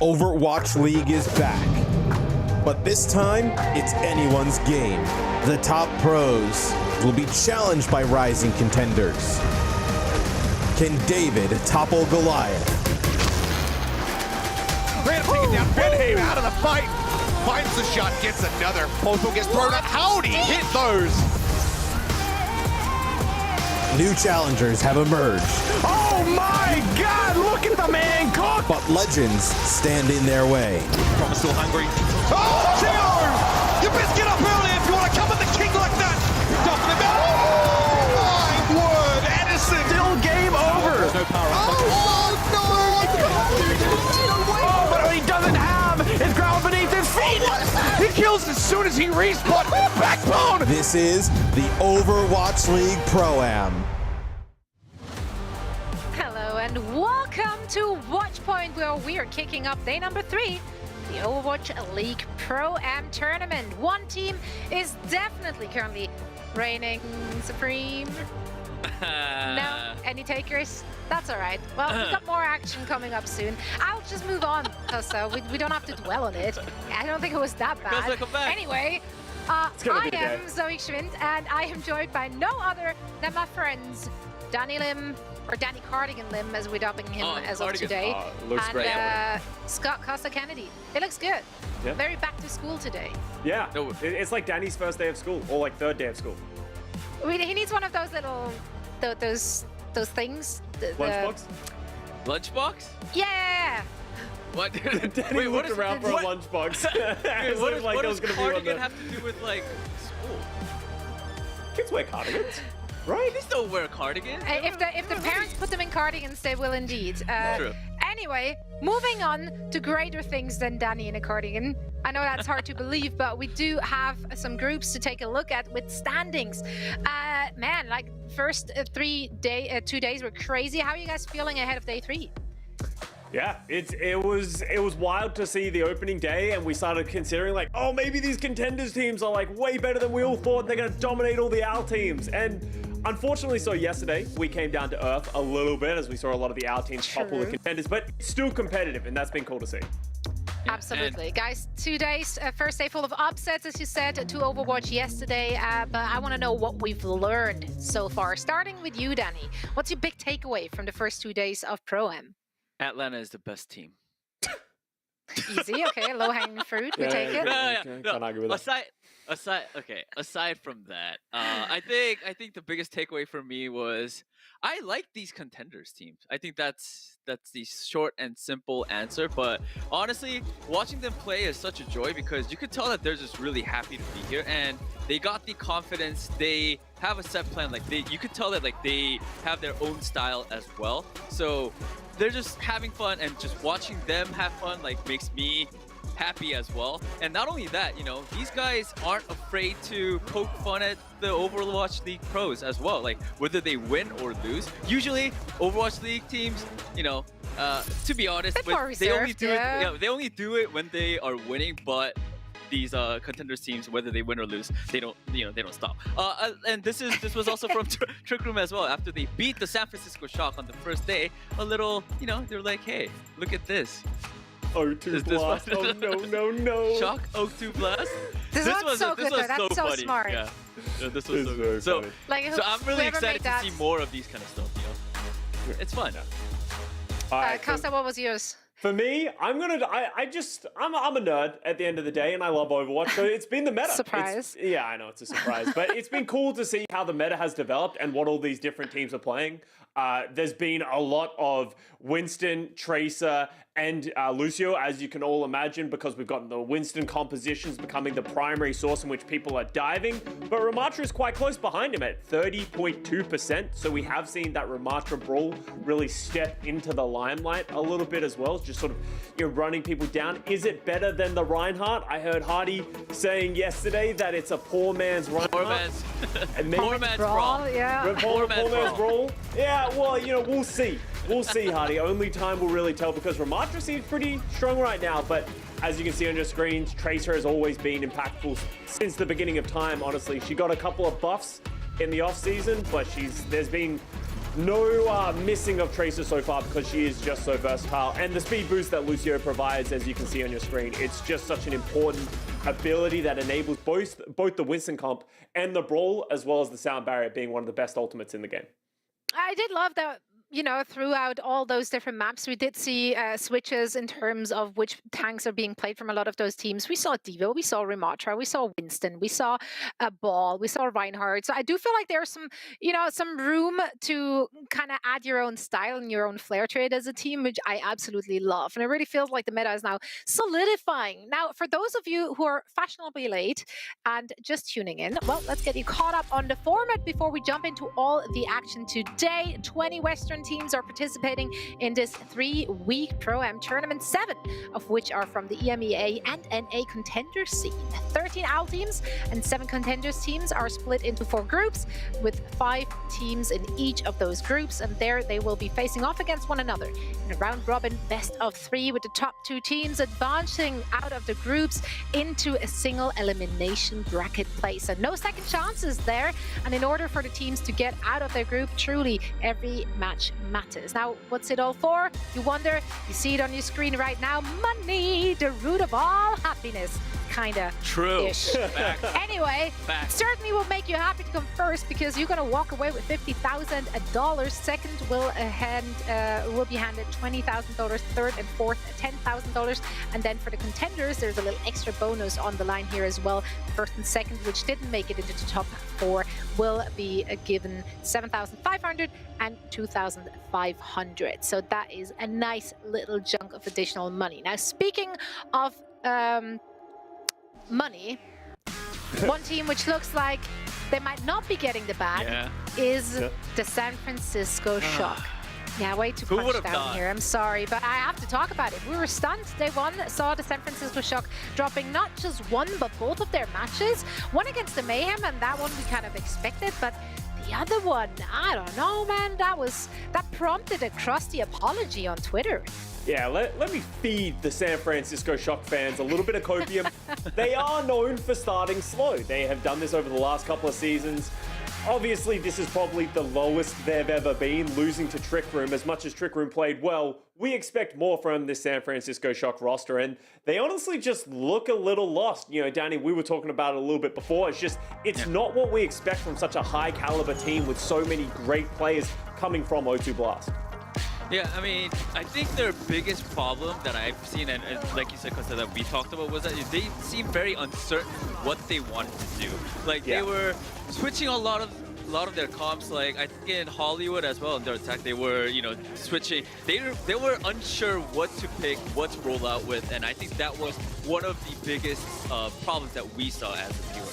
Overwatch League is back. But this time, it's anyone's game. The top pros will be challenged by rising contenders. Can David topple Goliath? Ran take it down. Benhaven out of the fight. Finds the shot, gets another. Both gets thrown out. Howdy hit those. New challengers have emerged. Oh my God! Look at the man cook! But legends stand in their way. From still hungry. Oh, Theo! You best get up early if you want to come at the king like that. Dumping him out. Oh my word, Addison. Still game over. There's no power up. Oh no! Oh, but he doesn't have his ground beneath his feet. He kills as soon as he respawn. Backbone. This is the Overwatch League Pro-Am. Hello and welcome to Watchpoint, where we are kicking up day number 3, the Overwatch League Pro-Am tournament. One team is definitely currently reigning supreme. No? Any takers? That's all right. Well, we've got more action coming up soon. I'll just move on, so we don't have to dwell on it. I don't think it was that bad. Anyway, I am Zoe Schwind, and I am joined by no other than my friends, Danny Lim, or Danny Cardigan Lim, as we're dubbing him as of today, looks and great. Scott Costa Kennedy. It looks good. Yeah. Very back to school today. Yeah, it's like Danny's first day of school, or like third day of school. He needs one of those little, those things. Lunchbox? Lunchbox? Yeah. What? Danny Wait, looked around for a lunchbox. Dude, what does, like what there was does gonna be one cardigan there. have to do with like school? Kids wear cardigans, right? Please don't wear a cardigan. If the parents put them in cardigans, they will indeed. True. Anyway, moving on to greater things than Danny in a cardigan. I know that's hard to believe, but we do have some groups to take a look at with standings. Man, like first 2 days were crazy. How are you guys feeling ahead of day 3? Yeah, it was wild to see the opening day, and we started considering like, oh, maybe these contenders teams are like way better than we all thought. They're gonna dominate all the OWL teams, and unfortunately, so yesterday we came down to earth a little bit as we saw a lot of the OWL teams topple the contenders, but it's still competitive, and that's been cool to see. Absolutely. Guys, 2 days, first day full of upsets, as you said, to Overwatch yesterday, but I want to know what we've learned so far. Starting with you, Danny. What's your big takeaway from the first 2 days of Pro-Am? Atlanta is the best team. Easy, okay, low-hanging fruit, we take it. Can't argue with that. Aside from that, I think the biggest takeaway for me was I like these contenders teams. I think that's the short and simple answer. But honestly, watching them play is such a joy because you could tell that they're just really happy to be here, and they got the confidence. They have a set plan. Like you could tell that like they have their own style as well. So they're just having fun, and just watching them have fun like makes me happy as well. And not only that, you know, these guys aren't afraid to poke fun at the Overwatch League pros as well, like whether they win or lose. Usually Overwatch League teams, you know, to be honest, they only do it, they only do it when they are winning. But these contenders teams, whether they win or lose, they don't stop. And this was also from Trick Room as well. After they beat the San Francisco Shock on the first day, a little, you know, they're like, hey, look at this. O2 Blast. Oh no. Shock O2 Blast. This was so good, though. That's so funny. smart. Yeah, this was so good. So I'm really excited to see more of these kind of stuff. You know, it's fun. Costa, what was yours? For me, I'm a nerd at the end of the day, and I love Overwatch, so it's been the meta. Surprise. Yeah, I know, it's a surprise, but it's been cool to see how the meta has developed and what all these different teams are playing. There's been a lot of Winston, Tracer, and Lucio, as you can all imagine, because we've got the Winston compositions becoming the primary source in which people are diving, but Ramatra is quite close behind him at 30.2%, so we have seen that Ramatra Brawl really step into the limelight a little bit as well, just sort of, you know, running people down. Is it better than the Reinhardt? I heard Hardy saying yesterday that it's a poor man's Reinhardt. Poor man's Brawl. Yeah. Poor man's Brawl. Yeah, well, you know, we'll see. We'll see, Hardy. Only time will really tell, because Ramatra seems pretty strong right now, but as you can see on your screens, Tracer has always been impactful since the beginning of time, honestly. She got a couple of buffs in the off-season, but there's been No missing of Tracer so far because she is just so versatile. And the speed boost that Lucio provides, as you can see on your screen, it's just such an important ability that enables both the Winston comp and the Brawl, as well as the Sound Barrier being one of the best ultimates in the game. I did love that, you know, throughout all those different maps, we did see switches in terms of which tanks are being played from a lot of those teams. We saw Devo, we saw Ramatra, we saw Winston, we saw Ball, we saw Reinhardt. So I do feel like there's some, you know, some room to kind of add your own style and your own flair to it as a team, which I absolutely love. And it really feels like the meta is now solidifying. Now, for those of you who are fashionably late and just tuning in, well, let's get you caught up on the format before we jump into all the action today. 20 Western teams are participating in this 3-week Pro-Am tournament, 7 of which are from the EMEA and NA contender scene. 13 AL teams and 7 contenders teams are split into 4 groups with 5 teams in each of those groups, and there they will be facing off against one another in a round-robin best-of-3 with the top 2 teams advancing out of the groups into a single elimination bracket play. So no second chances there, and in order for the teams to get out of their group, truly every match matters. Now, what's it all for? You wonder. You see it on your screen right now. Money, the root of all happiness. Kinda. True. Anyway, certainly will make you happy to come first because you're gonna walk away with $50,000. Second will be handed $20,000. Third and fourth, $10,000. And then for the contenders, there's a little extra bonus on the line here as well. First and second, which didn't make it into the top 4, will be given $7,500 and $2,500. So that is a nice little chunk of additional money. Now, speaking of money, one team which looks like they might not be getting the bag is the San Francisco Shock. Yeah, way too punch down here. I'm sorry, but I have to talk about it. We were stunned. Day one saw the San Francisco Shock dropping not just one, but both of their matches. One against the Mayhem, and that one we kind of expected, but the other one, I don't know, man. That prompted a crusty apology on Twitter. Yeah, let me feed the San Francisco Shock fans a little bit of copium. They are known for starting slow. They have done this over the last couple of seasons. Obviously, this is probably the lowest they've ever been, losing to Trick Room. As much as Trick Room played well, we expect more from this San Francisco Shock roster, and they honestly just look a little lost. You know, Danny, we were talking about it a little bit before. It's not what we expect from such a high caliber team with so many great players coming from O2 Blast. Yeah, I mean, I think their biggest problem that I've seen, and like you said, Costa, that we talked about, was that they seem very uncertain what they wanted to do. Like, they were switching a lot of their comps. Like, I think in Hollywood as well, in their attack, they were, you know, switching. They were unsure what to pick, what to roll out with, and I think that was one of the biggest problems that we saw as a viewer.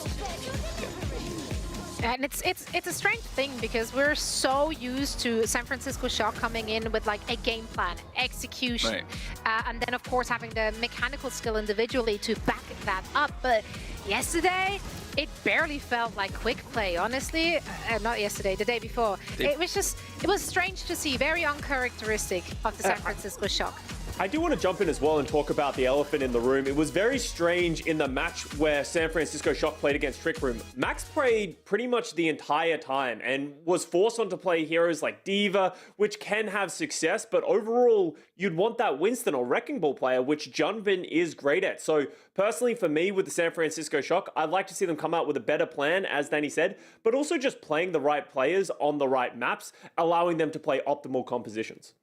And it's a strange thing because we're so used to San Francisco Shock coming in with like a game plan, execution, and then of course having the mechanical skill individually to back that up. But yesterday, it barely felt like quick play, honestly. Not yesterday, the day before. It was strange to see, very uncharacteristic of the San Francisco Shock. I do want to jump in as well and talk about the elephant in the room. It was very strange in the match where San Francisco Shock played against Trick Room. Max played pretty much the entire time and was forced on to play heroes like Diva, which can have success, but overall, you'd want that Winston or Wrecking Ball player, which Junbin is great at. So personally, for me, with the San Francisco Shock, I'd like to see them come out with a better plan, as Danny said, but also just playing the right players on the right maps, allowing them to play optimal compositions.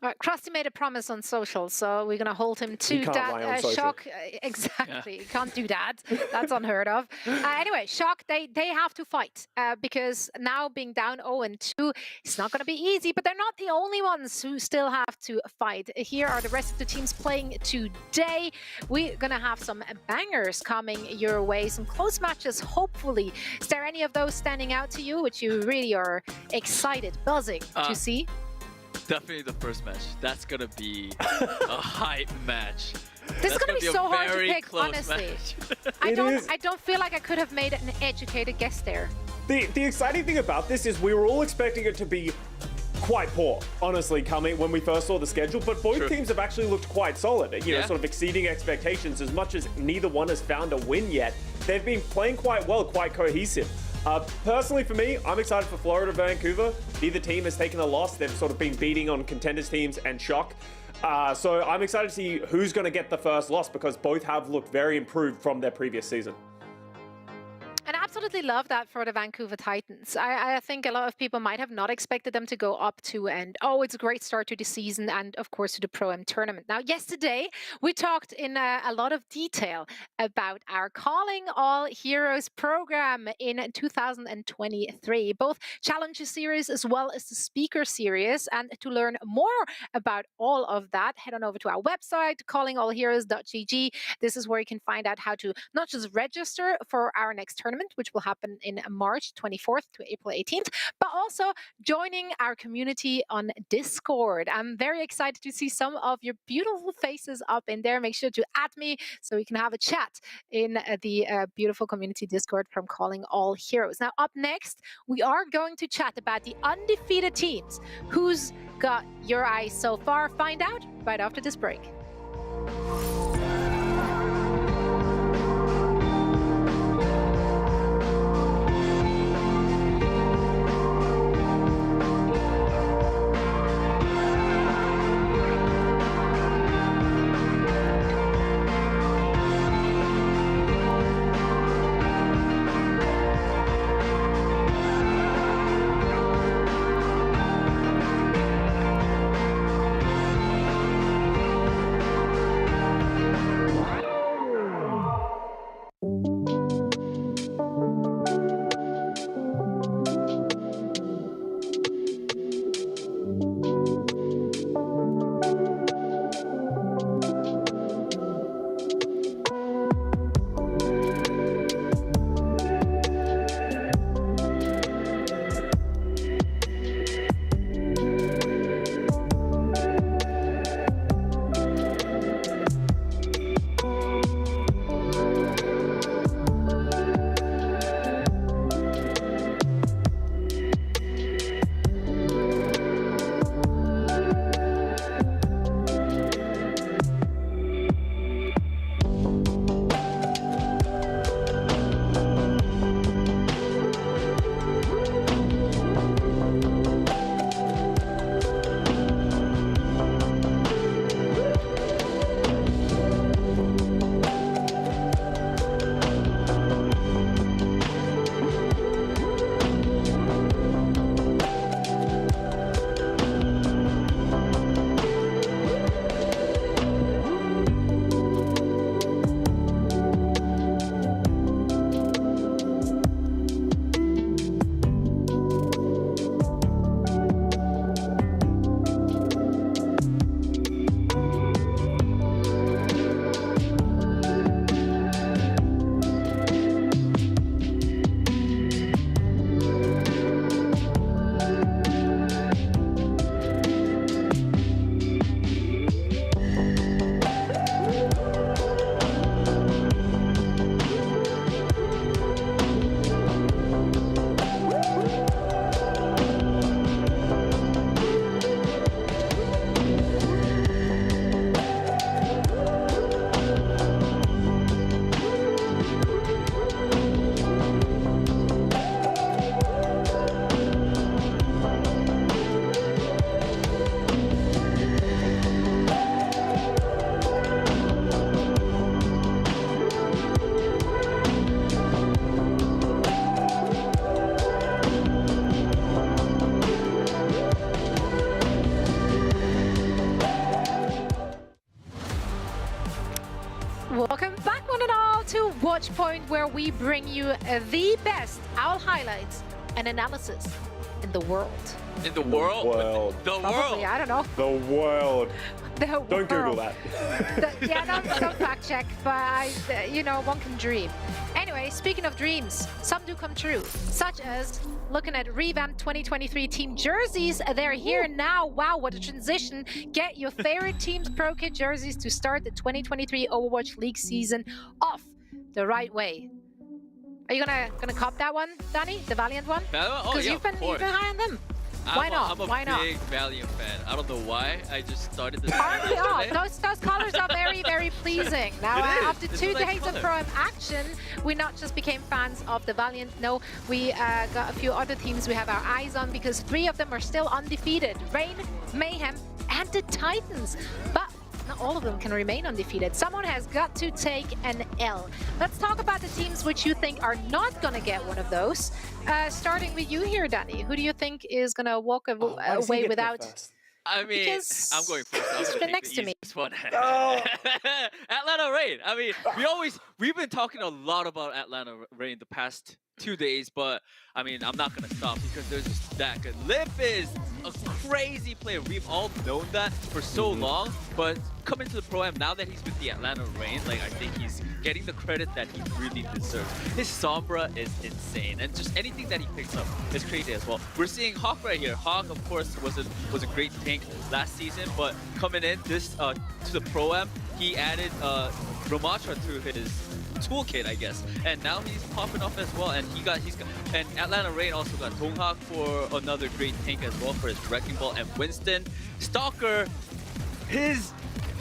All right, Krusty made a promise on social, so we're going to hold him to that. Shock, exactly. You can't do that. That's unheard of. Anyway, Shock, they have to fight because now being down 0-2, it's not going to be easy, but they're not the only ones who still have to fight. Here are the rest of the teams playing today. We're going to have some bangers coming your way, some close matches, hopefully. Is there any of those standing out to you, which you really are excited, buzzing to see? Definitely the first match. That's gonna be a hype match. This is gonna be so hard to pick, honestly. I don't feel like I could have made an educated guess there. The exciting thing about this is we were all expecting it to be quite poor, honestly, coming when we first saw the schedule, but both teams have actually looked quite solid, you know, sort of exceeding expectations. As much as neither one has found a win yet, they've been playing quite well, quite cohesive. Personally, for me, I'm excited for Florida, Vancouver. Neither team has taken a loss. They've sort of been beating on contenders teams and shock. So I'm excited to see who's going to get the first loss because both have looked very improved from their previous season. And I absolutely love that for the Vancouver Titans. I think a lot of people might have not expected them to go up to, and it's a great start to the season and of course to the Pro-Am tournament. Now, yesterday we talked in a lot of detail about our Calling All Heroes program in 2023, both Challenger Series as well as the Speaker Series. And to learn more about all of that, head on over to our website, callingallheroes.gg. This is where you can find out how to not just register for our next tournament, which will happen in March 24th to April 18th, but also joining our community on Discord. I'm very excited to see some of your beautiful faces up in there. Make sure to add me so we can have a chat in the beautiful community Discord from Calling All Heroes. Now, up next, we are going to chat about the undefeated teams. Who's got your eyes so far? Find out right after this break. Welcome back, one and all, to Watch Point, where we bring you the best owl highlights and analysis in the world. In the world? World. The Probably, world. I don't know. The world. Don't Google that. Don't fact check, but one can dream. Anyway, speaking of dreams, some do come true, such as looking at revamped 2023 team jerseys. They're here now. Wow, what a transition. Get your favorite team's Pro Kit jerseys to start the 2023 Overwatch League season off the right way. Are you gonna cop that one, Danny? The Valiant one? Oh, Because yeah, you've been high on them. Why not? I'm a Why not? big Valiant fan. I don't know why. I just started this. Aren't we all? Those colors are very, very pleasing. Now, It is. after It's 2 a nice days of color. Pro-Am action, we not just became fans of the Valiant. No, we got a few other teams we have our eyes on because 3 of them are still undefeated. Reign, Mayhem, and the Titans. But not all of them can remain undefeated. Someone has got to take an L. Let's talk about the teams which you think are not going to get one of those. Starting with you here, Danny. Who do you think is going to walk away without... I mean, Because I'm going first. I'm he's gonna been take next the to me. easiest one. Atlanta Reign. I mean, we've been talking a lot about Atlanta Reign the past 2 days, but I mean, I'm not gonna stop because they're just that good. Lip is a crazy player. We've all known that for so long, but coming to the Pro-Am now that he's with the Atlanta Reign, like I think he's getting the credit that he really deserves. His Sombra is insane, and just anything that he picks up is crazy as well. We're seeing Hawk right here. Hawk, of course, was a great tank last season, but coming in this to the Pro-Am, he added Ramatra to his toolkit, I guess, and now he's popping off as well. And and Atlanta Reign also got Donghak for another great tank as well for his Wrecking Ball, and Winston Stalker. His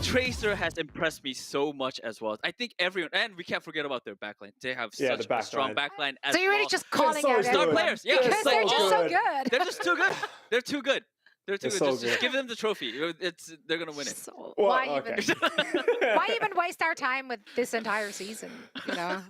Tracer has impressed me so much as well. I think everyone, and we can't forget about their backline. They have such a strong backline as So you're really well. just calling so out good. Star everyone. players, yeah, Because they're just so good. They're just too good. They're too good. They're too They're good. so Just good. give them the trophy. They're gonna win it. So Well, why okay. why even waste our time with this entire season? You know.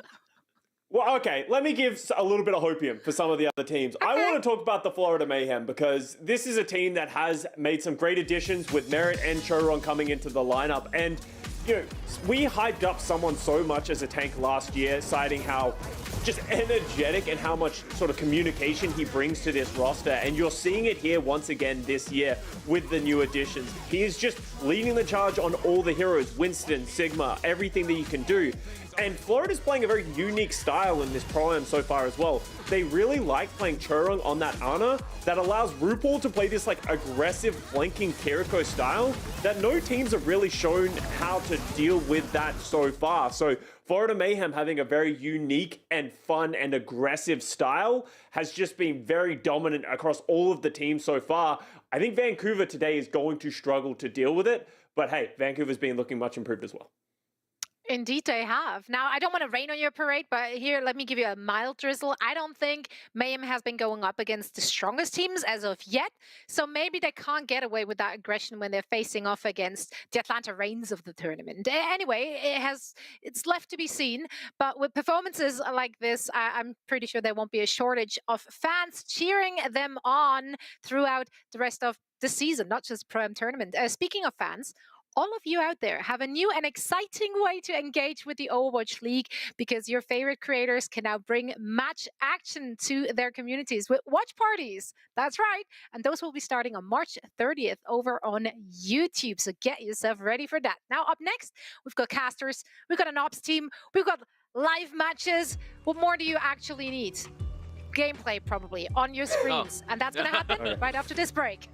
Well, okay, let me give a little bit of hopium for some of the other teams. I want to talk about the Florida Mayhem because this is a team that has made some great additions with Merit and Choron coming into the lineup. And, you know, we hyped up someone so much as a tank last year, citing how just energetic and how much sort of communication he brings to this roster. And you're seeing it here once again this year with the new additions. He is just leading the charge on all the heroes, Winston, Sigma, everything that you can do. And Florida's playing a very unique style in this Pro-Am so far as well. They really like playing Churung on that Ana that allows RuPaul to play this like aggressive flanking Kiriko style that no teams have really shown how to deal with that so far. So Florida Mayhem having a very unique and fun and aggressive style has just been very dominant across all of the teams so far. I think Vancouver today is going to struggle to deal with it, but hey, Vancouver's been looking much improved as well. Indeed, they have. Now, I don't want to rain on your parade, but here, let me give you a mild drizzle. I don't think Mayhem has been going up against the strongest teams as of yet, so maybe they can't get away with that aggression when they're facing off against the Atlanta Reigns of the tournament. Anyway, it's left to be seen, but with performances like this, I'm pretty sure there won't be a shortage of fans cheering them on throughout the rest of the season, not just Pro-Am tournament. Speaking of fans, all of you out there have a new and exciting way to engage with the Overwatch League because your favorite creators can now bring match action to their communities with watch parties. That's right. And those will be starting on March 30th over on YouTube. So get yourself ready for that. Now, up next, we've got casters, we've got an ops team, we've got live matches. What more do you actually need? Gameplay, probably, on your screens. And that's going to happen right after this break.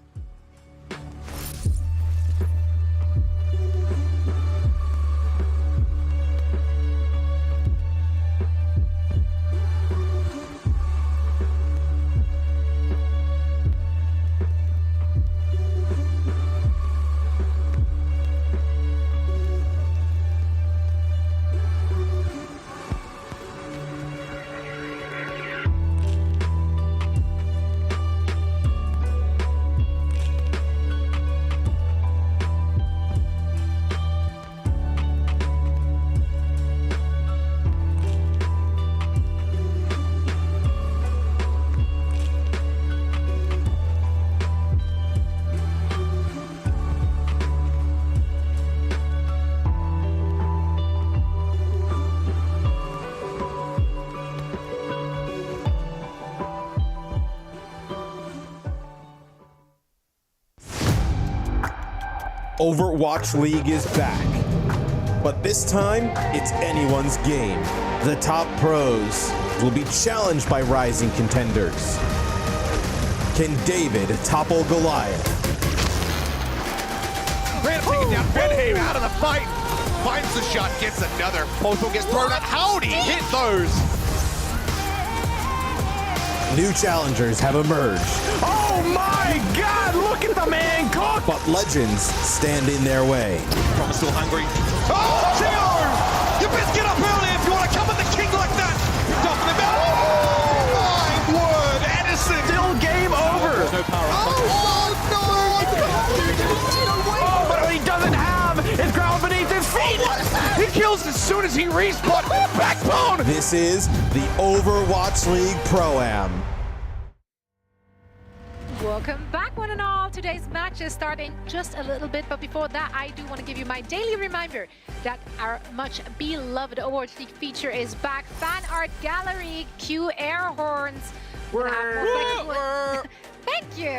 Overwatch League is back. But this time, it's anyone's game. The top pros will be challenged by rising contenders. Can David topple Goliath? Random taking down Benhame out of the fight. Finds the shot, gets another. Both gets thrown out. Howdy hit those. New challengers have emerged, Oh my God! Look at the man cook! but legends stand in their way. Promise still hungry. Oh, Gio! You best get up early if you want to come at the king like that. Dumping him out. Oh, my word, Addison. Still game over! No power up. Oh, but he doesn't have his ground beneath his feet! He kills as soon as he respawns! Backbone! This is the Overwatch League Pro-Am. Welcome back, one and all. Today's match is starting just a little bit, but before that, I do want to give you my daily reminder that our much beloved Overwatch League feature is back. Fan art gallery, cue air horns. We're gonna have more flexible- Thank you.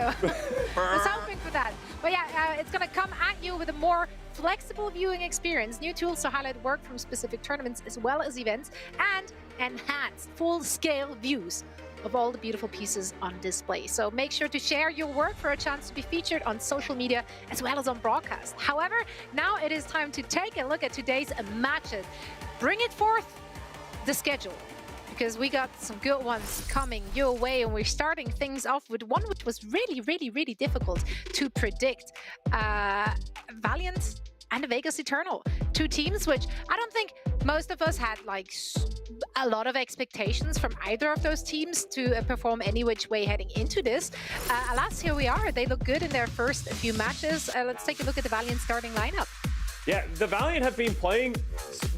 I was hoping for that. But yeah, it's gonna come at you with a more flexible viewing experience, new tools to highlight work from specific tournaments as well as events, and enhanced full-scale views of all the beautiful pieces on display. So make sure to share your work for a chance to be featured on social media as well as on broadcast. However, now it is time to take a look at today's matches. Bring it forth, the schedule, because we got some good ones coming your way, and we're starting things off with one which was really difficult to predict. Valiant and Vegas Eternal, two teams which I don't think most of us had like a lot of expectations from either of those teams to perform any which way heading into this. Alas, here we are. They look good in their first few matches. Let's take a look at the Valiant starting lineup. Yeah, the Valiant have been playing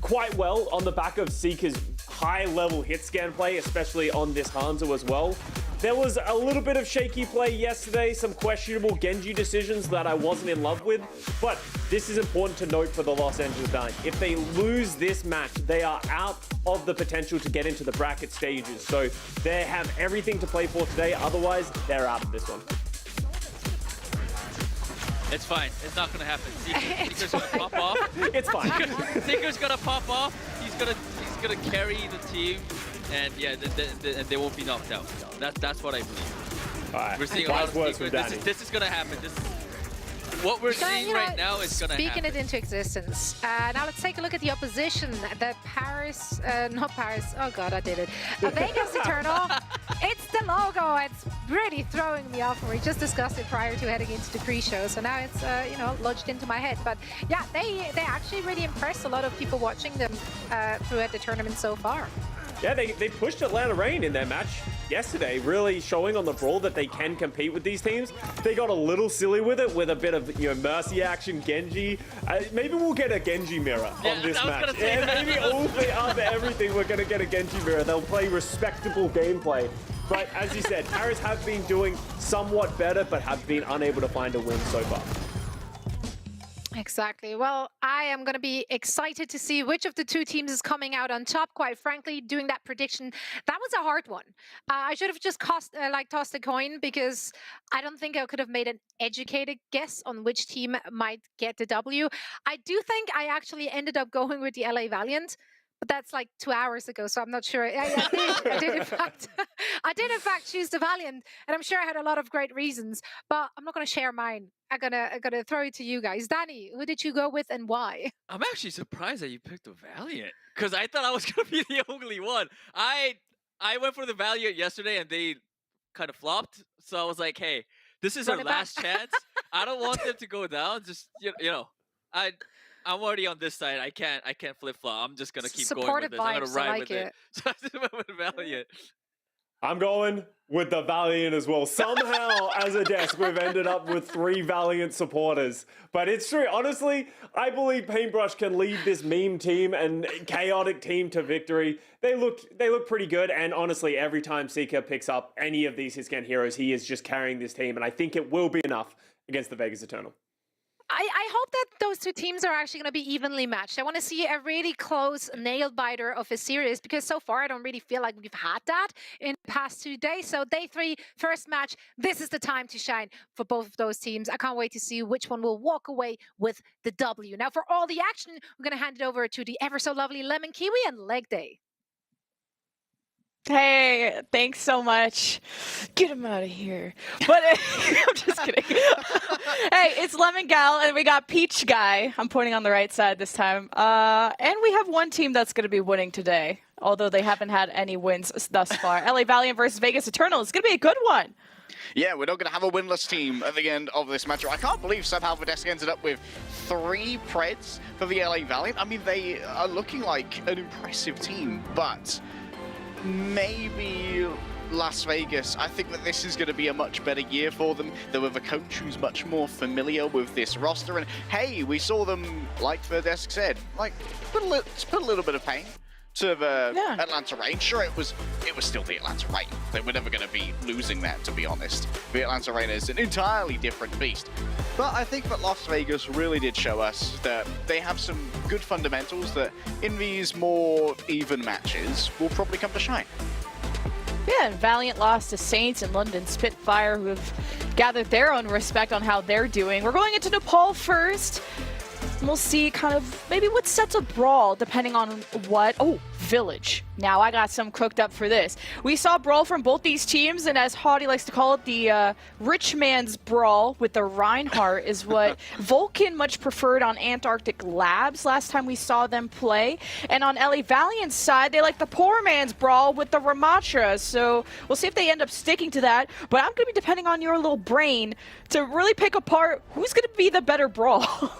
quite well on the back of Seeker's high-level hit scan play, especially on this Hanzo as well. There was a little bit of shaky play yesterday, some questionable Genji decisions that I wasn't in love with, but this is important to note for the Los Angeles Valiant. If they lose this match, they are out of the potential to get into the bracket stages, so they have everything to play for today, otherwise they're out of this one. It's fine. It's not gonna happen. Seeker's gonna pop off. It's fine. Seeker's gonna pop off. He's gonna carry the team, and yeah, they won't be knocked out. That's what I believe. All right. We're seeing a lot of Words from Seeker. Danny. This is gonna happen. What we're seeing right now is gonna happen. Speaking it into existence. Now let's take a look at the opposition. The Paris, not Paris. Oh God, I did it. Vegas Eternal. It's the logo. It's really throwing me off. We just discussed it prior to heading into the pre-show, so now it's lodged into my head. But yeah, they actually really impressed a lot of people watching them throughout the tournament so far. Yeah, they pushed Atlanta Reign in their match yesterday, really showing on the brawl that they can compete with these teams. They got a little silly with it, with a bit of Mercy action, Genji. Maybe we'll get a Genji mirror on this match. Yeah, maybe after everything, we're going to get a Genji mirror. They'll play respectable gameplay. But as you said, Paris have been doing somewhat better, but have been unable to find a win so far. Exactly. Well, I am going to be excited to see which of the two teams is coming out on top. Quite frankly, doing that prediction, that was a hard one. I should have just tossed a coin, because I don't think I could have made an educated guess on which team might get the W. I do think I actually ended up going with the LA Valiant, but that's like 2 hours ago, so I'm not sure. I did in fact choose the Valiant, and I'm sure I had a lot of great reasons, but I'm not going to share mine. I'm gonna throw it to you guys. Danny, who did you go with and why? I'm actually surprised that you picked the Valiant, because I thought I was gonna be the only one. I went for the Valiant yesterday, and they kind of flopped. So I was like, hey, this is our last chance. I don't want them to go down. Just I'm already on this side. I can't flip flop. I'm just gonna keep going with this. I'm gonna ride with it. So I just went with Valiant. I'm going with the Valiant as well. Somehow, as a desk, we've ended up with 3 Valiant supporters. But it's true. Honestly, I believe Paintbrush can lead this meme team and chaotic team to victory. They look pretty good. And honestly, every time Seeker picks up any of these hitscan heroes, he is just carrying this team. And I think it will be enough against the Vegas Eternal. I hope that those two teams are actually going to be evenly matched. I want to see a really close nail-biter of a series, because so far I don't really feel like we've had that in the past 2 days. So day 3, first match, this is the time to shine for both of those teams. I can't wait to see which one will walk away with the W. Now for all the action, we're going to hand it over to the ever so lovely Lemon Kiwi and Leg Day. Hey, thanks so much. Get him out of here. But I'm just kidding. Hey, it's Lemon Gal, and we got Peach Guy. I'm pointing on the right side this time. And we have one team that's going to be winning today. although they haven't had any wins thus far. LA Valiant versus Vegas Eternal is going to be a good one. Yeah, we're not going to have a winless team at the end of this match. I can't believe somehow Videsk ended up with 3 Preds for the LA Valiant. I mean, they are looking like an impressive team, but maybe Las Vegas, I think that this is going to be a much better year for them. They're with a coach who's much more familiar with this roster, and hey, we saw them, like Videsk said, like put a little bit of pain to the Atlanta Reign. Sure, it was still the Atlanta Reign. They were never going to be losing that, to be honest. The Atlanta Reign is an entirely different beast. But I think that Las Vegas really did show us that they have some good fundamentals that in these more even matches will probably come to shine. Yeah, and Valiant lost to Saints and London Spitfire, who have gathered their own respect on how they're doing. We're going into Nepal first. We'll see kind of maybe what sets a brawl depending on what. Oh, Village. Now I got some cooked up for this. We saw brawl from both these teams, and as Haughty likes to call it, the rich man's brawl with the Reinhardt is what Vulcan much preferred on Antarctic Labs last time we saw them play. And on LA Valiant's side, they like the poor man's brawl with the Ramatra. So we'll see if they end up sticking to that. But I'm going to be depending on your little brain to really pick apart who's going to be the better brawl.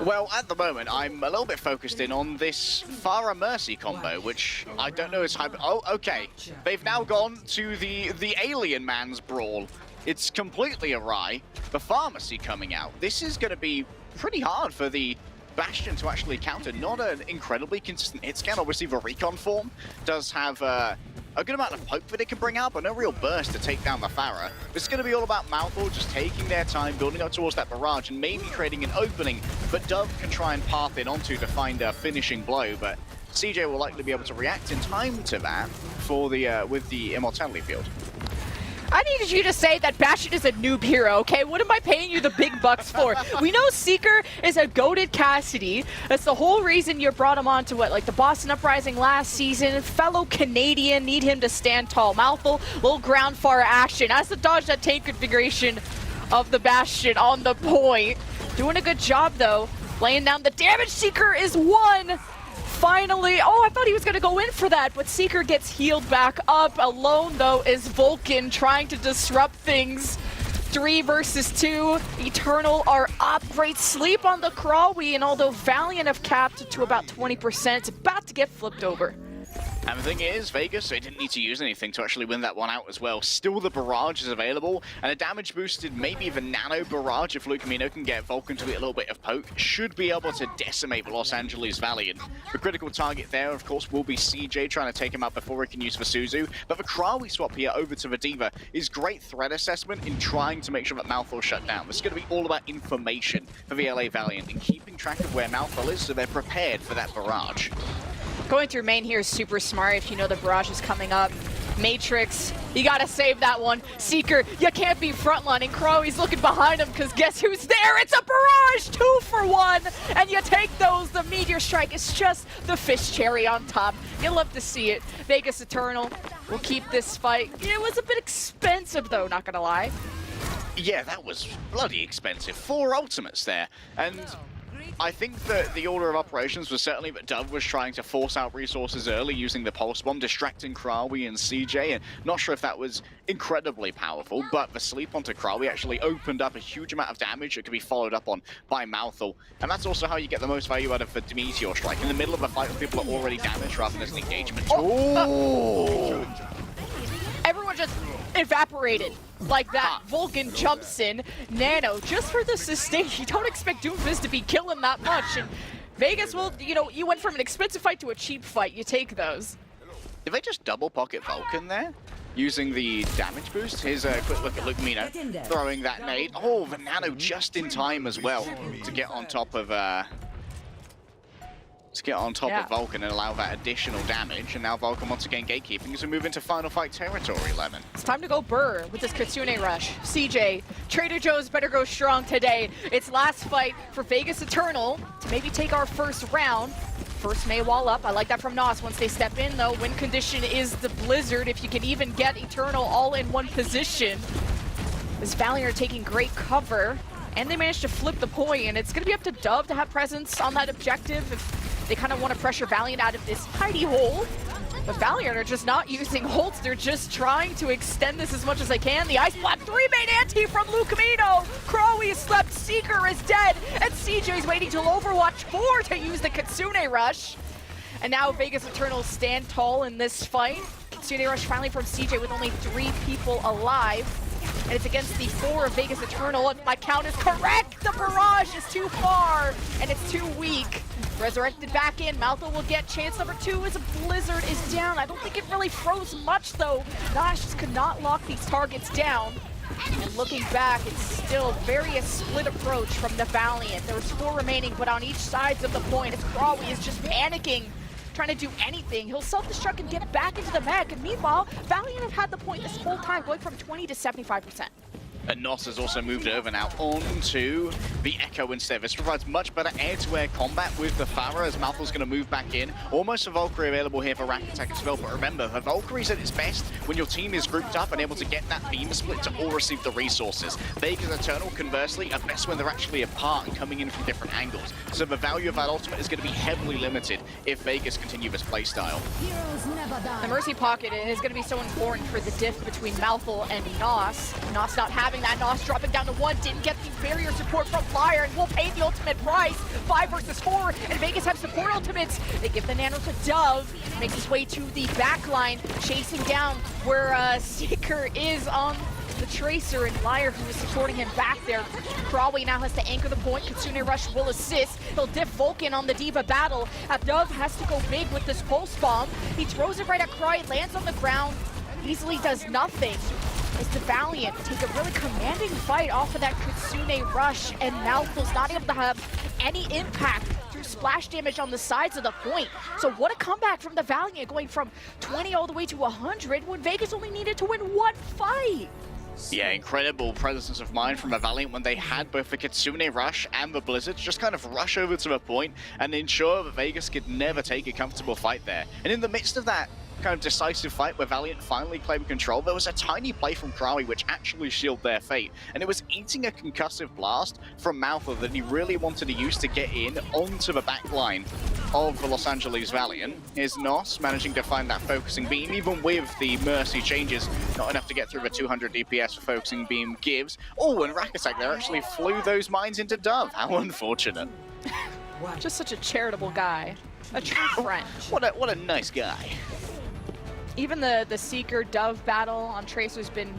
Well, at the moment, I'm a little bit focused in on this Pharah Mercy combo, which I don't know is hyper. Oh, okay. They've now gone to the alien man's brawl. It's completely awry. The pharmacy coming out. This is going to be pretty hard for the Bastion to actually counter. Not an incredibly consistent hit scan. Obviously, the recon form does have a good amount of poke that it can bring out, but no real burst to take down the Pharah. It's going to be all about Mouthful just taking their time, building up towards that barrage, and maybe creating an opening that Dove can try and path in onto to find a finishing blow, but CJ will likely be able to react in time to that for the with the Immortality field. I needed you to say that Bastion is a noob hero, okay? What am I paying you the big bucks for? We know Seeker is a goated Cassidy. That's the whole reason you brought him on to what, like the Boston Uprising last season. Fellow Canadian, need him to stand tall. Mouthful, little ground far action. As the dodge that tank configuration of the Bastion on the point. Doing a good job though. Laying down the damage. Seeker is one. Finally, oh, I thought he was going to go in for that, but Seeker gets healed back up. Alone, though, is Vulcan trying to disrupt things. 3 versus 2. Eternal are up. Great sleep on the Crawley, and although Valiant have capped to about 20%, it's about to get flipped over. And the thing is, Vegas, they didn't need to use anything to actually win that one out as well. Still, the barrage is available, and a damage boosted, maybe even nano barrage, if Lucamino can get Vulcan to get a little bit of poke, should be able to decimate the Los Angeles Valiant. The critical target there, of course, will be CJ trying to take him out before he can use the Suzu, but the Krawi swap here over to the Diva is great threat assessment in trying to make sure that Mouthful shut down. This is going to be all about information for the LA Valiant and keeping track of where Mouthful is so they're prepared for that barrage. Going through main here is super smart if you know the barrage is coming up. Matrix, you gotta save that one. Seeker, you can't be frontlining. Crowley's looking behind him because guess who's there? It's a barrage! 2 for 1! And you take those. The Meteor Strike is just the fish cherry on top. You love to see it. Vegas Eternal will keep this fight. It was a bit expensive though, not gonna lie. Yeah, that was bloody expensive. 4 ultimates there. And I think that the order of operations was certainly that Dove was trying to force out resources early using the Pulse Bomb, distracting Krawi and CJ, and not sure if that was incredibly powerful, but the sleep onto Krawi actually opened up a huge amount of damage that could be followed up on by Mouthful, and that's also how you get the most value out of the Meteor Strike, in the middle of a fight when people are already damaged rather than as an engagement. Ooh. Everyone just evaporated like that. Vulcan jumps in. Nano, just for the sustain. You don't expect Doomfist to be killing that much. And Vegas will, you know, you went from an expensive fight to a cheap fight. You take those. Did they just double pocket Vulcan there? Using the damage boost? Here's a quick look at Lucamino throwing that nade. Oh, the Nano just in time as well to get on top of of Vulcan and allow that additional damage. And now Vulcan once again gatekeeping as we move into final fight territory, Lemon. It's time to go Burr with this Kitsune rush. CJ, Trader Joe's better go strong today. It's last fight for Vegas Eternal to maybe take our first round. First May wall up. I like that from Nos. Once they step in, though, win condition is the Blizzard. If you can even get Eternal all in one position. This Valiant are taking great cover, and they managed to flip the point, and it's going to be up to Dove to have presence on that objective if they kind of want to pressure Valiant out of this hidey hole. But Valiant are just not using ults. They're just trying to extend this as much as they can. The Ice Block 3-main anti from Lucamino. Crowy is slept, Seeker is dead, and CJ's waiting till Overwatch 4 to use the Kitsune Rush. And now Vegas Eternals stand tall in this fight. Kitsune Rush finally from CJ with only 3 people alive. And it's against the 4 of Vegas Eternal. If my count is correct, the barrage is too far and it's too weak. Resurrected back in. Maltho will get chance number 2 as a Blizzard is down. I don't think it really froze much though. Nosh just could not lock these targets down. And looking back, it's still very a split approach from the Valiant. There was 4 remaining, but on each side of the point, as Crawley is just panicking, trying to do anything. He'll self-destruct and get back into the mech. And meanwhile, Valiant have had the point this whole time, going from 20 to 75%. And Nos has also moved over now onto the Echo instead. This provides much better air-to-air combat with the Pharah as Malthor's going to move back in. Almost a Valkyrie available here for Rack Attack as well. But remember, the Valkyrie's at its best when your team is grouped up and able to get that beam split to all receive the resources. Vegas Eternal, conversely, are best when they're actually apart and coming in from different angles. So the value of that ultimate is going to be heavily limited if Vegas continue this playstyle. The Mercy Pocket is going to be so important for the diff between Malthor and Nos. Nos not having that. Nos dropping down to 1, didn't get the barrier support from Flyer, and will pay the ultimate price. 5 versus 4, and Vegas have support ultimates. They give the nano to Dove, makes his way to the back line, chasing down where Seeker is on the Tracer, and Flyer, who is supporting him back there. Crawley now has to anchor the point. Kitsune Rush will assist. He'll diff Vulcan on the Diva battle. Dove has to go big with this pulse bomb. He throws it right at Cry, lands on the ground, easily does nothing. As the Valiant take a really commanding fight off of that Kitsune Rush, and Malthor's not able to have any impact through splash damage on the sides of the point. So what a comeback from the Valiant, going from 20 all the way to 100 when Vegas only needed to win 1 fight. Yeah, incredible presence of mind from the Valiant when they had both the Kitsune Rush and the Blizzards just kind of rush over to the point and ensure that Vegas could never take a comfortable fight there. And in the midst of that kind of decisive fight where Valiant finally claimed control, there was a tiny play from Crowley which actually sealed their fate, and it was eating a concussive blast from Malthor that he really wanted to use to get in onto the back line of the Los Angeles Valiant. Is Nos managing to find that focusing beam, even with the Mercy changes, not enough to get through the 200 DPS for focusing beam gives. Oh, and Rack Attack there actually flew those mines into Dove. How unfortunate. Just such a charitable guy, a true friend. What a nice guy. Even the Seeker Dove battle on Tracer's been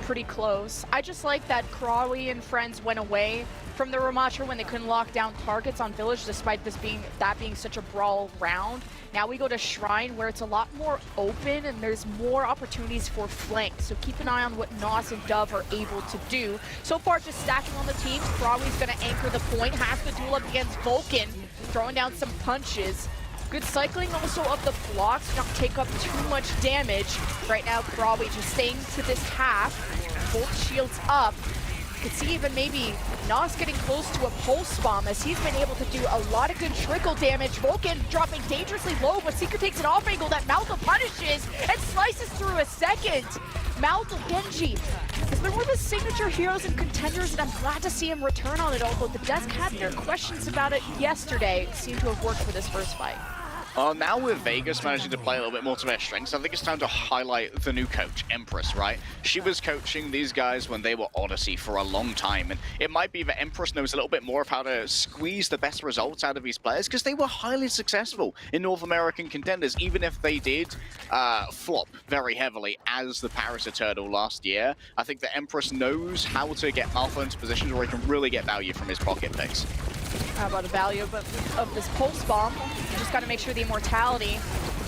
pretty close. I just like that Crawley and friends went away from the Ramatra when they couldn't lock down targets on Village, despite that being such a brawl round. Now we go to Shrine, where it's a lot more open and there's more opportunities for flanks. So keep an eye on what Nos and Dove are able to do. So far, just stacking on the teams. Crawley's going to anchor the point, has the duel up against Vulcan, throwing down some punches. Good cycling also of the blocks, not take up too much damage. Right now, Crawley just staying to this half. Both shields up. You could see even maybe Nos getting close to a pulse bomb as he's been able to do a lot of good trickle damage. Vulcan dropping dangerously low, but Seeker takes an off angle that Malthor punishes and slices through a second. Malthor Genji has been one of his signature heroes and contenders, and I'm glad to see him return on it, although the desk had their questions about it yesterday. It seemed to have worked for this first fight. Now with Vegas managing to play a little bit more to their strengths, I think it's time to highlight the new coach, Empress, right? She was coaching these guys when they were Odyssey for a long time, and it might be that Empress knows a little bit more of how to squeeze the best results out of these players, because they were highly successful in North American contenders, even if they did flop very heavily as the Paris Eternal last year. I think that Empress knows how to get Malthor into positions where he can really get value from his pocket picks. How about the value of this pulse bomb? You just got to make sure the immortality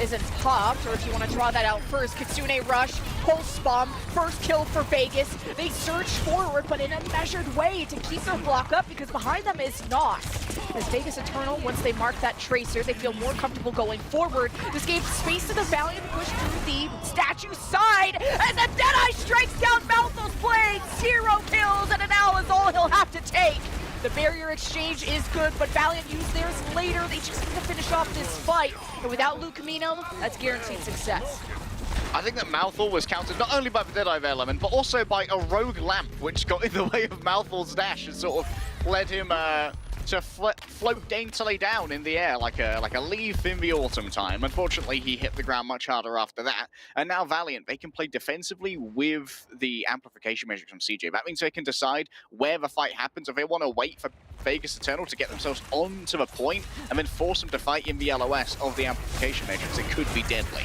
isn't popped, or if you want to draw that out first, Kitsune Rush, pulse bomb, first kill for Vegas. They surge forward, but in a measured way to keep their block up, because behind them is Nos. As Vegas Eternal, once they mark that Tracer, they feel more comfortable going forward. This gave space to the Valiant to push through the statue side, and the Deadeye strikes down Malthor's blade. 0 kills, and an L is all he'll have to take. The barrier exchange is good, but Valiant used theirs later. They just need to finish off this fight. And without Lucamino, that's guaranteed success. I think that Malthor was countered not only by the Deadeye element, but also by a rogue lamp, which got in the way of Malthor's dash and sort of led him to float daintily down in the air like a leaf in the autumn time. Unfortunately, he hit the ground much harder after that. And now Valiant, they can play defensively with the amplification measures from CJ. That means they can decide where the fight happens. If they want to wait for Vegas Eternal to get themselves onto the point and then force them to fight in the LOS of the amplification matrix, it could be deadly.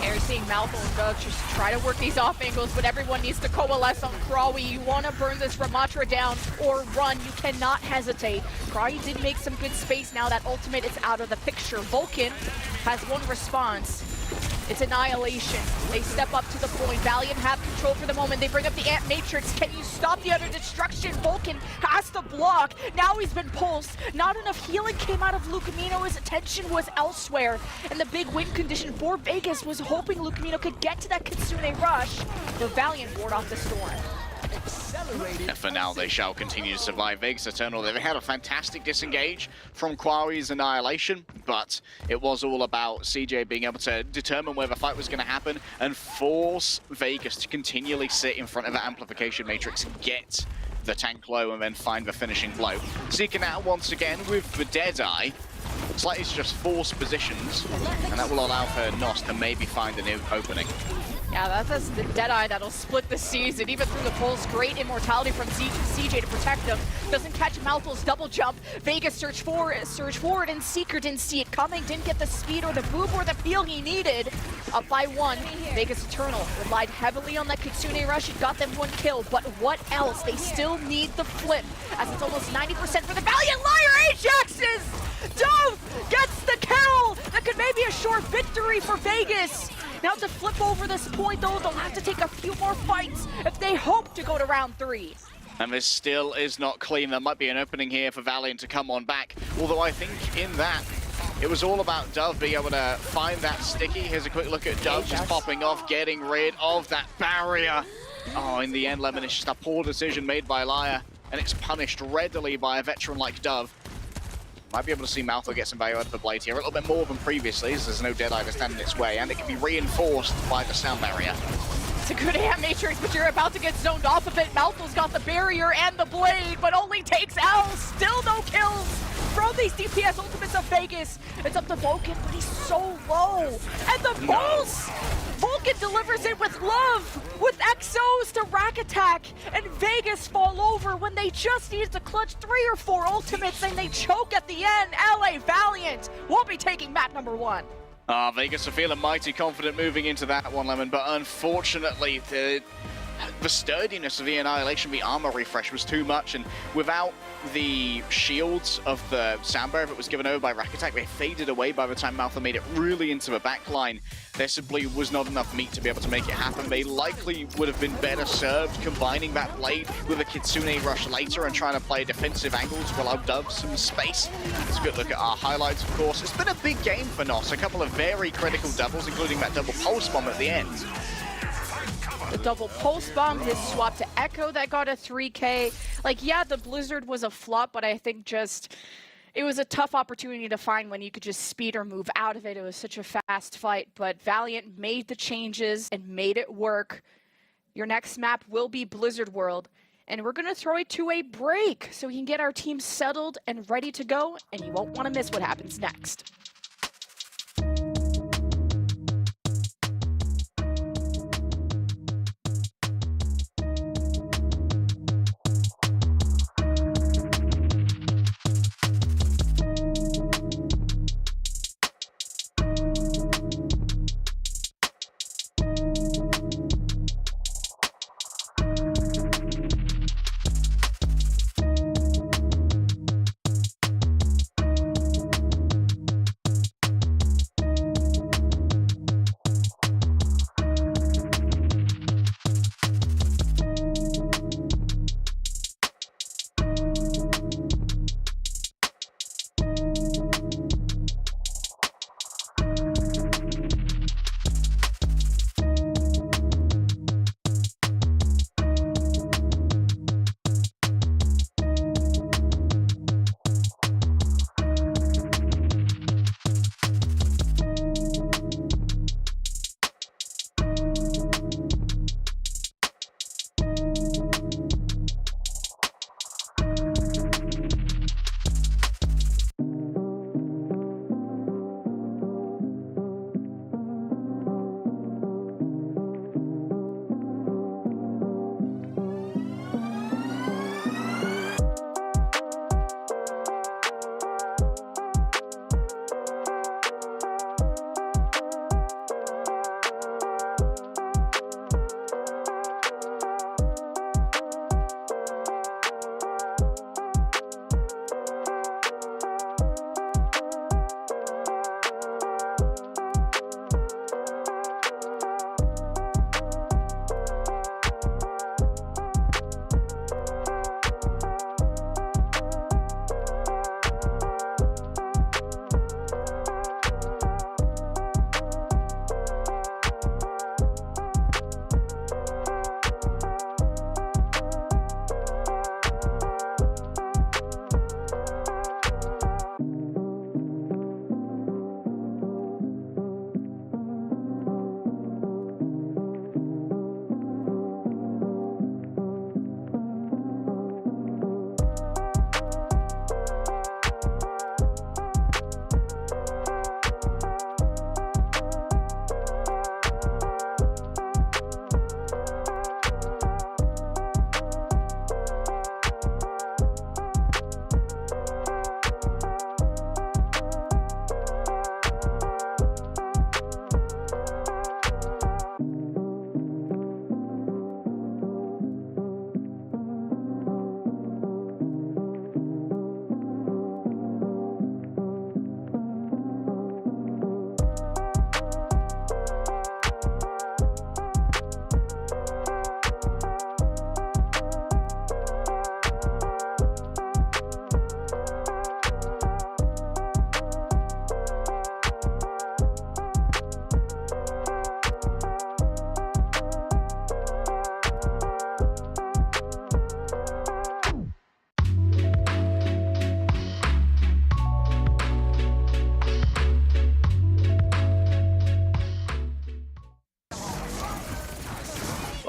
You're seeing Malthol and Doug just try to work these off angles, but everyone needs to coalesce on Krawi. You want to burn this Ramatra down or run. You cannot hesitate. Krawi did make some good space now. That ultimate is out of the picture. Vulcan has one response. It's Annihilation. They step up to the point. Valiant have control for the moment. They bring up the Ant Matrix. Can you stop the utter destruction? Vulcan has to block. Now he's been pulsed. Not enough healing came out of Lucamino. His attention was elsewhere. And the big win condition for Vegas was hoping Lucamino could get to that Kitsune rush. But Valiant ward off the storm. And for now, they shall continue to survive. Vegas Eternal, they've had a fantastic disengage from Kwawi's Annihilation, but it was all about CJ being able to determine where the fight was going to happen and force Vegas to continually sit in front of the amplification matrix, get the tank low, and then find the finishing blow. Seeker now once again with the Deadeye. Looks like it's just forced positions, and that will allow for Nos to maybe find a new opening. Yeah, that's the Deadeye that'll split the season. Even through the pulse, great immortality from CJ to protect him. Doesn't catch Malthol's double jump. Vegas surge forward, and Seeker didn't see it coming. Didn't get the speed or the boop or the feel he needed. Up by 1. Vegas Eternal relied heavily on that Kitsune rush. It got them 1 kill, but what else? They still need the flip, as it's almost 90% for the Valiant Liar Ajaxes! Dove gets the kill! That could maybe a short victory for Vegas. Now to flip over this point, though, they'll have to take a few more fights if they hope to go to round 3. And this still is not clean. There might be an opening here for Valiant to come on back. Although I think in that, it was all about Dove being able to find that sticky. Here's a quick look at Dove just popping off, getting rid of that barrier. Oh, in the end, Lemon, it's just a poor decision made by Liar, and it's punished readily by a veteran like Dove. Might be able to see Malthol get some value out of the blade here, a little bit more than previously, as there's no Deadeye to stand in its way, and it can be reinforced by the sound barrier. It's a good Ant Matrix, but you're about to get zoned off of it. Malthol's got the barrier and the blade, but only takes L. Still no kills from these DPS ultimates of Vegas. It's up to Vulcan, but he's so low. And the pulse! Vulcan delivers it with love, with Exos to rack attack, and Vegas fall over when they just needed to clutch 3 or 4 ultimates, and they choke at the end. LA Valiant will be taking map number 1. Vegas are feeling mighty confident moving into that one, Lemon, but unfortunately, the sturdiness of the Annihilation, the armor refresh was too much, and without the shields of the sound barrier that was given over by Rack Attack, they faded away by the time Malthol made it really into the backline. There simply was not enough meat to be able to make it happen. They likely would have been better served combining that blade with a Kitsune rush later and trying to play defensive angles to allow Dove some space. Let's a good look at our highlights, of course. It's been a big game for Nos, a couple of very critical doubles, including that double pulse bomb at the end. The double pulse bomb, his swap to Echo that got a 3K. Like, yeah, the Blizzard was a flop, but I think just, it was a tough opportunity to find when you could just speed or move out of it. It was such a fast fight, but Valiant made the changes and made it work. Your next map will be Blizzard World, and we're gonna throw it to a break so we can get our team settled and ready to go, and you won't wanna miss what happens next.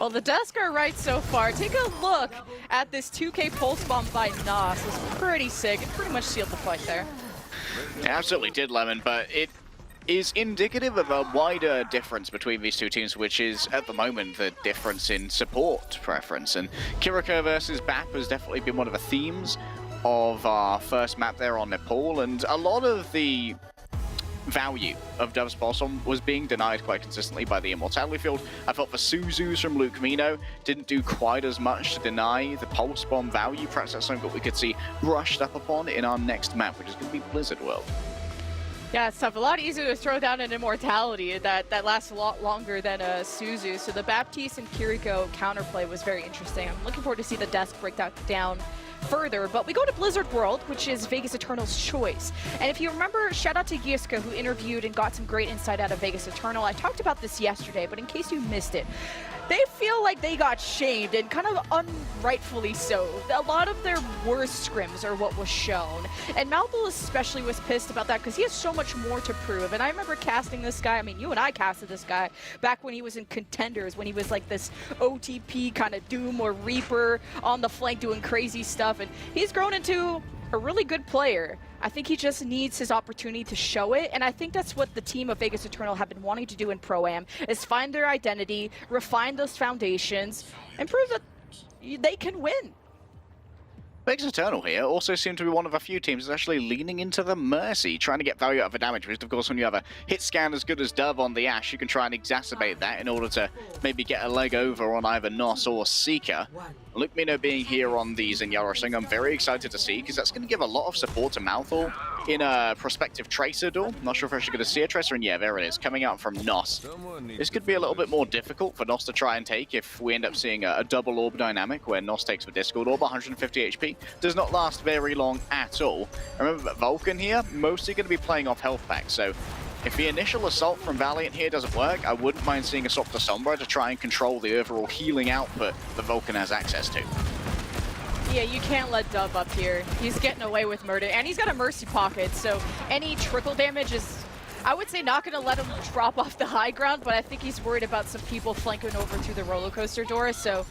Well, the Desk are right so far. Take a look at this 2K pulse bomb by Nos. It was pretty sick. It pretty much sealed the fight there. It absolutely did, Lemon, but it is indicative of a wider difference between these two teams, which is, at the moment, the difference in support preference. And Kiriko versus BAP has definitely been one of the themes of our first map there on Nepal, and a lot of the value of Dove's pulse bomb was being denied quite consistently by the Immortality field. I felt the Suzus from Luke Mino didn't do quite as much to deny the pulse bomb value. Perhaps that's something that we could see brushed up upon in our next map, which is going to be Blizzard World. Yeah, it's tough. A lot easier to throw down an Immortality that lasts a lot longer than a Suzu. So the Baptiste and Kiriko counterplay was very interesting. I'm looking forward to see the Desk break that down further, but we go to Blizzard World, which is Vegas Eternal's choice. And if you remember, shout out to Yiska, who interviewed and got some great insight out of Vegas Eternal. I talked about this yesterday, but in case you missed it, they feel like they got shamed, and kind of unrightfully so. A lot of their worst scrims are what was shown. And Malthul especially was pissed about that because he has so much more to prove. And I remember casting this guy, I mean, you and I casted this guy back when he was in Contenders, when he was like this OTP kind of Doom or Reaper on the flank doing crazy stuff. And he's grown into a really good player. I think he just needs his opportunity to show it, and I think that's what the team of Vegas Eternal have been wanting to do in Pro-Am, is find their identity, refine those foundations, and prove that they can win. Vegas Eternal here also seem to be one of a few teams that's actually leaning into the Mercy, trying to get value out of the damage, because of course when you have a hit scan as good as Dove on the Ashe, you can try and exacerbate that in order to maybe get a leg over on either Nos or Seeker. Luke Mino being here on the Zenyatta Sing, I'm very excited to see, because that's going to give a lot of support to Malthul in a prospective Tracer duel. Not sure if we're actually going to see a Tracer, and yeah, there it is, coming out from Nos. This could be a little bit more difficult for Nos to try and take if we end up seeing a double orb dynamic where Nos takes the Discord orb, 150 HP. Does not last very long at all. Remember that Vulcan here, mostly going to be playing off health packs, so if the initial assault from Valiant here doesn't work, I wouldn't mind seeing a swap to Sombra to try and control the overall healing output the Vulcan has access to. Yeah, you can't let Dove up here. He's getting away with murder, and he's got a Mercy pocket, so any trickle damage is, I would say, not going to let him drop off the high ground, but I think he's worried about some people flanking over through the roller coaster door, so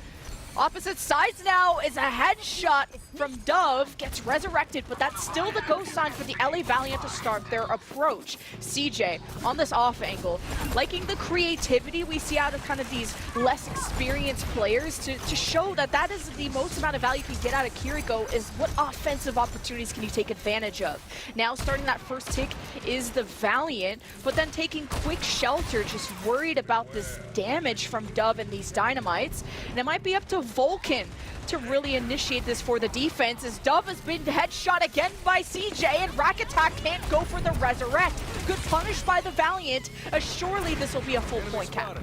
opposite sides now is a headshot from Dove, gets resurrected, but that's still the go sign for the LA Valiant to start their approach. CJ on this off angle, liking the creativity we see out of kind of these less experienced players to show that that is the most amount of value you can get out of Kiriko, is what offensive opportunities can you take advantage of. Now starting that first tick is the Valiant, but then taking quick shelter, just worried about this damage from Dove and these dynamites, and it might be up to Vulcan to really initiate this for the defense, as Dove has been headshot again by CJ, and Rack Attack can't go for the resurrect. Good punish by the Valiant, as surely this will be a full point cap.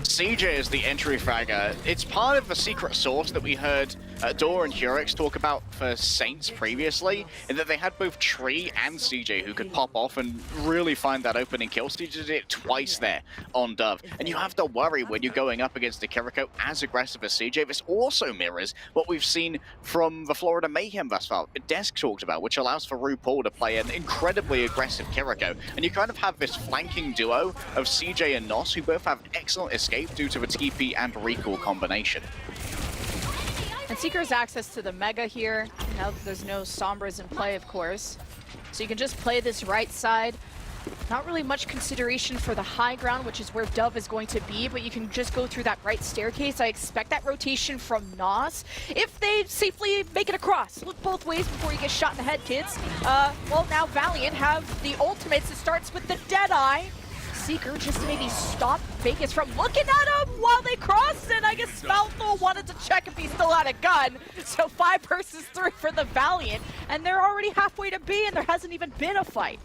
CJ is the entry fragger. It's part of the secret sauce that we heard Dor and Hurix talk about for Saints previously, in that they had both Tree and CJ who could pop off and really find that opening kill. CJ did it twice there on Dove, and you have to worry when you're going up against the Kiriko as aggressive as CJ. This also mirrors what we've seen from the Florida Mayhem thus far. Desk talked about, which allows for RuPaul to play an incredibly aggressive Kiriko, and you kind of have this flanking duo of CJ and Nos, who both have excellent escape due to the TP and recall combination. And Seeker has access to the Mega here. Now there's no Sombras in play, of course. So you can just play this right side. Not really much consideration for the high ground, which is where Dove is going to be, but you can just go through that right staircase. I expect that rotation from Nos, if they safely make it across. Look both ways before you get shot in the head, kids. Well, now Valiant have the ultimates. It starts with the Deadeye. Seeker just to maybe stop Vegas from looking at him while they crossed, and I guess Malthul wanted to check if he still had a gun. So 5 versus 3 for the Valiant, and they're already halfway to B, and there hasn't even been a fight.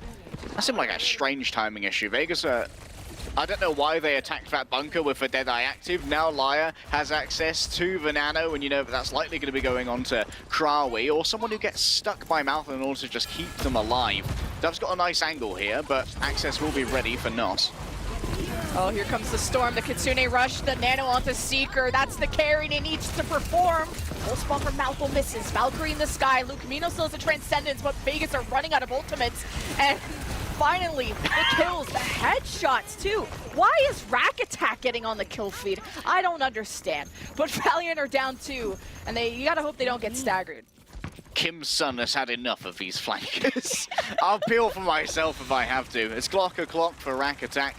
That seemed like a strange timing issue. Vegas, I don't know why they attacked that bunker with the Deadeye active. Now Lyre has access to the Nano, and you know that's likely going to be going on to Krawi, or someone who gets stuck by Malthul in order to just keep them alive. Dove's got a nice angle here, but access will be ready for Nos. Oh, here comes the Storm, the Kitsune Rush, the Nano onto Seeker. That's the carry he needs to perform. Pulse bomb from Malthul misses. Valkyrie in the sky. Luke Mino still has a Transcendence, but Vegas are running out of ultimates. And finally, the kills, the headshots too. Why is Rack Attack getting on the kill feed? I don't understand. But Valiant are down 2, and you gotta hope they don't get staggered. Kim's son has had enough of these flankers. I'll peel for myself if I have to. It's clock for Rack Attack.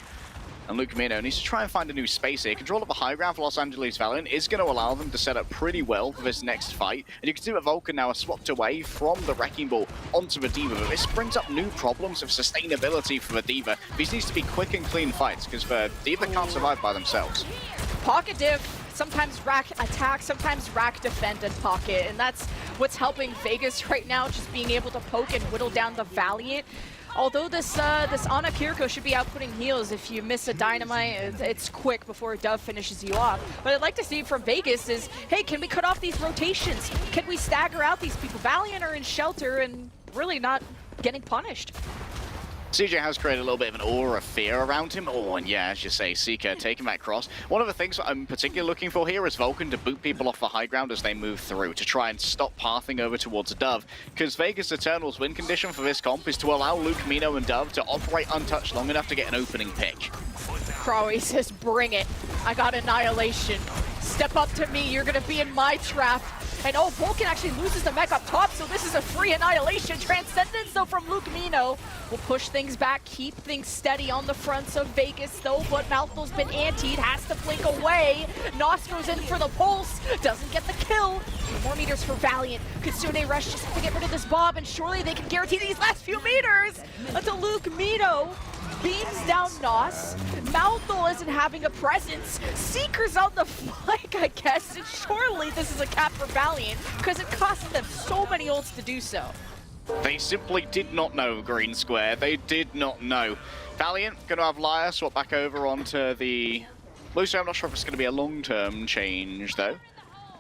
And Luke Mino needs to try and find a new space here. Control of the high ground for Los Angeles Valiant is going to allow them to set up pretty well for this next fight. And you can see that Vulcan now has swapped away from the Wrecking Ball onto the D.Va. But this brings up new problems of sustainability for the D.Va. These needs to be quick and clean fights because the D.Va can't survive by themselves. Pocket diff, sometimes Rack attack, sometimes Rack defend and pocket. And that's what's helping Vegas right now, just being able to poke and whittle down the Valiant. Although this Ana Kiriko should be outputting heals, if you miss a dynamite, it's quick before Dove finishes you off. What I'd like to see from Vegas is, hey, can we cut off these rotations? Can we stagger out these people? Valiant are in shelter and really not getting punished. CJ has created a little bit of an aura of fear around him. Oh, and yeah, as you say, Seeker taking that cross. One of the things I'm particularly looking for here is Vulcan to boot people off the high ground as they move through, to try and stop pathing over towards Dove. Because Vegas Eternal's win condition for this comp is to allow Luke, Mino, and Dove to operate untouched long enough to get an opening pick. Crawley says, bring it. I got Annihilation. Step up to me, you're gonna be in my trap. And oh, Vulcan actually loses the mech up top, so this is a free Annihilation. Transcendence, though, from Luke Mino will push things back, keep things steady on the fronts of Vegas, though, but Malthal's been antied, has to blink away. Nos goes in for the pulse, doesn't get the kill. More meters for Valiant. Kitsune Rush just have to get rid of this Bob, and surely they can guarantee these last few meters until Luke Mino beams down Nos. Malthal isn't having a presence. Seeker's on the flank, I guess, and surely this is a cap for Valiant, because it costs them so many ults to do so. They simply did not know, Green Square. They did not know. Valiant going to have Lyre swap back over onto the Lucio. I'm not sure if it's going to be a long-term change, though,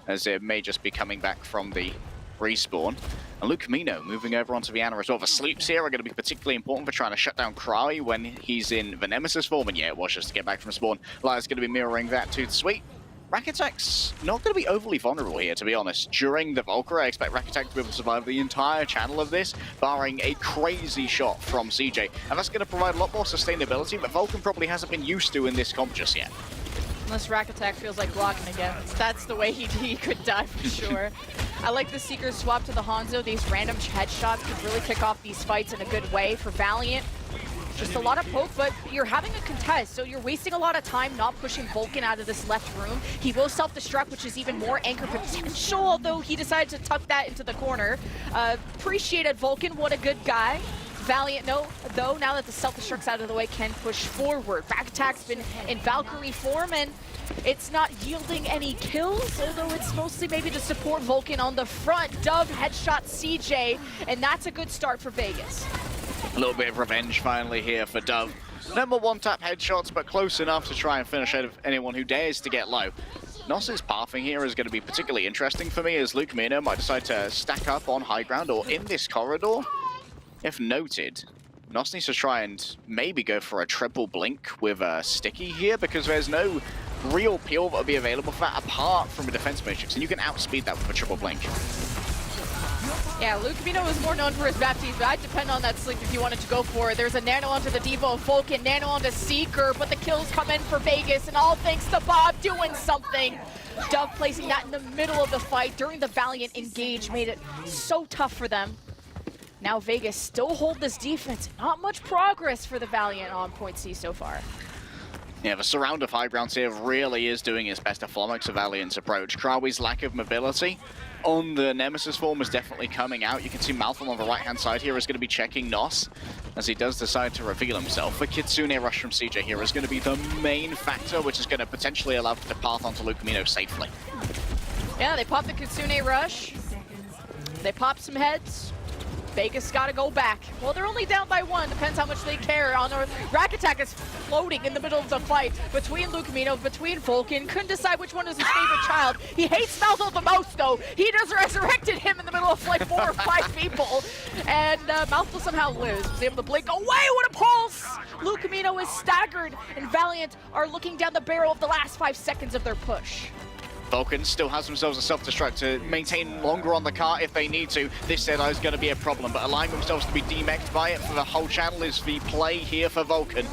as it may just be coming back from the respawn. And Luke Mino moving over onto the Ana as well. The sleeps here are going to be particularly important for trying to shut down Cry when he's in the Nemesis form. And yeah, it was just to get back from spawn. Lyre's going to be mirroring that too. Sweet. Rack Attack's not going to be overly vulnerable here, to be honest. During the Valkyrie, I expect Rack Attack to be able to survive the entire channel of this, barring a crazy shot from CJ. And that's going to provide a lot more sustainability that Vulcan probably hasn't been used to in this comp just yet. Unless Rack Attack feels like blocking again. That's the way he could die for sure. I like the Seeker swap to the Hanzo. These random headshots could really kick off these fights in a good way for Valiant. Just a lot of poke, but you're having a contest, so you're wasting a lot of time not pushing Vulcan out of this left room. He will self-destruct, which is even more anchor potential, although he decided to tuck that into the corner. Appreciated Vulcan, what a good guy. Valiant, though, now that the self-destruct's out of the way, can push forward. Rack Attack's been in Valkyrie form, and it's not yielding any kills, although it's mostly maybe to support Vulcan on the front. Dove headshot CJ, and that's a good start for Vegas. A little bit of revenge finally here for Dove. No more one-tap headshots, but close enough to try and finish ahead of anyone who dares to get low. Nos's pathing here is going to be particularly interesting for me, as Luke Mino might decide to stack up on high ground or in this corridor. If noted, Nos needs to try and maybe go for a triple blink with a sticky here, because there's no real peel that will be available for that apart from a defense matrix, and you can outspeed that with a triple blink. Yeah, Luke Mino is more known for his Baptiste, but I'd depend on that sleep if you wanted to go for it. There's a nano onto the Devo Vulcan, nano onto Seeker, but the kills come in for Vegas, and all thanks to Bob doing something. Dove placing that in the middle of the fight during the Valiant engage made it so tough for them. Now Vegas still hold this defense. Not much progress for the Valiant on point C so far. Yeah, the surround of high grounds here really is doing its best to flummox a Valiant's approach. Krawi's lack of mobility on the Nemesis form is definitely coming out. You can see Malthal on the right-hand side here is going to be checking Nos as he does decide to reveal himself. The Kitsune rush from CJ here is going to be the main factor, which is going to potentially allow him to path onto Luke Mino safely. Yeah, they pop the Kitsune rush. They pop some heads. Vegas got to go back. Well, they're only down by one. Depends how much they care. On the Rack Attack is floating in the middle of the fight between Luke Mino, between Vulcan. Couldn't decide which one is his favorite child. He hates Malthal the most, though. He just resurrected him in the middle of like 4 or 5 people. And Malthal somehow lives. Was able to blink away. What a pulse! Luke Mino is staggered, and Valiant are looking down the barrel of the last 5 seconds of their push. Vulcan still has themselves a self-destruct to maintain longer on the car if they need to. This Deadeye is going to be a problem, but allowing themselves to be demeched by it for the whole channel is the play here for Vulcan.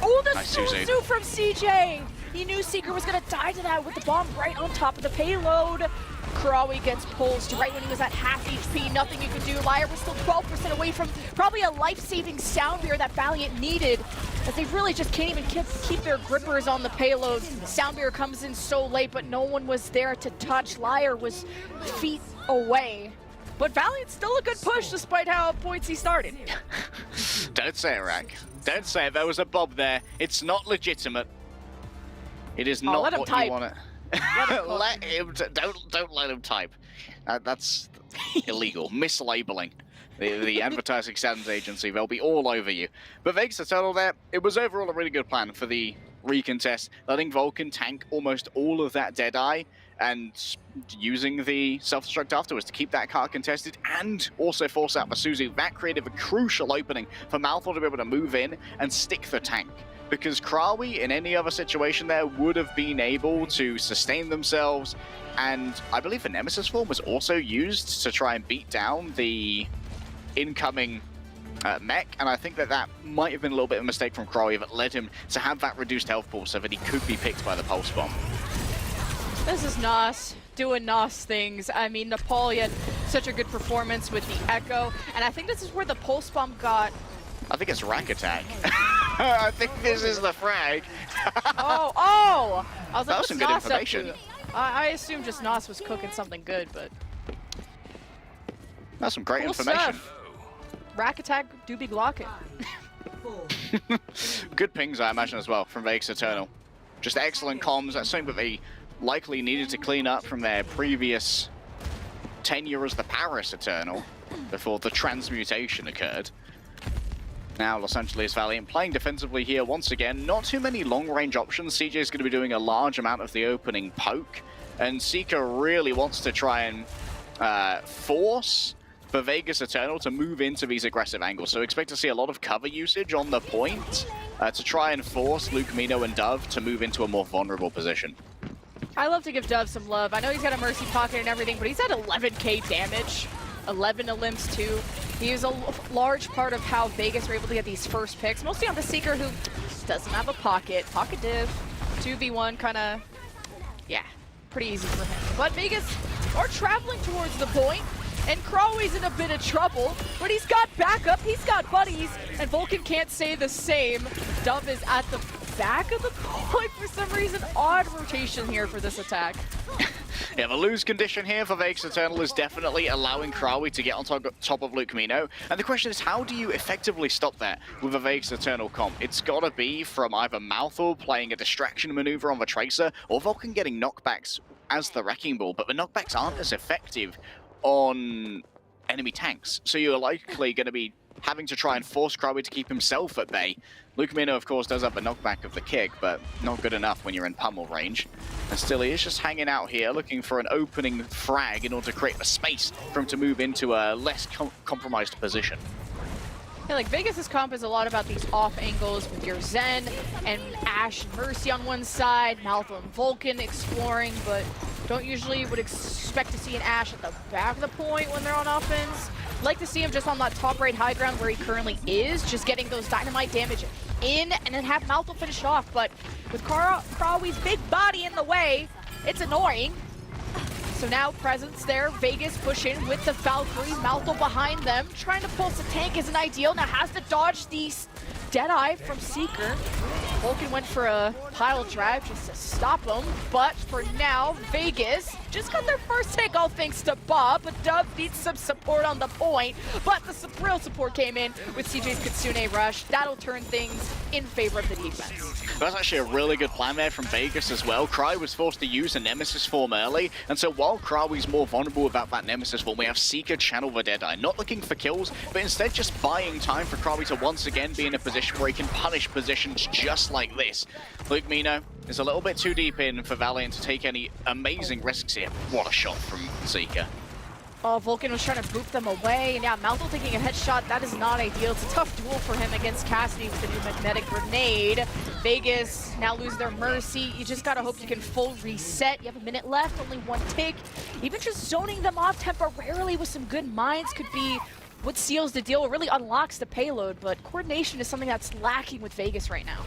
Oh, the Nice Suzu from CJ! He knew Seeker was going to die to that with the bomb right on top of the payload. Karawi gets pulsed right when he was at half HP. Nothing you could do. Liar was still 12% away from probably a life-saving sound beer that Valiant needed, as they really just can't even keep their grippers on the payload. Sound beer comes in so late, but no one was there to touch. Liar was feet away. But Valiant's still a good push despite how points he started. Don't say it, Rack. Don't say it. There was a bob there. It's not legitimate. It is not let him what type. you want it. Let him. Don't let him type. That's illegal. Mislabeling. The advertising standards agency. They'll be all over you. But Vegas Eternal there. It was overall a really good plan for the recontest, letting Vulcan tank almost all of that Deadeye and using the self-destruct afterwards to keep that car contested and also force out Masuzu. That created a crucial opening for Malthor to be able to move in and stick the tank. Because Krawi, in any other situation there, would have been able to sustain themselves, and I believe the Nemesis form was also used to try and beat down the incoming mech, and I think that might have been a little bit of a mistake from Krawi that led him to have that reduced health pool so that he could be picked by the Pulse Bomb. This is Nos doing Nos things. I mean, Napoleon, such a good performance with the Echo, and I think this is where the Pulse Bomb got... I think it's Rack Attack. I think this is the frag. oh! I was like, that was some good information. I assumed just Nos was cooking something good, but... That's some great cool information. Stuff. Rack Attack do be glocking. Good pings, I imagine, as well, from Vegas Eternal. Just excellent comms. That's something that they likely needed to clean up from their previous tenure as the Paris Eternal before the transmutation occurred. Now Los Angeles Valiant playing defensively here once again. Not too many long-range options. CJ is going to be doing a large amount of the opening poke, and Seeker really wants to try and force for Vegas Eternal to move into these aggressive angles. So expect to see a lot of cover usage on the point to try and force Luke Mino and Dove to move into a more vulnerable position. I love to give Dove some love. I know he's got a Mercy Pocket and everything, but he's at 11k damage. 11 to limbs too. He is a large part of how Vegas were able to get these first picks, mostly on the Seeker, who doesn't have a pocket. Pocket div, 2v1 kind of, yeah, pretty easy for him. But Vegas are traveling towards the point, and Crawley's in a bit of trouble, but he's got backup, he's got buddies, and Vulcan can't say the same. Dove is at the back of the point for some reason. Odd rotation here for this attack. Yeah, the lose condition here for Vegas Eternal is definitely allowing Krawi to get on top of Luke Mino. And the question is, how do you effectively stop that with a Vegas Eternal comp? It's got to be from either Malthor playing a distraction maneuver on the Tracer, or Vulcan getting knockbacks as the Wrecking Ball. But the knockbacks aren't as effective on enemy tanks. So you're likely going to be having to try and force Krawi to keep himself at bay. Luke Mino, of course, does have a knockback of the kick, but not good enough when you're in pummel range. And still, he is just hanging out here, looking for an opening frag in order to create a space for him to move into a less compromised position. Yeah, like Vegas' comp is a lot about these off angles with your Zen and Ashe and Mercy on one side, Malthor and Vulcan exploring, but don't usually would expect to see an Ashe at the back of the point when they're on offense. Like to see him just on that top right high ground where he currently is, just getting those dynamite damage in and then have Malthor finish off. But with Krawi's big body in the way, it's annoying. So now presence there, Vegas push in with the Valkyrie, Malthor behind them, trying to pulse the tank isn't ideal, now has to dodge the Deadeye from Seeker. Vulcan went for a pile drive just to stop him, but for now, Vegas just got their first take, all thanks to Bob, but Dove needs some support on the point, but the real support came in with CJ's Kitsune Rush. That'll turn things in favor of the defense. That's actually a really good plan there from Vegas as well. Cry was forced to use a Nemesis form early, and so while Krawi's more vulnerable without that Nemesis form, we have Seeker channel the Deadeye, not looking for kills, but instead just buying time for Krawi to once again be in a position where he can punish positions just like this. Luke Mino is a little bit too deep in for Valiant to take any amazing risks here. What a shot from Seeker. Oh, Vulcan was trying to boop them away, and yeah, Malthel taking a headshot, that is not ideal. It's a tough duel for him against Cassidy with the new magnetic grenade. Vegas now lose their mercy. You just gotta hope you can full reset. You have a minute left, only one tick. Even just zoning them off temporarily with some good mines could be what seals the deal. It really unlocks the payload, but coordination is something that's lacking with Vegas right now.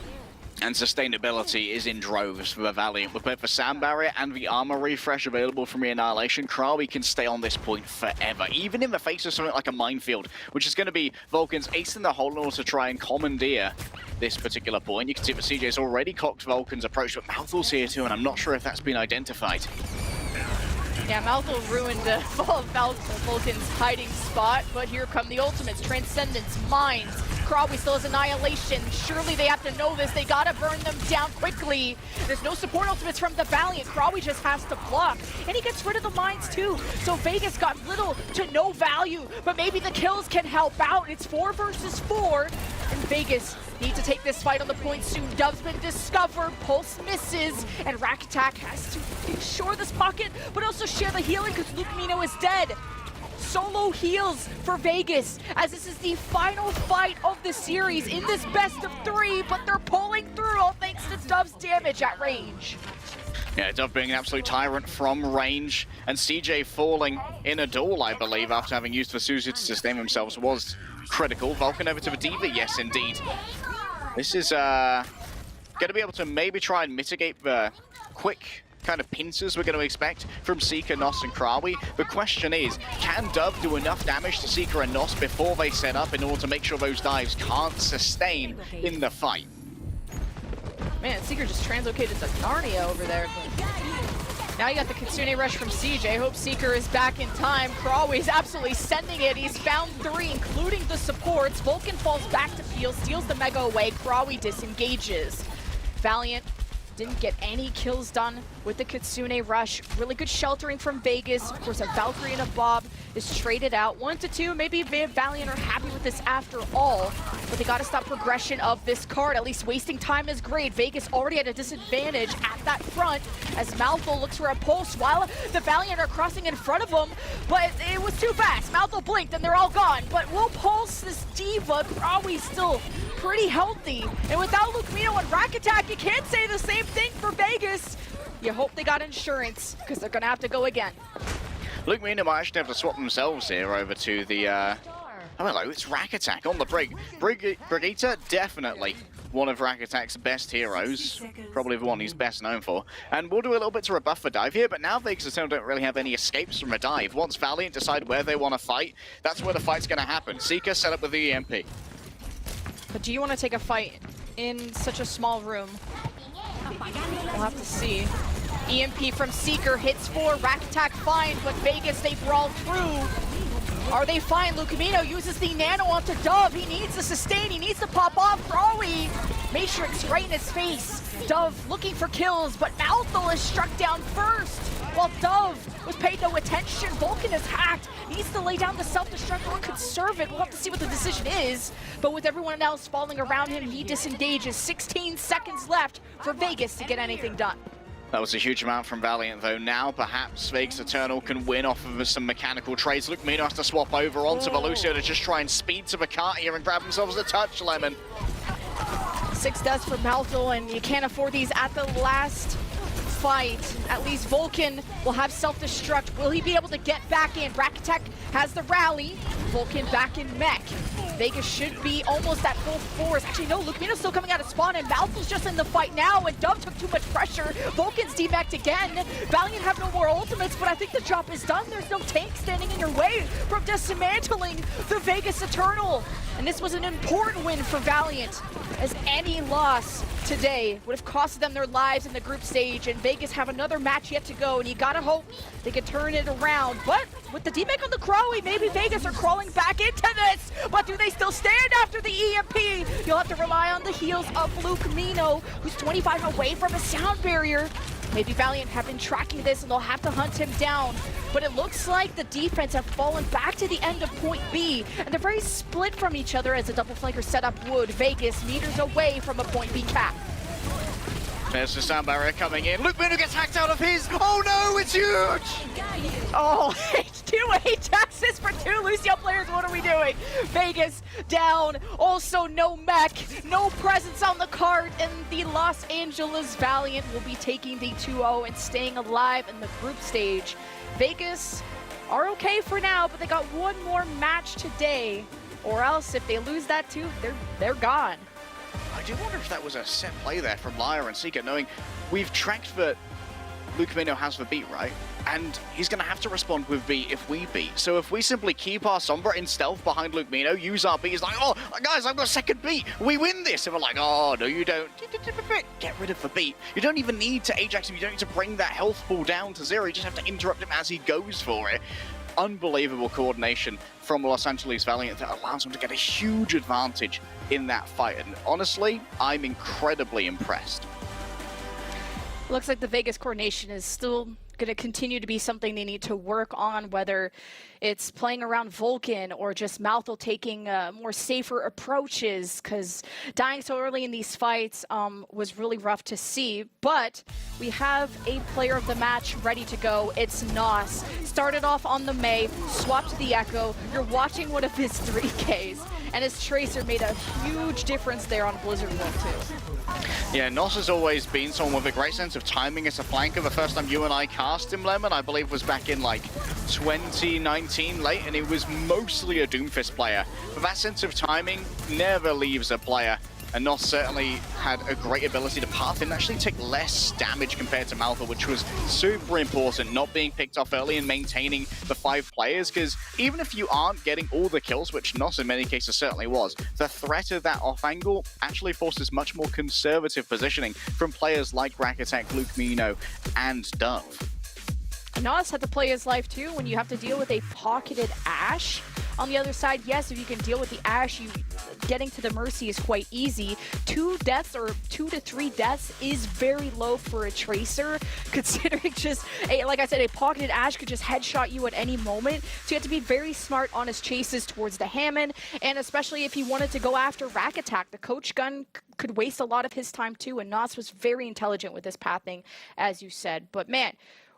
And sustainability is in droves for the Valiant. With both the Sound Barrier and the Armor Refresh available from the Annihilation, Krawi can stay on this point forever, even in the face of something like a minefield, which is going to be Vulcan's ace in the hole in order to try and commandeer this particular point. You can see that CJ's already cocked Vulcan's approach, but Malthel's here too, and I'm not sure if that's been identified. Yeah, Malthel ruined Vulcan's hiding spot, but here come the ultimates. Transcendence, Mines, Krawi still has Annihilation. Surely they have to know this. They gotta burn them down quickly. There's no support ultimates from the Valiant. Krawi just has to block, and he gets rid of the Mines too. So Vegas got little to no value, but maybe the kills can help out. It's 4 versus 4, and Vegas need to take this fight on the point soon. Dove's been discovered, Pulse misses, and Rack Attack has to ensure this pocket, but also share the healing because Luke Mino is dead. Solo heals for Vegas, as this is the final fight of the series in this best of 3, but they're pulling through all thanks to Dove's damage at range. Yeah, Dove being an absolute tyrant from range, and CJ falling in a duel, I believe, after having used Vesuzu to sustain themselves was critical. Vulcan over to the D.Va, yes indeed. This is going to be able to maybe try and mitigate the quick kind of pincers we're going to expect from Seeker, Nos, and Krawi. The question is, can Dove do enough damage to Seeker and Nos before they set up in order to make sure those dives can't sustain in the fight? Man, Seeker just translocated to Narnia over there. But now you got the Kitsune Rush from CJ. Hope Seeker is back in time. Krawi's absolutely sending it. He's found 3, including the supports. Vulcan falls back to field, steals the Mega away. Krawi disengages. Valiant didn't get any kills done with the Kitsune Rush. Really good sheltering from Vegas. Of course, a Valkyrie and a Bob is traded out. 1 to 2, maybe Valiant are happy with this after all, but they gotta stop progression of this card. At least wasting time is great. Vegas already at a disadvantage at that front as Malthel looks for a pulse while the Valiant are crossing in front of him, but it was too fast. Malthel blinked and they're all gone, but we'll pulse this D.Va. Krawi's still pretty healthy, and without Luke Mino and Rack Attack, you can't say the same thing for Vegas. You hope they got insurance, because they're gonna have to go again. Luke Mino might actually have to swap themselves here over to the, oh hello, it's Rack Attack on the Brig. Brigitte, definitely one of Rack Attack's best heroes, probably the one he's best known for. And we'll do a little bit to rebuff the dive here, but now Vegas don't really have any escapes from a dive. Once Valiant decide where they want to fight, that's where the fight's gonna happen. Seeker set up with the EMP. But do you want to take a fight in such a small room? We'll have to see. EMP from Seeker hits 4, Rack Attack fine, but Vegas, they brawl through. Are they fine? Lucamino uses the nano onto Dove. He needs to sustain, he needs to pop off. Krawi, Matrix right in his face. Dove looking for kills, but Malthel is struck down first. While Dove was paid no attention, Vulcan is hacked. Needs to lay down the self-destruct or conserve it. We'll have to see what the decision is. But with everyone else falling around him, he disengages. 16 seconds left for Vegas to get anything done. That was a huge amount from Valiant, though. Now, perhaps Vegas Eternal can win off of some mechanical trades. Luke Mino has to swap over onto Velucio to just try and speed to the cart here and grab themselves a touch, Lemon. 6 deaths for Malthel, and you can't afford these at the last fight. At least Vulcan will have self-destruct. Will he be able to get back in? Rack Attack has the rally. Vulcan back in mech. Vegas should be almost at full force. Actually, no, Luke Mino's still coming out of spawn, and Malthel's just in the fight now, and Dove took too much pressure. Vulcan's demeched again. Valiant have no more ultimates, but I think the job is done. There's no tank standing in your way from dismantling the Vegas Eternal. And this was an important win for Valiant, as any loss today would have costed them their lives in the group stage, and Vegas have another match yet to go, and you gotta hope they can turn it around. But with the demec on the Krawi, maybe Vegas are crawling back into this, but do they still stand after the EMP? You'll have to rely on the heals of Luke Mino, who's 25 away from a sound barrier. Maybe Valiant have been tracking this and they'll have to hunt him down. But it looks like the defense have fallen back to the end of point B, and they're very split from each other as a double flanker setup would. Vegas meters away from a point B cap. There's the sound barrier coming in. Luke Mino gets hacked out of his. Oh no, it's huge! Oh, 2 Ajaxes for 2 Lucio players. What are we doing? Vegas down. Also no mech, no presence on the card, and the Los Angeles Valiant will be taking the 2-0 and staying alive in the group stage. Vegas are okay for now, but they got one more match today, or else if they lose that too, they're gone. I do wonder if that was a set play there from Lyra and Seeker, knowing we've tracked that Luke Mino has the beat, right? And he's going to have to respond with B if we beat. So if we simply keep our Sombra in stealth behind Luke Mino, use our beat, he's like, oh, guys, I've got a second beat. We win this. And we're like, oh, no, you don't. Get rid of the beat. You don't even need to Ajax him. You don't need to bring that health pool down to 0. You just have to interrupt him as he goes for it. Unbelievable coordination from Los Angeles Valiant that allows them to get a huge advantage in that fight. And honestly, I'm incredibly impressed. Looks like the Vegas coordination is still going to continue to be something they need to work on, whether it's playing around Vulcan or just Malthel taking more safer approaches, because dying so early in these fights was really rough to see. But we have a player of the match ready to go. It's Nos. Started off on the Mei, swapped to the Echo. You're watching one of his 3Ks, and his Tracer made a huge difference there on Blizzard World 2. Yeah, Nos has always been someone with a great sense of timing as a flanker. The first time you and I cast him, Lemon, I believe was back in like 2019 late, and he was mostly a Doomfist player. But that sense of timing never leaves a player. And Nos certainly had a great ability to path and actually take less damage compared to Malthel, which was super important, not being picked off early and maintaining the 5 players, because even if you aren't getting all the kills, which Nos in many cases certainly was, the threat of that off angle actually forces much more conservative positioning from players like Rakatek, Luke Mino, and Dove. Nos had to play his life too when you have to deal with a pocketed Ashe. On the other side, yes, if you can deal with the Ashe, getting to the Mercy is quite easy. 2 deaths or 2 to 3 deaths is very low for a Tracer, considering just, like I said, a pocketed Ashe could just headshot you at any moment. So you have to be very smart on his chases towards the Hammond, and especially if he wanted to go after Rakatek, the coach gun could waste a lot of his time too, and Nos was very intelligent with his pathing, as you said. But man,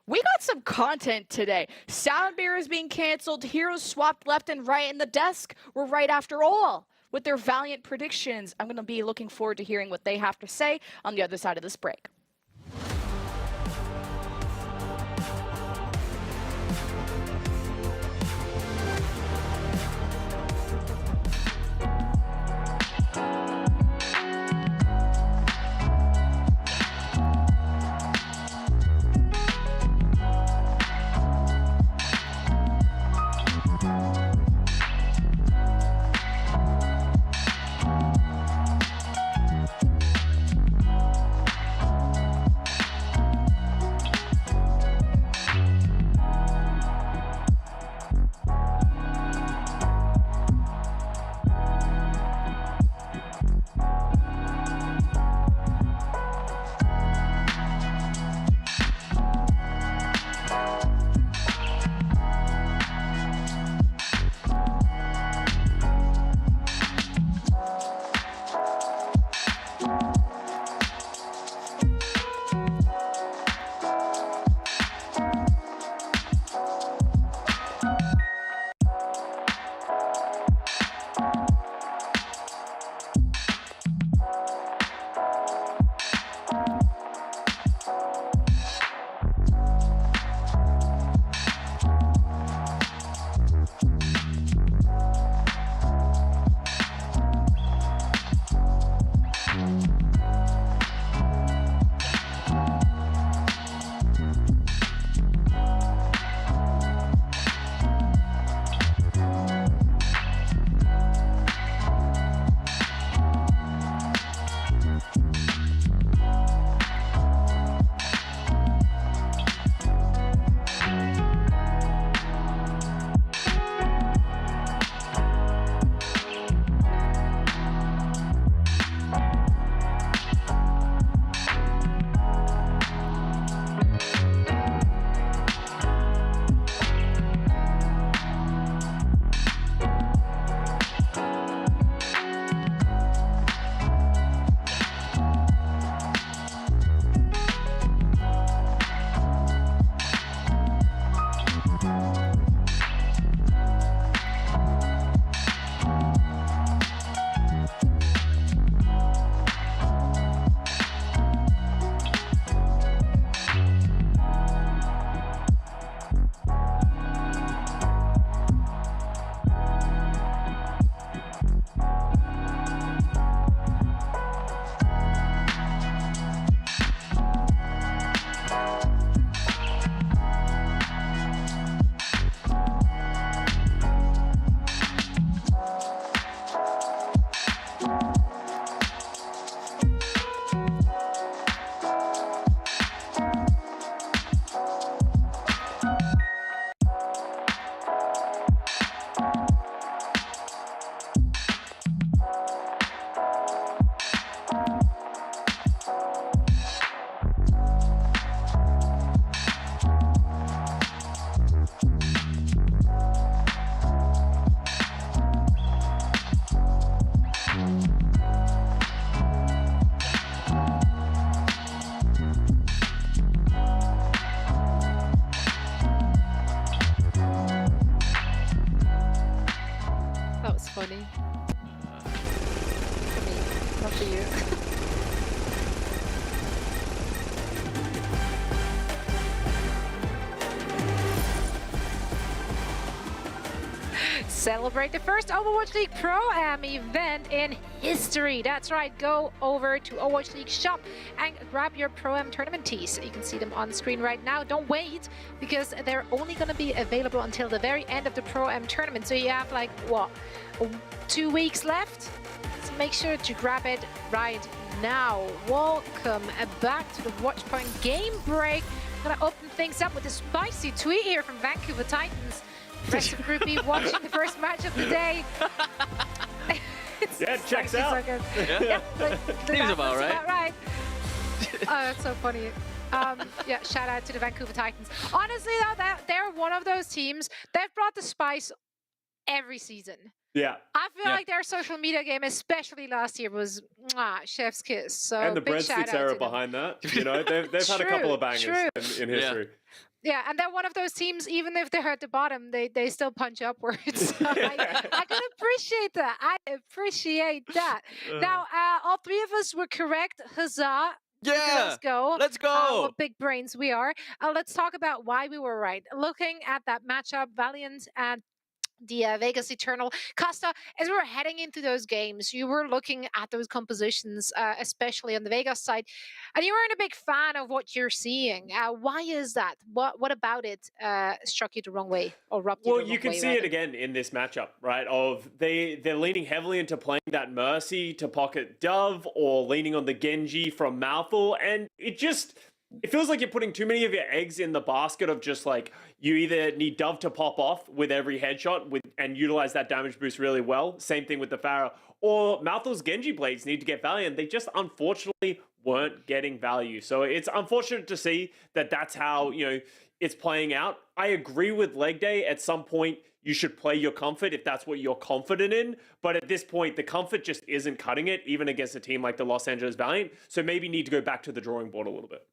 we got some content today. Sound Bearers being canceled, heroes swapped left and right, and the desk were right after all with their Valiant predictions. I'm going to be looking forward to hearing what they have to say on the other side of this break. celebrate the first Overwatch League Pro-Am event in history. That's right, go over to Overwatch League shop and grab your Pro-Am tournament tees. You can see them on screen right now. Don't wait, because they're only going to be available until the very end of the Pro-Am tournament. So you have like, what, 2 weeks left? So make sure to grab it right now. Welcome back to the Watchpoint game break. I'm going to open things up with a spicy tweet here from Vancouver Titans. Rest of Group B watching the first match of the day. Yeah, it checks out. Yeah. Seems about right. About right. Oh, that's so funny. Yeah, shout out to the Vancouver Titans. Honestly, though, they're one of those teams. They've brought the spice every season. Yeah. I feel like their social media game, especially last year, was chef's kiss. So and the big shout breadsticks out era to them. behind that. You know, they've had a couple of bangers in history. Yeah, and they're one of those teams, even if they're at the bottom, they still punch upwards. So I can appreciate that. I appreciate that. Now, all three of us were correct. Huzzah. Yeah. Let's go. Let's go. What big brains we are. Let's talk about why we were right. Looking at that matchup, Valiant and the Vegas Eternal. Costa, as we were heading into those games, you were looking at those compositions, especially on the Vegas side, and you weren't a big fan of what you're seeing. Why is that? What about it struck you the wrong way or rubbed you the wrong way? Well, you can see it again in this matchup, right? Of they're leaning heavily into playing that Mercy to pocket Dove, or leaning on the Genji from Mouthful, and it feels like you're putting too many of your eggs in the basket of just like, you either need Dove to pop off with every headshot and utilize that damage boost really well. Same thing with the Pharah. Or Mouthful's Genji Blades need to get value, and they just unfortunately weren't getting value. So it's unfortunate to see that that's how, it's playing out. I agree with Leg Day. At some point, you should play your comfort if that's what you're confident in. But at this point, the comfort just isn't cutting it, even against a team like the Los Angeles Valiant. So maybe need to go back to the drawing board a little bit.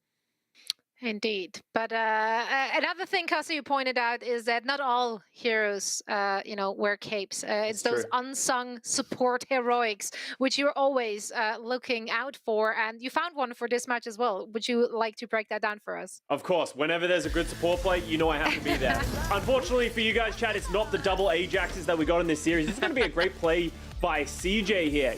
Indeed. But another thing, Kasi, you pointed out is that not all heroes, wear capes. It's those unsung support heroics, which you're always looking out for. And you found one for this match as well. Would you like to break that down for us? Of course. Whenever there's a good support play, I have to be there. Unfortunately for you guys, chat, it's not the double Ajaxes that we got in this series. It's going to be a great play by CJ here.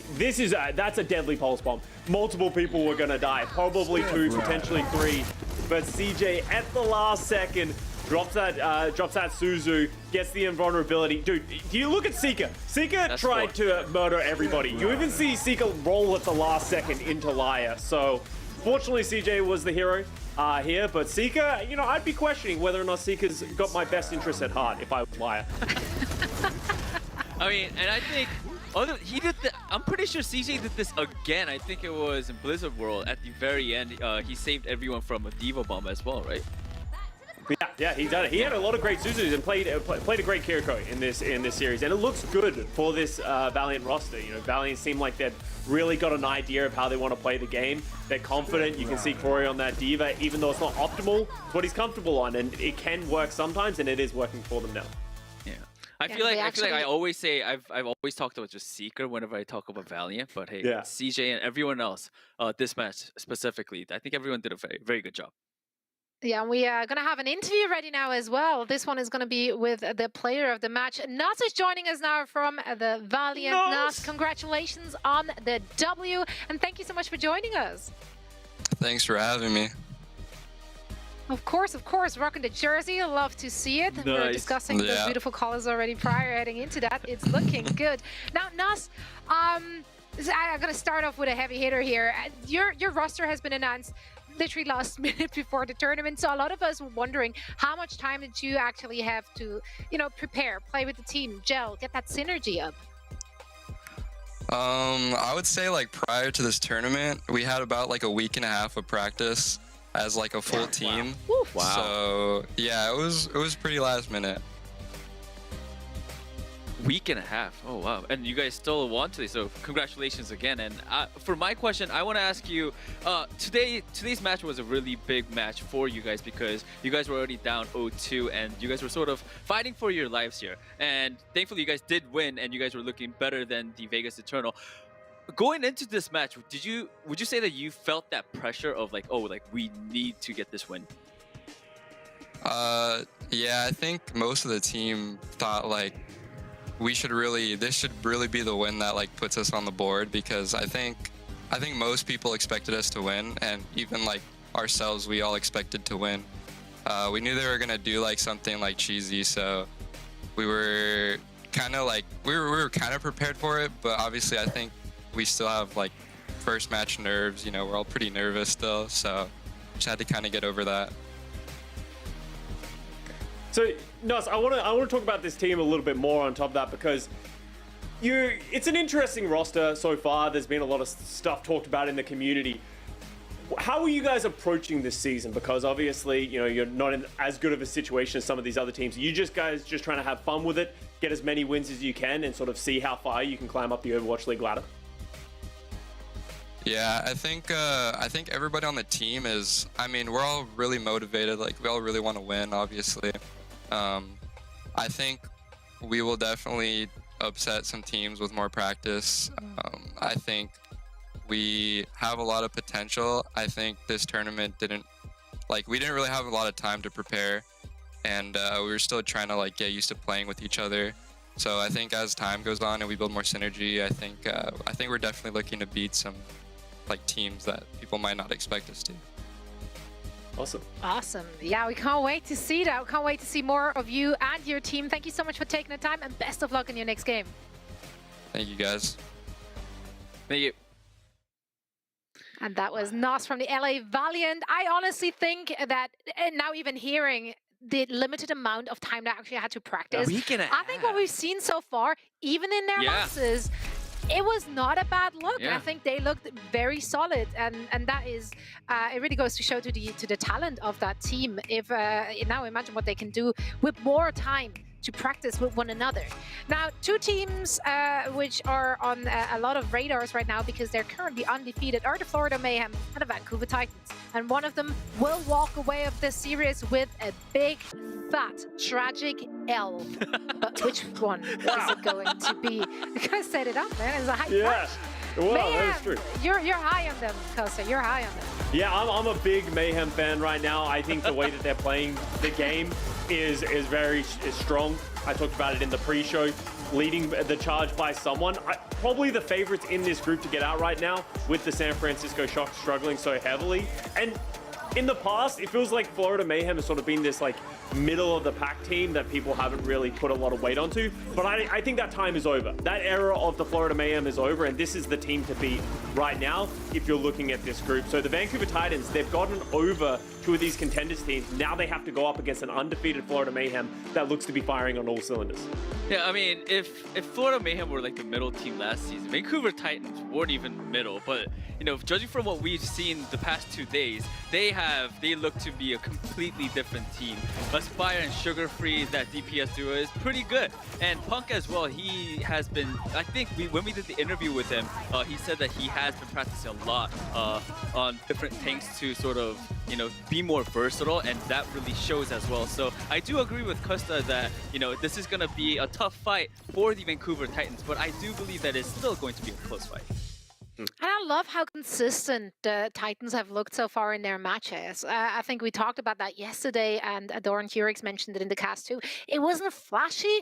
That's a deadly pulse bomb. Multiple people were going to die. Probably 2, potentially 3. But CJ at the last second drops that Suzu, gets the invulnerability. Dude, do you look at Seeker? Seeker tried to murder everybody. You even see Seeker roll at the last second into Laya. So fortunately CJ was the hero here, but Seeker, I'd be questioning whether or not Seeker's got my best interest at heart if I was Laya. I mean, and I think I'm pretty sure CJ did this again. I think it was in Blizzard World at the very end. He saved everyone from a Diva bomb as well, right? Yeah, he done it. He had a lot of great Suzus and played a great Kiriko in this series, and it looks good for this Valiant roster. Valiant seem like they've really got an idea of how they want to play the game. They're confident. You can see Corey on that Diva, even though it's not optimal, it's what he's comfortable on, and it can work sometimes, and it is working for them now. Yeah. I feel like I always say I've always talked about just Seeker whenever I talk about Valiant, but hey, CJ and everyone else, this match specifically, I think everyone did a very, very good job. Yeah, and we are going to have an interview ready now as well. This one is going to be with the player of the match. Nas is joining us now from the Valiant. Nas, congratulations on the W, and thank you so much for joining us. Thanks for having me. Of course, rocking the jersey. Love to see it. Nice. We were discussing those beautiful colors already prior heading into that. It's looking good. Now, Nas, I'm going to start off with a heavy hitter here. Your roster has been announced literally last minute before the tournament, so a lot of us were wondering how much time did you actually have to, prepare, play with the team, gel, get that synergy up? I would say prior to this tournament, we had about a week and a half of practice as a full team. Wow. So yeah, it was pretty last minute. Week and a half. Oh wow! And you guys still won today, so congratulations again. And for my question, I want to ask you: today's match was a really big match for you guys because you guys were already down 0-2, and you guys were sort of fighting for your lives here. And thankfully, you guys did win, and you guys were looking better than the Vegas Eternal. Going into this match, would you say that you felt that pressure of we need to get this win? Yeah, I think most of the team thought this should really be the win that like puts us on the board, because I think most people expected us to win, and even like ourselves, we all expected to win. We knew they were gonna do like something like cheesy, so we were kind of like we were kind of prepared for it. But obviously, I think we still have like first match nerves. You know, we're all pretty nervous still, so just had to kind of get over that. So, Nuss, I want to talk about this team a little bit more on top of that, because it's an interesting roster so far. There's been a lot of stuff talked about in the community. How are you guys approaching this season? Because obviously, you know, you're not in as good of a situation as some of these other teams. You guys just trying to have fun with it, get as many wins as you can, and sort of see how far you can climb up the Overwatch League ladder? Yeah, I think everybody on the team is. I mean, we're all really motivated. Like, we all really want to win, obviously. I think we will definitely upset some teams with more practice. I think we have a lot of potential. I think this tournament we didn't really have a lot of time to prepare, and we were still trying to like get used to playing with each other. So I think as time goes on and we build more synergy, I think we're definitely looking to beat some like teams that people might not expect us to. Awesome. Awesome. Yeah, we can't wait to see that. We can't wait to see more of you and your team. Thank you so much for taking the time, and best of luck in your next game. Thank you, guys. Thank you. And that was Nos from the LA Valiant. I honestly think that now even hearing the limited amount of time that I actually had to practice, I think what we've seen so far, even in their losses, it was not a bad look. Yeah. I think they looked very solid, and that is it really goes to show to the talent of that team. If now imagine what they can do with more time to practice with one another. Now, two teams which are on a lot of radars right now because they're currently undefeated are the Florida Mayhem and the Vancouver Titans. And one of them will walk away of this series with a big, fat, tragic L. But which one is it going to be? You guys set it up, man. It's a high punch. Well, Mayhem, that is true. you're high on them, Kosa. You're high on them. Yeah, I'm a big Mayhem fan right now. I think the way that they're playing the game is very strong. I talked about it in the pre-show. Leading the charge by someone. Probably the favorites in this group to get out right now, with the San Francisco Shock struggling so heavily. And in the past, it feels like Florida Mayhem has sort of been this like middle of the pack team that people haven't really put a lot of weight onto. But I think that time is over. That era of the Florida Mayhem is over, and this is the team to beat right now if you're looking at this group. So the Vancouver Titans, they've gotten over two of these contenders teams. Now they have to go up against an undefeated Florida Mayhem that looks to be firing on all cylinders. Yeah, I mean, if Florida Mayhem were like the middle team last season, Vancouver Titans weren't even middle. But you know, judging from what we've seen the past 2 days, they look to be a completely different team. Aspire and Sugar Free, that DPS duo, is pretty good. And Punk as well, he has been, I think when we did the interview with him, he said that he has been practicing a lot on different tanks to sort of, you know, be more versatile, and that really shows as well. So I do agree with Costa that, you know, this is going to be a tough fight for the Vancouver Titans, but I do believe that it's still going to be a close fight. And I love how consistent the Titans have looked so far in their matches. I think we talked about that yesterday, and Doran Hurix mentioned it in the cast too. It wasn't flashy,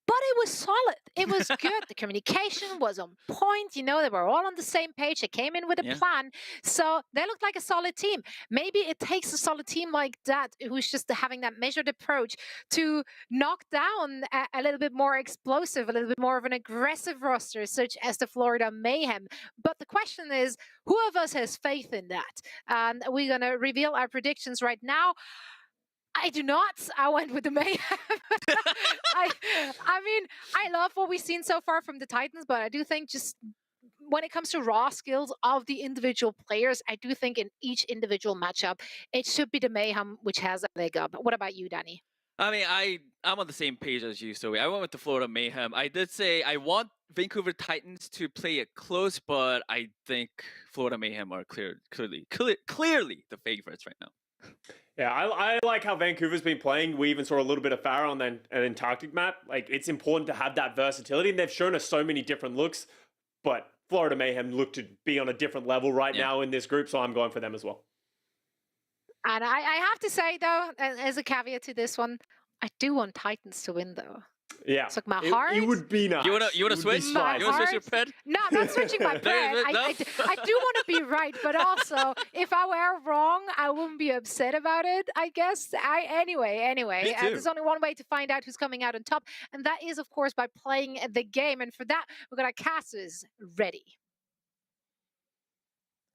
but it was solid. It was good. The communication was on point. You know, they were all on the same page. They came in with a plan. So they looked like a solid team. Maybe it takes a solid team like that, who's just having that measured approach, to knock down a little bit more explosive, a little bit more of an aggressive roster, such as the Florida Mayhem. But the question is, who of us has faith in that? And we're going to reveal our predictions right now. I do not. I went with the Mayhem. I mean, I love what we've seen so far from the Titans, but I do think just when it comes to raw skills of the individual players, I do think in each individual matchup, it should be the Mayhem which has a leg up. What about you, Danny? I mean, I'm on the same page as you, so I went with the Florida Mayhem. I did say I want Vancouver Titans to play it close, but I think Florida Mayhem are clearly the favorites right now. Yeah, I like how Vancouver's been playing. We even saw a little bit of Farah on an Antarctic map. Like, it's important to have that versatility, and they've shown us so many different looks. But Florida Mayhem look to be on a different level right now in this group, so I'm going for them as well. And I have to say, though, as a caveat to this one, I do want Titans to win, though. Yeah. It's like my heart. It would be nice. You wanna It would be switch? My spicy. You wanna switch your heart. ped? No, I'm not switching my bread. No? I do want to be right, but also if I were wrong, I wouldn't be upset about it. I guess. Anyway. Me too. There's only one way to find out who's coming out on top, and that is, of course, by playing the game. And for that, we've got our casters ready.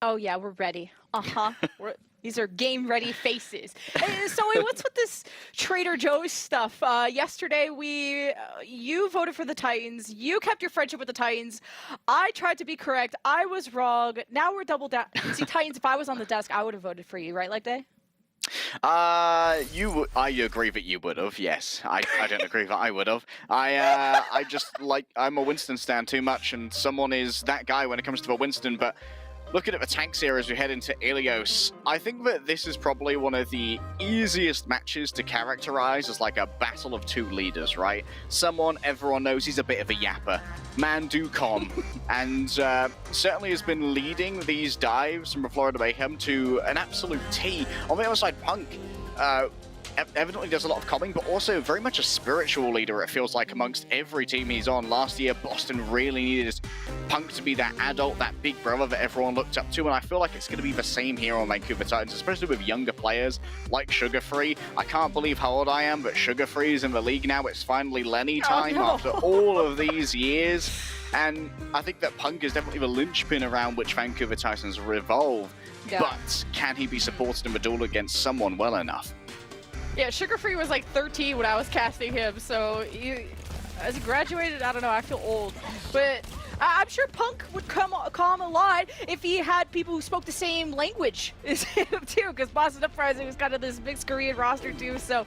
Oh yeah, we're ready. These are game-ready faces. Hey, so what's with this Trader Joe's stuff? Yesterday, you voted for the Titans. You kept your friendship with the Titans. I tried to be correct. I was wrong. Now we're double down. See, Titans, if I was on the desk, I would have voted for you, right, Leg Day? I agree that you would have. Yes, I don't agree that I would have. I just I'm a Winston stan too much, and someone is that guy when it comes to the Winston, but. Looking at the tanks here as we head into Ilios, I think that this is probably one of the easiest matches to characterize as like a battle of two leaders, right? Someone everyone knows he's a bit of a yapper, Manducom, and certainly has been leading these dives from Florida Mayhem to an absolute T. On the other side, Punk evidently does a lot of calming, but also very much a spiritual leader, it feels like, amongst every team he's on. Last year, Boston really needed Punk to be that adult, that big brother that everyone looked up to, and I feel like it's going to be the same here on Vancouver Titans, especially with younger players like Sugar Free. I can't believe how old I am, but Sugar Free is in the league now. It's finally Lenny time after all of these years, and I think that Punk is definitely the linchpin around which Vancouver Titans revolve, but can he be supported in the duel against someone well enough? Yeah, Sugar Free was like 13 when I was casting him, so as he graduated, I don't know, I feel old. But I'm sure Punk would come a lot if he had people who spoke the same language as him too, because Boston Uprising was kind of this mixed Korean roster too, so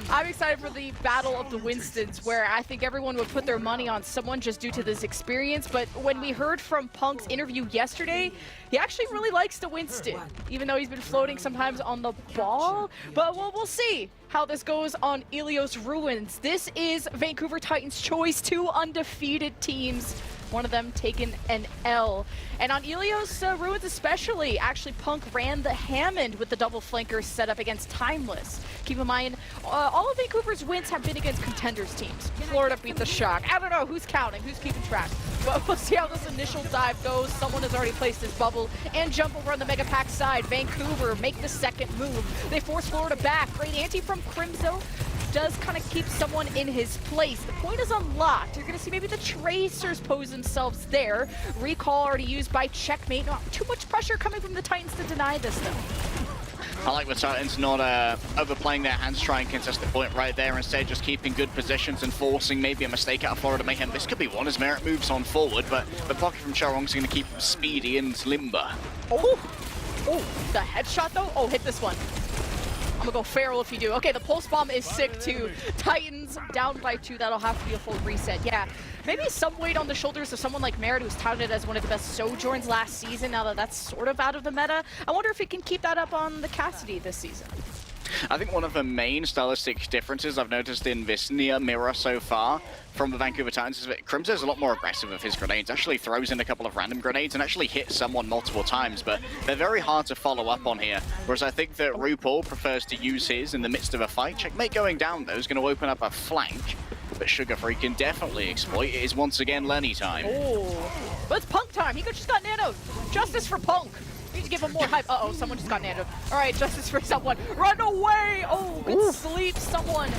I'm excited for the Battle of the Winstons, where I think everyone would put their money on someone just due to this experience. But when we heard from Punk's interview yesterday, he actually really likes the Winston, even though he's been floating sometimes on the ball. But we'll see how this goes on Ilios Ruins. This is Vancouver Titans' choice, two undefeated teams. One of them taking an L. And on Ilios Ruins especially, actually Punk ran the Hammond with the double flanker set up against Timeless. Keep in mind, all of Vancouver's wins have been against contenders teams. Florida beat the Shock. I don't know who's counting, who's keeping track. But we'll see how this initial dive goes. Someone has already placed his bubble and jump over on the Mega Pack side. Vancouver make the second move. They force Florida back. Great ante from Crimzo. Does kind of keep someone in his place. The point is unlocked. You're going to see maybe the Tracers pose themselves there. Recall already used by Checkmate. Not too much pressure coming from the Titans to deny this, though. I like the Titans not overplaying their hands, trying to contest the point right there. Instead, just keeping good positions and forcing maybe a mistake out of Florida Mayhem. This could be one as Merit moves on forward, but the pocket from Charong's going to keep him speedy and limber. Oh, the headshot, though? Oh, hit this one. I'm gonna go feral if you do. Okay, the pulse bomb is sick too. Titans down by 2. That'll have to be a full reset. Yeah, maybe some weight on the shoulders of someone like Merritt, who's touted as one of the best Sojourns last season. Now that that's sort of out of the meta, I wonder if he can keep that up on the Cassidy this season. I think one of the main stylistic differences I've noticed in this near mirror so far from the Vancouver Titans is that Crimson is a lot more aggressive with his grenades, actually throws in a couple of random grenades and actually hits someone multiple times, but they're very hard to follow up on here, whereas I think that RuPaul prefers to use his in the midst of a fight. Checkmate going down though is going to open up a flank, but Sugar Free can definitely exploit. It is once again Lenny time. Oh, but it's Punk time. He just got nanoed. Justice for Punk. Need to give him more hype. Uh-oh, someone just got nanoed. All right, justice for someone. Run away! Oh, good sleep. Someone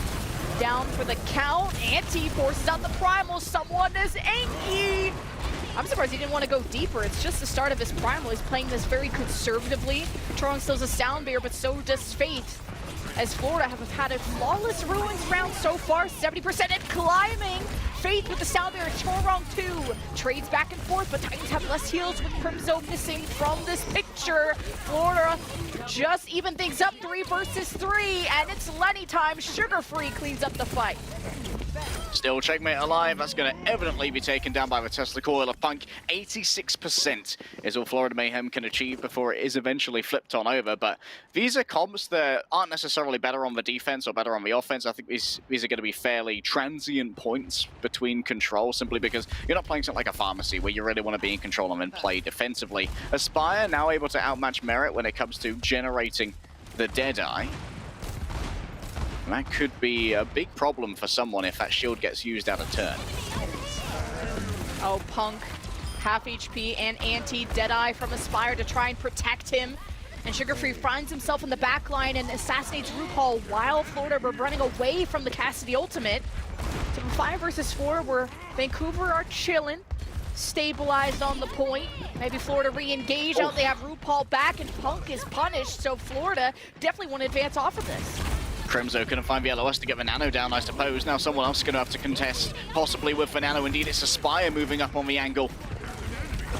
down for the count. Anti forces out the primal. Someone is Anki. I'm surprised he didn't want to go deeper. It's just the start of his primal. He's playing this very conservatively. Tron still's a sound bear, but so does Faith. As Florida have had a flawless Ruins round so far, 70% and climbing. Faith with the sound bear, Chorong 2. Trades back and forth, but Titans have less heals with Crimzo missing from this picture. Florida just even things up 3 versus 3, and it's Lenny time. Sugar Free cleans up the fight. Still Checkmate alive. That's going to evidently be taken down by the Tesla coil of Punk. 86% is all Florida Mayhem can achieve before it is eventually flipped on over. But these are comps that aren't necessarily better on the defense or better on the offense. I think these are going to be fairly transient points between control, simply because you're not playing something like a Pharmacy where you really want to be in control and then play defensively. Aspire now able to outmatch Merit when it comes to generating the Deadeye. And that could be a big problem for someone if that shield gets used out of turn. Oh, Punk, half HP and anti-Deadeye from Aspire to try and protect him. And Sugarfree finds himself in the back line and assassinates RuPaul while Florida were running away from the Cassidy ultimate. So 5 versus 4, where Vancouver are chilling, stabilized on the point. Maybe Florida re-engage out. They have RuPaul back and Punk is punished, so Florida definitely want to advance off of this. Crimzo couldn't find VLOS to get Venano down, I suppose. Now someone else is going to have to contest, possibly with Venano. Indeed, it's Aspire moving up on the angle.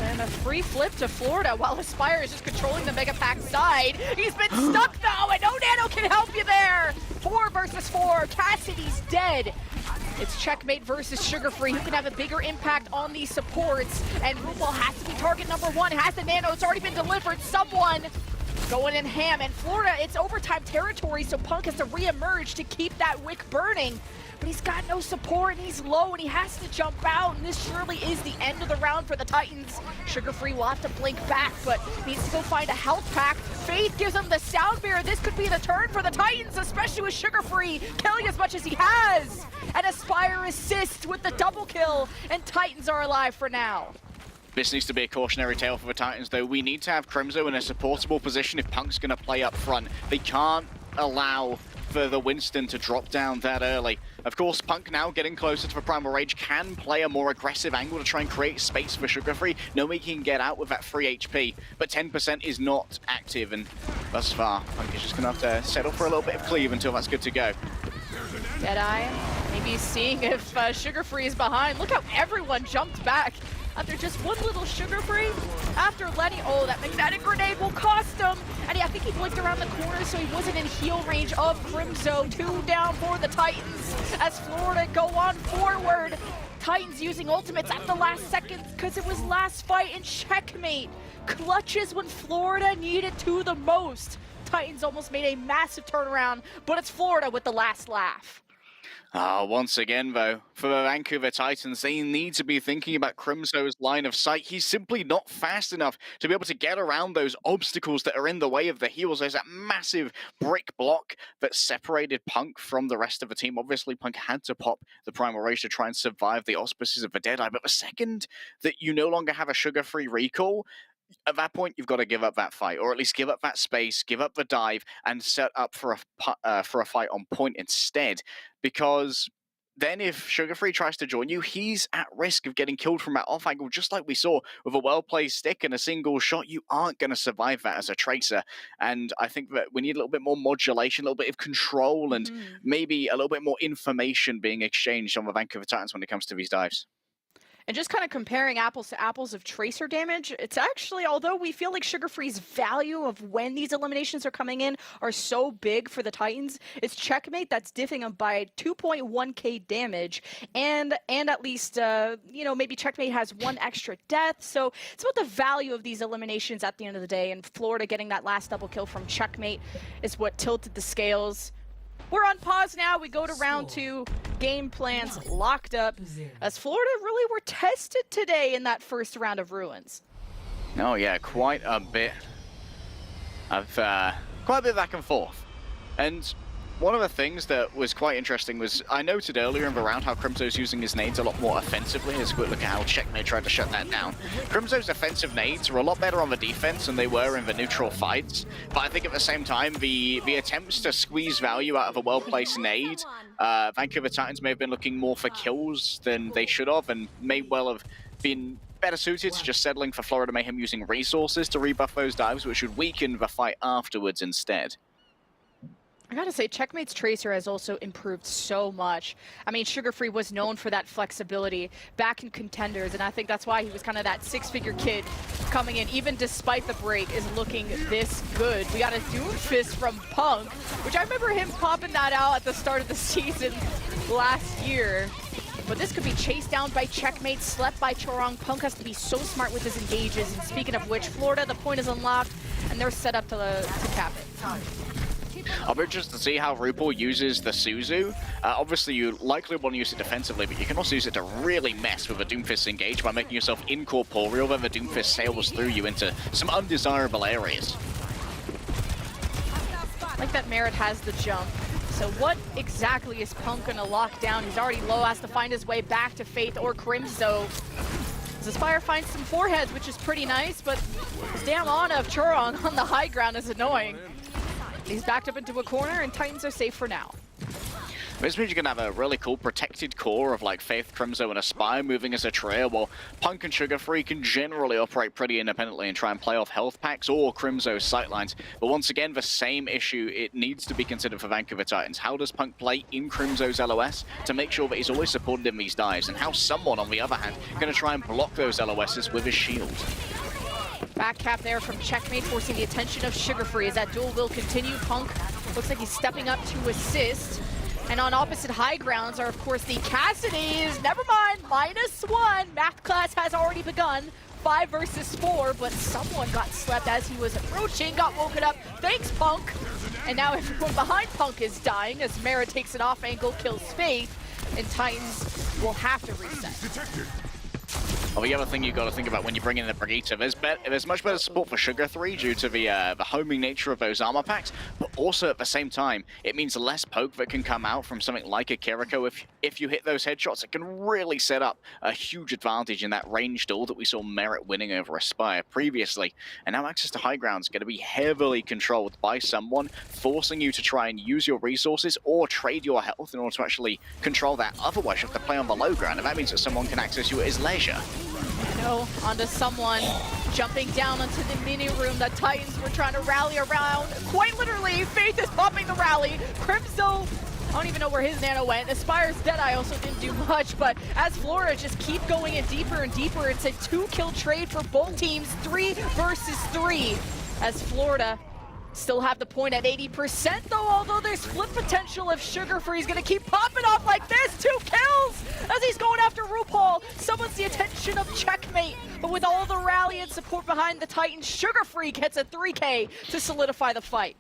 And a free flip to Florida while Aspire is just controlling the Mega Pack side. He's been stuck though, and no Nano can help you there. 4 versus 4, Cassidy's dead. It's Checkmate versus Sugarfree, who can have a bigger impact on these supports. And RuPaul has to be target number 1, has the Nano, it's already been delivered. Someone going in ham, and Florida, it's overtime territory, so Punk has to re-emerge to keep that wick burning. But he's got no support, and he's low, and he has to jump out, and this surely is the end of the round for the Titans. Sugarfree will have to blink back, but needs to go find a health pack. Faith gives him the sound mirror. This could be the turn for the Titans, especially with Sugarfree killing as much as he has. And Aspire assists with the double kill, and Titans are alive for now. This needs to be a cautionary tale for the Titans, though. We need to have Crimzo in a supportable position if Punk's going to play up front. They can't allow for the Winston to drop down that early. Of course, Punk now getting closer to the Primal Rage can play a more aggressive angle to try and create space for Sugarfree, knowing he can get out with that free HP, but 10% is not active, and thus far, Punk is just going to have to settle for a little bit of cleave until that's good to go. Deadeye, maybe seeing if Sugarfree is behind. Look how everyone jumped back after just one little Sugarfree. After Lenny, oh, that magnetic grenade will cost him. And I think he blinked around the corner, so he wasn't in heal range of Crimzo. 2 down for the Titans as Florida go on forward. Titans using ultimates at the last second because it was last fight, and Checkmate clutches when Florida needed to the most. Titans almost made a massive turnaround, but it's Florida with the last laugh. Once again, though, for the Vancouver Titans, they need to be thinking about Crimzo's line of sight. He's simply not fast enough to be able to get around those obstacles that are in the way of the heals. There's that massive brick block that separated Punk from the rest of the team. Obviously, Punk had to pop the Primal Rage to try and survive the auspices of the Deadeye, but the second that you no longer have a Sugar-free recall, at that point, you've got to give up that fight, or at least give up that space, give up the dive, and set up for a fight on point instead. Because then if Sugarfree tries to join you, he's at risk of getting killed from that off angle, just like we saw with a well-placed stick and a single shot. You aren't going to survive that as a Tracer. And I think that we need a little bit more modulation, a little bit of control, and maybe a little bit more information being exchanged on the Vancouver Titans when it comes to these dives. And just kind of comparing apples to apples of Tracer damage, it's actually, although we feel like Sugarfree's value of when these eliminations are coming in are so big for the Titans, it's Checkmate that's diffing them by 2.1k damage, and at least, maybe Checkmate has 1 extra death, so it's about the value of these eliminations at the end of the day, and Florida getting that last double kill from Checkmate is what tilted the scales. We're on pause now. We go to round 2. Game plans locked up as Florida really were tested today in that first round of Ruins. Oh yeah, quite a bit of back and forth. And one of the things that was quite interesting was I noted earlier in the round how Crimzo's using his nades a lot more offensively. Let's quick look at how Checkmate tried to shut that down. Crimzo's offensive nades are a lot better on the defense than they were in the neutral fights. But I think at the same time, the attempts to squeeze value out of a well-placed nade, Vancouver Titans may have been looking more for kills than they should have, and may well have been better suited to just settling for Florida Mayhem using resources to rebuff those dives, which would weaken the fight afterwards instead. I gotta say, Checkmate's Tracer has also improved so much. I mean, Sugarfree was known for that flexibility back in Contenders, and I think that's why he was kind of that 6-figure kid coming in, even despite the break, is looking this good. We got a Doomfist from Punk, which I remember him popping that out at the start of the season last year. But this could be chased down by Checkmate, slept by Chorong. Punk has to be so smart with his engages, and speaking of which, Florida, the point is unlocked, and they're set up to cap it. I'll be interested to see how RuPaul uses the Suzu. Obviously, you likely want to use it defensively, but you can also use it to really mess with a Doomfist engage by making yourself incorporeal, then the Doomfist sails through you into some undesirable areas. Like that Merit has the jump, So what exactly is Punk gonna lock down? He's already low, has to find his way back to Faith or Crimzo. Aspire finds some foreheads, which is pretty nice, but this damn Ana of Churong on the high ground is annoying. He's backed up into a corner, and Titans are safe for now. This means you can have a really cool protected core of like Faith, Crimzo, and Aspire moving as a trio, while Punk and Sugar Free can generally operate pretty independently and try and play off health packs or Crimzo's sightlines. But once again, the same issue, it needs to be considered for Vancouver Titans. How does Punk play in Crimzo's LOS to make sure that he's always supported in these dives? And how someone, on the other hand, going to try and block those LOSs with his shield? Back cap there from Checkmate, forcing the attention of Sugar Free as that duel will continue. Punk looks like he's stepping up to assist. And on opposite high grounds are, of course, the Cassidy's. Never mind, -1. Math class has already begun. 5 versus 4, but someone got slept as he was approaching, got woken up. Thanks, Punk. And now everyone behind Punk is dying as Mara takes an off angle, kills Faith, and Titans will have to reset. Well, the other thing you got to think about when you bring in the Brigitte, there's much better support for Sugar 3 due to the homing nature of those armor packs, but also at the same time, it means less poke that can come out from something like a Kiriko. If you hit those headshots, it can really set up a huge advantage in that range duel that we saw Merit winning over Aspire previously. And now access to high ground is going to be heavily controlled by someone, forcing you to try and use your resources or trade your health in order to actually control that. Otherwise, you have to play on the low ground, and that means that someone can access you at his leisure. No, onto someone jumping down into the mini room that Titans were trying to rally around. Quite literally, Faith is popping the rally. Crimzo, I don't even know where his nano went. Aspire's Deadeye also didn't do much, but as Florida just keep going in deeper and deeper, it's a 2-kill trade for both teams, 3 versus 3, as Florida still have the point at 80% though, although there's flip potential if Sugar Free's gonna keep popping off like this. 2 kills as he's going after RuPaul. Summons the attention of Checkmate, but with all the rally and support behind the Titans, Sugar Free gets a 3K to solidify the fight.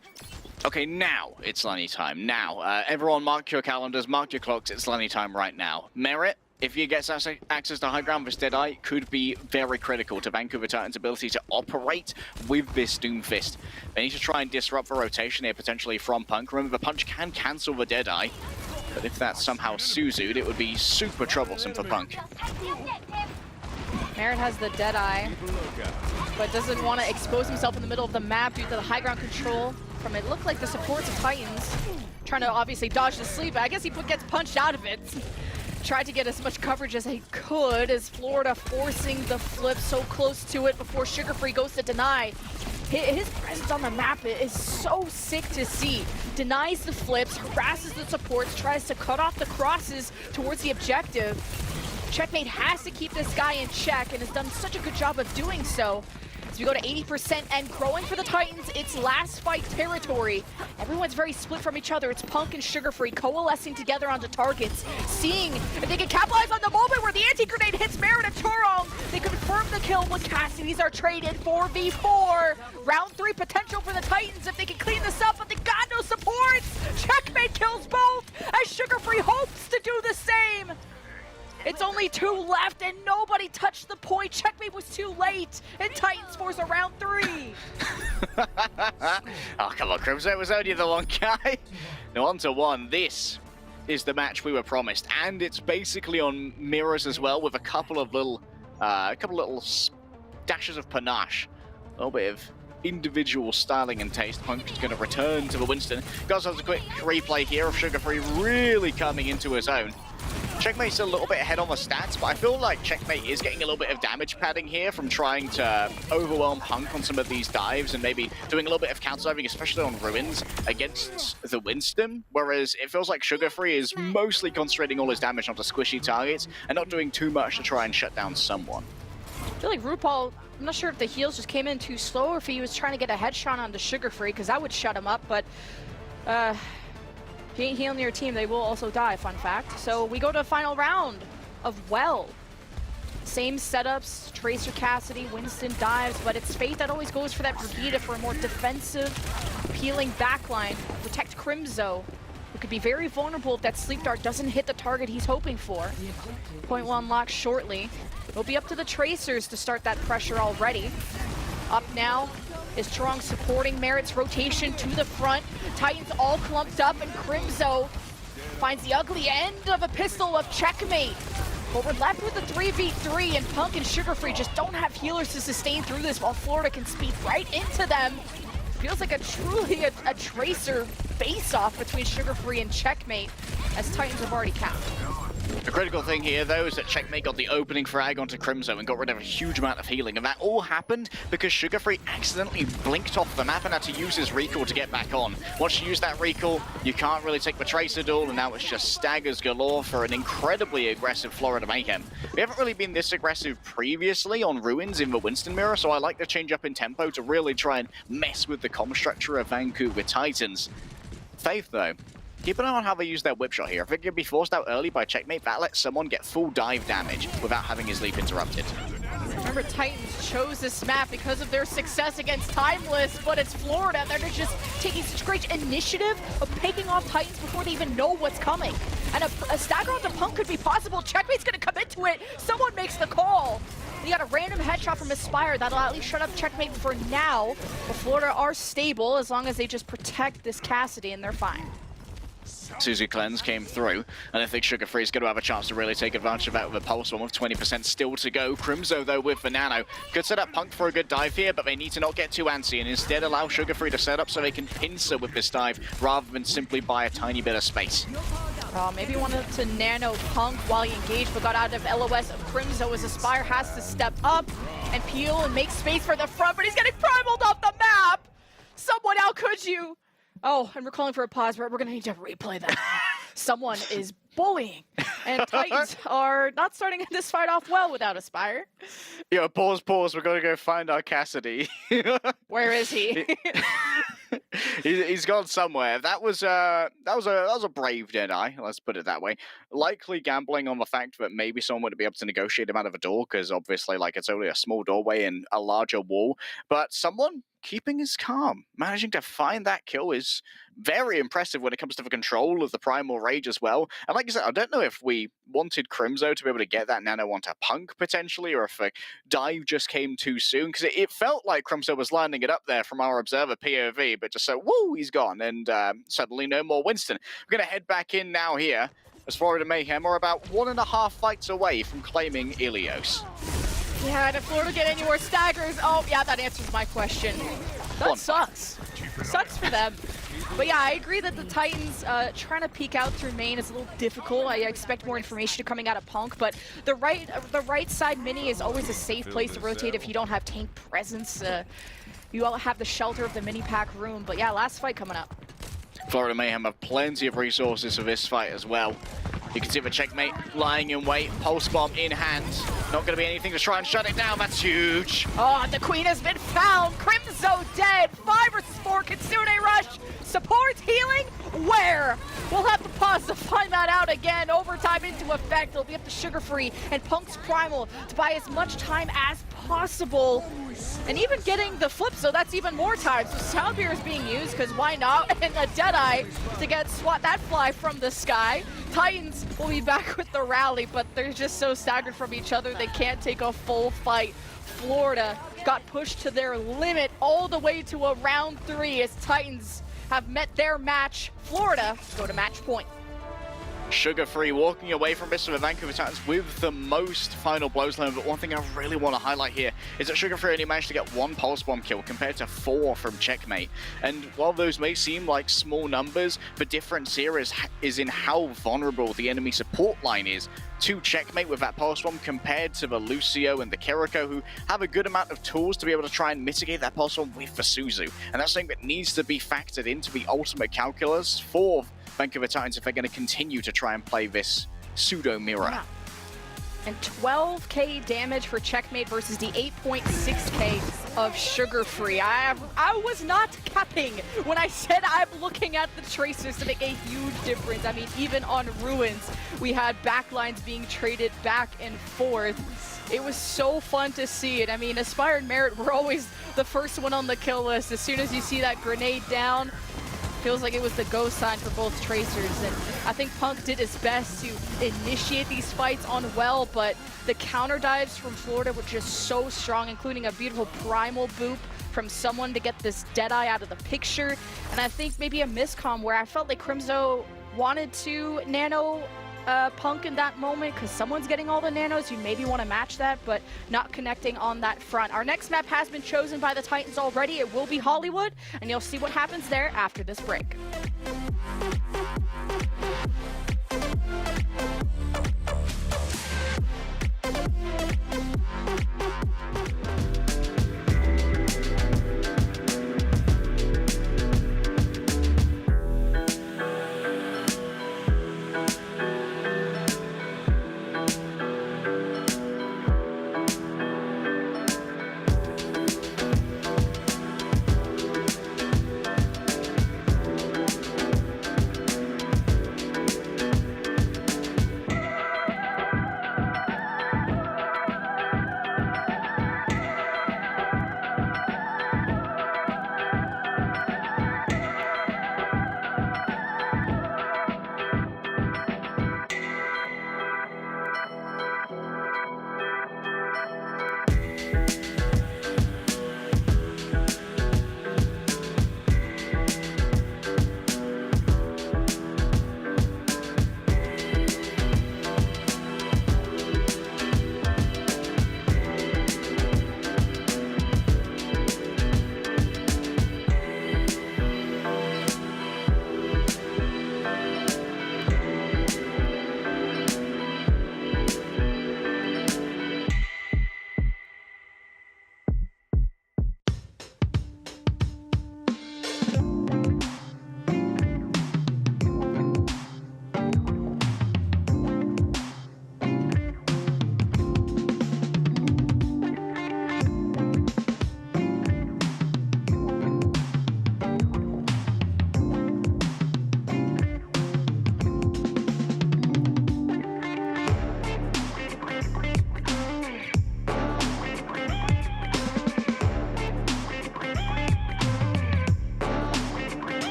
Okay, now it's Lenny time. Now, everyone mark your calendars, mark your clocks, it's Lenny time right now. Merit, if he gets access to high ground with Deadeye, could be very critical to Vancouver Titans' ability to operate with this Doomfist. They need to try and disrupt the rotation here, potentially from Punk. Remember, the Punch can cancel the Deadeye, but if that's somehow Suzu'd, it would be super troublesome for Punk. Merit has the Deadeye, but doesn't want to expose himself in the middle of the map due to the high ground control from it looked like the supports of Titans. Trying to obviously dodge the sleep, but I guess he gets punched out of it. Tried to get as much coverage as he could as Florida forcing the flip so close to it before Sugar Free goes to deny. His presence on the map is so sick to see. Denies the flips, harasses the supports, tries to cut off the crosses towards the objective. Checkmate has to keep this guy in check and has done such a good job of doing so. As we go to 80% and growing for the Titans, it's last fight territory. Everyone's very split from each other. It's Punk and Sugar Free coalescing together onto targets, seeing if they can capitalize on the moment where the anti-grenade hits Merit and Churong. They confirm the kill when Cassidy's are traded 4v4. Round 3 potential for the Titans if they can clean this up, but they got no supports. Checkmate kills both as Sugar Free hopes to do the same. It's only 2 left and nobody touched the point. Checkmate was too late and Titans force a round 3. Oh, come on, Crimson, was only the one guy. Now on to 1. This is the match we were promised, and it's basically on mirrors as well, with a couple of little dashes of panache. A little bit of individual styling and taste. Punk is going to return to the Winston. Got a quick replay here of Sugar Free really coming into his own. Checkmate's a little bit ahead on the stats, but I feel like Checkmate is getting a little bit of damage padding here from trying to overwhelm Punk on some of these dives and maybe doing a little bit of counter diving, especially on Ruins against the Winston, whereas it feels like Sugar Free is mostly concentrating all his damage onto squishy targets and not doing too much to try and shut down someone. I feel like RuPaul, I'm not sure if the heals just came in too slow or if he was trying to get a headshot onto Sugar Free, because that would shut him up, but if you ain't healing your team, they will also die, fun fact. So we go to the final round of Well. Same setups, Tracer, Cassidy, Winston dives, but it's Faith that always goes for that Brigitte for a more defensive, peeling backline. Protect Crimzo, who could be very vulnerable if that sleep dart doesn't hit the target he's hoping for. Point 1 locked shortly. It'll be up to the Tracers to start that pressure already. Up now is strong, supporting Merit's rotation to the front. Titans all clumped up, and Crimzo finds the ugly end of a pistol of checkmate. But we're left with a 3v3, and Punk and Sugarfree just don't have healers to sustain through this, while Florida can speed right into them. Feels like truly a Tracer face-off between Sugarfree and Checkmate, as Titans have already capped. The critical thing here, though, is that Checkmate got the opening frag onto Crimzo and got rid of a huge amount of healing, and that all happened because Sugarfree accidentally blinked off the map and had to use his recall to get back on. Once you use that recall, you can't really take the Tracer duel, and now it's just staggers galore for an incredibly aggressive Florida Mayhem. We haven't really been this aggressive previously on Ruins in the Winston mirror, so I like the change up in tempo to really try and mess with the comm structure of Vancouver Titans. Faith, though, keep an eye on how they use their whip shot here. If it can be forced out early by Checkmate, that lets someone get full dive damage without having his leap interrupted. Remember, Titans chose this map because of their success against Timeless, but it's Florida. They're just taking such great initiative of picking off Titans before they even know what's coming. And a stagger onto Punk could be possible. Checkmate's gonna come into it. Someone makes the call. You got a random headshot from Aspire that'll at least shut up Checkmate for now. But Florida are stable as long as they just protect this Cassidy, and they're fine. Suzu Cleanse came through, and I think Sugarfree is going to have a chance to really take advantage of that with a Pulse Bomb with 20% still to go. Crimzo, though, with the Nano. Could set up Punk for a good dive here, but they need to not get too antsy and instead allow Sugarfree to set up so they can pincer with this dive rather than simply buy a tiny bit of space. Maybe wanted to nano Punk while he engaged, but got out of LOS of Crimzo as Aspire has to step up and peel and make space for the front, but he's getting primaled off the map! Someone, how could you? Oh, and we're calling for a pause, but we're going to need to replay that. Someone is bullying. And Titans are not starting this fight off well without Aspire. Yo, pause. We're going to go find our Cassidy. Where is he? He's gone somewhere. That was a brave Deadeye, let's put it that way. Likely gambling on the fact that maybe someone would be able to negotiate him out of a door, because obviously, like, it's only a small doorway and a larger wall. But someone keeping his calm, managing to find that kill is very impressive when it comes to the control of the Primal Rage as well. And like I said, I don't know if we wanted Crimzo to be able to get that nano onto Punk potentially, or if the dive just came too soon, because it felt like Crimzo was lining it up there from our observer POV, but just so, woo, he's gone, and suddenly no more Winston. We're going to head back in now here, as Florida Mayhem are about 1.5 fights away from claiming Ilios. Yeah, and if Florida get any more staggers, oh yeah, that answers my question. That sucks. Sucks for them. But yeah, I agree that the Titans trying to peek out through main is a little difficult. I expect more information coming out of Punk, but the right side mini is always a safe place to rotate if you don't have tank presence. You all have the shelter of the mini pack room, but yeah, last fight coming up. Florida Mayhem have plenty of resources for this fight as well. You can see the Checkmate lying in wait, Pulse Bomb in hand. Not going to be anything to try and shut it down, that's huge. Oh, the Queen has been found. Crimzo dead. 5 versus 4, Kitsune Rush. Support, healing, where? We'll have to pause to find that out again. Overtime into effect. It'll be up to Sugarfree and Punk's Primal to buy as much time as possible. And even getting the flip, so that's even more time. So Soundbeer is being used, because why not? And a Deadeye to swat that fly from the sky. Titans will be back with the rally, but they're just so staggered from each other, they can't take a full fight. Florida got pushed to their limit all the way to a round 3 as Titans have met their match. Florida go to match point. Sugarfree walking away from this for the Vancouver Titans with the most final blows limit, but one thing I really want to highlight here is that Sugarfree only managed to get 1 Pulse Bomb kill compared to 4 from Checkmate. And while those may seem like small numbers, the difference here is in how vulnerable the enemy support line is to Checkmate with that Pulse Bomb compared to the Lucio and the Kiriko, who have a good amount of tools to be able to try and mitigate that Pulse Bomb with the Suzu. And that's something that needs to be factored into the ultimate calculus for Vancouver Titans if they're going to continue to try and play this pseudo mirror. Yeah. And 12k damage for Checkmate versus the 8.6k of Sugarfree. I was not capping when I said I'm looking at the tracers to make a huge difference. I mean, even on Ruins, we had backlines being traded back and forth. It was so fun to see it. I mean, Aspire and Merit were always the first one on the kill list. As soon as you see that grenade down, feels like it was the go sign for both tracers, and I think Punk did his best to initiate these fights on well, but the counter dives from Florida were just so strong, including a beautiful primal boop from someone to get this Deadeye out of the picture. And I think maybe a miscomm where I felt like Crimzo wanted to nano Punk in that moment because someone's getting all the nanos. You maybe want to match that, but not connecting on that front. Our next map has been chosen by the Titans already. It will be Hollywood, and you'll see what happens there after this break.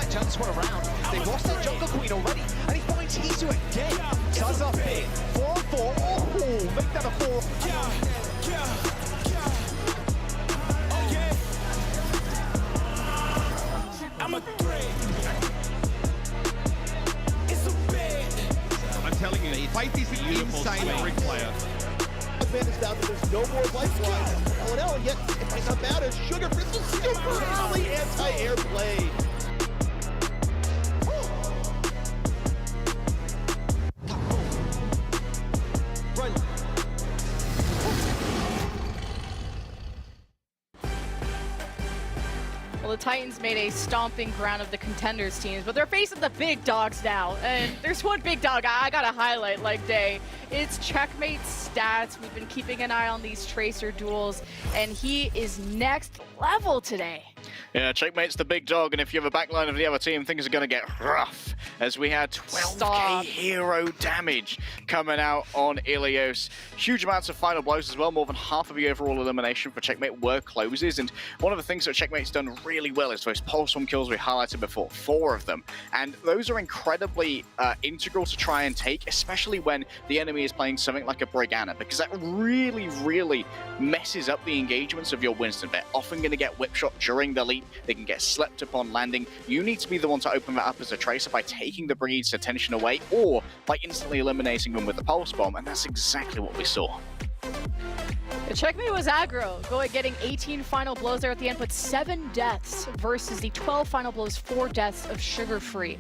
Just went around. They lost their jungle queen already, and he finds Hisu again. Starts up big. 4-on-4. Oh, make that a 4. I'm a threat. It's a bet. I'm telling you, Fight is an insane ring player. Man is down to there's no more lifelines. L&L, and yet it might not matter. Sugar Crystal super early anti-air play. Well, the Titans made a stomping ground of the contenders teams, but they're facing the big dogs now. And there's one big dog I gotta highlight, like Day. It's Checkmate's stats. We've been keeping an eye on these Tracer duels, and he is next level today. Yeah, Checkmate's the big dog, and if you have a backline of the other team, things are going to get rough, as we had 12k hero damage coming out on Ilios. Huge amounts of final blows as well, more than half of the overall elimination for Checkmate were closes, and one of the things that Checkmate's done really well is those pulse bomb kills we highlighted before, 4 of them, and those are incredibly integral to try and take, especially when the enemy is playing something like a Brigana, because that really messes up the engagements of your Winston. They're often going to get whip shot during the lead, they can get slept upon landing. You need to be the one to open that up as a Tracer by taking the Breed's attention away, or by instantly eliminating them with the pulse bomb, and that's exactly what we saw. The Checkmate was aggro, getting 18 final blows there at the end, but 7 deaths versus the 12 final blows, 4 deaths of Sugar Free.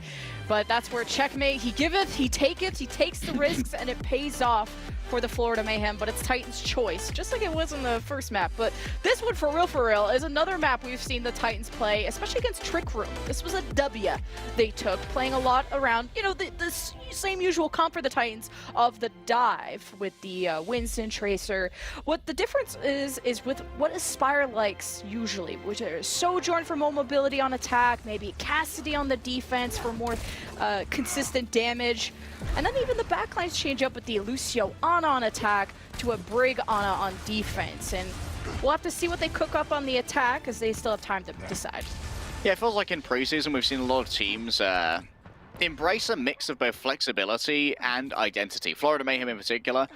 But that's where Checkmate, he giveth, he taketh, he takes the risks, and it pays off for the Florida Mayhem, but it's Titans' choice, just like it was in the first map. But this one, for real, is another map we've seen the Titans play, especially against Trick Room. This was a W they took, playing a lot around, you know, the same usual comp for the Titans of the dive with the Winston Tracer. What the difference is with what Aspire likes usually, which is Sojourn for more mobility on attack, maybe Cassidy on the defense for more consistent damage, and then even the backlines change up with the Lucio on attack to a Brig on defense, and we'll have to see what they cook up on the attack as they still have time to decide. Yeah, it feels like in preseason we've seen a lot of teams embrace a mix of both flexibility and identity. Florida Mayhem in particular,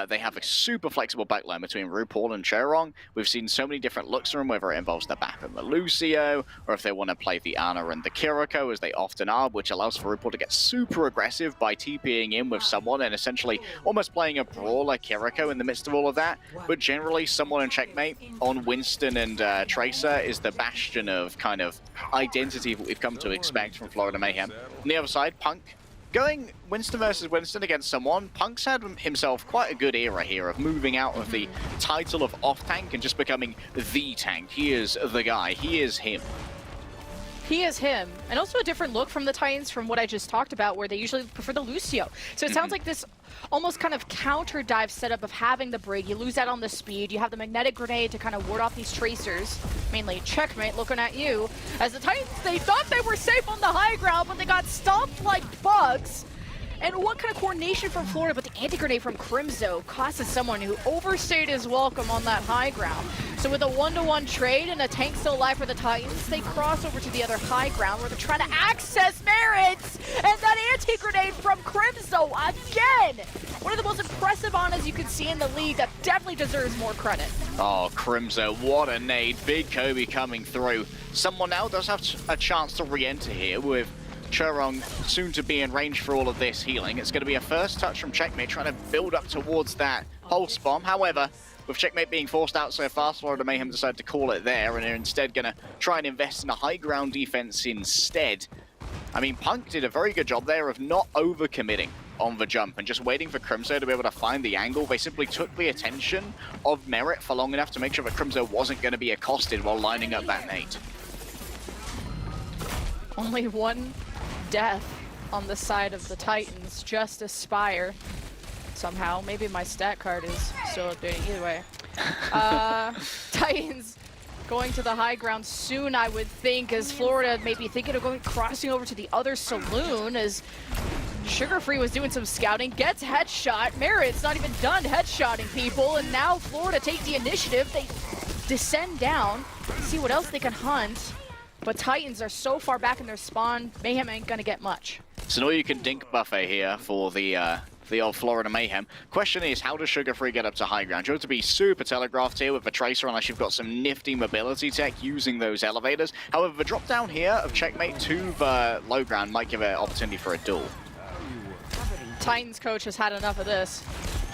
they have a super flexible backline between RuPaul and Cherong. We've seen so many different looks from them, whether it involves the Bap and the Lucio, or if they want to play the Ana and the Kiriko, as they often are, which allows for RuPaul to get super aggressive by TPing in with someone and essentially almost playing a brawler Kiriko in the midst of all of that. But generally, someone in Checkmate on Winston and Tracer is the bastion of kind of identity that we've come to expect from Florida Mayhem. On the other side, Punk. Going Winston versus Winston against someone, Punk's had himself quite a good era here of moving out of the title of off-tank and just becoming the tank. He is the guy. He is him. He is him. And also a different look from the Titans from what I just talked about, where they usually prefer the Lucio. So it sounds like this almost kind of counter dive setup of having the Brig. You lose out on the speed. You have the magnetic grenade to kind of ward off these Tracers. Mainly Checkmate looking at you. As the Titans, they thought they were safe on the high ground, but they got stomped like bugs. And what kind of coordination from Florida, but the anti-grenade from Crimzo costed someone who overstayed his welcome on that high ground. So with a 1-to-1 trade and a tank still alive for the Titans, they cross over to the other high ground where they're trying to access Merits! And that anti-grenade from Crimzo again! One of the most impressive Anas you can see in the league that definitely deserves more credit. Oh, Crimzo, what a nade. Big Kobe coming through. Someone now does have a chance to re-enter here with Cherong soon to be in range for all of this healing. It's going to be a first touch from Checkmate trying to build up towards that pulse bomb. However, with Checkmate being forced out so fast, Florida Mayhem decided to call it there and are instead going to try and invest in a high ground defense instead. I mean, Punk did a very good job there of not overcommitting on the jump and just waiting for Crimzo to be able to find the angle. They simply took the attention of Merit for long enough to make sure that Crimzo wasn't going to be accosted while lining up that nade. Only one death on the side of the Titans, just Aspire. Somehow, maybe my stat card is still updating, either way. Titans going to the high ground soon, I would think, as Florida may be thinking of crossing over to the other saloon, as Sugar Free was doing some scouting, gets headshot. Merit's not even done headshotting people, and now Florida take the initiative. They descend down, see what else they can hunt. But Titans are so far back in their spawn, Mayhem ain't gonna get much. It's an all-you-can-dink buffet here for the old Florida Mayhem. Question is, how does Sugar Free get up to high ground? You have to be super telegraphed here with the Tracer unless you've got some nifty mobility tech using those elevators. However, the drop down here of Checkmate to the low ground might give an opportunity for a duel. Titans coach has had enough of this.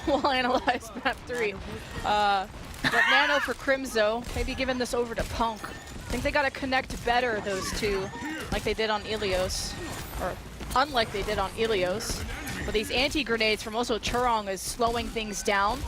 We'll analyze map 3. But Nano for Crimzo, maybe giving this over to Punk. I think they gotta connect better, those two, like they did on Ilios, or unlike they did on Ilios. But these anti-grenades from also Cherong is slowing things down.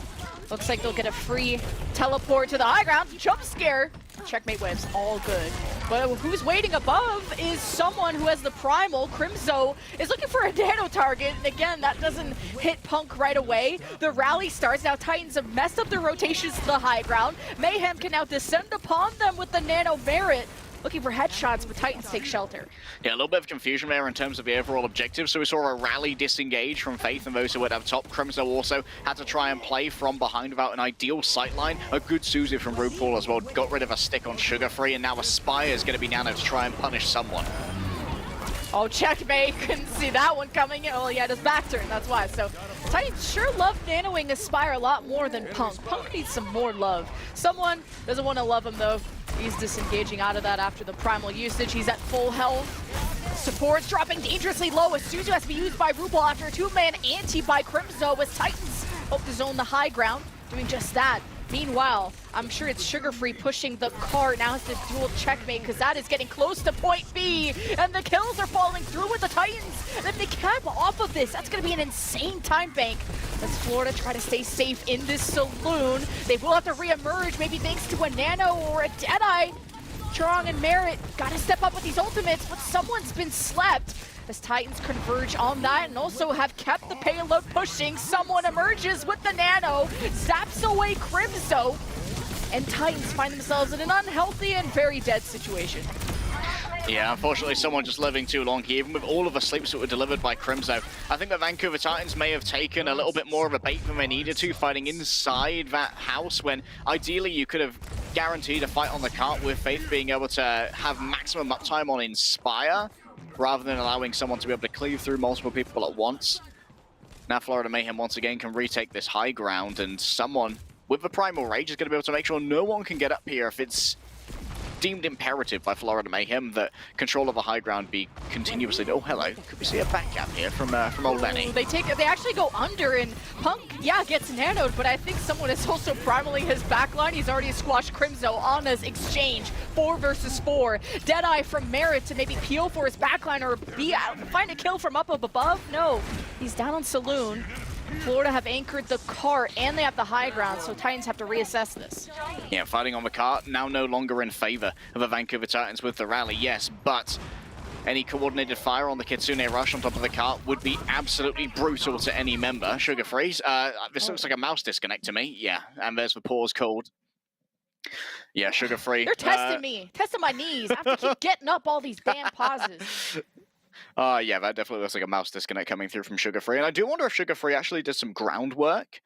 Looks like they'll get a free teleport to the high ground. Jump scare. Checkmate waves, all good. But who's waiting above is someone who has the Primal. Crimzo is looking for a nano target, and again, that doesn't hit Punk right away. The rally starts. Now Titans have messed up their rotations to the high ground. Mayhem can now descend upon them with the nano Merit. Looking for headshots, but Titans take shelter. Yeah, a little bit of confusion there in terms of the overall objective. So we saw a rally disengage from Faith and those who went up top. Crimzo also had to try and play from behind without an ideal sightline. A good Suzy from RuPaul as well. Got rid of a stick on Sugar Free, and now Aspire is going to be nano to try and punish someone. Oh, checkmate. Couldn't see that one coming in. Oh, he had his back turn, that's why. So Titans sure love nanoing Aspire a lot more than Punk. Punk needs some more love. Someone doesn't want to love him, though. He's disengaging out of that after the Primal usage. He's at full health. Support's dropping dangerously low. Suzu has to be used by RuPaul after a two-man anti by Crimzo as Titans hope to zone the high ground, doing just that. Meanwhile, I'm sure it's Sugar Free pushing the cart. Now it's the dual checkmate because that is getting close to point B. And the kills are falling through with the Titans. And if they cap off of this, that's going to be an insane time bank. Let's Florida try to stay safe in this saloon. They will have to reemerge, maybe thanks to a Nano or a Deadeye. Chorong and Merit got to step up with these ultimates, but someone's been slept. As Titans converge on that and also have kept the payload pushing. Someone emerges with the Nano, zaps away Crimzo, and Titans find themselves in an unhealthy and very dead situation. Yeah, unfortunately someone just living too long here, even with all of the sleeps that were delivered by Crimzo. I think the Vancouver Titans may have taken a little bit more of a bait than they needed to, fighting inside that house when ideally you could have guaranteed a fight on the cart with Faith being able to have maximum uptime on Inspire, rather than allowing someone to be able to cleave through multiple people at once. Now Florida Mayhem once again can retake this high ground, and someone with the Primal Rage is going to be able to make sure no one can get up here if it's deemed imperative by Florida Mayhem that control of the high ground be continuously... Oh, hello. Could we see a back gap here from old Lenny? They actually go under, and Punk, yeah, gets nanoed, but I think someone is also primaling his backline. He's already squashed Crimzo on this exchange. 4 versus 4. Deadeye from Merit to maybe peel for his backline or find a kill from up above. No, he's down on Saloon. Florida have anchored the cart and they have the high ground, so Titans have to reassess this. Yeah, fighting on the cart now no longer in favor of the Vancouver Titans with the rally, yes, but any coordinated fire on the Kitsune Rush on top of the cart would be absolutely brutal to any member. Sugar Freeze, this looks like a mouse disconnect to me. Yeah, and there's the pause called. Yeah, Sugar Free. They're testing me, testing my knees. I have to keep getting up all these damn pauses. Yeah, that definitely looks like a mouse disconnect coming through from Sugar Free. And I do wonder if Sugar Free actually did some groundwork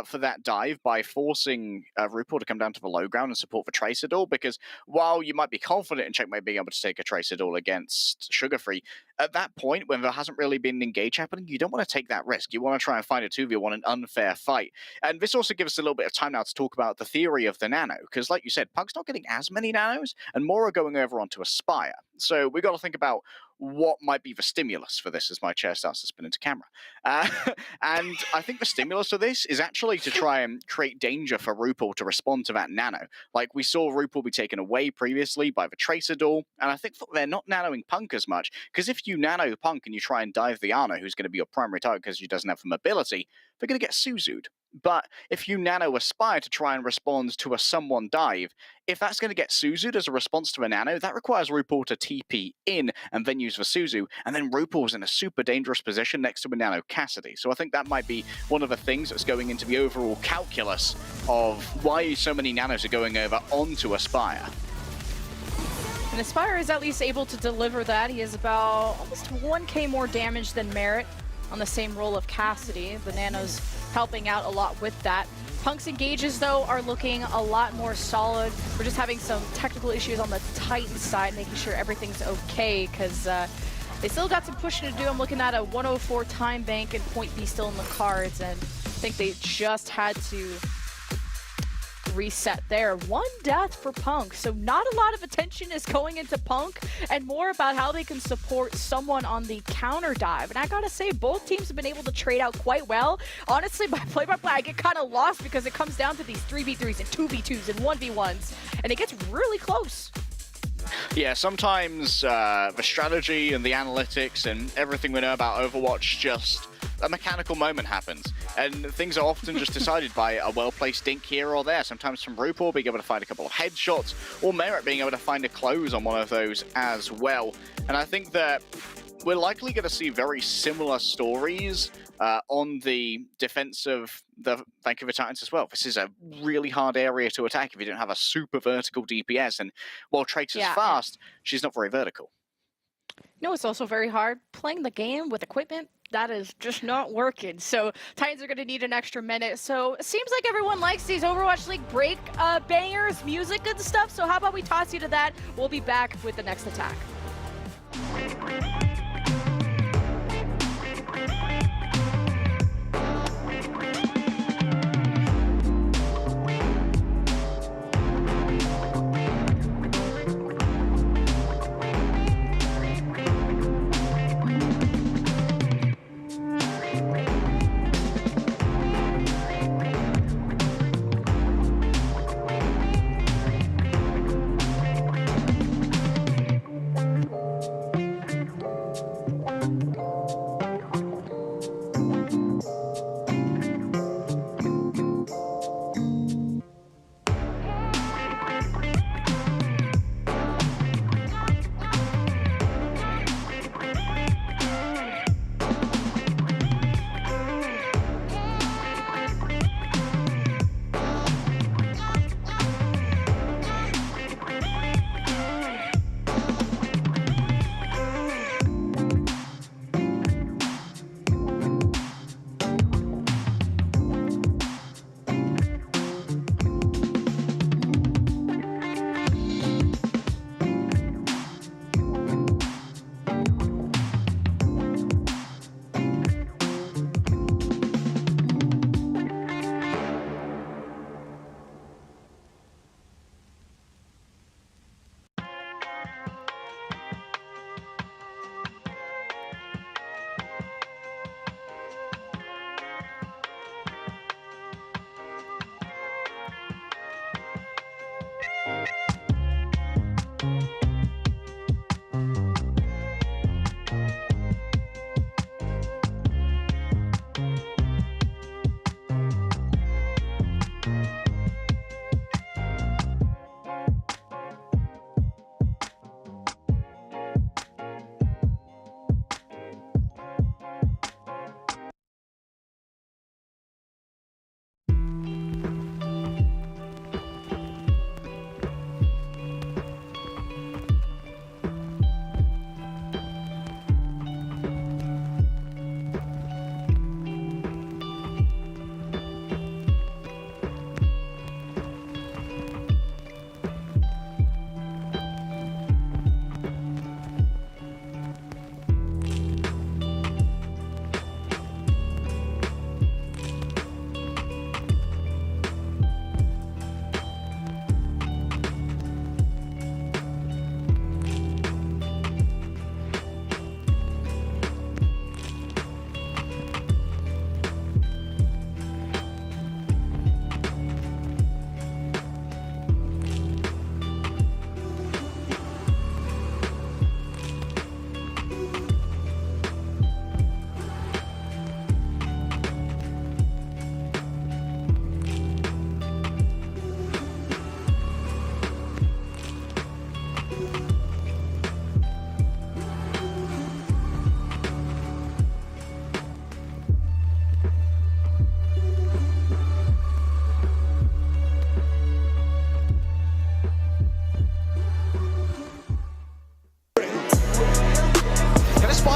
for that dive by forcing RuPaul to come down to the low ground and support the Tracer-Duel, because while you might be confident in Checkmate being able to take a Tracer-Duel against Sugar Free, at that point, when there hasn't really been an engage happening, you don't want to take that risk. You want to try and find a 2v1, an unfair fight. And this also gives us a little bit of time now to talk about the theory of the Nano, because like you said, Punk's not getting as many Nanos, and more are going over onto Aspire. So we've got to think about what might be the stimulus for this as my chair starts to spin into camera. And I think the stimulus for this is actually to try and create danger for RuPaul to respond to that Nano. Like we saw RuPaul be taken away previously by the Tracer-Duel, and I think they're not nanoing Punk as much, because if you nano Punk and you try and dive the Ana, who's going to be your primary target because she doesn't have the mobility, they're going to get Suzu'd. But if you nano Aspire to try and respond to a someone dive, if that's going to get Suzu'd as a response to a nano, that requires RuPaul to TP in and then use the Suzu, and then RuPaul's in a super dangerous position next to a nano Cassidy. So I think that might be one of the things that's going into the overall calculus of why so many nanos are going over onto Aspire. And Aspire is at least able to deliver that. He has about almost 1k more damage than Merit on the same role of Cassidy. The Nanos helping out a lot with that. Punk's engages, though, are looking a lot more solid. We're just having some technical issues on the Titan side, making sure everything's okay, because they still got some pushing to do. I'm looking at a 104 time bank and point B still in the cards, and I think they just had to reset there. 1 death for Punk, so not a lot of attention is going into Punk, and more about how they can support someone on the counter dive. And I gotta say, both teams have been able to trade out quite well. Honestly, by play-by-play, I get kind of lost because it comes down to these 3v3s and 2v2s and 1v1s, and it gets really close. Yeah, sometimes the strategy and the analytics and everything we know about Overwatch, just a mechanical moment happens. And things are often just decided by a well-placed dink here or there. Sometimes from RuPaul being able to find a couple of headshots, or Merit being able to find a close on one of those as well. And I think that we're likely going to see very similar stories on the defense of the Vancouver Titans as well. This is a really hard area to attack if you don't have a super vertical DPS. And while Trace is fast, she's not very vertical. You know, it's also very hard playing the game with equipment that is just not working. So Titans are going to need an extra minute. So it seems like everyone likes these Overwatch League break bangers, music and stuff. So how about we toss you to that? We'll be back with the next attack.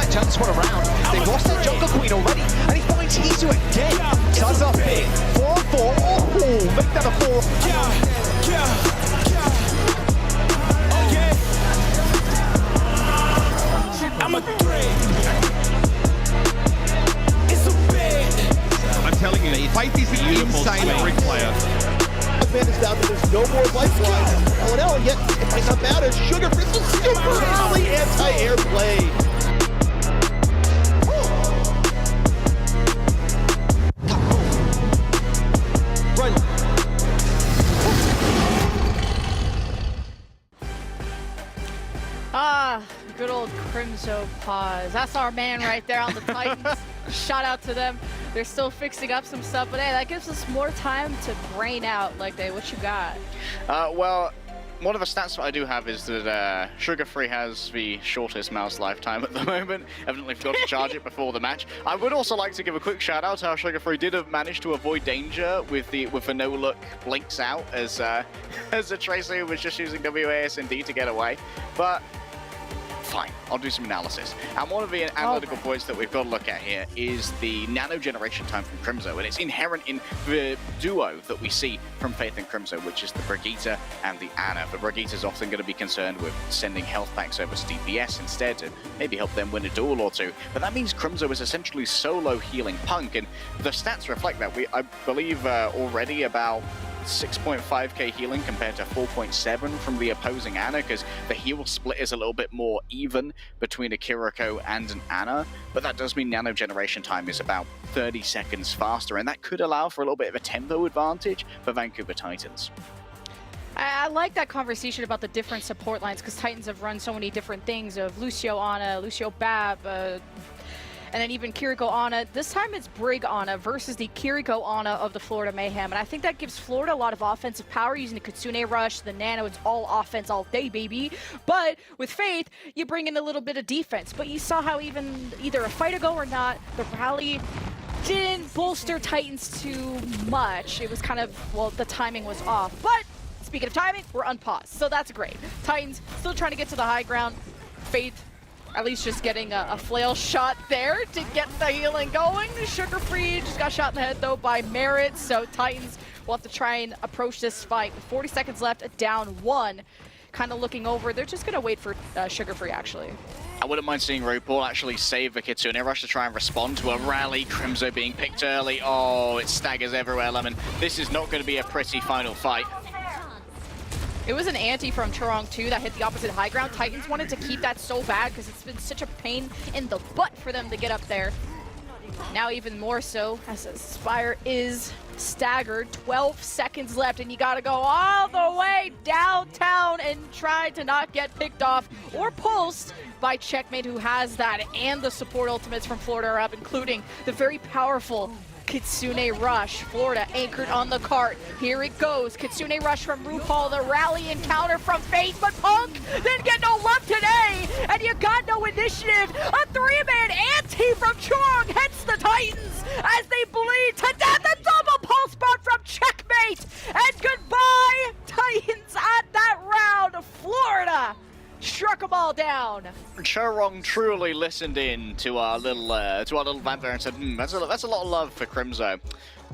Turns one around. They've lost their jungle queen already, and he finds Isu again. Starts off big. 4-4. Oh, make that a 4. I'm a threat. It's a bit. I'm telling you, fight is insane brick player. Advantage down to there's no more lifelines. L&L, yet it might not matter. Sugar Crystal super early anti-air play. Crimzo pause. That's our man right there on the Titans. Shout out to them. They're still fixing up some stuff, but hey, that gives us more time to brain out. Like, what you got? Well, one of the stats that I do have is that Sugar Free has the shortest mouse lifetime at the moment. Evidently forgot to charge it before the match. I would also like to give a quick shout out to how Sugar Free did have managed to avoid danger with the no look blinks out as a Tracer was just using WASD to get away. But fine, I'll do some analysis. And one of the analytical points that we've got to look at here is the nano generation time from Crimzo, and it's inherent in the duo that we see from Faith and Crimzo, which is the Brigitte and the Ana. The Brigitte is often going to be concerned with sending health packs over to DPS instead to maybe help them win a duel or two, but that means Crimzo is essentially solo healing Punk, and the stats reflect that. I believe already about 6.5k healing compared to 4.7 from the opposing Ana, because the heal split is a little bit more even between a Kiriko and an Ana, but that does mean nano generation time is about 30 seconds faster, and that could allow for a little bit of a tempo advantage for Vancouver Titans. I like that conversation about the different support lines, because Titans have run so many different things of Lucio Ana, Lucio Bab, and then even Kiriko Ana. This time it's Brig Ana versus the Kiriko Ana of the Florida Mayhem. And I think that gives Florida a lot of offensive power using the Kitsune Rush, the Nano. It's all offense all day, baby. But with Faith, you bring in a little bit of defense. But you saw how even either a fight ago or not, the rally didn't bolster Titans too much. It was kind of, well, the timing was off. But speaking of timing, we're unpaused. So that's great. Titans still trying to get to the high ground. Faith at least just getting a flail shot there to get the healing going. Sugar Free just got shot in the head, though, by Merit, so Titans will have to try and approach this fight. With 40 seconds left, down 1. Kind of looking over. They're just going to wait for Sugar Free, actually. I wouldn't mind seeing RuPaul actually save the Kitsune Rush to try and respond to a rally. Crimzo being picked early. Oh, it staggers everywhere, Lemon. This is not going to be a pretty final fight. It was an anti from Chorong too that hit the opposite high ground. Titans wanted to keep that so bad because it's been such a pain in the butt for them to get up there. Now even more so as Spire is staggered. 12 seconds left and you gotta go all the way downtown and try to not get picked off or pulsed by Checkmate, who has that, and the support ultimates from Florida are up, including the very powerful Kitsune Rush. Florida anchored on the cart. Here it goes. Kitsune Rush from RuPaul. The rally encounter from Faith, but Punk didn't get no love today, and you got no initiative. A 3-man anti from Chong hits the Titans as they bleed to death. A double pulse spot from Checkmate, and goodbye Titans at that round. Florida struck them all down. Chorong truly listened in to our little vent there and said, that's a lot of love for Crimzo.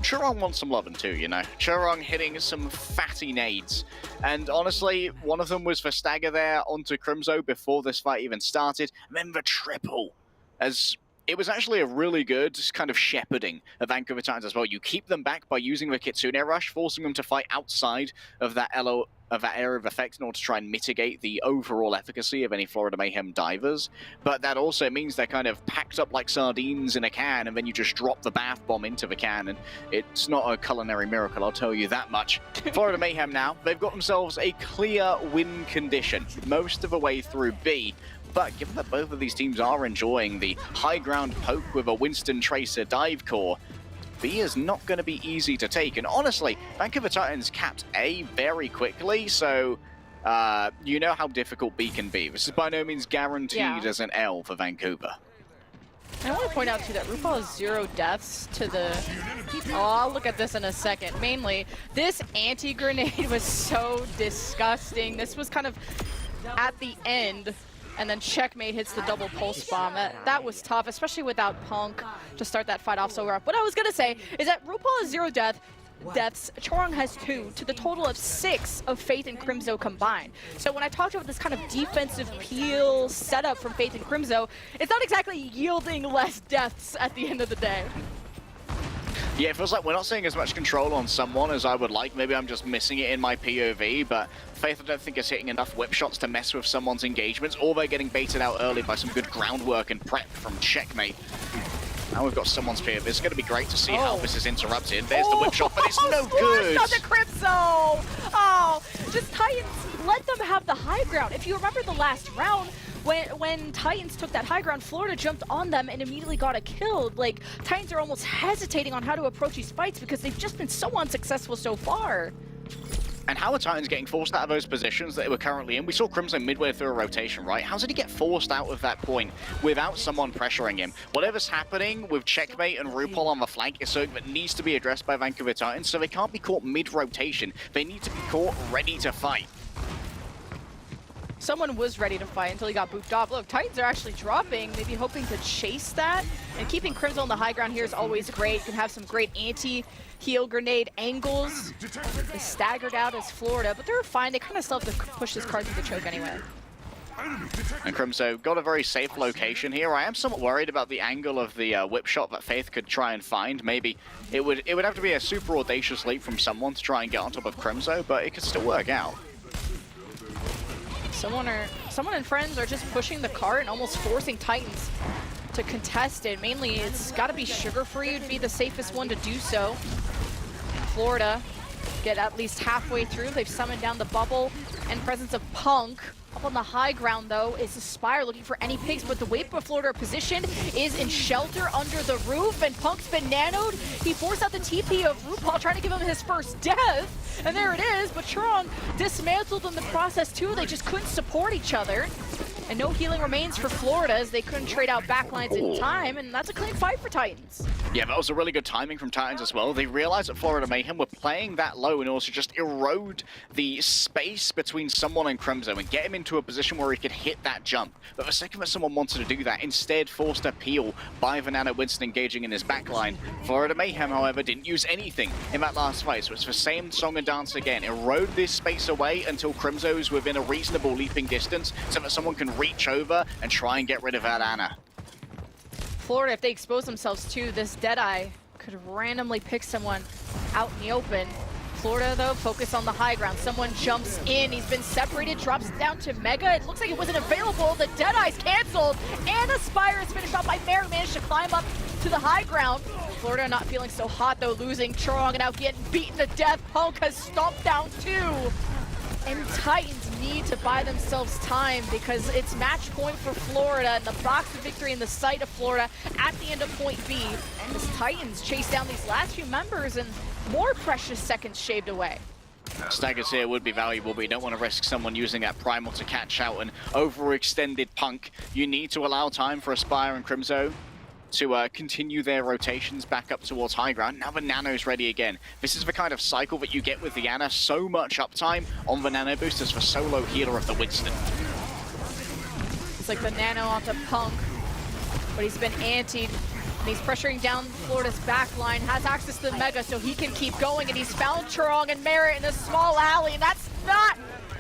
Chorong wants some loving too, you know. Chorong hitting some fatty nades. And honestly, one of them was for Stagger there onto Crimzo before this fight even started. And then the triple, as it was actually a really good kind of shepherding of Vancouver Titans as well. You keep them back by using the Kitsune Rush, forcing them to fight outside of that area of effect in order to try and mitigate the overall efficacy of any Florida Mayhem divers. But that also means they're kind of packed up like sardines in a can, and then you just drop the bath bomb into the can, and it's not a culinary miracle, I'll tell you that much. Florida Mayhem now, they've got themselves a clear win condition most of the way through B. But given that both of these teams are enjoying the high ground poke with a Winston Tracer dive core, B is not going to be easy to take. And honestly, Vancouver Titans capped A very quickly, so you know how difficult B can be. This is by no means guaranteed as an L for Vancouver. I want to point out too that RuPaul has 0 deaths to the... Oh, I'll look at this in a second. Mainly, this anti-grenade was so disgusting. This was kind of at the end, and then Checkmate hits the double pulse bomb. That was tough, especially without Punk to start that fight off so rough. What I was going to say is that RuPaul has 0 deaths. Chorong has 2, to the total of 6 of Faith and Crimzo combined. So when I talked about this kind of defensive peel setup from Faith and Crimzo, it's not exactly yielding less deaths at the end of the day. Yeah, it feels like we're not seeing as much control on someone as I would like. Maybe I'm just missing it in my POV, but Faith, I don't think, is hitting enough whip shots to mess with someone's engagements, or they're getting baited out early by some good groundwork and prep from Checkmate. Now we've got someone's POV. It's going to be great to see how this is interrupted. There's the whip shot, but it's no good. On the Crimzo! Oh, just Titans let them have the high ground. If you remember the last round, when Titans took that high ground, Florida jumped on them and immediately got it killed. Like, Titans are almost hesitating on how to approach these fights because they've just been so unsuccessful so far. And how are Titans getting forced out of those positions that they were currently in? We saw Crimson midway through a rotation, right? How did he get forced out of that point without someone pressuring him? Whatever's happening with Checkmate and RuPaul on the flank is something that needs to be addressed by Vancouver Titans, so they can't be caught mid-rotation. They need to be caught ready to fight. Someone was ready to fight until he got booped off. Look, Titans are actually dropping, maybe hoping to chase that. And keeping Crimson on the high ground here is always great. You can have some great anti-heal grenade angles. They staggered out as Florida, but they're fine. They kind of still have to push this card through the choke anyway. And Crimson got a very safe location here. I am somewhat worried about the angle of the whip shot that Faith could try and find. Maybe it would have to be a super audacious leap from someone to try and get on top of Crimson, but it could still work out. Someone and friends are just pushing the cart and almost forcing Titans to contest it. Mainly, it's got to be Sugar Free would be the safest one to do so. Florida get at least halfway through. They've summoned down the bubble and presence of Punk. Up on the high ground, though, is Aspire looking for any pigs, but the way Florida are positioned is in shelter under the roof, and Punk's been nanoed. He forced out the TP of RuPaul, trying to give him his first death, and there it is, but Trong dismantled in the process, too. They just couldn't support each other, and no healing remains for Florida as they couldn't trade out backlines in time, and that's a clean fight for Titans. Yeah, that was a really good timing from Titans as well. They realized that Florida Mayhem were playing that low and also just erode the space between someone and Crimson and get him into a position where he could hit that jump. But the second that someone wanted to do that, instead forced a peel by Vanana Winston engaging in his backline. Florida Mayhem, however, didn't use anything in that last fight, so it's the same song and dance again. Erode this space away until Crimson is within a reasonable leaping distance so that someone can reach over and try and get rid of Vanana. Florida, if they expose themselves to this Deadeye, could randomly pick someone out in the open. Florida, though, focus on the high ground. Someone jumps in. He's been separated, drops down to Mega. It looks like it wasn't available. The Deadeye's canceled, and Aspire is finished off by Merritt. Managed to climb up to the high ground. Florida not feeling so hot, though, losing Trong and now getting beaten to death. Punk has stomped down too. And Titans need to buy themselves time because it's match point for Florida and the box of victory in the sight of Florida at the end of point B. As Titans chase down these last few members and more precious seconds shaved away. Staggers here would be valuable, but you don't want to risk someone using that primal to catch out an overextended Punk. You need to allow time for Aspire and Crimson to continue their rotations back up towards high ground. Now the Nano's ready again. This is the kind of cycle that you get with the Ana. So much uptime on the Nano boosters for solo healer of the Winston. It's like the Nano onto Punk, but he's been antied. And he's pressuring down Florida's backline, has access to the Mega so he can keep going, and he's found Trong and Merritt in a small alley, and that's not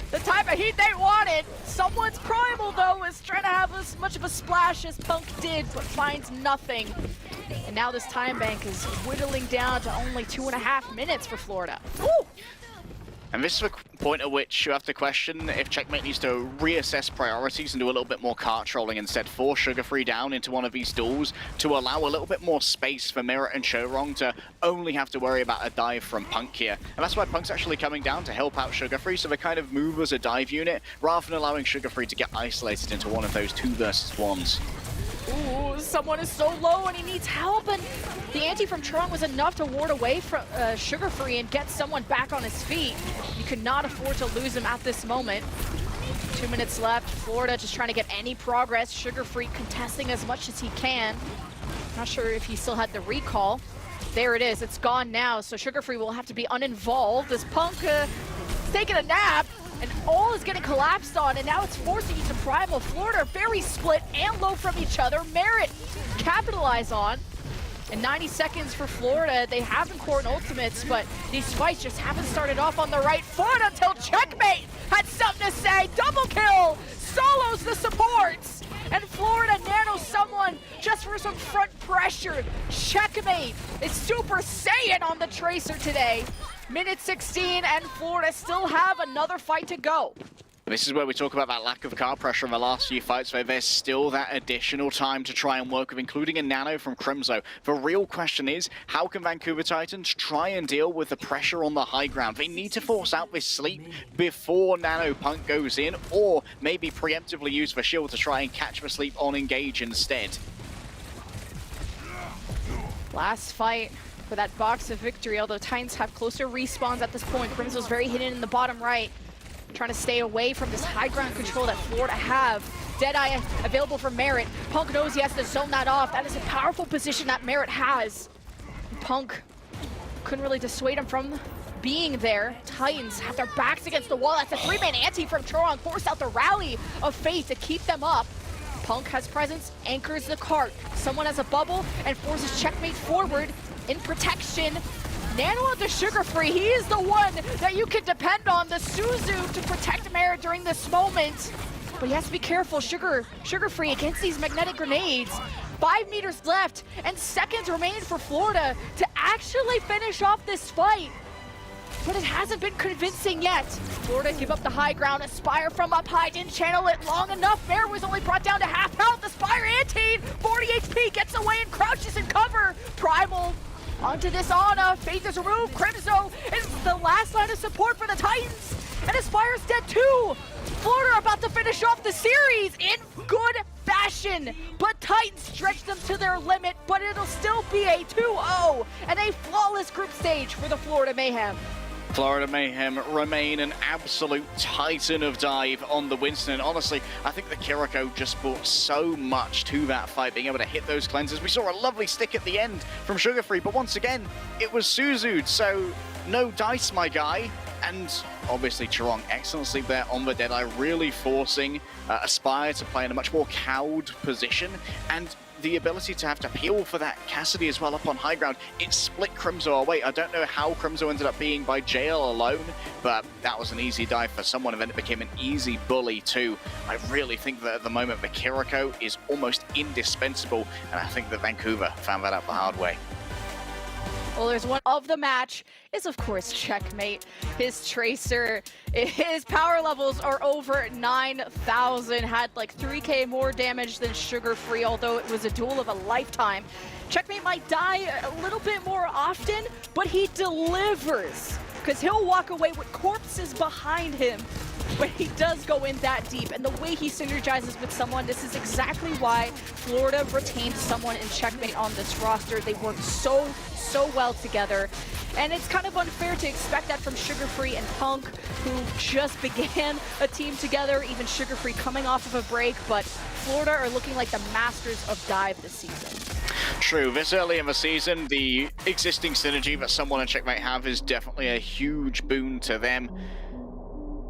the type of heat they wanted. Someone's primal, though, is trying to have as much of a splash as Punk did, but finds nothing. And now this time bank is whittling down to only 2.5 minutes for Florida. Woo! And this is the point at which you have to question if Checkmate needs to reassess priorities and do a little bit more cart trolling instead. Force Sugar Free down into one of these duels to allow a little bit more space for Merritt and Shorong to only have to worry about a dive from Punk here. And that's why Punk's actually coming down to help out Sugar Free, so they kind of move as a dive unit rather than allowing Sugar Free to get isolated into one of those 2 versus 1s. Ooh, someone is so low and he needs help, and the anti from Trong was enough to ward away from Sugar Free and get someone back on his feet. You cannot afford to lose him at this moment. 2 minutes left. Florida just trying to get any progress. Sugar Free contesting as much as he can. Not sure if he still had the recall. There it is. It's gone now, so Sugar Free will have to be uninvolved as Punk taking a nap. And all is getting collapsed on, and now it's forcing you to primal. Florida very split and low from each other. Merritt capitalize on. And 90 seconds for Florida. They have important ultimates, but these fights just haven't started off on the right foot until Checkmate had something to say. Double kill, solos the supports, and Florida nano someone just for some front pressure. Checkmate is Super Saiyan on the Tracer today. Minute 16, and Florida still have another fight to go. This is where we talk about that lack of card pressure in the last few fights, where there's still that additional time to try and work with, including a nano from Crimzo. The real question is, how can Vancouver Titans try and deal with the pressure on the high ground? They need to force out this sleep before Nano Punk goes in, or maybe preemptively use the shield to try and catch the sleep on engage instead. Last fight for that box of victory, although Titans have closer respawns at this point. Crimzo's very hidden in the bottom right, trying to stay away from this high ground control that Florida have. Deadeye available for Merit. Punk knows he has to zone that off. That is a powerful position that Merit has. Punk couldn't really dissuade him from being there. Titans have their backs against the wall. That's a 3-man ante from Choron. Force out the rally of faith to keep them up. Punk has presence, anchors the cart. Someone has a bubble and forces Checkmate forward in protection. Nano onto Sugar Free. He is the one that you can depend on, the Suzu, to protect Merit during this moment. But he has to be careful. Sugar Free against these magnetic grenades. 5 meters left, and seconds remain for Florida to actually finish off this fight. But it hasn't been convincing yet. Florida give up the high ground. Aspire from up high didn't channel it long enough. Merit was only brought down to half health. Aspire Antine, 40 HP, gets away and crouches in cover. Primal onto this Ana. Faith is removed. Crimzo is the last line of support for the Titans. And Aspire's dead too. Florida are about to finish off the series in good fashion. But Titans stretch them to their limit, but it'll still be a 2-0 and a flawless group stage for the Florida Mayhem. Florida Mayhem remain an absolute titan of dive on the Winston. And honestly, I think the Kiriko just brought so much to that fight, being able to hit those cleanses. We saw a lovely stick at the end from Sugar Free, but once again, it was Suzu'd, so no dice, my guy. And obviously, Choron, excellent sleep there on the Deadeye, really forcing Aspire to play in a much more cowed position. And the ability to have to peel for that Cassidy as well up on high ground, it split Crimzo away. I don't know how Crimzo ended up being by jail alone, but that was an easy dive for someone, and then it became an easy bully too. I really think that at the moment the Kiriko is almost indispensable, and I think that Vancouver found that out the hard way. Well, there's one of the match is, of course, Checkmate. His Tracer, his power levels are over 9,000, had like 3k more damage than Sugar Free, although it was a duel of a lifetime. Checkmate might die a little bit more often, but he delivers, because he'll walk away with corpses behind him when he does go in that deep. And the way he synergizes with someone, this is exactly why Florida retained someone in Checkmate on this roster. They work so well together. And it's kind of unfair to expect that from Sugar Free and Punk, who just began a team together, even Sugar Free coming off of a break, but Florida are looking like the masters of dive this season. True, this early in the season, the existing synergy that someone in Checkmate have is definitely a huge boon to them.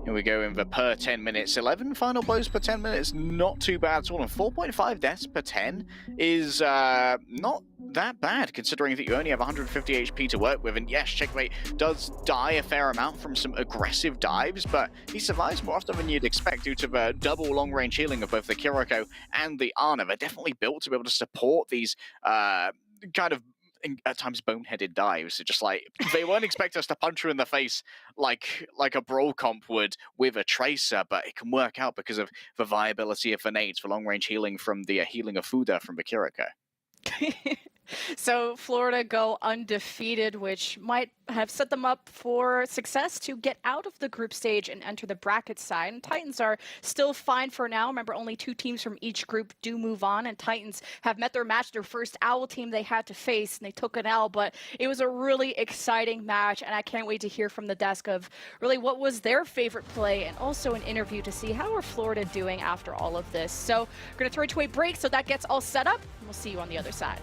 Here we go in the per 10 minutes. 11 final blows per 10 minutes, not too bad at all. And 4.5 deaths per 10 is not that bad, considering that you only have 150 HP to work with. And yes, Checkmate does die a fair amount from some aggressive dives, but he survives more often than you'd expect due to the double long-range healing of both the Kiriko and the Ana. They're definitely built to be able to support these kind of at times boneheaded dives. Just like they weren't expect us to punch her in the face like a brawl comp would with a Tracer, but it can work out because of the viability of the nades for long range healing from the healing of Fuda from the Kiriko. So Florida go undefeated, which might have set them up for success to get out of the group stage and enter the bracket side. And Titans are still fine for now. Remember, only 2 teams from each group do move on, and Titans have met their match, their first Owl team they had to face, and they took an L, but it was a really exciting match, and I can't wait to hear from the desk of really what was their favorite play, and also an interview to see how are Florida doing after all of this. So we're going to throw it to a break so that gets all set up, and we'll see you on the other side.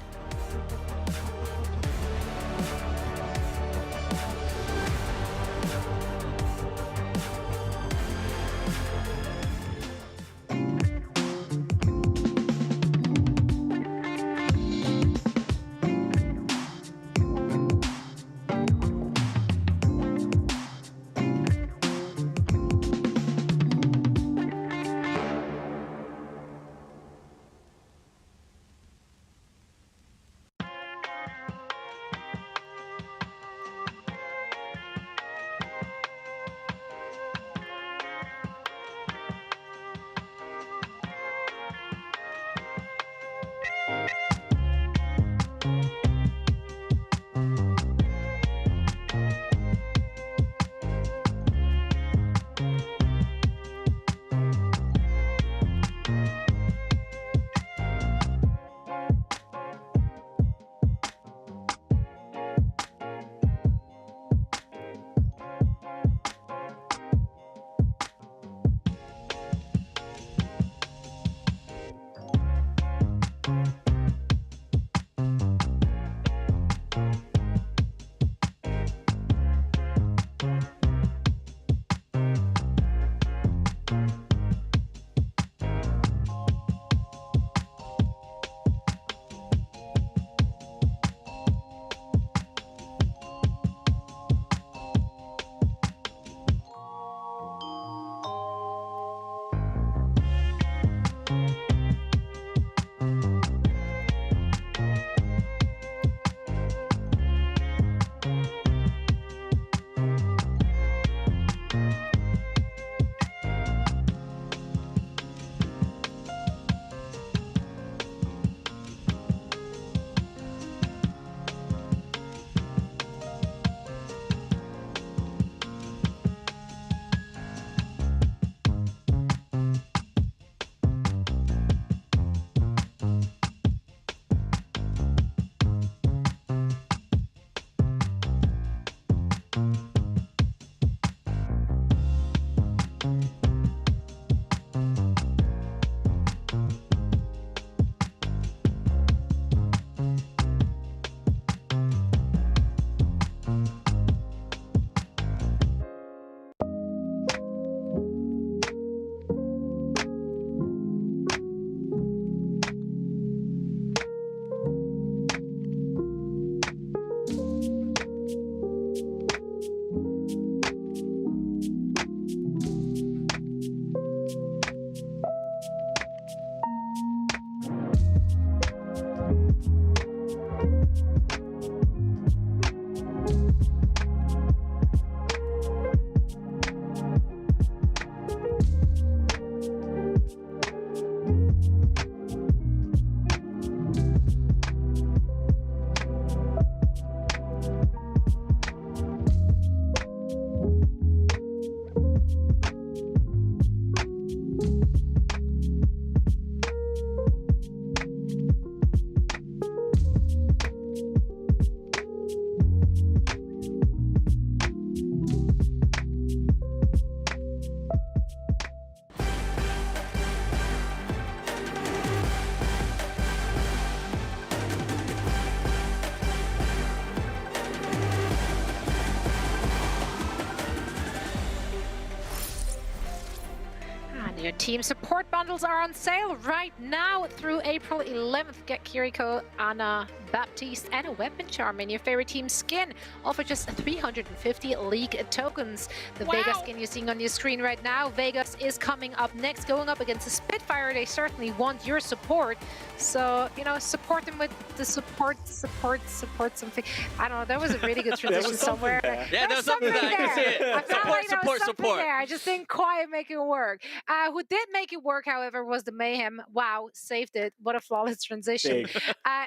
Your team support bundles are on sale right now through April 11th. Get Kiriko, Ana, Baptiste, and a weapon charm in your favorite team skin, all for just 350 League tokens. The Vega skin you're seeing on your screen right now, Vegas is coming up next, going up against the Spitfire. They certainly want your support. So, you know, support them with the support something. I don't know, there was a really good transition somewhere. Yeah, there was something there. I can see it. I felt like there was something there. I just didn't quite make it work. Who did make it work, however, was the Mayhem. Wow, saved it. What a flawless transition.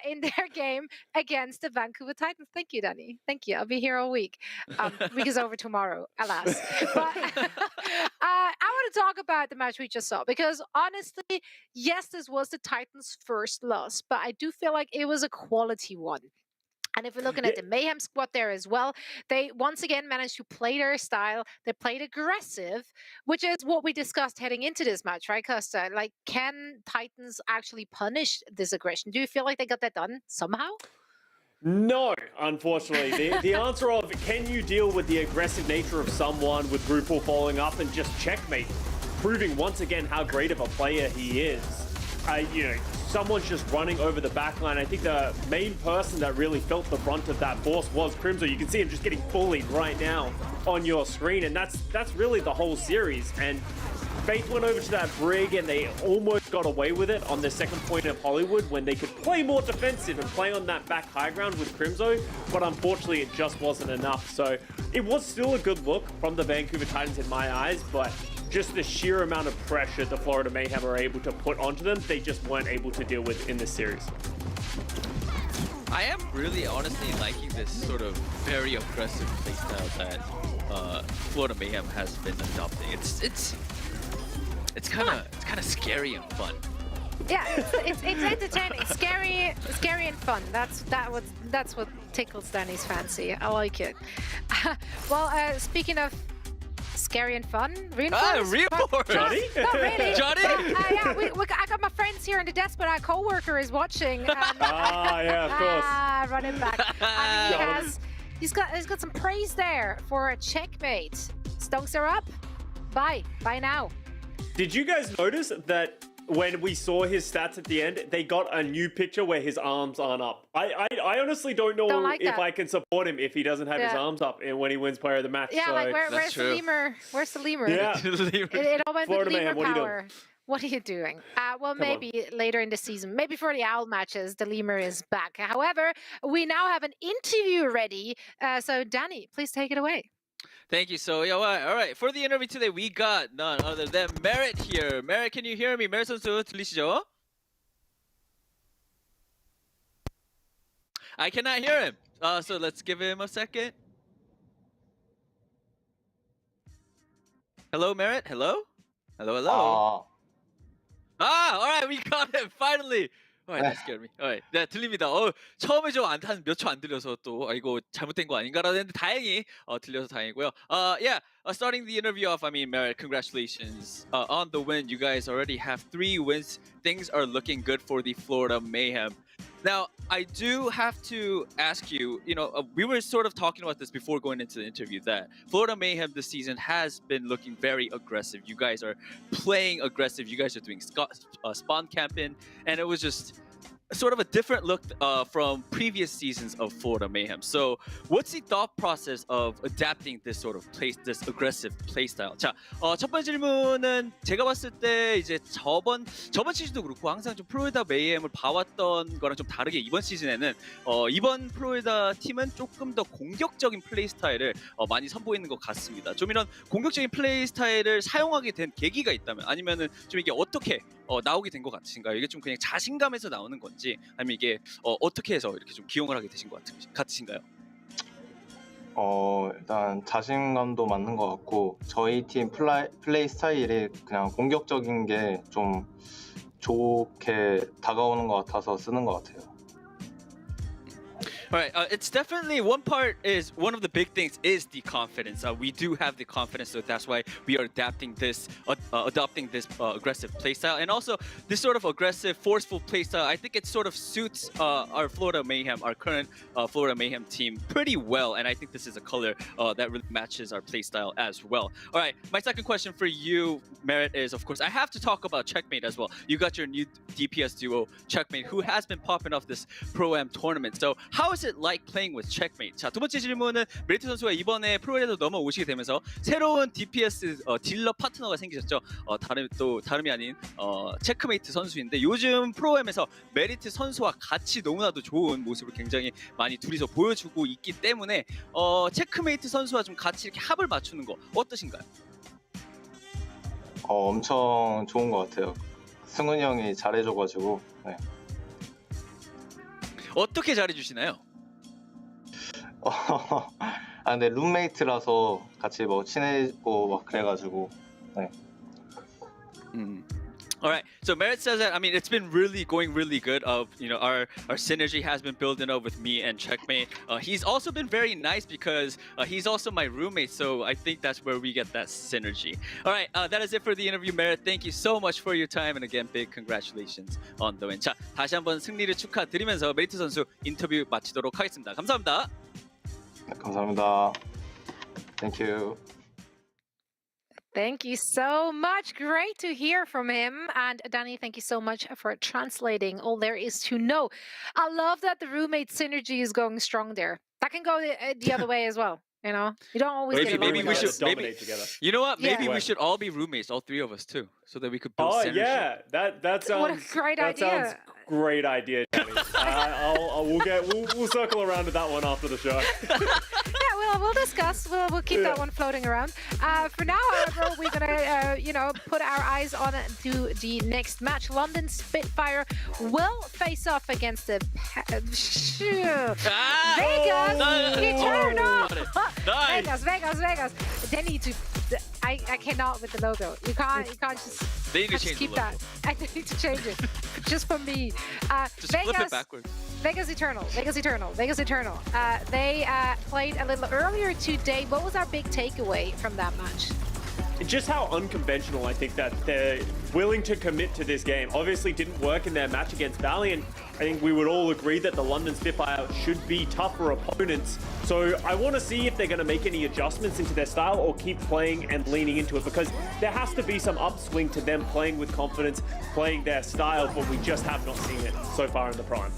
In their game against the Vancouver Titans. Thank you, Danny. Thank you. I'll be here all week. Week is over tomorrow, alas. But I want to talk about the match we just saw, because honestly, yes, this was the Titans' first loss, but I do feel like it was a quality one. And if we're looking at the Mayhem squad there as well, they once again managed to play their style. They played aggressive, which is what we discussed heading into this match, right, Costa? Like, can Titans actually punish this aggression? Do you feel like they got that done somehow? No, unfortunately. The answer of can you deal with the aggressive nature of someone with Drupal falling up and just checkmate, proving once again how great of a player he is. You know, someone's just running over the backline. I think the main person that really felt the brunt of that force was Crimzo. You can see him just getting bullied right now on your screen, and that's really the whole series. And Faith went over to that brig and they almost got away with it on the second point of Hollywood when they could play more defensive and play on that back high ground with Crimzo, but unfortunately it just wasn't enough. So it was still a good look from the Vancouver Titans in my eyes, but just the sheer amount of pressure the Florida Mayhem are able to put onto them, they just weren't able to deal with in this series. I am really honestly liking this sort of very aggressive playstyle that Florida Mayhem has been adopting. It's kind of scary and fun. Yeah, it's entertaining, scary and fun. That's what tickles Danny's fancy. I like it. Well, speaking of scary and fun, Reinforce! Johnny? Not really. Johnny? Yeah, I got my friends here in the desk, but our co-worker is watching. Yeah, of course. Running back. I mean, he's got some praise there for a checkmate. Stonks are up. Bye now. Did you guys notice that when we saw his stats at the end, they got a new picture where his arms aren't up? I honestly don't know if I can support him if he doesn't have his arms up and when he wins player of the match. Yeah, so. like where's the lemur? Where's the lemur? Yeah. It all went Florida with lemur Mayhem, power. What are you doing? Well, maybe later in the season, maybe for the Owl matches, the lemur is back. However, we now have an interview ready. So Danny, please take it away. Thank you. So, all right. For the interview today, we got none other than Merritt here. Merritt, can you hear me? Merritt 선수 들리시죠? I cannot hear him. So let's give him a second. Hello, Merritt. Hello. Hello. All right, we got him finally. Alright, that scared me. Alright, 네, 들립니다. 처음에 좀 한 몇 초 안 들려서 또 이거 잘못된 거 아닌가라고 했는데 다행히 들려서 다행이고요. Starting the interview off, I mean, Merritt, congratulations on the win. You guys already have 3 wins. Things are looking good for the Florida Mayhem. Now, I do have to ask you, we were sort of talking about this before going into the interview, that Florida Mayhem this season has been looking very aggressive. You guys are playing aggressive. You guys are doing spawn camping, and it was just sort of a different look from previous seasons of Florida Mayhem. So, what's the thought process of adapting this sort of this aggressive playstyle? 자, 첫 번째 질문은 제가 봤을 때 이제 저번 시즌도 그렇고 항상 좀 플로리다 메이엠을 봐왔던 거랑 좀 다르게 이번 시즌에는 이번 플로리다 팀은 조금 더 공격적인 플레이 스타일을 많이 선보이는 것 같습니다. 좀 이런 공격적인 플레이 스타일을 사용하게 된 계기가 있다면, 아니면은 좀 이게 어떻게 나오게 된 것 같으신가요? 이게 좀 그냥 자신감에서 나오는 건지, 아니면 이게 어떻게 해서 이렇게 좀 기용을 하게 되신 것 같으신가요? 일단 자신감도 맞는 것 같고, 저희 팀 플레이 스타일이 그냥 공격적인 게 좀 좋게 다가오는 것 같아서 쓰는 것 같아요. All right, it's definitely one of the big things is the confidence. We do have the confidence, so that's why we are adopting this aggressive playstyle, and also this sort of aggressive, forceful playstyle. I think it sort of suits our current Florida Mayhem team pretty well, and I think this is a color that really matches our playstyle as well. All right, my second question for you, Merritt, is of course I have to talk about Checkmate as well. You got your new DPS duo, Checkmate, who has been popping off this Pro-Am tournament. So how is it like playing with Checkmate? 자, 두 번째 질문은 메리트 선수가 이번에 프로에도 넘어오시게 되면서 새로운 DPS 딜러 파트너가 생기셨죠. 다름이 아닌 체크메이트 선수인데 요즘 프로엠에서 메리트 선수와 같이 너무나도 좋은 모습을 굉장히 많이 둘이서 보여주고 있기 때문에 체크메이트 선수와 좀 같이 이렇게 합을 맞추는 거 어떠신가요? 엄청 좋은 것 같아요. 승훈이 형이 잘해줘가지고. 네. 어떻게 잘해주시나요? 근데 룸메이트라서 같이 뭐 친해지고 막 그래가지고. 네. All right. So Merritt says that it's been going really good. Our synergy has been building up with me and Checkmate. He's also been very nice because he's also my roommate. So I think that's where we get that synergy. All right. That is it for the interview, Merritt. Thank you so much for your time, and again, big congratulations on the win. 자, 다시 한번 승리를 축하드리면서 메리트 선수 인터뷰 마치도록 하겠습니다. 감사합니다. 네, 감사합니다. Thank you. Thank you so much. Great to hear from him. And Danny, thank you so much for translating all there is to know. I love that the roommate synergy is going strong there. That can go the other way as well. You know, you don't always get along maybe we should dominate together. You know what? Maybe Yeah. we should all be roommates, all three of us too, so that we could build synergy. Yeah, that sounds. What a great idea. Sounds great idea, Danny. We'll circle around to that one after the show. Yeah, we'll discuss. We'll keep that one floating around. For now, however, we're gonna put our eyes on to the next match. London Spitfire will face off against the Vegas Eternal. Nice. Vegas. They need to. I cannot with the logo. You can't just. They need to just change keep the logo. that. I need to change it, just for me. Just flip it backwards. Vegas Eternal. They played a little earlier today. What was our big takeaway from that match? Just how unconventional I think that they're willing to commit to this game. Obviously didn't work in their match against Valiant. I think we would all agree that the London Spitfire should be tougher opponents. So I want to see if they're going to make any adjustments into their style or keep playing and leaning into it, because there has to be some upswing to them playing with confidence, playing their style, but we just have not seen it so far in the Prime.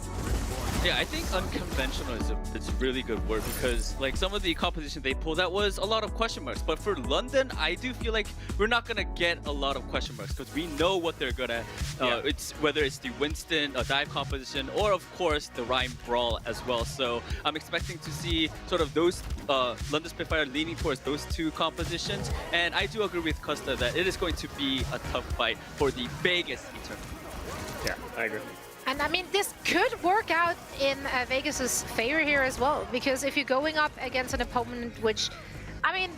Yeah, I think unconventional is a really good word, because like some of the composition they pulled out was a lot of question marks. But for London, I do feel like we're not gonna get a lot of question marks because we know what they're good at. It's whether it's the Winston dive composition or of course the Rhyme Brawl as well. So I'm expecting to see sort of those London Spitfire leaning towards those two compositions. And I do agree with Costa that it is going to be a tough fight for the Vegas Eternal. Yeah, I agree. And this could work out in Vegas's favor here as well, because if you're going up against an opponent which,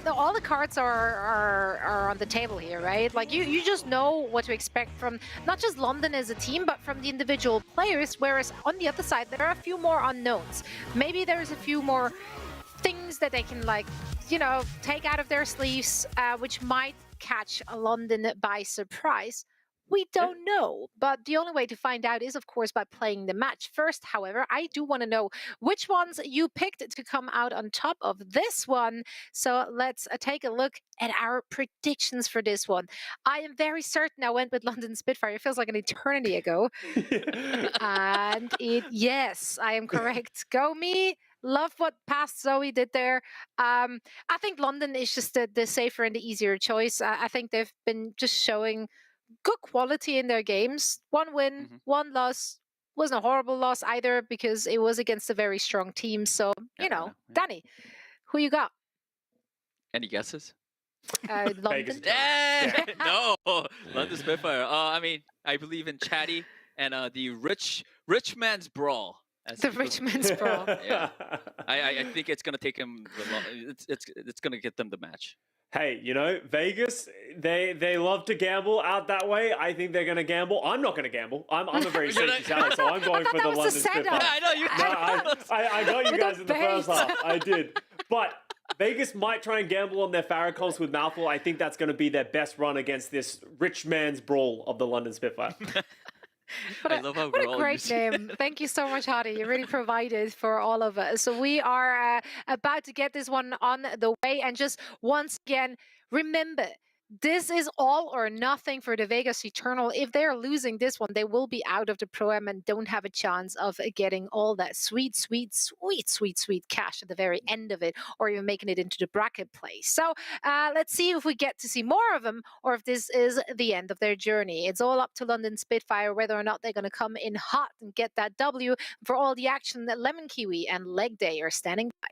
all the cards are on the table here, right? Like you just know what to expect from not just London as a team, but from the individual players. Whereas on the other side, there are a few more unknowns. Maybe there's a few more things that they can take out of their sleeves, which might catch London by surprise. We don't know, but the only way to find out is, of course, by playing the match. First, however, I do want to know which ones you picked to come out on top of this one. So let's take a look at our predictions for this one. I am very certain I went with London Spitfire. It feels like an eternity ago. And yes, I am correct. Go me. Love what past Zoe did there. I think London is just the safer and the easier choice. I think they've been just showing good quality in their games. One win, one loss. Wasn't a horrible loss either because it was against a very strong team. So, Danny, who you got? Any guesses? London. No, London Spitfire. I believe in Chatty and the rich man's brawl. as The people- rich man's brawl. Yeah, I think it's gonna take him. It's gonna get them the match. Hey, you know, Vegas, they love to gamble out that way. I think they're going to gamble. I'm not going to gamble. I'm a very safety Sally, so I'm going thought for the that was a London setup. Spitfire. I know you. No, I got you With guys the in the first bait. half. I did. But Vegas might try and gamble on their Farrah comps with Mouthful. I think that's going to be their best run against this rich man's brawl of the London Spitfire. I love how What we're a all great using- name. Thank you so much, Hardy. You really provided for all of us. So we are about to get this one on the way. And just once again, remember, this is all or nothing for the Vegas Eternal. If they're losing this one, they will be out of the Pro-Am and don't have a chance of getting all that sweet cash at the very end of it, or even making it into the bracket play. So let's see if we get to see more of them, or if this is the end of their journey. It's all up to London Spitfire whether or not they're going to come in hot and get that W. For all the action, that Lemon Kiwi and Leg Day are standing by.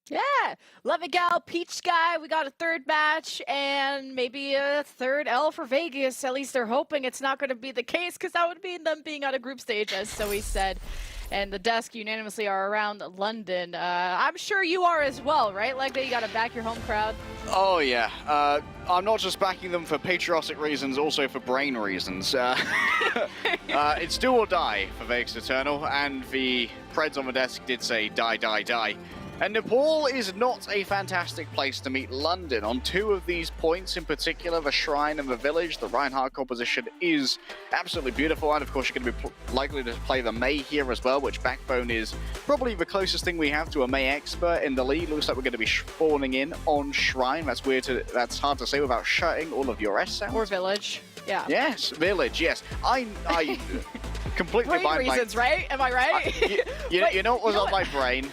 Yeah, Love It Gal, Peach Sky, we got a third match and maybe a third L for Vegas. At least they're hoping it's not going to be the case, because that would mean them being out of group stage, as Zoe said. And the desk unanimously are around London. I'm sure you are as well, right? Like, you got to back your home crowd. Oh yeah, I'm not just backing them for patriotic reasons, also for brain reasons. It's do or die for Vegas Eternal, and the Preds on the desk did say die, die, die. And Nepal is not a fantastic place to meet London. On two of these points in particular, the Shrine and the Village, the Reinhardt composition is absolutely beautiful. And of course, you're going to be likely to play the Mei here as well, which Backbone is probably the closest thing we have to a Mei expert in the league. Looks like we're going to be spawning in on Shrine. That's weird. That's hard to say without shutting all of your S sounds. Or Village. Yeah. Yes, Village, yes. I completely Brain blind reasons, right? Am I right? you know what was you know on my brain?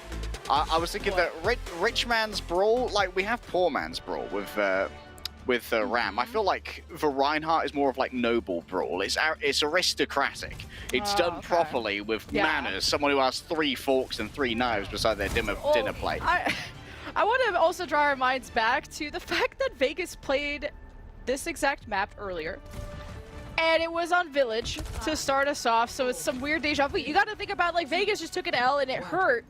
I was thinking that rich man's brawl, like we have poor man's brawl with Ram. I feel like the Reinhardt is more of like noble brawl. It's aristocratic. It's done properly with manners. Someone who has 3 forks and 3 knives beside their dinner plate. I want to also draw our minds back to the fact that Vegas played this exact map earlier. And it was on Village to start us off, so it's some weird deja vu. You got to think about, like, Vegas just took an L and it hurt.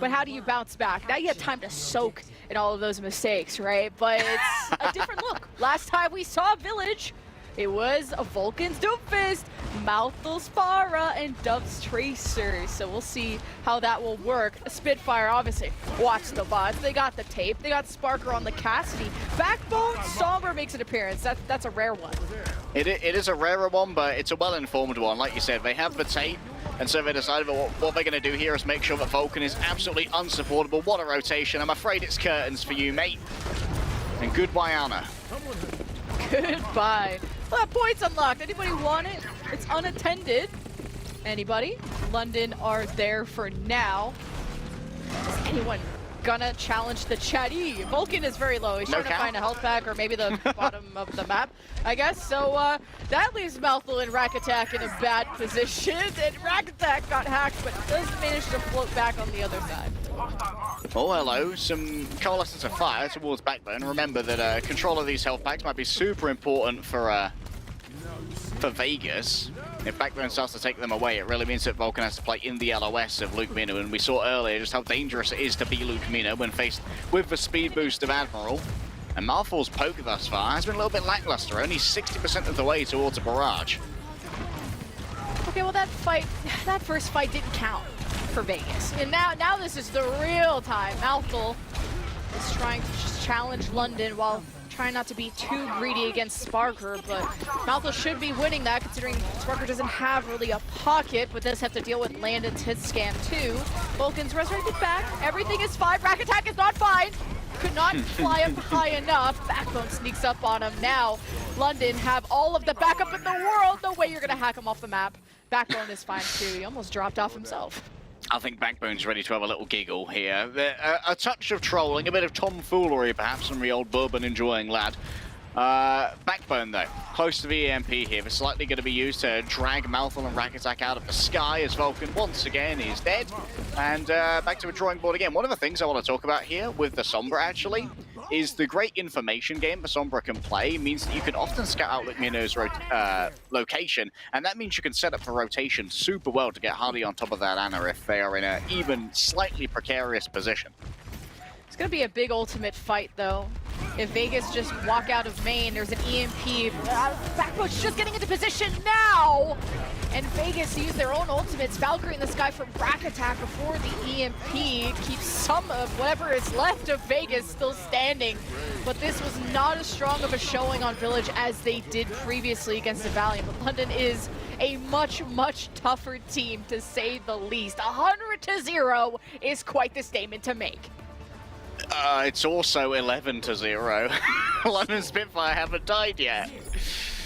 But how do you bounce back? Now you have time to soak in all of those mistakes, right? But it's a different look. Last time we saw Village, it was a Vulcan's Doomfist, Mouthless Farah, and Dove's Tracer. So we'll see how that will work. Spitfire, obviously, watch the bots. They got the tape. They got Sparker on the Cassidy. Backbone, Somber makes an appearance. That's a rare one. It is a rarer one, but it's a well-informed one. Like you said, they have the tape. And so they decided what they're going to do here is make sure that Vulcan is absolutely unsupportable. What a rotation. I'm afraid it's curtains for you, mate. And goodbye, Anna. Goodbye. Well, that point's unlocked. Anybody want it? It's unattended. Anybody? London are there for now. Is anyone gonna challenge the Chatty? Vulcan is very low. He's trying to find a health pack or maybe the bottom of the map, I guess. So that leaves Mouthful and Rack Attack in a bad position. And Rack Attack got hacked, but does manage to float back on the other side. Oh, hello. Some coalescence of fire towards Backbone. Remember that control of these health packs might be super important for Vegas. If Backbone starts to take them away, it really means that Vulcan has to play in the LOS of Luke Minu, and we saw earlier just how dangerous it is to be Luke Minu when faced with the speed boost of Admiral. And Marfal's poke thus far has been a little bit lackluster, only 60% of the way towards a barrage. Okay, well that first fight didn't count for Vegas. And now this is the real time. Mouthful is trying to just challenge London while trying not to be too greedy against Sparker, but Mouthful should be winning that considering Sparker doesn't have really a pocket, but does have to deal with Landon's hit scam too. Vulcan's resurrected back. Everything is fine. Rack Attack is not fine. Could not fly up high enough. Backbone sneaks up on him. Now London have all of the backup in the world. No way you're gonna hack him off the map. Backbone is fine too. He almost dropped off himself. I think Backbone's ready to have a little giggle here. A touch of trolling, a bit of tomfoolery perhaps from the old bourbon enjoying lad. Backbone though, close to the EMP here. It's likely going to be used to drag Mouthful and Rack Attack out of the sky as Vulcan once again is dead. And back to the drawing board again. One of the things I want to talk about here with the Sombra actually is the great information game that Sombra can play means that you can often scout out Lucmino's location, and that means you can set up for rotation super well to get Hardy on top of that Ana if they are in an even slightly precarious position. It's going to be a big ultimate fight, though. If Vegas just walk out of main, there's an EMP. Backbone's just getting into position now! And Vegas use their own ultimates. Valkyrie in the sky for Rack Attack before the EMP keeps some of whatever is left of Vegas still standing. But this was not as strong of a showing on Village as they did previously against the Valiant. But London is a much, much tougher team, to say the least. 100-0 is quite the statement to make. It's also 11-0. London Spitfire haven't died yet.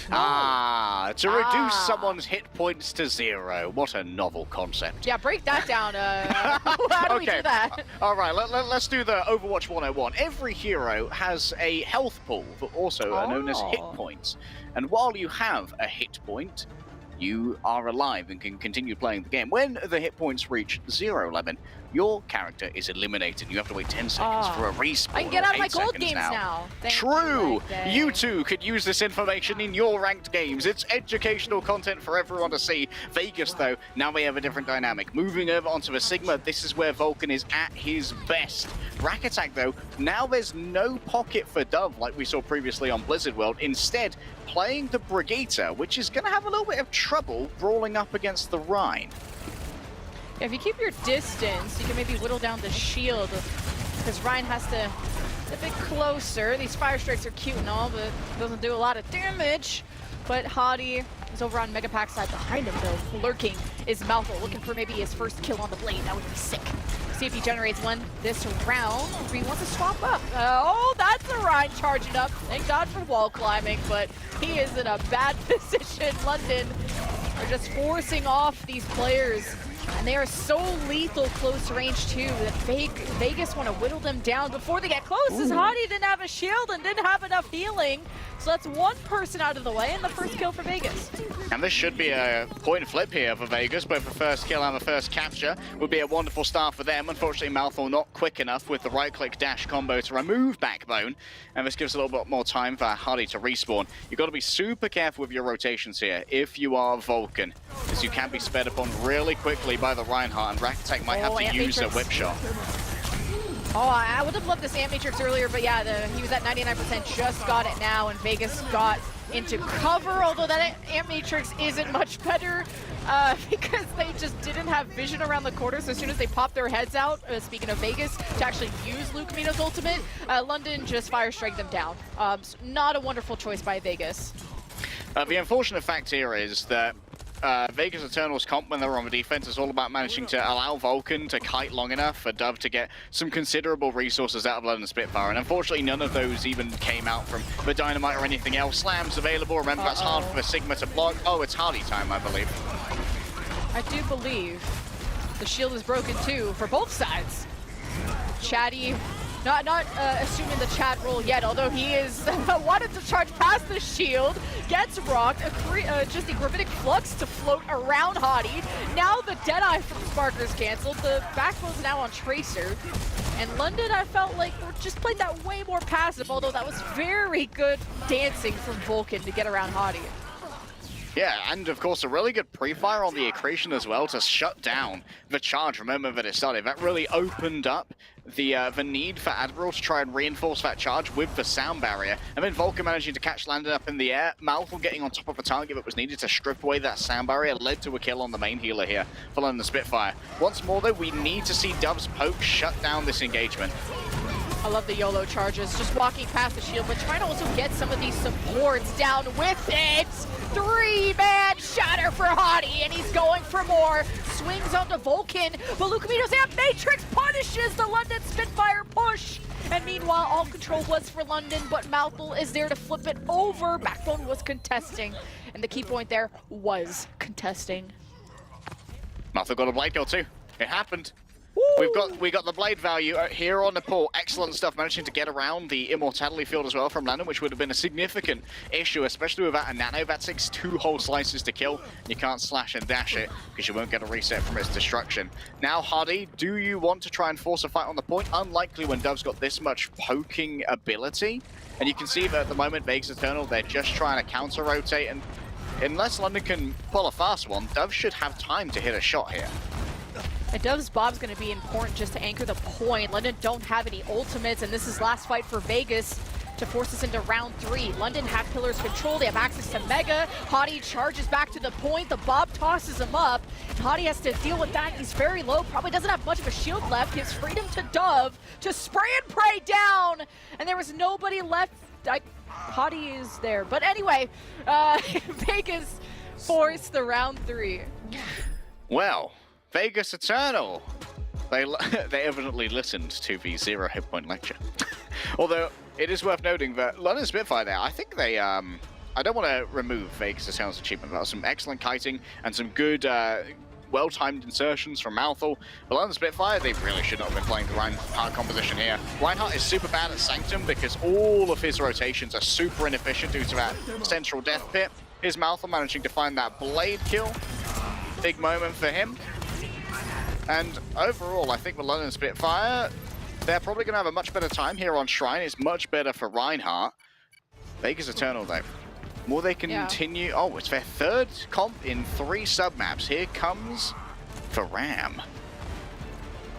To reduce someone's hit points to 0. What a novel concept. Yeah, break that down. How do we do that? All right, let's do the Overwatch 101. Every hero has a health pool, also known as hit points. And while you have a hit point, you are alive and can continue playing the game. When the hit points reach 0, Lemon, your character is eliminated. You have to wait 10 seconds for a respawn. I can get out of my gold games now. True! You too could use this information in your ranked games. It's educational content for everyone to see. Vegas, though, now we have a different dynamic. Moving over onto a Sigma, this is where Vulcan is at his best. Rack Attack, though, now there's no pocket for Dove like we saw previously on Blizzard World. Instead, playing the Brigitte, which is going to have a little bit of trouble brawling up against the Rhine. Yeah, if you keep your distance, you can maybe whittle down the shield, because Ryan has to get a bit closer. These fire strikes are cute and all, but doesn't do a lot of damage. But Hadi is over on Megapack side behind him, though. Lurking is Malthol, looking for maybe his first kill on the blade. That would be sick. See if he generates one this round. If he wants to swap up. Oh, that's a Ryan charging up. Thank God for wall climbing, but he is in a bad position. London are just forcing off these players. And they are so lethal close range too that Vegas want to whittle them down before they get close. As Hadi didn't have a shield and didn't have enough healing. So that's one person out of the way and the first kill for Vegas. And this should be a point flip here for Vegas. Both the first kill and the first capture would be a wonderful start for them. Unfortunately, Malthol not quick enough with the right-click dash combo to remove Backbone. And this gives a little bit more time for Hadi to respawn. You've got to be super careful with your rotations here if you are Vulcan, because you can be sped upon really quickly by the Reinhardt, and Rack Attack might have to use a whip shot. Oh, I would have loved this Ant Matrix earlier, but yeah, he was at 99%, just got it now, and Vegas got into cover, although that Ant Matrix isn't much better because they just didn't have vision around the corner, so as soon as they popped their heads out, speaking of Vegas, to actually use Lucamino's ultimate, London just fire strike them down. So not a wonderful choice by Vegas. The unfortunate fact here is that Vegas Eternal's comp when they're on the defense is all about managing to allow Vulcan to kite long enough for Dove to get some considerable resources out of London Spitfire, and unfortunately none of those even came out from the Dynamite or anything else. Slam's available, remember that's hard for Sigma to block. Oh, it's Hardy time, I believe. I do believe the shield is broken too for both sides. Chatty, not assuming the chat role yet, although he is wanted to charge past the shield, gets rocked, just the Gravitic Flux to float around Hadi. Now the Deadeye from Sparker's canceled, the Backbone's now on Tracer. And London, I felt like, just played that way more passive, although that was very good dancing from Vulcan to get around Hadi. Yeah, and of course a really good pre-fire on the Accretion as well to shut down the charge. Remember that it started. That really opened up the need for Admiral to try and reinforce that charge with the sound barrier. And then Vulcan managing to catch Landon up in the air. Malthol getting on top of a target that was needed to strip away that sound barrier led to a kill on the main healer here for London Spitfire. Once more though, we need to see Dove's poke shut down this engagement. I love the YOLO charges, just walking past the shield, but trying to also get some of these supports down with it. 3-man shatter for Hadi, and he's going for more. Swings onto Vulcan, but Lucamino's Amp Matrix punishes the London Spitfire push. And meanwhile, all control was for London, but Malthol is there to flip it over. Backbone was contesting, and the key point there was contesting. Malthol got a blade kill too. It happened. We got the blade value here on the pool. Excellent stuff, managing to get around the immortality field as well from Landon, which would have been a significant issue, especially without a nano. That takes 2 whole slices to kill. You can't slash and dash it because you won't get a reset from its destruction. Now, Hardy, do you want to try and force a fight on the point? Unlikely when Dove's got this much poking ability. And you can see that at the moment, Vegas Eternal, they're just trying to counter-rotate, and unless London can pull a fast one, Dove should have time to hit a shot here. And Dove's Bob's going to be important just to anchor the point. London don't have any ultimates, and this is last fight for Vegas to force us into round 3. London have pillars control. They have access to Mega. Hottie charges back to the point. The Bob tosses him up. Hottie has to deal with that. He's very low. Probably doesn't have much of a shield left. Gives freedom to Dove to spray and pray down. And there was nobody left. Hottie is there. But anyway, Vegas forced the round 3. Well, Vegas Eternal. They evidently listened to the 0 hit point lecture. Although, it is worth noting that London Spitfire there, I think they, I don't want to remove Vegas Eternal's achievement. There was some excellent kiting and some good, well-timed insertions from Malthal. But London Spitfire, they really should not have been playing the Reinhardt composition here. Reinhardt is super bad at Sanctum because all of his rotations are super inefficient due to that central death pit. Here's Malthal managing to find that blade kill. Big moment for him. And overall, I think with London Spitfire, they're probably going to have a much better time here on Shrine. It's much better for Reinhardt. Vegas Eternal, though. Will they continue? Yeah. Oh, it's their 3rd comp in 3 sub-maps. Here comes the Ram.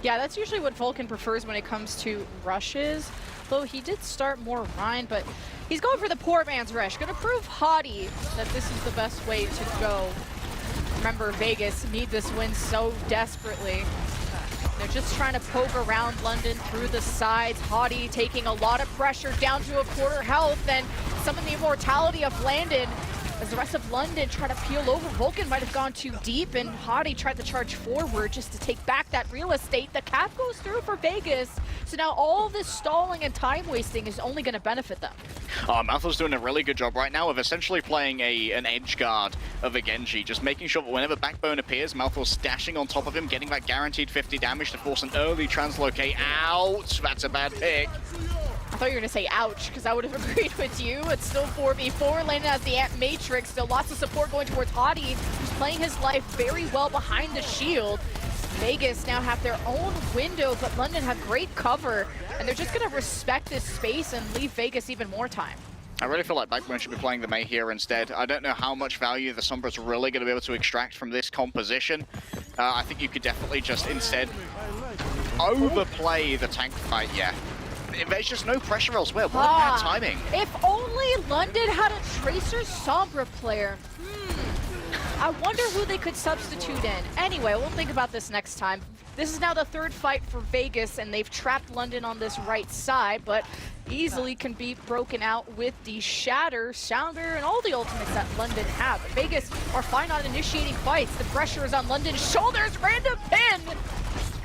Yeah, that's usually what Vulcan prefers when it comes to rushes. Though he did start more Rhine, but he's going for the poor man's rush. Going to prove Hottie that this is the best way to go. Remember, Vegas need this win so desperately. They're just trying to poke around London through the sides. Hottie taking a lot of pressure down to a quarter health, and some of the immortality of Landon as the rest of London try to peel over. Vulcan might have gone too deep, and Hottie tried to charge forward just to take back that real estate. The cap goes through for Vegas, so now all this stalling and time wasting is only going to benefit them. Malthal's doing a really good job right now of essentially playing an edge guard of a Genji, just making sure that whenever Backbone appears, Malthal's dashing on top of him, getting that guaranteed 50 damage to force an early translocate. Ouch, that's a bad pick. I thought you were going to say ouch, because I would have agreed with you. It's still 4v4. Landon has the Ant Matrix. Still lots of support going towards Hottie, who's playing his life very well behind the shield. Vegas now have their own window, but London have great cover, and they're just going to respect this space and leave Vegas even more time. I really feel like Backbone should be playing the Mei here instead. I don't know how much value the Sombra's really going to be able to extract from this composition. I think you could definitely just instead overplay the tank fight, yeah. There's just no pressure elsewhere. What bad timing. If only London had a Tracer Sombra player. I wonder who they could substitute in. Anyway, we'll think about this next time. This is now the 3rd fight for Vegas, and they've trapped London on this right side, but easily can be broken out with the Shatter, Sounder, and all the ultimates that London have. But Vegas are fine on initiating fights. The pressure is on London's shoulders. Random pin!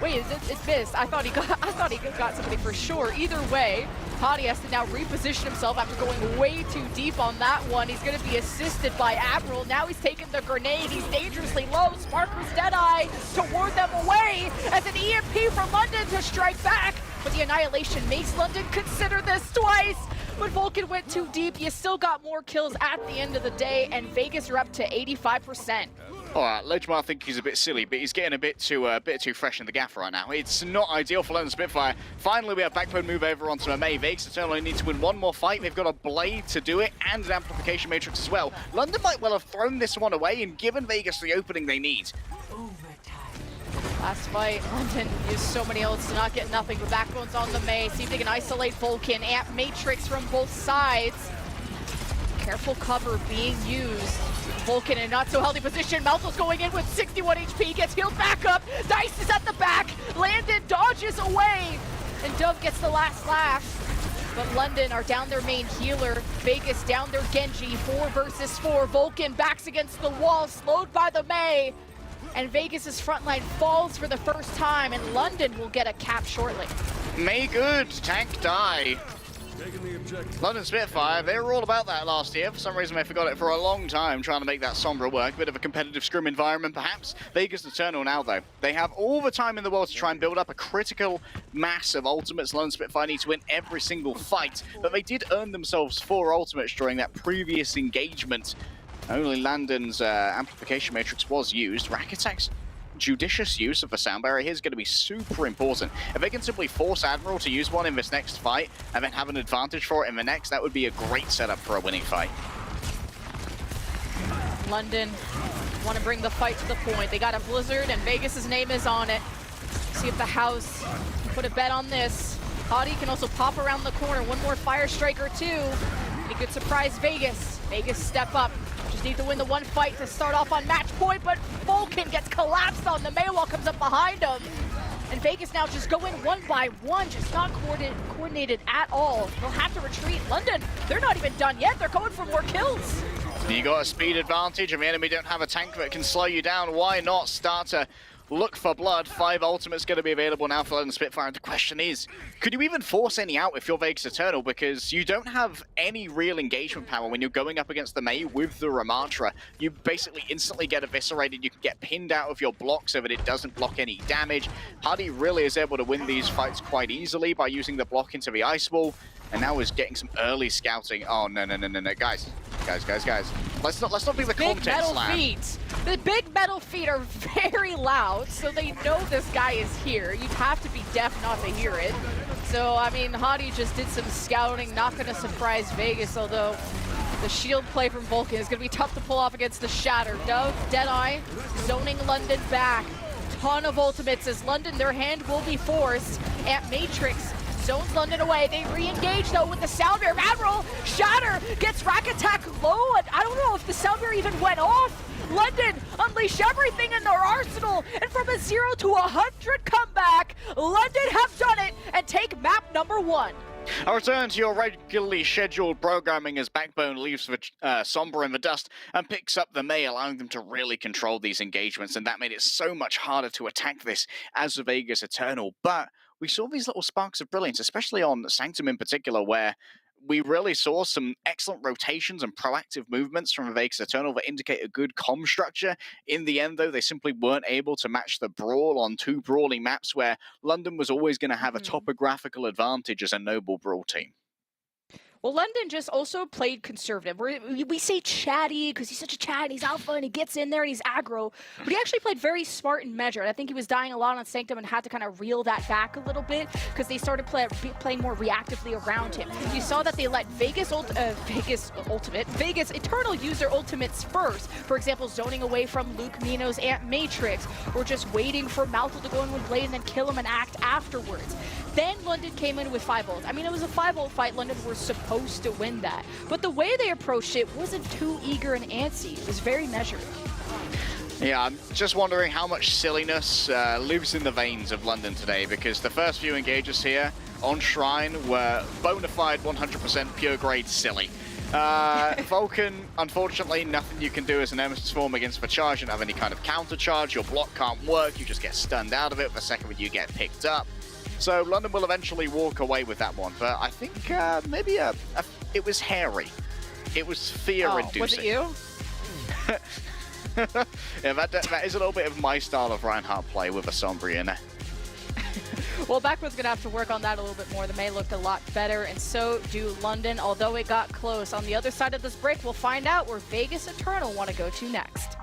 Wait, it missed. I thought he got somebody for sure. Either way, Hottie has to now reposition himself after going way too deep on that one. He's going to be assisted by Admiral. Now he's taking the grenade. He's dangerously low. Sparker's Deadeye to ward them away as an EMP for London to strike back. But the Annihilation makes London consider this twice. When Vulcan went too deep, you still got more kills at the end of the day, and Vegas are up to 85%. Alright, Lojmar, I think he's a bit silly, but he's getting a bit too fresh in the gaff right now. It's not ideal for London Spitfire. Finally, we have Backbone move over onto a Mei. Vegas Eternal need to win one more fight. They've got a Blade to do it, and an Amplification Matrix as well. London might well have thrown this one away and given Vegas the opening they need. Last fight, London used so many ults to not get nothing, but Backbone's on the Mei. See if they can isolate Vulcan. Amp Matrix from both sides. Careful cover being used. Vulcan in a not so healthy position. Malthal's going in with 61 HP, gets healed back up. Dice is at the back. Landon dodges away. And Dove gets the last laugh. But London are down their main healer. Vegas down their Genji. 4 versus 4. Vulcan backs against the wall, slowed by the Mei. And Vegas's front line falls for the first time, and London will get a cap shortly. Mei good. Tank die. London Spitfire, they were all about that last year. For some reason, they forgot it for a long time, trying to make that Sombra work. Bit of a competitive scrim environment, perhaps. Vegas Eternal now, though. They have all the time in the world to try and build up a critical mass of ultimates. London Spitfire need to win every single fight, but they did earn themselves 4 ultimates during that previous engagement. Only Landon's amplification matrix was used. Rack Attack's judicious use of the sound barrier here is going to be super important. If they can simply force Admiral to use one in this next fight and then have an advantage for it in the next, that would be a great setup for a winning fight. London want to bring the fight to the point. They got a Blizzard and Vegas's name is on it. See if the house can put a bet on this. Hottie can also pop around the corner. One more Fire Strike or 2. He could surprise Vegas. Vegas step up. Just need to win the one fight to start off on match point, but Vulcan gets collapsed on. The Maywall comes up behind him. And Vegas now just go in one by one, just not coordinated at all. They'll have to retreat. London, they're not even done yet. They're going for more kills. You got a speed advantage, and the enemy don't have a tank that can slow you down. Why not start to look for blood? 5 ultimates going to be available now for London Spitfire. And the question is, could you even force any out if you're Vegas Eternal? Because you don't have any real engagement power when you're going up against the Mei with the Ramatra. You basically instantly get eviscerated. You can get pinned out of your block so that it doesn't block any damage. Hardy really is able to win these fights quite easily by using the block into the ice wall. And now is getting some early scouting. Oh, no, guys. Let's not be the content slam. The big metal feet are very loud, so they know this guy is here. You'd have to be deaf not to hear it. So, I mean, Hottie just did some scouting, not going to surprise Vegas, although the shield play from Vulcan is going to be tough to pull off against the Shatter. Dove, Deadeye, zoning London back. Ton of ultimates as London, their hand will be forced. At Matrix zones London away. They re-engage though with the sound barrier. Admiral Shatter gets Rack Attack low, and I don't know if the sound barrier even went off. London unleash everything in their arsenal, and from a 0 to 100 comeback, London have done it and take map number 1. A return to your regularly scheduled programming as Backbone leaves the Sombra in the dust and picks up the Mei, allowing them to really control these engagements, and that made it so much harder to attack this as a Vegas Eternal. But we saw these little sparks of brilliance, especially on Sanctum in particular, where we really saw some excellent rotations and proactive movements from Vegas Eternal that indicate a good comm structure. In the end, though, they simply weren't able to match the brawl on 2 brawling maps where London was always going to have a topographical advantage as a noble brawl team. Well, London just also played conservative. We say chatty because he's such a chat, he's alpha, and he gets in there and he's aggro. But he actually played very smart and measured. I think he was dying a lot on Sanctum and had to kind of reel that back a little bit because they started playing more reactively around him. You saw that they let Vegas Eternal use their ultimates first. For example, zoning away from Luke Mino's Ant Matrix, or just waiting for Malthus to go in with Blade and then kill him and act afterwards. Then London came in with 5 ult. I mean, it was a 5 ult fight. London were supposed to win that. But the way they approached it wasn't too eager and antsy. It was very measured. Yeah, I'm just wondering how much silliness lives in the veins of London today, because the first few engages here on Shrine were bona fide 100% pure grade silly. Vulcan, unfortunately, nothing you can do as an Nemesis form against the charge. You don't have any kind of counter charge. Your block can't work. You just get stunned out of it the second you get picked up. So London will eventually walk away with that one, but I think maybe it was hairy. It was fear-inducing. Was it you? Yeah, that is a little bit of my style of Reinhardt play with a Sombra in it. Well, Backwood's going to have to work on that a little bit more. The Mei looked a lot better, and so do London, although it got close. On the other side of this break, we'll find out where Vegas Eternal want to go to next.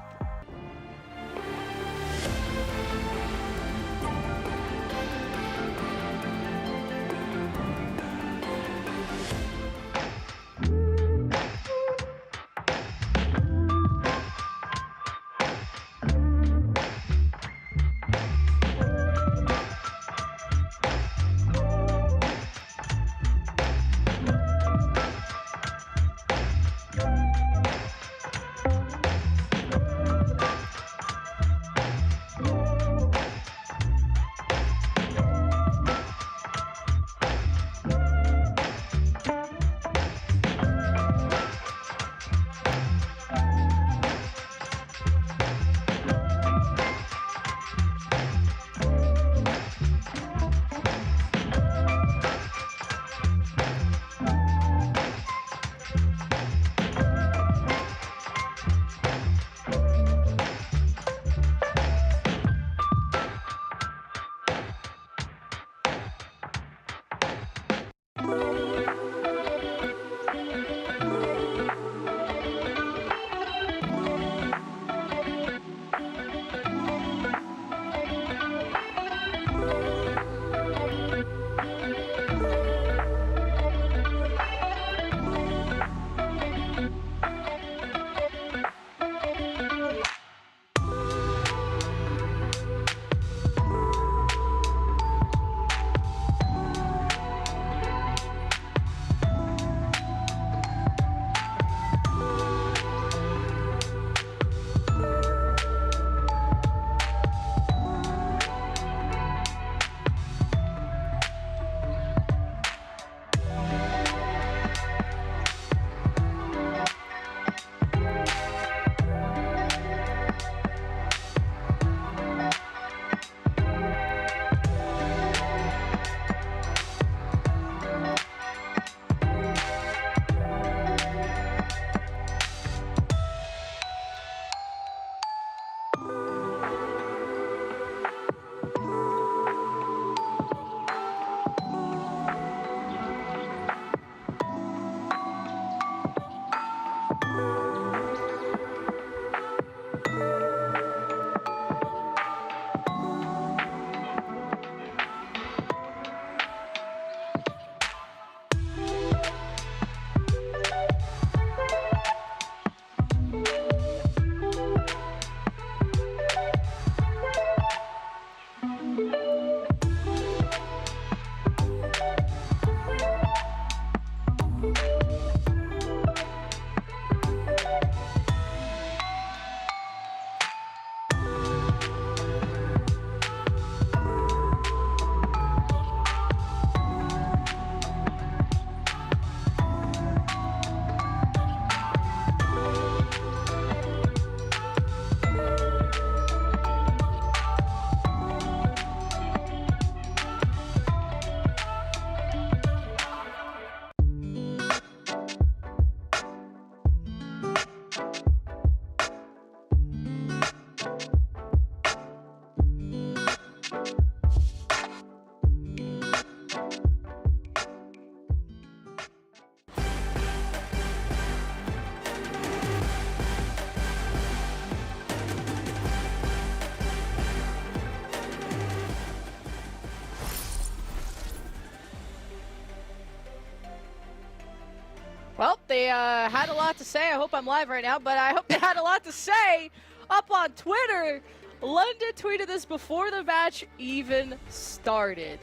Well, they had a lot to say. I hope I'm live right now, but I hope they had a lot to say up on Twitter. London tweeted this before the match even started.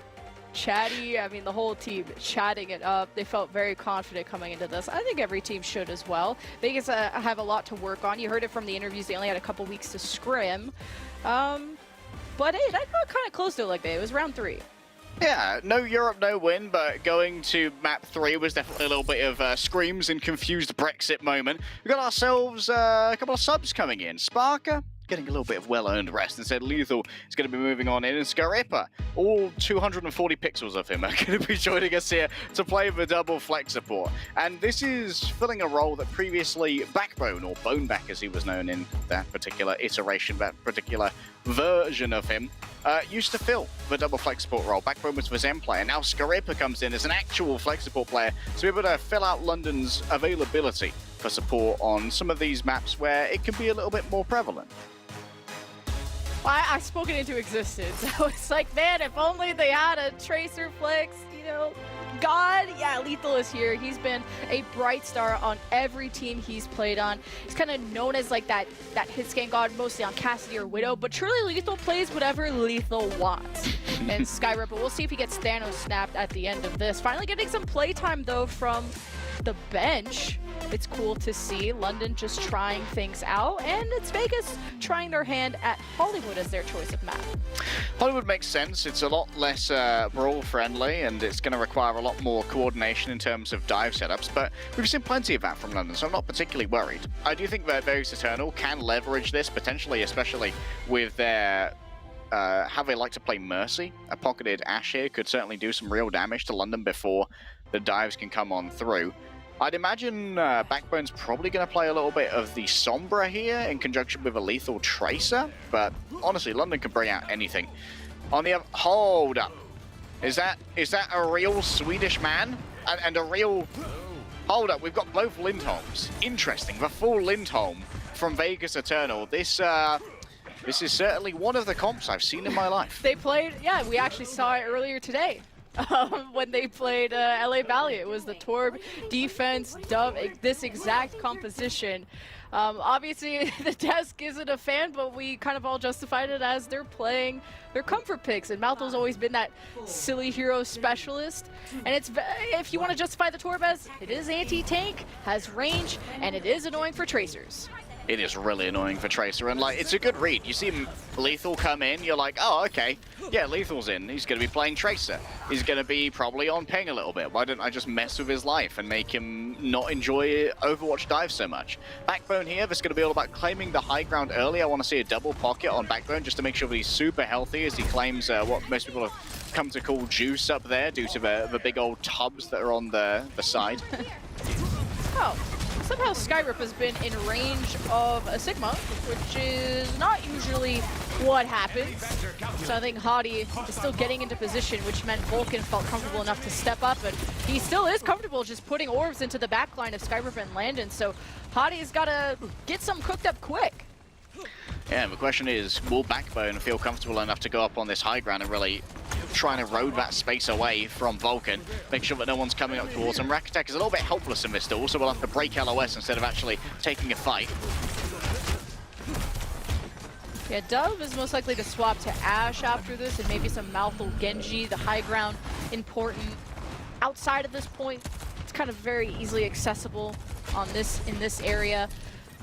Chatty, I mean, the whole team chatting it up. They felt very confident coming into this. I think every team should as well. Vegas have a lot to work on. You heard it from the interviews. They only had a couple weeks to scrim. But hey, that got kind of close to it like that. It was round 3. Yeah, no Europe, no win, but going to map 3 was definitely a little bit of screams and confused Brexit moment. We got ourselves a couple of subs coming in. Sparker getting a little bit of well-earned rest. Instead, Lethal is going to be moving on in, and Scarippa, all 240 pixels of him, are going to be joining us here to play the double flex support. And this is filling a role that previously Backbone, or Boneback as he was known in that particular iteration, that particular version of him, used to fill the double flex support role. Backbone was the Zen player. Now Scarippa comes in as an actual flex support player to be able to fill out London's availability for support on some of these maps where it can be a little bit more prevalent. I spoke it into existence. I was like, man, if only they had a Tracer flex, you know. God, yeah, Lethal is here. He's been a bright star on every team he's played on. He's kind of known as like that hit scan god, mostly on Cassidy or Widow, but truly Lethal plays whatever Lethal wants. And Skyripper, we'll see if he gets Thanos snapped at the end of this. Finally getting some playtime though from the bench. It's cool to see London just trying things out, and it's Vegas trying their hand at Hollywood as their choice of map. Hollywood makes sense. It's a lot less brawl friendly, and it's going to require a lot more coordination in terms of dive setups, but we've seen plenty of that from London, so I'm not particularly worried. I do think that Vegas Eternal can leverage this potentially, especially with their how they like to play Mercy. A pocketed Ashe here could certainly do some real damage to London before the dives can come on through. I'd imagine Backbone's probably going to play a little bit of the Sombra here in conjunction with a Lethal Tracer, but honestly, London can bring out anything. On the other, hold up, is that a real Swedish man and a real? Hold up, we've got both Lindholms. Interesting, the full Lindholm from Vegas Eternal. This is certainly one of the comps I've seen in my life. They played, yeah, we actually saw it earlier today. When they played LA Valiant. It was the Torb defense, Dove, this exact composition. Obviously, the desk isn't a fan, but we kind of all justified it as they're playing their comfort picks. And Maltho's always been that silly hero specialist. And it's, if you want to justify the Torb as, it is anti-tank, has range, and it is annoying for Tracers. It is really annoying for Tracer, and like, it's a good read. You see Lethal come in, you're like, oh, okay, yeah, Lethal's in. He's going to be playing Tracer. He's going to be probably on ping a little bit. Why don't I just mess with his life and make him not enjoy Overwatch dive so much? Backbone here, this is going to be all about claiming the high ground early. I want to see a double pocket on Backbone just to make sure that he's super healthy as he claims what most people have come to call juice up there due to the big old tubs that are on the side. Oh. Somehow Skyrip has been in range of a Sigma, which is not usually what happens. So I think Hadi is still getting into position, which meant Vulcan felt comfortable enough to step up, and he still is comfortable just putting orbs into the backline of Skyrip and Landon. So Hadi's got to get some cooked up quick. Yeah, the question is, will Backbone feel comfortable enough to go up on this high ground and really try and erode that space away from Vulcan, make sure that no one's coming up towards him? Rakitek is a little bit helpless in this duel, so we'll have to break LOS instead of actually taking a fight. Yeah, Dove is most likely to swap to Ashe after this, and maybe some Malthul Genji, the high ground, important. Outside of this point, it's kind of very easily accessible on in this area.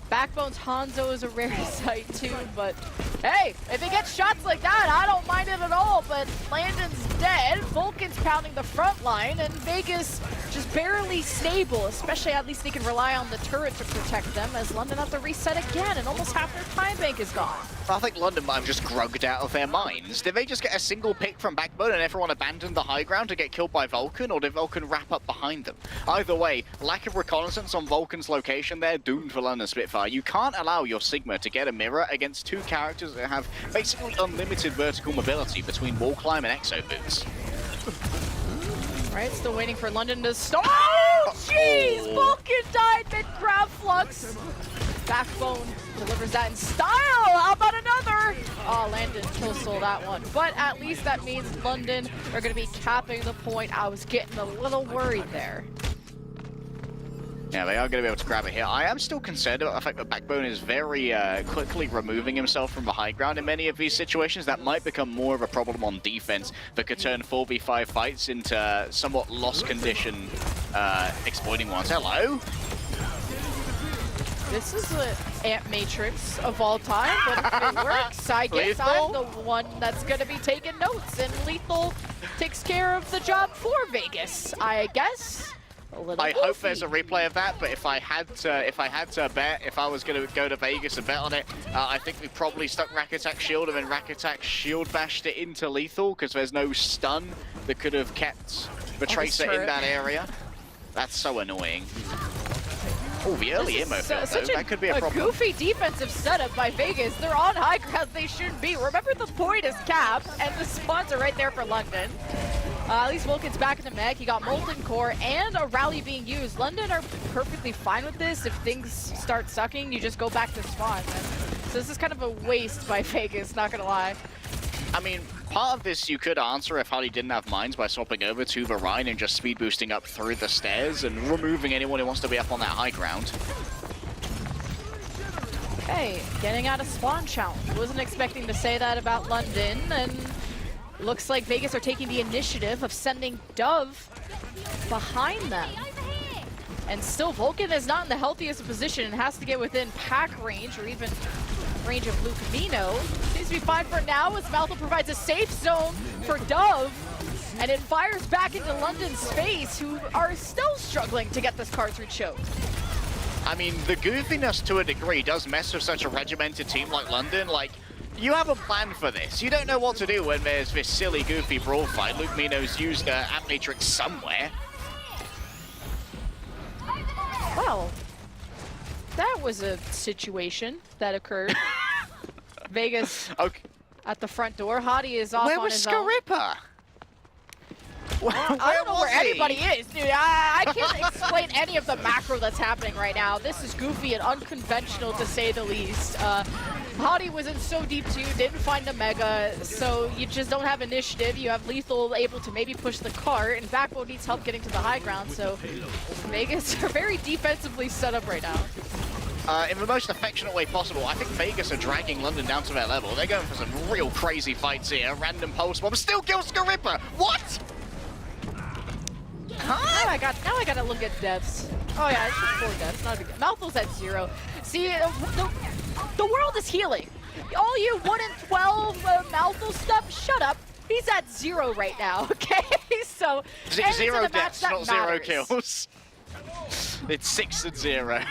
Backbone's Hanzo is a rare sight too, but hey, if he gets shots like that, I don't mind it at all, but Landon's dead, Vulcan's pounding the front line, and Vegas just barely stable, especially at least they can rely on the turret to protect them, as London have to reset again, and almost half their time bank is gone. I think London might have just grugged out of their minds. Did they just get a single pick from Backbone and everyone abandoned the high ground to get killed by Vulcan, or did Vulcan wrap up behind them? Either way, lack of reconnaissance on Vulcan's location, they're doomed for London Spitfire. You can't allow your Sigma to get a mirror against two characters that have basically unlimited vertical mobility between wall climb and exo boots. Right, still waiting for London to start. Oh, jeez! Vulcan died mid-grab flux. Backbone delivers that in style. How about another? Oh, Landon kill-stole that one. But at least that means London are going to be capping the point. I was getting a little worried there. Yeah, they are going to be able to grab it here. I am still concerned about the fact that Backbone is very quickly removing himself from the high ground in many of these situations. That might become more of a problem on defense that could turn 4v5 fights into somewhat lost condition exploiting ones. Hello? This is the Ant Matrix of all time, but if it works, I guess I'm the one that's going to be taking notes, and Lethal takes care of the job for Vegas, I guess. I hope there's a replay of that, but if I had to bet, if I was going to go to Vegas and bet on it, I think we probably stuck Rack Attack Shield and then Rack Attack Shield bashed it into Lethal because there's no stun that could have kept the Tracer in that area. That's so annoying. Oh, the early ammo field, though. That could be a problem. Goofy defensive setup by Vegas. They're on high ground. They shouldn't be. Remember, the point is cap, and the spawns are right there for London. At least Vulcan's back in the mech. He got Molten Core and a rally being used. London are perfectly fine with this. If things start sucking, you just go back to spawn. So this is kind of a waste by Vegas, not gonna lie. I mean, part of this you could answer if Hardy didn't have mines by swapping over to the Rhine and just speed boosting up through the stairs and removing anyone who wants to be up on that high ground. Okay, getting out of spawn challenge. Wasn't expecting to say that about London, and looks like Vegas are taking the initiative of sending Dove behind them. And still, Vulcan is not in the healthiest position and has to get within pack range or even range of Luke Mino. Seems to be fine for now as Malthus provides a safe zone for Dove. And it fires back into London's space, who are still struggling to get this card through choke. I mean, the goofiness to a degree does mess with such a regimented team like London. Like, you have a plan for this. You don't know what to do when there's this silly, goofy brawl fight. Luke Mino's used Ant Matrix somewhere. Well, that was a situation that occurred. Vegas at the front door. Hottie is off on his own. Where was Scarippa? I don't know where anybody is, dude. I can't explain any of the macro that's happening right now. This is goofy and unconventional, to say the least. Hottie was in so deep too, didn't find a mega, so you just don't have initiative. You have Lethal able to maybe push the cart, and Backbone needs help getting to the high ground, so Vegas are very defensively set up right now. In the most affectionate way possible, I think Vegas are dragging London down to their level. They're going for some real crazy fights here. Random pulse bomb still kills Scarippa. What? Huh? Now I gotta look at deaths. Oh yeah, it's just 4 deaths, not a big deal. Malthus at 0. See, the world is healing. All you 1 in 12 Malthus stuff, shut up. He's at 0 right now, okay? So 0 deaths, not 0 matters. kills. It's 6 and 0.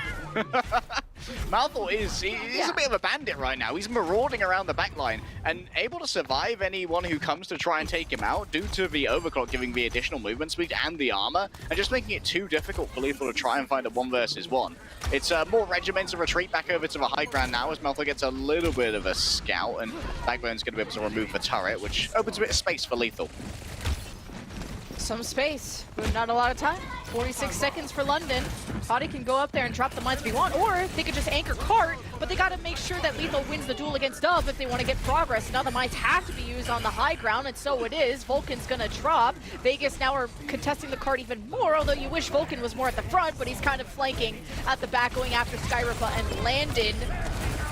Malthus is a bit of a bandit right now. He's marauding around the backline and able to survive anyone who comes to try and take him out due to the overclock giving the additional movement speed and the armor, and just making it too difficult for Lethal to try and find a 1 versus 1. It's a more regimented retreat back over to the high ground now as Malthus gets a little bit of a scout, and Backbone's going to be able to remove the turret, which opens a bit of space for Lethal. Some space, but not a lot of time. 46 seconds for London. Hottie can go up there and drop the mines if he want, or they could just anchor cart, but they got to make sure that Lethal wins the duel against Dove if they want to get progress. Now the mines have to be used on the high ground, and so it is. Vulcan's going to drop. Vegas now are contesting the cart even more, although you wish Vulcan was more at the front, but he's kind of flanking at the back, going after Skyripa and Landon.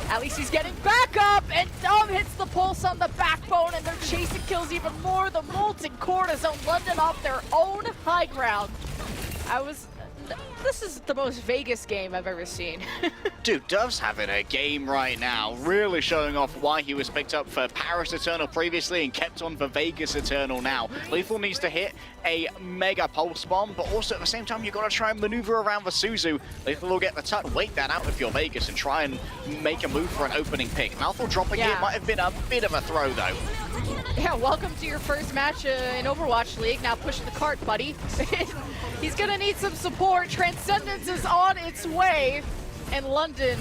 At least he's getting back up, and Dove hits the pulse on the Backbone, and they're chasing kills even more. The Molten Core to zone London off their own high ground. This is the most Vegas game I've ever seen. Dude, Dove's having a game right now, really showing off why he was picked up for Paris Eternal previously and kept on for Vegas Eternal now. Lethal needs to hit a mega pulse bomb, but also at the same time, you've got to try and maneuver around the Suzu. Lethal will get the tut, wait that out if you're Vegas and try and make a move for an opening pick. Malthus dropping it might have been a bit of a throw though. Yeah, welcome to your first match in Overwatch League. Now push the cart, buddy. He's gonna need some support. Transcendence is on its way. And London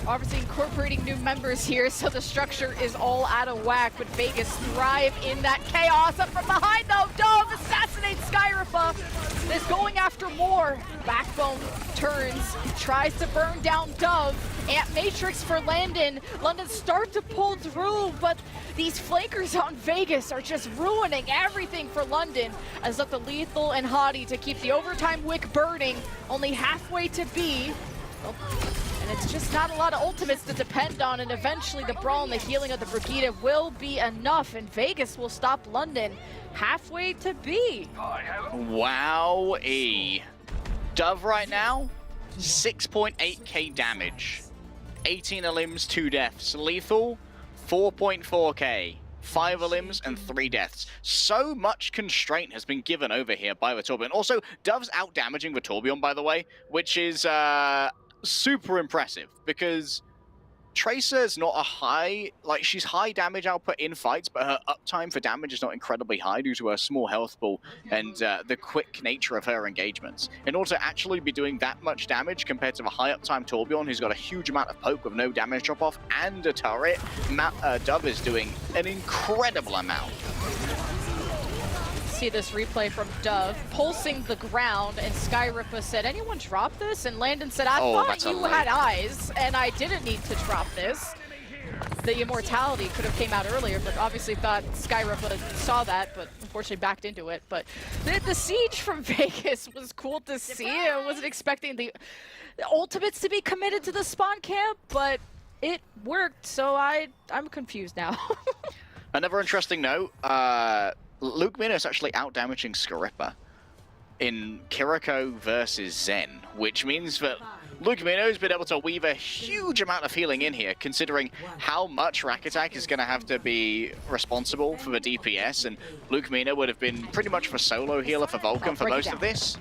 obviously incorporating new members here, so the structure is all out of whack, but Vegas thrive in that chaos. Up from behind though, Dove assassinates Skyripa. Is going after more. Backbone turns, tries to burn down Dove. Ant Matrix for Landon. London start to pull through, but These flankers on Vegas are just ruining everything for London. As up to Lethal and Hottie to keep the overtime wick burning, only halfway to B. And it's just not a lot of ultimates to depend on, and eventually the brawl and the healing of the Brigida will be enough, and Vegas will stop London halfway to B. Wow-y. Dove right now, 6.8k damage. 18 elims, 2 deaths. Lethal, 4.4k. 5 elims and 3 deaths. So much constraint has been given over here by Vitorbjorn. Also, Dove's out-damaging Vitorbjorn, by the way, which is super impressive, because Tracer is not a high, like, she's high damage output in fights, but her uptime for damage is not incredibly high due to her small health pool and the quick nature of her engagements. In order to actually be doing that much damage compared to a high uptime Torbjorn, who's got a huge amount of poke with no damage drop off and a turret, Dove is doing an incredible amount. See this replay from Dove, pulsing the ground, and Skyrippa said, anyone drop this? And Landon said, I thought you had eyes, and I didn't need to drop this. The immortality could have came out earlier, but obviously thought Skyrippa saw that, but unfortunately backed into it. But the siege from Vegas was cool to see. I wasn't expecting the ultimates to be committed to the spawn camp, but it worked, so I'm confused now. Another interesting note, Luke Mino is actually out-damaging Skyrippa in Kiriko versus Zen, which means that Luke Mino has been able to weave a huge amount of healing in here, considering how much Rack Attack is going to have to be responsible for the DPS, and Luke Mino would have been pretty much the solo healer for Vulcan for most of this.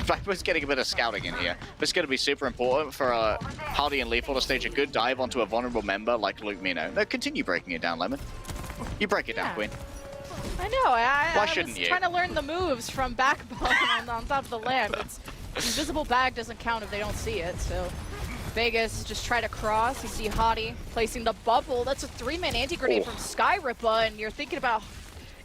Blackbird's getting a bit of scouting in here. This is going to be super important for Hardy and Lethal to stage a good dive onto a vulnerable member like Luke Mino. No, continue breaking it down, Lemon. You break it down, Queen. I know. I was trying to learn the moves from Backbone on top of the lamp. It's invisible bag doesn't count if they don't see it. So Vegas just try to cross. You see Hottie placing the bubble. That's a 3-man anti-grenade from Skyrippa, and you're thinking about,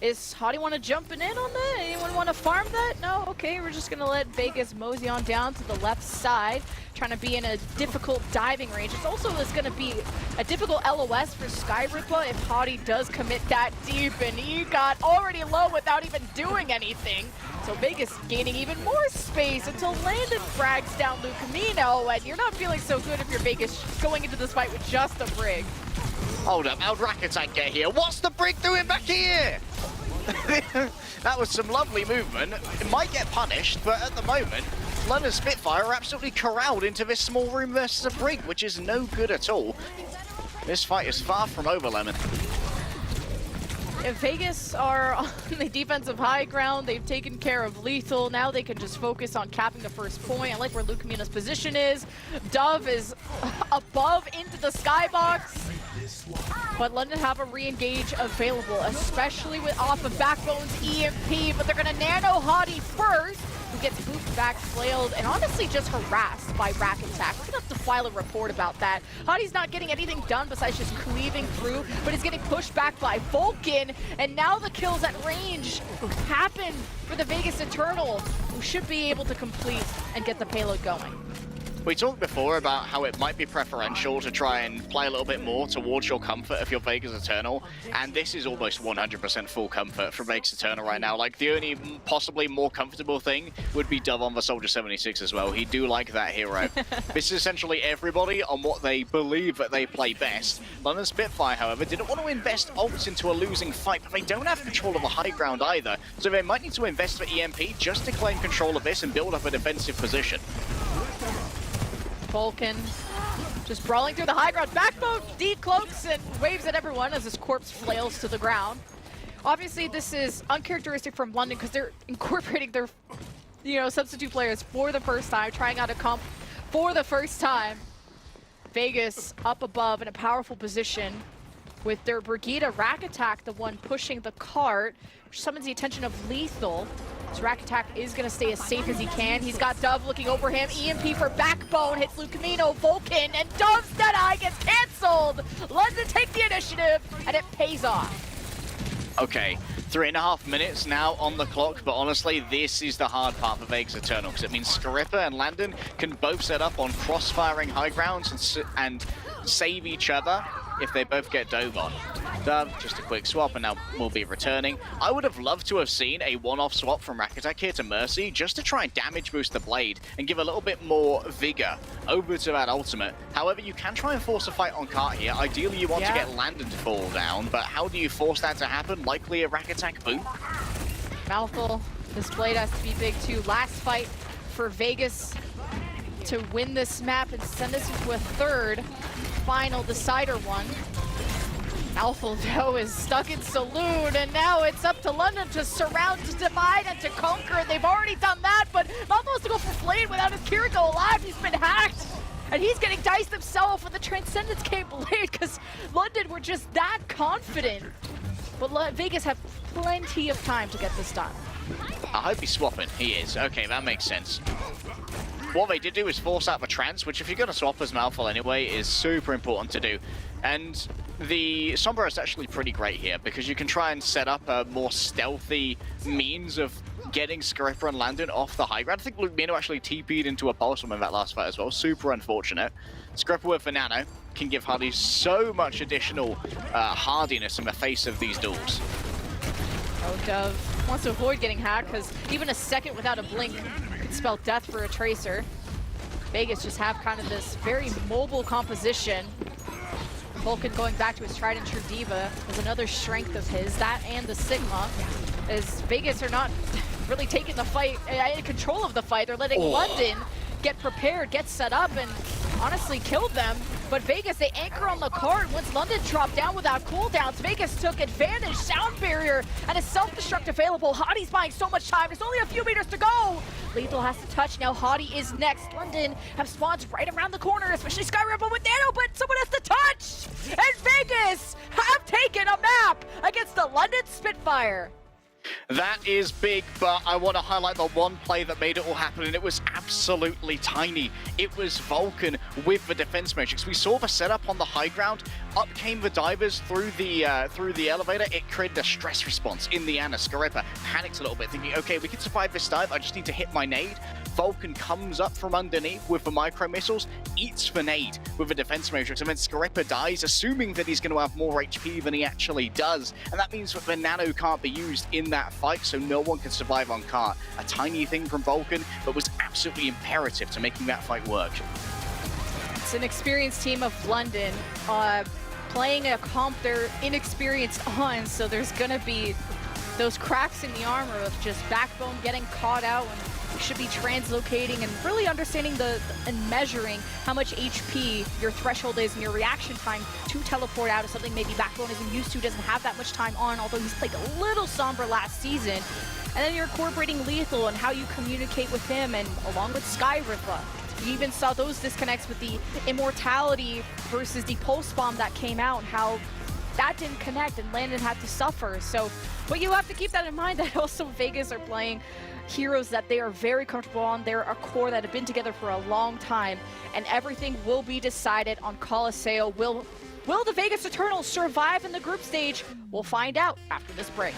is Hottie want to jump in on that? Anyone want to farm that? No? Okay, we're just going to let Vegas mosey on down to the left side, trying to be in a difficult diving range. It's also going to be a difficult LOS for Skyrippa if Hottie does commit that deep, and he got already low without even doing anything. So Vegas gaining even more space until Landon frags down Lucamino, and you're not feeling so good if you're Vegas going into this fight with just a Brig. Hold up, how'd Rack Attack get here? What's the Brig doing back here? That was some lovely movement. It might get punished, but at the moment, London Spitfire are absolutely corralled into this small room versus a Brig, which is no good at all. This fight is far from over, Lemon. If Vegas are on the defensive high ground, they've taken care of Lethal. Now they can just focus on capping the first point. I like where Lucamina's position is. Dove is above into the skybox. But London have a re-engage available, especially with off of Backbone's EMP. But they're going to nano Hottie first, who gets booped back, flailed, and honestly just harassed by Rack Attack. We're going to have to file a report about that. Hottie's not getting anything done besides just cleaving through, but he's getting pushed back by Vulcan. And now the kills at range happen for the Vegas Eternal, who should be able to complete and get the payload going. We talked before about how it might be preferential to try and play a little bit more towards your comfort if you're Vegas Eternal, and this is almost 100% full comfort for Vegas Eternal right now. Like, the only possibly more comfortable thing would be Dove on the Soldier 76 as well. He do like that hero. This is essentially everybody on what they believe that they play best. London Spitfire, however, didn't want to invest ults into a losing fight, but they don't have control of the high ground either, so they might need to invest for EMP just to claim control of this and build up a defensive position. Vulcan just brawling through the high ground. Backbone decloaks and waves at everyone as his corpse flails to the ground. Obviously, this is uncharacteristic from London because they're incorporating their, substitute players for the first time, trying out a comp for the first time. Vegas up above in a powerful position with their Brigida Rack Attack, the one pushing the cart, which summons the attention of Lethal. So Rack Attack is going to stay as safe as he can. He's got Dove looking over him. EMP for Backbone hits Lucamino, Vulcan, and Dove's Deadeye gets canceled. London take the initiative, and it pays off. Okay, 3.5 minutes now on the clock, but honestly, this is the hard part for Vegas Eternal, because it means Skyrippa and Landon can both set up on cross-firing high grounds and save each other if they both get dove on. Done. Just a quick swap, and now we'll be returning. I would have loved to have seen a one-off swap from Rakatak here to Mercy, just to try and damage boost the Blade and give a little bit more vigor over to that ultimate. However, you can try and force a fight on Cart here. Ideally, you want to get Landon to fall down, but how do you force that to happen? Likely a Rakatak boot. Mouthful, this Blade has to be big too. Last fight for Vegas to win this map and send us into a third final decider one. Mouthful, though, is stuck in Saloon, and now it's up to London to surround, to divide, and to conquer. They've already done that, but Mouthful has to go for Blade without his Kiriko alive. He's been hacked, and he's getting diced himself with the Transcendence K Blade, because London were just that confident. But Vegas have plenty of time to get this done. I hope he's swapping. He is. Okay, that makes sense. What they did do is force out the trance, which if you're going to swap as Mouthful anyway, is super important to do. And the Sombra is actually pretty great here, because you can try and set up a more stealthy means of getting Scarippa and Landon off the high ground. I think Lumino actually TP'd into a pulse in that last fight as well. Super unfortunate. Scarippa with the nano can give Hardy so much additional hardiness in the face of these duels. Oh, Dove wants to avoid getting hacked, because even a second without a blink could spell death for a Tracer. Vegas just have kind of this very mobile composition. Vulcan going back to his tried and true Diva is another strength of his. That and the Sigma, as Vegas are not really taking the fight, in control of the fight. They're letting London get prepared, get set up, and honestly killed them. But Vegas, they anchor on the cart. Once London dropped down without cooldowns, Vegas took advantage. Sound barrier and a self-destruct available. Hadi's buying so much time. There's only a few meters to go. Lethal has to touch. Now Hadi is next. London have spawns right around the corner, especially Skyripple with Nano, but someone has to touch. And Vegas have taken a map against the London Spitfire. That is big, but I want to highlight the one play that made it all happen, and it was absolutely tiny. It was Vulcan with the defense matrix. We saw the setup on the high ground. Up came the divers through the elevator. It created a stress response in the Ana. Scarippa panics a little bit, thinking, okay, we can survive this dive. I just need to hit my nade. Vulcan comes up from underneath with the micro missiles, eats the nade with a defense matrix, and then Scarippa dies, assuming that he's going to have more HP than he actually does. And that means that the nano can't be used in that fight, so no one can survive on cart. A tiny thing from Vulcan, but was absolutely imperative to making that fight work. It's an experienced team of London playing a comp they're inexperienced on, so there's going to be those cracks in the armor of just Backbone getting caught out when you should be translocating and really understanding and measuring how much HP your threshold is and your reaction time to teleport out is something maybe Backbone isn't used to, doesn't have that much time on, although he's played a little Sombra last season. And then you're incorporating Lethal and how you communicate with him, and along with Skyrippa. You even saw those disconnects with the Immortality versus the Pulse Bomb that came out, how that didn't connect and Landon had to suffer. So, but you have to keep that in mind that also Vegas are playing heroes that they are very comfortable on. They're a core that have been together for a long time, and everything will be decided on Colosseo. Will the Vegas Eternals survive in the group stage? We'll find out after this break.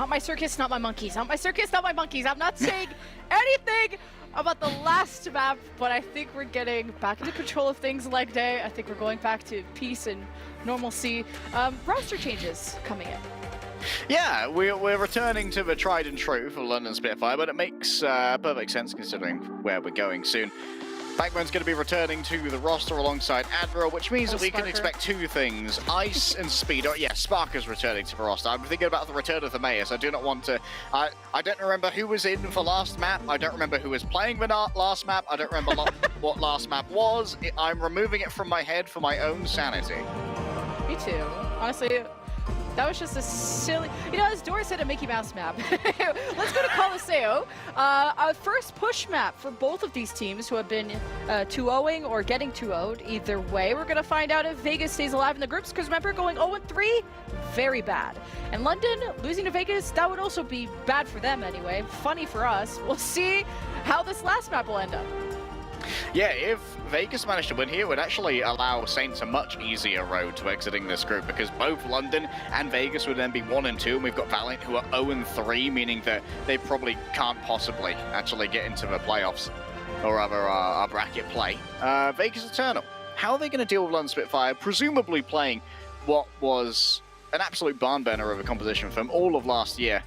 Not my circus, not my monkeys. Not my circus, not my monkeys. I'm not saying anything about the last map, but I think we're getting back into control of things leg day. I think we're going back to peace and normalcy. Roster changes coming in. Yeah, we're returning to the tried and true for London Spitfire, but it makes perfect sense considering where we're going soon. Backbone's going to be returning to the roster alongside Admiral, which means that we can expect two things: Ice and Speed. Oh, yeah, Sparker's returning to the roster. I'm thinking about the return of the Mayor, so I do not want to... I don't remember who was in for last map. I don't remember who was playing the last map. I don't remember what last map was. I'm removing it from my head for my own sanity. Me too. Honestly, that was just a silly... You know, as Dora said, a Mickey Mouse map. Let's go to Coliseo. Our first push map for both of these teams who have been 2-0ing or getting 2-0'd. Either way, we're going to find out if Vegas stays alive in the groups, because remember, going 0-3, very bad. And London losing to Vegas, that would also be bad for them anyway. Funny for us. We'll see how this last map will end up. Yeah, if Vegas managed to win here, it would actually allow Saints a much easier road to exiting this group, because both London and Vegas would then be 1-2, and we've got Valiant who are 0-3, meaning that they probably can't possibly actually get into the playoffs, or rather our bracket play. Vegas Eternal, how are they going to deal with London Spitfire, presumably playing what was an absolute barn burner of a composition from all of last year?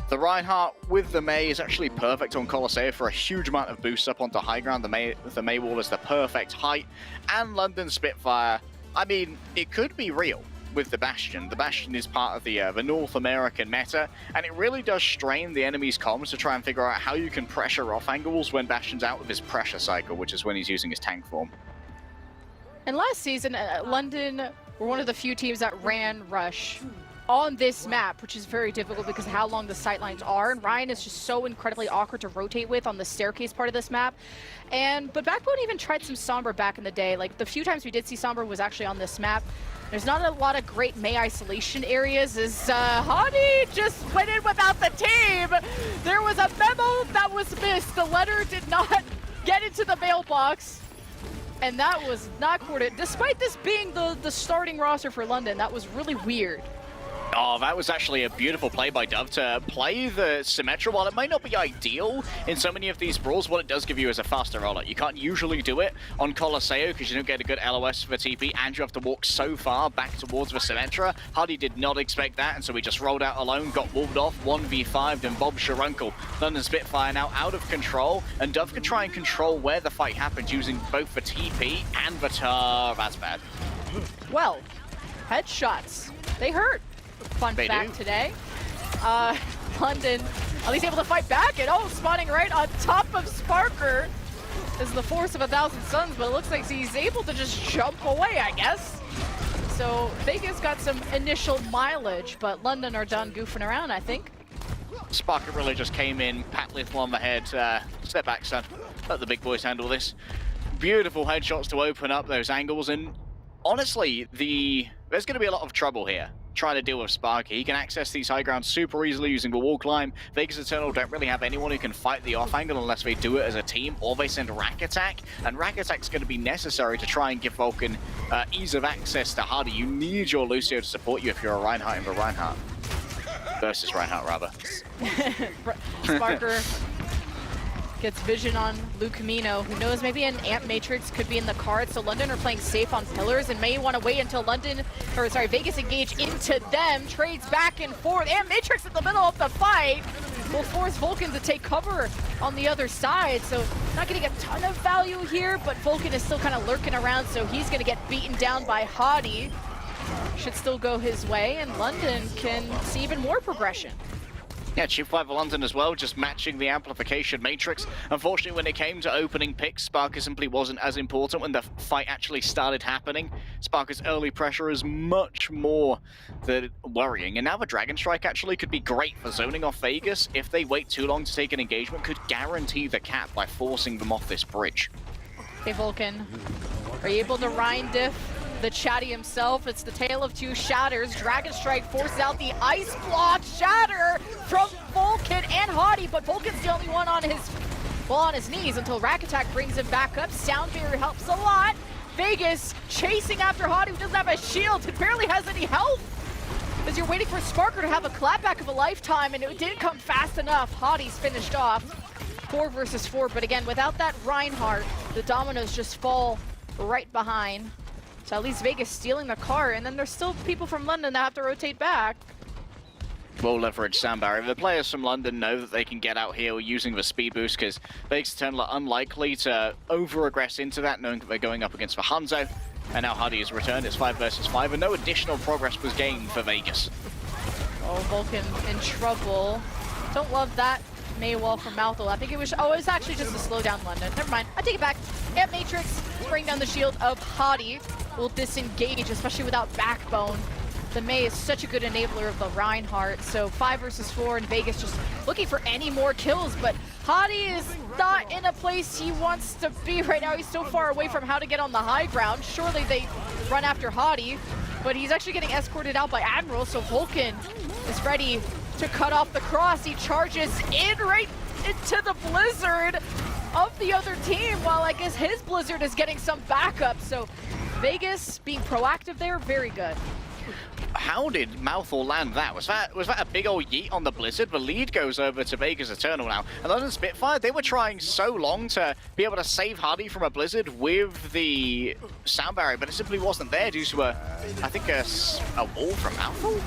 The Reinhardt with the May is actually perfect on Coliseo for a huge amount of boost up onto high ground. The May wall is the perfect height. And London Spitfire, I mean, it could be real with the Bastion. The Bastion is part of the North American meta, and it really does strain the enemy's comms to try and figure out how you can pressure off angles when Bastion's out of his pressure cycle, which is when he's using his tank form. And last season, London were one of the few teams that ran Rush on this map, which is very difficult because of how long the sightlines are, and Ryan is just so incredibly awkward to rotate with on the staircase part of this map. But Backbone even tried some Sombra back in the day. Like, the few times we did see Sombra was actually on this map. There's not a lot of great May isolation areas, as Hadi just went in without the team. There was a memo that was missed. The letter did not get into the mailbox, and that was not coordinated. Despite this being the starting roster for London, that was really weird. Oh, that was actually a beautiful play by Dove to play the Symmetra. While it might not be ideal in so many of these brawls, what it does give you is a faster roller. You can't usually do it on Coliseo because you don't get a good LOS for TP, and you have to walk so far back towards the Symmetra. Hardy did not expect that, and so he just rolled out alone, got walled off, 1v5'd, and Bob Sharunkle. London Spitfire now out of control, and Dove can try and control where the fight happens using both the TP and the that's bad. Well, headshots, they hurt. Fun fact today. London at least able to fight back, and spawning right on top of Sparker is the force of 1,000 suns, but it looks like he's able to just jump away, I guess. So Vegas got some initial mileage, but London are done goofing around, I think. Sparker really just came in, pat Little on the head, step back, son. Let the big boys handle this. Beautiful headshots to open up those angles, and honestly, there's going to be a lot of trouble here trying to deal with Sparky. He can access these high grounds super easily using the wall climb. Vegas Eternal don't really have anyone who can fight the off angle unless they do it as a team, or they send Rack Attack, and Rack Attack's going to be necessary to try and give Vulcan ease of access to Hardy. You need your Lucio to support you if you're a Reinhardt in the Reinhardt. Versus Reinhardt, rather. Sparker gets vision on Lucamino, who knows maybe an Amp Matrix could be in the cards, so London are playing safe on pillars and may want to wait until Vegas engage into them, trades back and forth. Amp Matrix in the middle of the fight will force Vulcan to take cover on the other side, so not getting a ton of value here, but Vulcan is still kind of lurking around, so he's going to get beaten down by Hadi. Should still go his way, and London can see even more progression. Yeah, Chief 5 of London as well, just matching the amplification matrix. Unfortunately, when it came to opening picks, Sparker simply wasn't as important when the fight actually started happening. Sparker's early pressure is much more than worrying. And now the Dragon Strike actually could be great for zoning off Vegas. If they wait too long to take an engagement, could guarantee the cap by forcing them off this bridge. Okay, Vulcan, are you able to Rhine diff the Chatty himself? It's the tale of two shatters. Dragon Strike forces out the ice block shatter from Vulcan and Hadi, but Vulcan's the only one on his knees until Rack Attack brings him back up. Sound Barrier helps a lot. Vegas chasing after Hadi, who doesn't have a shield, and barely has any health. as you're waiting for Sparker to have a clapback of a lifetime, and it didn't come fast enough. Hottie's finished off. 4 versus 4, but again, without that Reinhardt, the dominoes just fall right behind. So at least Vegas stealing the cart, and then there's still people from London that have to rotate back. Well leveraged sound barrier. The players from London know that they can get out here using the speed boost because Vegas Eternal are unlikely to over-aggress into that, knowing that they're going up against the Hanzo. And now Huddy has returned. It's 5 versus 5, and no additional progress was gained for Vegas. Oh, Vulcan in trouble. Don't love that Maywall from Mouthful. I think it was, oh, it was actually just to slow down London. Never mind, I take it back. Amp Matrix, bring down the shield of Hottie. Will disengage, especially without backbone. The Mei is such a good enabler of the Reinhardt. So 5 versus 4, and Vegas just looking for any more kills, but Hottie is not in a place he wants to be right now. He's so far away from how to get on the high ground. Surely they run after Hottie, but he's actually getting escorted out by Admiral, so Vulcan is ready to cut off the cross. He charges in right into the Blizzard of the other team, while I guess his Blizzard is getting some backup. So Vegas being proactive there, very good. How did Mouthful land that? Was that a big old yeet on the Blizzard? The lead goes over to Vegas Eternal now. And London Spitfire, they were trying so long to be able to save Hardy from a Blizzard with the sound barrier, but it simply wasn't there due to I think a wall from Mouthful.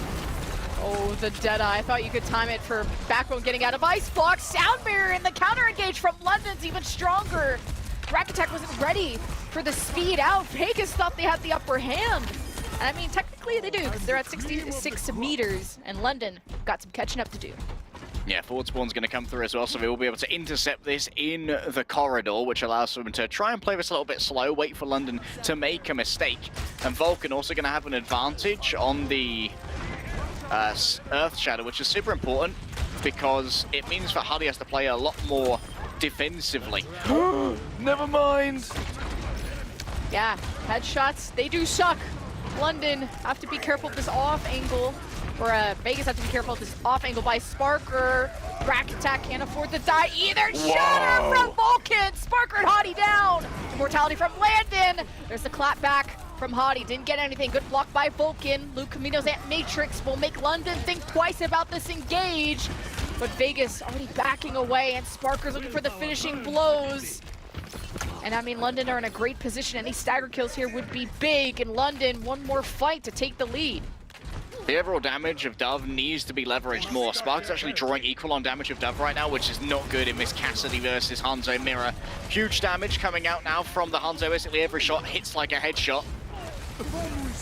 Oh, the Deadeye. I thought you could time it for Backbone getting out of Ice Block. Sound barrier, and the counter engage from London's even stronger. Rack Attack wasn't ready for the speed out. Vegas thought they had the upper hand. And I mean, technically they do, because they're at 66 meters, and London got some catching up to do. Yeah, forward spawn's going to come through as well, so they will be able to intercept this in the corridor, which allows them to try and play this a little bit slow, wait for London to make a mistake. And Vulcan also going to have an advantage on the Earth Shadow, which is super important, because it means that Huddy has to play a lot more defensively. Never mind. Yeah, headshots, they do suck. London have to be careful of this off angle, or Vegas have to be careful of this off angle by Sparker. Rack Attack can't afford to die either. Shatter from Vulcan. Sparker and Hottie down. Immortality from Landon. There's the clap back from Hottie. Didn't get anything. Good block by Vulcan. Luke Camino's Amp Matrix will make London think twice about this engage. But Vegas already backing away, and Sparker's looking for the finishing blows. And I mean, London are in a great position. Any stagger kills here would be big. In London, one more fight to take the lead. The overall damage of Dove needs to be leveraged more. Spark's actually drawing equal on damage of Dove right now, which is not good in Miss Cassidy versus Hanzo Mirror. Huge damage coming out now from the Hanzo. Basically every shot hits like a headshot.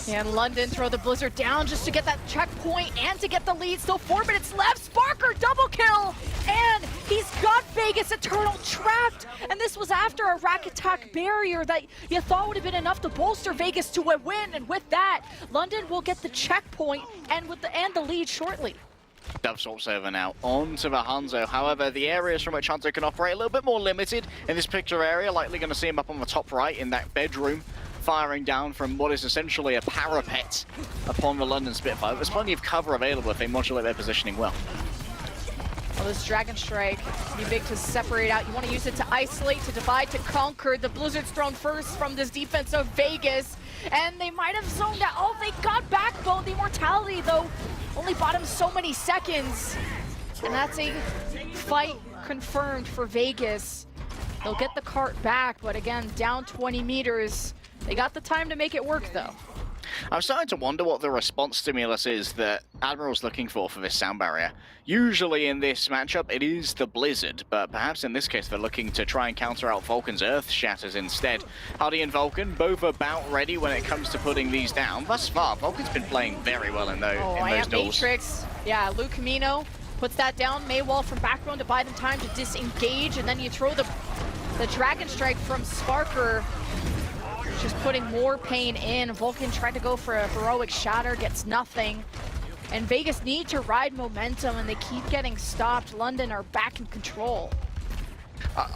And London throw the Blizzard down just to get that checkpoint and to get the lead. Still 4 minutes left. Sparker double kill, and he's got Vegas Eternal trapped. And this was after a Rack Attack barrier that you thought would have been enough to bolster Vegas to a win. And with that, London will get the checkpoint and the lead shortly. Dove swaps over now onto the Hanzo. However, the areas from which Hanzo can operate a little bit more limited in this picture area. Likely going to see him up on the top right in that bedroom, firing down from what is essentially a parapet upon the London Spitfire. There's plenty of cover available if they modulate their positioning well. Well, this Dragon Strike can be big to separate out. You want to use it to isolate, to divide, to conquer. The Blizzard's thrown first from this defense of Vegas, and they might have zoned out. Oh, they got Backbone. The Immortality, though, only bought him so many seconds. And that's a fight confirmed for Vegas. They'll get the cart back, but again, down 20 meters. They got the time to make it work, though. I'm starting to wonder what the response stimulus is that Admiral's looking for this sound barrier. Usually in this matchup, it is the Blizzard, but perhaps in this case, they're looking to try and counter out Vulcan's Earth Shatters instead. Hardy and Vulcan, both about ready when it comes to putting these down. Thus far, Vulcan's been playing very well in those duels. Matrix. Yeah, Luke Camino puts that down. Maywall from backbone to buy them time to disengage, and then you throw the Dragon Strike from Sparker, just putting more pain in. Vulcan tried to go for a heroic shatter, gets nothing. And Vegas need to ride momentum, and they keep getting stopped. London are back in control.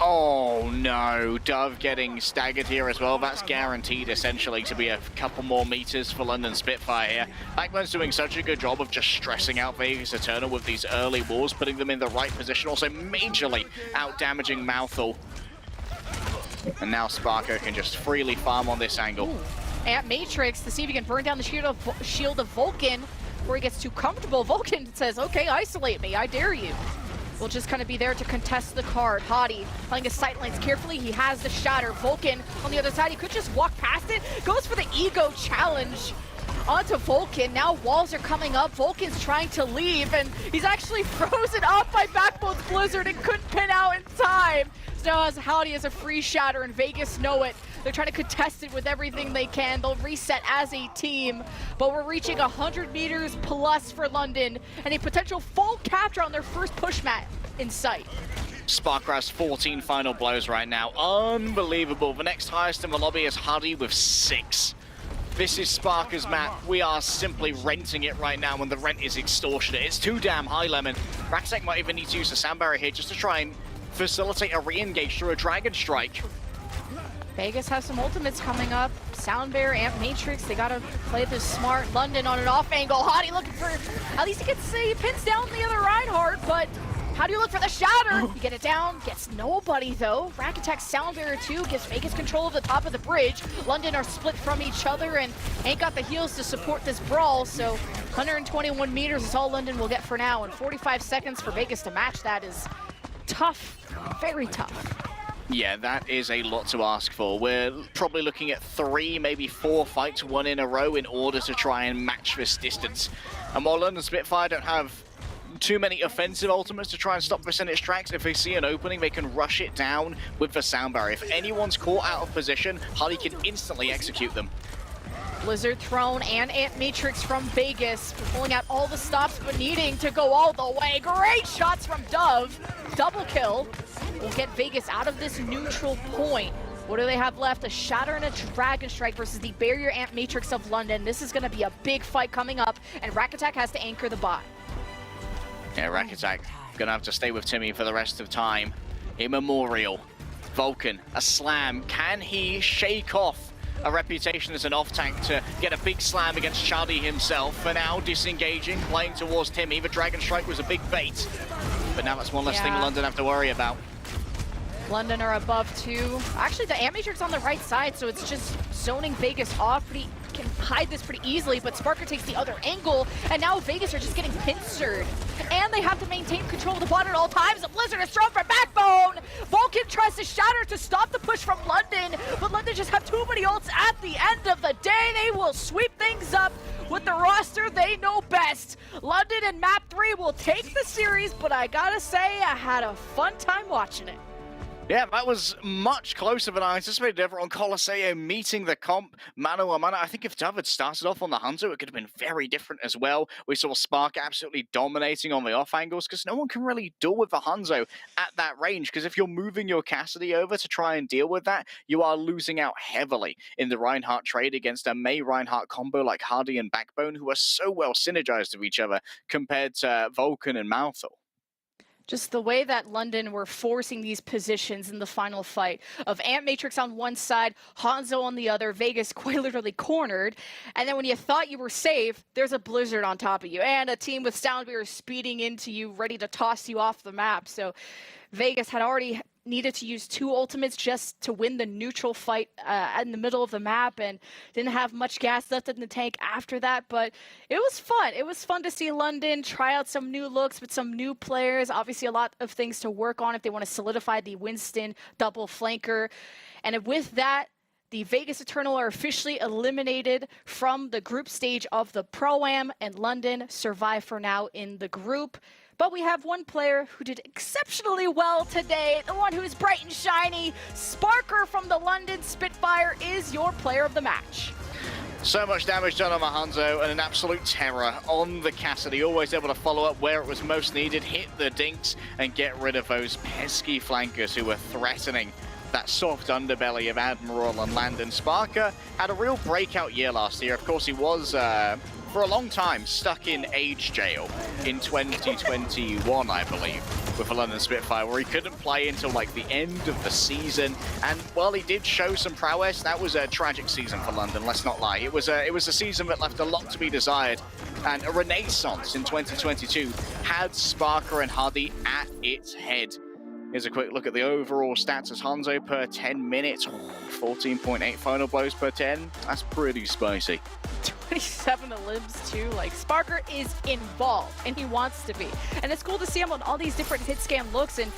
Oh no, Dove getting staggered here as well. That's guaranteed essentially to be a couple more meters for London Spitfire here. Backbone's doing such a good job of just stressing out Vegas Eternal with these early walls, putting them in the right position, also majorly out-damaging Mouthful. And now Sparko can just freely farm on this angle. Amp Matrix to see if he can burn down the shield of Vulcan. before he gets too comfortable, Vulcan says, okay, isolate me, I dare you. We'll just kind of be there to contest the card. Hadi playing his sightlines carefully. He has the shatter. Vulcan on the other side. He could just walk past it. Goes for the ego challenge onto Vulcan. Now walls are coming up. Vulcan's trying to leave, and he's actually frozen up by Backbone's Blizzard and couldn't pin out in time. So now as Hadi has a free shatter, and Vegas know it. They're trying to contest it with everything they can. They'll reset as a team, but we're reaching 100 meters plus for London and a potential full capture on their first push mat in sight. Sparker has 14 final blows right now. Unbelievable. The next highest in the lobby is Hadi with 6. This is Sparker's map. We are simply renting it right now, and the rent is extortionate. It's too damn high, Lemon. Rakitek might even need to use the sound barrier here just to try and facilitate a re-engage through a Dragon Strike. Vegas has some ultimates coming up. Sound Bear, Amp Matrix, they gotta play this smart. London on an off angle. Hadi looking for, at least he pins down the other Reinhardt, but how do you look for the shatter? You get it down, gets nobody though. Rakitek's Sound Bearer 2 gives Vegas control of the top of the bridge. London are split from each other and ain't got the heals to support this brawl, so 121 meters is all London will get for now, and 45 seconds for Vegas to match that is tough, very tough. Yeah, that is a lot to ask for. We're probably looking at 3, maybe 4 fights, 1 in a row in order to try and match this distance. And while London Spitfire don't have too many offensive ultimates to try and stop percentage tracks, if they see an opening, they can rush it down with the sound barrier. If anyone's caught out of position, Hadi can instantly execute them. Blizzard Throne and Ant Matrix from Vegas, pulling out all the stops but needing to go all the way. Great shots from Dove. Double kill will get Vegas out of this neutral point. What do they have left? A shatter and a Dragon Strike versus the barrier Ant Matrix of London. This is going to be a big fight coming up, and Rakitek has to anchor the bot. Yeah, Rakitek gonna have to stay with Timmy for the rest of time. Immemorial. Vulcan, a slam. Can he shake off a reputation as an off-tank to get a big slam against Shadi himself? For now, disengaging, playing towards Timmy. The Dragon Strike was a big bait, but now that's one less thing London have to worry about. London are above 2. Actually, the Ant Matrix on the right side, so it's just zoning Vegas off. Can hide this pretty easily, but Sparker takes the other angle, and now Vegas are just getting pincered. And they have to maintain control of the bot at all times. The Blizzard is thrown for Backbone! Vulcan tries to shatter to stop the push from London, but London just have too many ults at the end of the day. They will sweep things up with the roster they know best. London and Map 3 will take the series, but I gotta say, I had a fun time watching it. Yeah, that was much closer than I anticipated. Everyone Colosseum meeting the comp mano a mano. I think if Dove had started off on the Hunter, it could have been very different as well. We saw Spark absolutely dominating on the off angles because no one can really deal with the Hanzo at that range, because if you're moving your Cassidy over to try and deal with that, you are losing out heavily in the Reinhardt trade against a Mei Reinhardt combo like Hadi and Backbone, who are so well synergized with each other compared to Vulcan and Malthor. Just the way that London were forcing these positions in the final fight of Ant Matrix on one side, Hanzo on the other, Vegas quite literally cornered. And then when you thought you were safe, there's a Blizzard on top of you and a team with Soundbearer speeding into you, ready to toss you off the map. So Vegas had already needed to use 2 ultimates just to win the neutral fight in the middle of the map, and didn't have much gas left in the tank after that, but it was fun. It was fun to see London try out some new looks with some new players. Obviously a lot of things to work on if they want to solidify the Winston double flanker. And with that, the Vegas Eternal are officially eliminated from the group stage of the Pro-Am, and London survive for now in the group. But we have one player who did exceptionally well today, the one who is bright and shiny. Sparker from the London Spitfire is your player of the match. So much damage done on the Hanzo and an absolute terror on the Cassidy. Always able to follow up where it was most needed, hit the dinks, and get rid of those pesky flankers who were threatening that soft underbelly of Admiral and Landon. Sparker had a real breakout year last year. Of course, he was, for a long time, stuck in age jail in 2021, I believe, with the London Spitfire, where he couldn't play until like the end of the season. And while he did show some prowess, that was a tragic season for London, let's not lie. It was a season that left a lot to be desired, and a renaissance in 2022 had Sparker and Hadi at its head. Here's a quick look at the overall stats as Hanzo per 10 minutes. 14.8 final blows per 10. That's pretty spicy. 27 limbs too. Like, Sparker is involved, and he wants to be. And it's cool to see him on all these different hit scan looks, and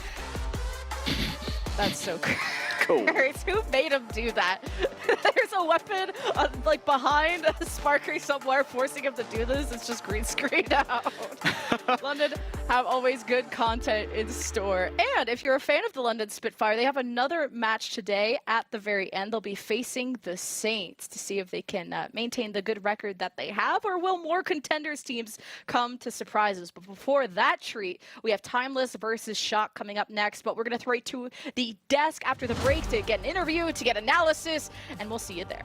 that's so cool. Who made him do that? There's a weapon like behind Sparker somewhere forcing him to do this. It's just green screened out. London have always good content in store. And if you're a fan of the London Spitfire, they have another match today at the very end. They'll be facing the Saints to see if they can maintain the good record that they have, or will more contenders teams come to surprises. But before that treat, we have Timeless versus Shock coming up next. But we're going to throw it to the desk after the break to get an interview, to get analysis, and we'll see you there.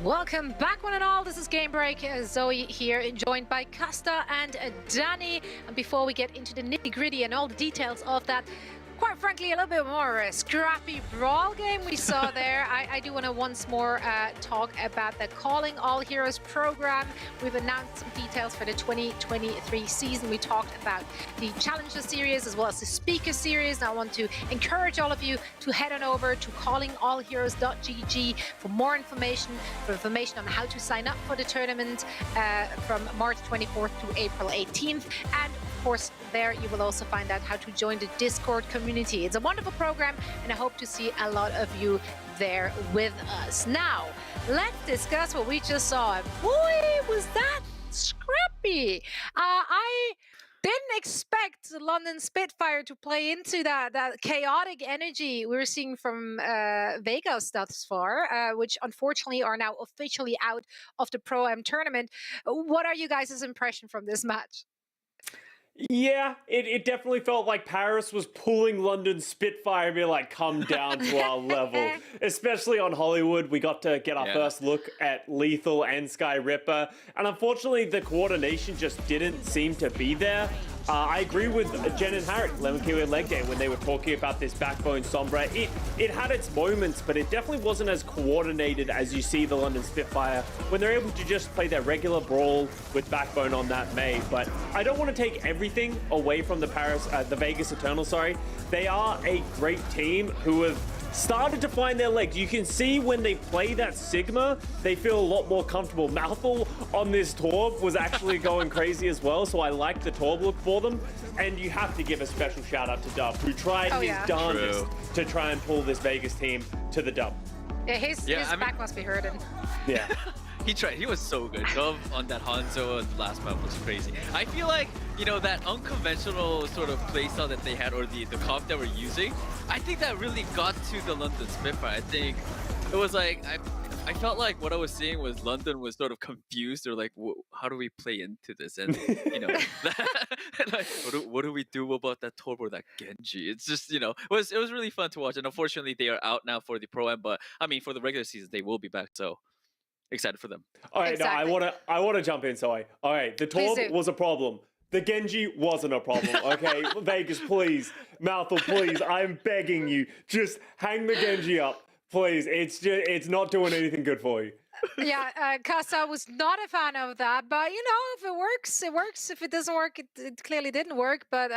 Welcome back, one and all. This is Game Break. Zoe here, joined by Kasta and Danny. And before we get into the nitty-gritty and all the details of that quite frankly, a little bit more scrappy brawl game we saw there. I do want to once more talk about the Calling All Heroes program. We've announced some details for the 2023 season. We talked about the Challenger series as well as the Speaker series. And I want to encourage all of you to head on over to callingallheroes.gg for more information, on how to sign up for the tournament from March 24th to April 18th. And of course, there you will also find out how to join the Discord community. It's a wonderful program, and I hope to see a lot of you there with us. Now, let's discuss what we just saw. Boy, was that scrappy. I didn't expect the London Spitfire to play into that chaotic energy we're seeing from Vegas thus far, which unfortunately are now officially out of the Pro-Am tournament. What are you guys' impression from this match? Yeah, it definitely felt like Paris was pulling London Spitfire and be like, come down to our level. Especially on Hollywood, we got to get our first look at Lethal and Sky Ripper. And unfortunately, the coordination just didn't seem to be there. I agree with Jen and Harry, Lemon Kiwi and Leg Day, when they were talking about this Backbone Sombra. It had its moments, but it definitely wasn't as coordinated as you see the London Spitfire when they're able to just play their regular brawl with Backbone on that May. But I don't want to take everything away from the Vegas Eternal, sorry. They are a great team who have started to find their legs. You can see when they play that Sigma, they feel a lot more comfortable. Mouthful on this Torb was actually going crazy as well, so I like the Torb look for them. And you have to give a special shout out to Dub, who tried his darndest to try and pull this Vegas team to the dub. Yeah, his back must be hurting. Yeah. He tried. He was so good. Dove on that Hanzo last map was crazy. I feel like, you know, that unconventional sort of playstyle that they had, or the comp that we're using, I think that really got to the London Spitfire. I think it was like, I felt like what I was seeing was London was sort of confused, or like, how do we play into this? And, you know, like, what do we do about that Torb or that Genji? It's just, you know, it was really fun to watch. And unfortunately, they are out now for the Pro-Am, but I mean, for the regular season, they will be back. So excited for them. All right, exactly. no, I want to jump in, Zoe. All right, the Torb was a problem. The Genji wasn't a problem, okay? Vegas, please. Mouthful, please. I'm begging you. Just hang the Genji up, please. It's not doing anything good for you. Yeah, Casa was not a fan of that, but you know, if it works, it works. If it doesn't work, it clearly didn't work. But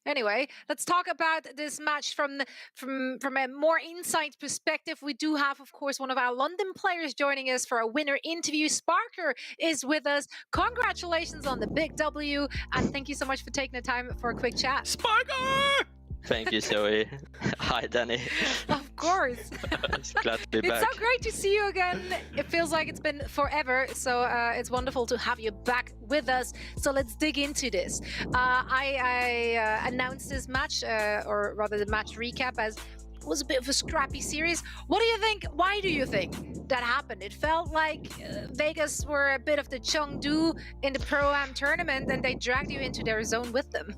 anyway, let's talk about this match from a more insight perspective. We do have, of course, one of our London players joining us for a winner interview. Sparker is with us. Congratulations on the big W, and thank you so much for taking the time for a quick chat. Sparker! Thank you, Zoe. Hi, Danny. Of course. It's glad to be back. It's so great to see you again. It feels like it's been forever, so it's wonderful to have you back with us. So let's dig into this. I announced this match, or rather the match recap, as it was a bit of a scrappy series. What do you think? Why do you think that happened? It felt like Vegas were a bit of the Chengdu in the Pro-Am tournament, and they dragged you into their zone with them.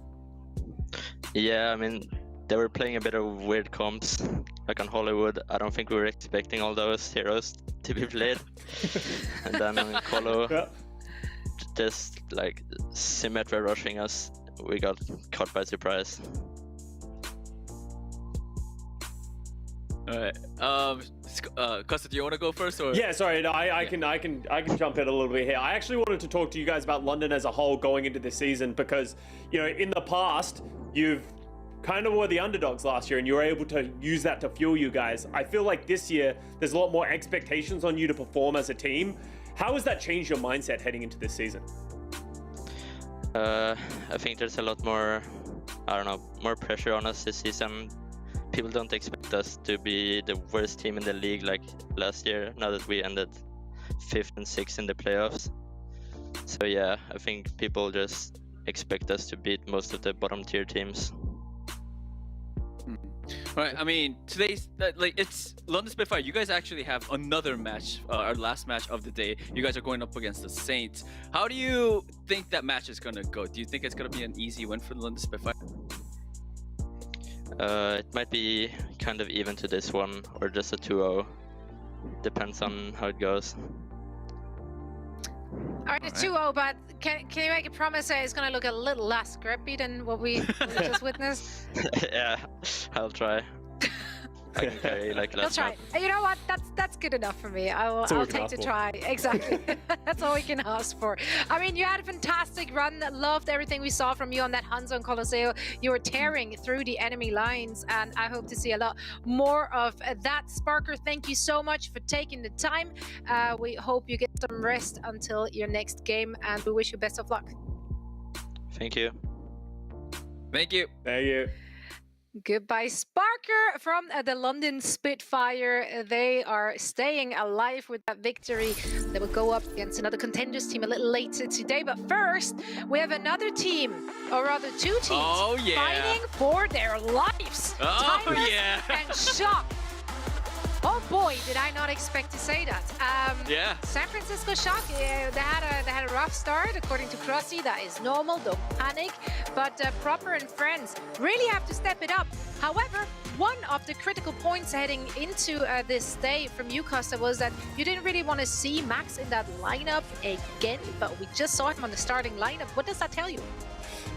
Yeah, I mean, they were playing a bit of weird comps, like on Hollywood. I don't think we were expecting all those heroes to be played. And then on Colo, just like Symmetra rushing us, we got caught by surprise. Alright, Costa, do you want to go first, or? Yeah, sorry, no, I can jump in a little bit here. I actually wanted to talk to you guys about London as a whole going into this season, because, you know, in the past, you've kind of were the underdogs last year, and you were able to use that to fuel you guys. I feel like this year, there's a lot more expectations on you to perform as a team. How has that changed your mindset heading into this season? I think there's a lot more, I don't know, more pressure on us this season. People don't expect us to be the worst team in the league like last year, now that we ended 5th and 6th in the playoffs. So yeah, I think people just expect us to beat most of the bottom tier teams. Right, I mean, today's, like, it's London Spitfire. You guys actually have another match, our last match of the day. You guys are going up against the Saints. How do you think that match is going to go? Do you think it's going to be an easy win for the London Spitfire? It might be kind of even to this one, or just a 2-0. Depends on how it goes. All right, it's 2-0, but can you make a promise that it's going to look a little less grippy than what we just witnessed? Yeah, I'll try. I can carry like I'll last try. map. You know what? That's good enough for me. I'll take the try. Exactly. That's all we can ask for. I mean, you had a fantastic run. Loved everything we saw from you on that Hanzo and Colosseo. You were tearing through the enemy lines, and I hope to see a lot more of that. Sparker, thank you so much for taking the time. We hope you get some rest until your next game, and we wish you best of luck. Thank you. Thank you. Thank you. Goodbye, Sparker from the London Spitfire. They are staying alive with that victory. They will go up against another contenders team a little later today. But first, we have another team, or rather two teams, fighting for their lives. Oh, Timeless yeah. and Shock. Oh boy, did I not expect to say that. Yeah. San Francisco Shock, they had a rough start, according to Crossy. That is normal, don't panic. But Proper and friends really have to step it up. However, one of the critical points heading into this day from you, Costa, was that you didn't really want to see Max in that lineup again, but we just saw him on the starting lineup. What does that tell you?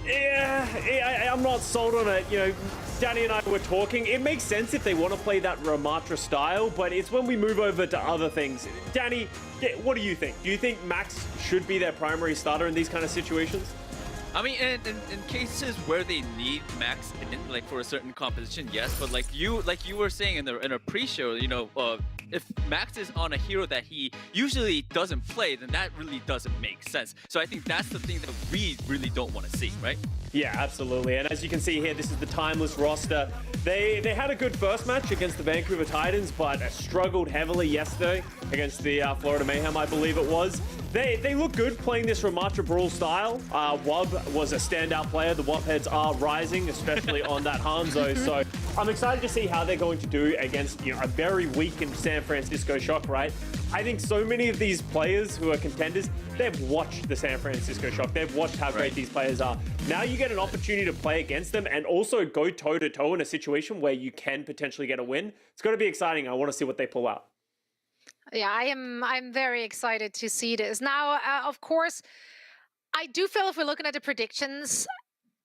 Yeah, I'm not sold on it. You know, Danny and I were talking. It makes sense if they want to play that Ramatra style, but it's when we move over to other things. Danny, what do you think? Do you think Max should be their primary starter in these kind of situations? I mean, in cases where they need Max in, like for a certain composition, yes. But like you were saying in a pre-show, you know, if Max is on a hero that he usually doesn't play, then that really doesn't make sense. So I think that's the thing that we really don't want to see, right? Yeah, absolutely. And as you can see here, this is the Timeless roster. They had a good first match against the Vancouver Titans, but struggled heavily yesterday against the Florida Mayhem, I believe it was. They look good playing this Ramatra Brawl style. Wub was a standout player. The Wub heads are rising, especially on that Hanzo. So I'm excited to see how they're going to do against, you know, a very weakened San Francisco Shock, right? I think so many of these players who are contenders, they've watched the San Francisco Shock. They've watched how great these players are. Now you get an opportunity to play against them and also go toe-to-toe in a situation where you can potentially get a win. It's going to be exciting. I want to see what they pull out. Yeah, I'm very excited to see this. Now, of course, I do feel if we're looking at the predictions,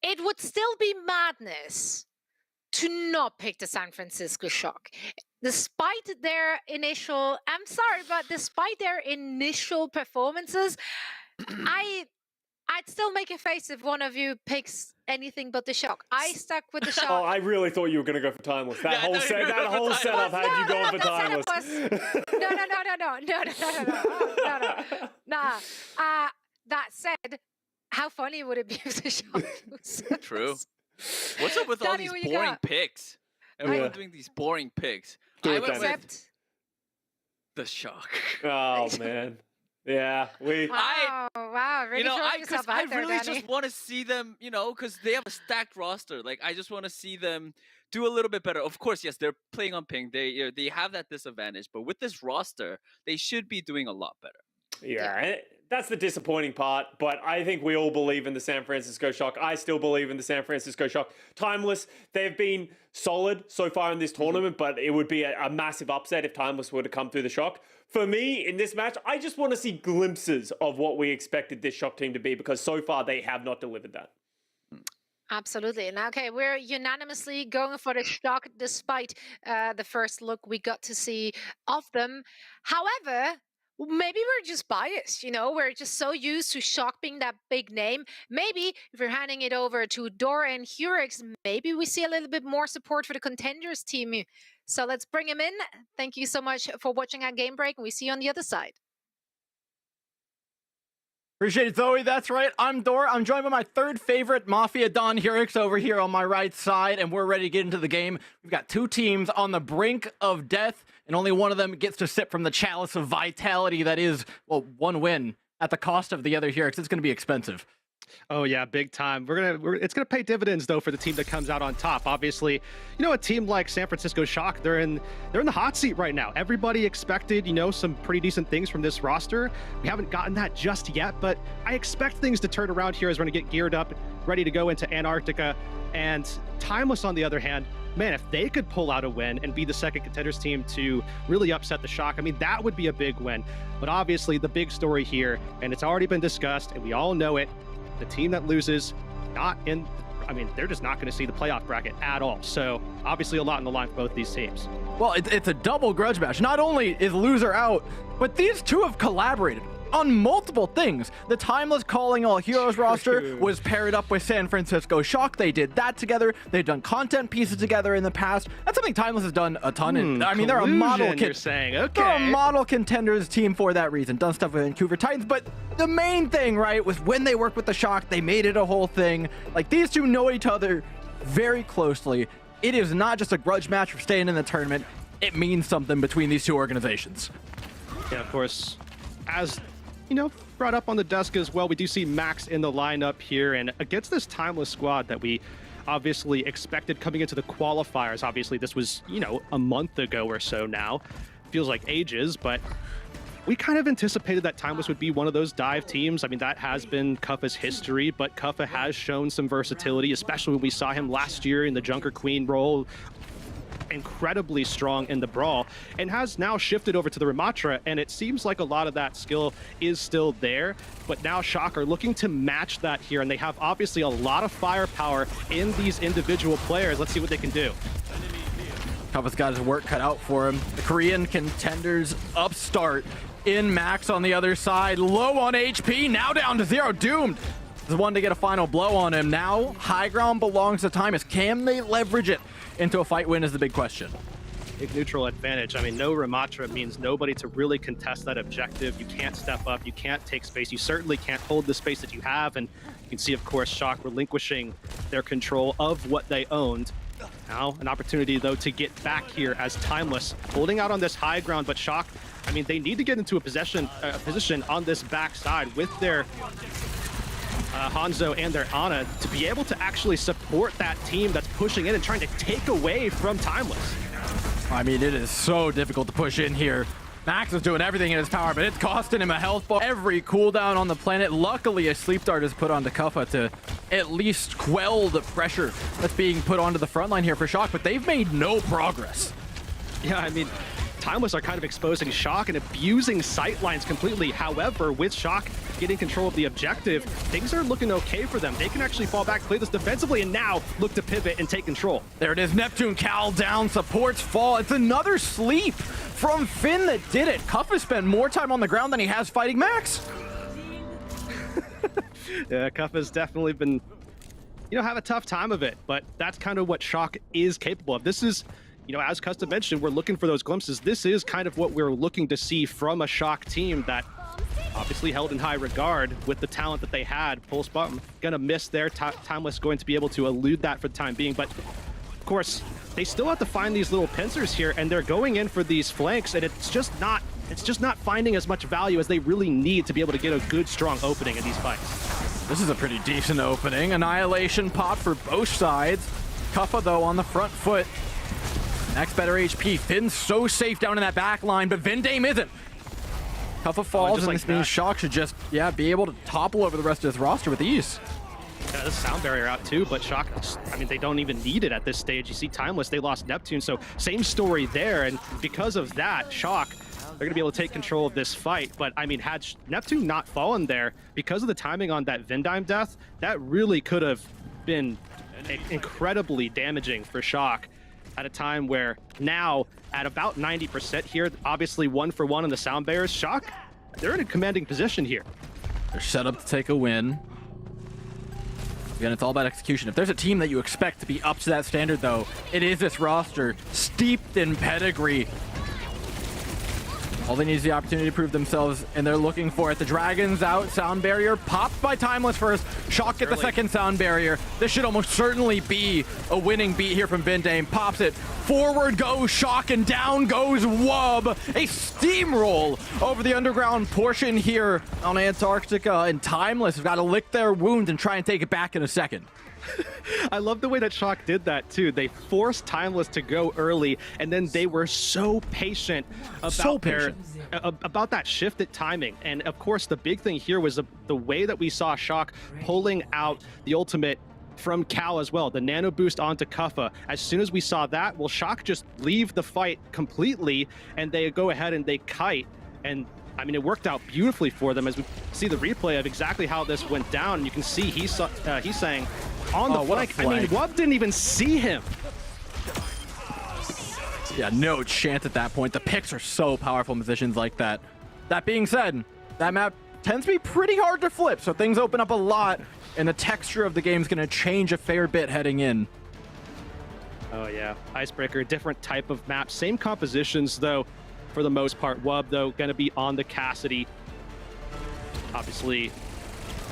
it would still be madness to not pick the San Francisco Shock. Despite their initial, I'm sorry, but despite their initial performances, I'd still make a face if one of you picks anything but the Shock. I stuck with the Shock. Oh, I really thought you were going to go for Timeless. That whole setup had you going for Timeless. No. That said, how funny would it be if the Shock was True. What's up with all these boring picks? Everyone doing these boring picks. I went with the Shock. Oh, man. Yeah, wow, really I really just want to see them, you know, because they have a stacked roster. Like, I just want to see them do a little bit better. Of course, yes, they're playing on ping. They have that disadvantage, but with this roster, they should be doing a lot better. Yeah, that's the disappointing part, but I think we all believe in the San Francisco Shock. I still believe in the San Francisco Shock. Timeless, they've been solid so far in this tournament, but it would be a massive upset if Timeless were to come through the Shock. For me, in this match, I just want to see glimpses of what we expected this Shock team to be, because so far they have not delivered that. Absolutely. And okay, we're unanimously going for the Shock despite the first look we got to see of them. However, maybe we're just biased, you know, we're just so used to Shock being that big name. Maybe if we're handing it over to Dora and Hurix, maybe we see a little bit more support for the contenders team. So let's bring him in. Thank you so much for watching our game break, and we see you on the other side. Appreciate it, Zoe. That's right. I'm Dora. I'm joined by my third favorite Mafia Don Hurix over here on my right side, and we're ready to get into the game. We've got two teams on the brink of death, and only one of them gets to sip from the chalice of vitality that is, well, one win at the cost of the other Hurix. It's going to be expensive. Oh yeah, big time. It's gonna pay dividends though for the team that comes out on top. Obviously, you know, a team like San Francisco Shock, they're in the hot seat right now. Everybody expected, you know, some pretty decent things from this roster. We haven't gotten that just yet, but I expect things to turn around here as we're gonna get geared up, ready to go into Antarctica. And Timeless, on the other hand, man, if they could pull out a win and be the second contenders team to really upset the Shock, I mean, that would be a big win. But obviously the big story here, and it's already been discussed and we all know it, the team that loses, they're just not going to see the playoff bracket at all. So obviously a lot on the line for both these teams. Well, it's a double grudge match. Not only is loser out, but these two have collaborated on multiple things. The Timeless Calling All Heroes roster was paired up with San Francisco Shock. They did that together. They've done content pieces together in the past. That's something Timeless has done a ton. They're a model. You're saying, okay. They're a model contenders team for that reason. Done stuff with Vancouver Titans, but the main thing, right, was when they worked with the Shock, they made it a whole thing. Like, these two know each other very closely. It is not just a grudge match for staying in the tournament. It means something between these two organizations. Yeah, of course. As brought up on the desk as well, we do see Max in the lineup here, and against this Timeless squad that we obviously expected coming into the qualifiers. Obviously, this was, a month ago or so now. Feels like ages, but we kind of anticipated that Timeless would be one of those dive teams. I mean, that has been Kuffa's history, but Kuffa has shown some versatility, especially when we saw him last year in the Junker Queen role. Incredibly strong in the brawl, and has now shifted over to the Ramatra, and it seems like a lot of that skill is still there, but now Shock are looking to match that here, and they have obviously a lot of firepower in these individual players. Let's see what they can do. Kuffa's got his work cut out for him. The Korean contenders upstart in Max on the other side, low on HP, now down to 0, doomed. This is one to get a final blow on him. Now high ground belongs to Timeless. Can they leverage it into a fight win is the big question. Big neutral advantage. I mean, no Ramatra means nobody to really contest that objective. You can't step up, you can't take space, you certainly can't hold the space that you have, and you can see, of course, Shock relinquishing their control of what they owned. Now, an opportunity, though, to get back here as Timeless, holding out on this high ground, but Shock, I mean, they need to get into a position on this backside with their Hanzo and their Ana to be able to actually support that team that's pushing in and trying to take away from Timeless. I mean, it is so difficult to push in here. Max is doing everything in his power, but it's costing him a health bar. Every cooldown on the planet. Luckily, a sleep dart is put onto Kuffa to at least quell the pressure that's being put onto the front line here for Shock, but they've made no progress. Yeah, I mean, Timeless are kind of exposing Shock and abusing sight lines completely. However, with Shock getting control of the objective, things are looking okay for them. They can actually fall back, play this defensively, and now look to pivot and take control. There it is. Neptune Cal down, supports fall. It's another sleep from Finn that did it. Kuffa spent more time on the ground than he has fighting Max. Yeah, Kuffa's definitely been, have a tough time of it, but that's kind of what Shock is capable of. This is, as Custom mentioned, we're looking for those glimpses. This is kind of what we're looking to see from a Shock team that obviously held in high regard with the talent that they had. Pulse Bottom gonna miss there. Timeless going to be able to elude that for the time being, but of course, they still have to find these little pincers here, and they're going in for these flanks, and it's just not finding as much value as they really need to be able to get a good, strong opening in these fights. This is a pretty decent opening. Annihilation pop for both sides. Kuffa, though, on the front foot. Max better HP. Finn's so safe down in that back line, but Vindame isn't. Kuffa falls, and this means Shock should just, be able to topple over the rest of his roster with ease. Yeah, the sound barrier out too, but Shock, I mean, they don't even need it at this stage. You see Timeless, they lost Neptune, so same story there, and because of that, Shock, they're going to be able to take control of this fight. But, I mean, had Neptune not fallen there, because of the timing on that Vindime death, that really could have been incredibly damaging for Shock at a time where now, at about 90% here, obviously 1-for-1 in the sound barriers, Shock, they're in a commanding position here. They're set up to take a win. Again, it's all about execution. If there's a team that you expect to be up to that standard, though, it is this roster, steeped in pedigree. All they need is the opportunity to prove themselves, and they're looking for it. The Dragon's out, sound barrier popped by Timeless first. Shock get the second sound barrier. This should almost certainly be a winning beat here from Vindame. Pops it, forward goes Shock, and down goes Wub. A steamroll over the underground portion here on Antarctica, and Timeless have got to lick their wound and try and take it back in a second. I love the way that Shock did that too. They forced Timeless to go early, and then they were so patient about that shift at timing. And of course, the big thing here was the way that we saw Shock pulling out the ultimate from Cal as well. The nano boost onto Kuffa. As soon as we saw that, well, Shock just leave the fight completely, and they go ahead and they kite. And I mean, it worked out beautifully for them as we see the replay of exactly how this went down. You can see he's saying on the flank. I mean, Wub didn't even see him. Yeah, no chance at that point. The picks are so powerful in positions like that. That being said, that map tends to be pretty hard to flip, so things open up a lot, and the texture of the game is going to change a fair bit heading in. Oh yeah, Icebreaker, different type of map, same compositions though, for the most part. Wub though going to be on the Cassidy. Obviously,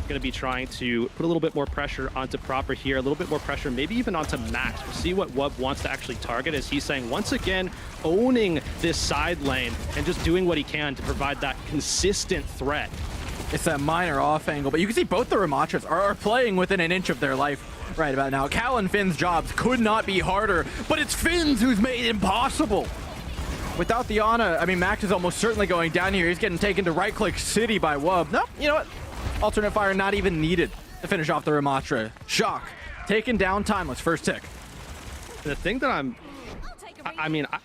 going to be trying to put a little bit more pressure onto Proper here, a little bit more pressure, maybe even onto Max. We'll see what Wub wants to actually target, as he's saying, once again, owning this side lane and just doing what he can to provide that consistent threat. It's that minor off angle, but you can see both the Ramachas are playing within an inch of their life right about now. Cal and Finn's jobs could not be harder, but it's Finn's who's made it impossible. Without the Ana, I mean, Max is almost certainly going down here. He's getting taken to right-click City by Wub. No, you know what? Alternate fire not even needed to finish off the Ramatra. Shock, taking down Timeless, first tick. The thing that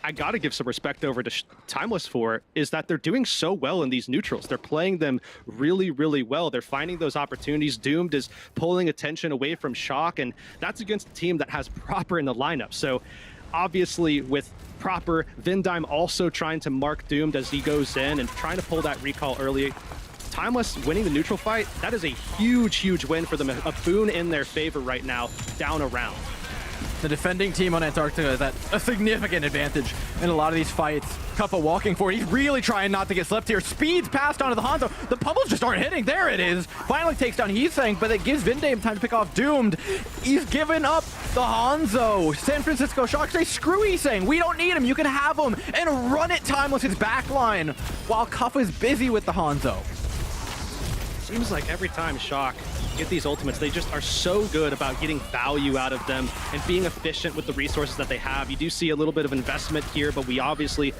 I got to give some respect over to Timeless for is that they're doing so well in these neutrals. They're playing them really, really well. They're finding those opportunities. Doomed is pulling attention away from Shock, and that's against a team that has Proper in the lineup. So obviously with Proper, Vindime also trying to mark Doomed as he goes in and trying to pull that recall early. Timeless winning the neutral fight, that is a huge, huge win for them. A boon in their favor right now, down a round. The defending team on Antarctica is at a significant advantage in a lot of these fights. Kuffa walking forward. He's really trying not to get slipped here. Speed's passed onto the Hanzo. The pummels just aren't hitting. There it is. Finally takes down Heesang, but it gives Vindame time to pick off Doomed. He's given up the Hanzo. San Francisco Shock say, screw Heesang. We don't need him. You can have him. And run it Timeless his backline while Kuffa's busy with the Hanzo. Seems like every time Shock get these ultimates, they just are so good about getting value out of them and being efficient with the resources that they have. You do see a little bit of investment here, but we obviously,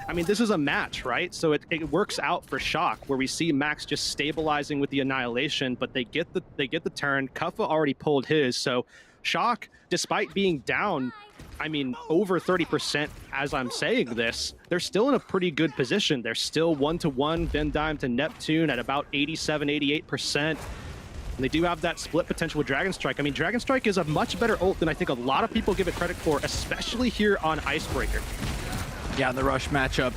I mean, this is a match, right? So it works out for Shock, where we see Max just stabilizing with the Annihilation, but they get the turn. Kuffa already pulled his, so Shock, despite being down, I mean, over 30% as I'm saying this, they're still in a pretty good position. They're still 1-1 Vindime to Neptune at about 87, 88%. And they do have that split potential with Dragon Strike. I mean, Dragon Strike is a much better ult than I think a lot of people give it credit for, especially here on Icebreaker. Yeah, in the rush matchup.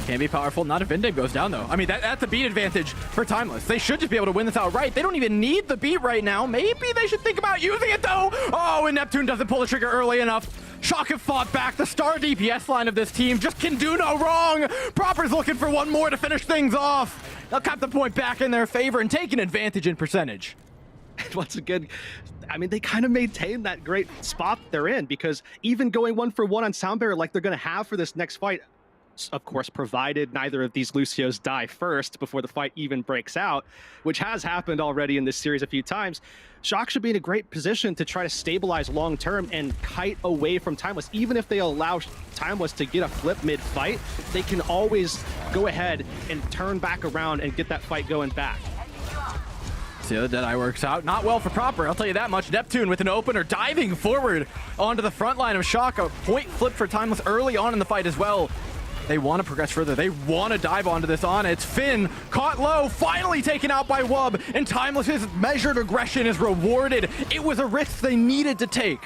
Can be powerful. Not if Vindame goes down, though. I mean, that's a beat advantage for Timeless. They should just be able to win this outright. They don't even need the beat right now. Maybe they should think about using it, though. Oh, and Neptune doesn't pull the trigger early enough. Shock have fought back. The star DPS line of this team just can do no wrong. Proper's looking for one more to finish things off. They'll cap the point back in their favor and take an advantage in percentage. Once again, I mean, they kind of maintain that great spot they're in, because even going 1-for-1 on Soundbearer like they're going to have for this next fight, of course, provided neither of these Lucios die first before the fight even breaks out, which has happened already in this series a few times, Shock should be in a great position to try to stabilize long-term and kite away from Timeless. Even if they allow Timeless to get a flip mid-fight, they can always go ahead and turn back around and get that fight going back. See how the Deadeye works out. Not well for Proper, I'll tell you that much. Neptune with an opener, diving forward onto the front line of Shock. A point flip for Timeless early on in the fight as well. They want to progress further. They want to dive onto this Ana. It's Finn, caught low, finally taken out by Wub, and Timeless's measured aggression is rewarded. It was a risk they needed to take.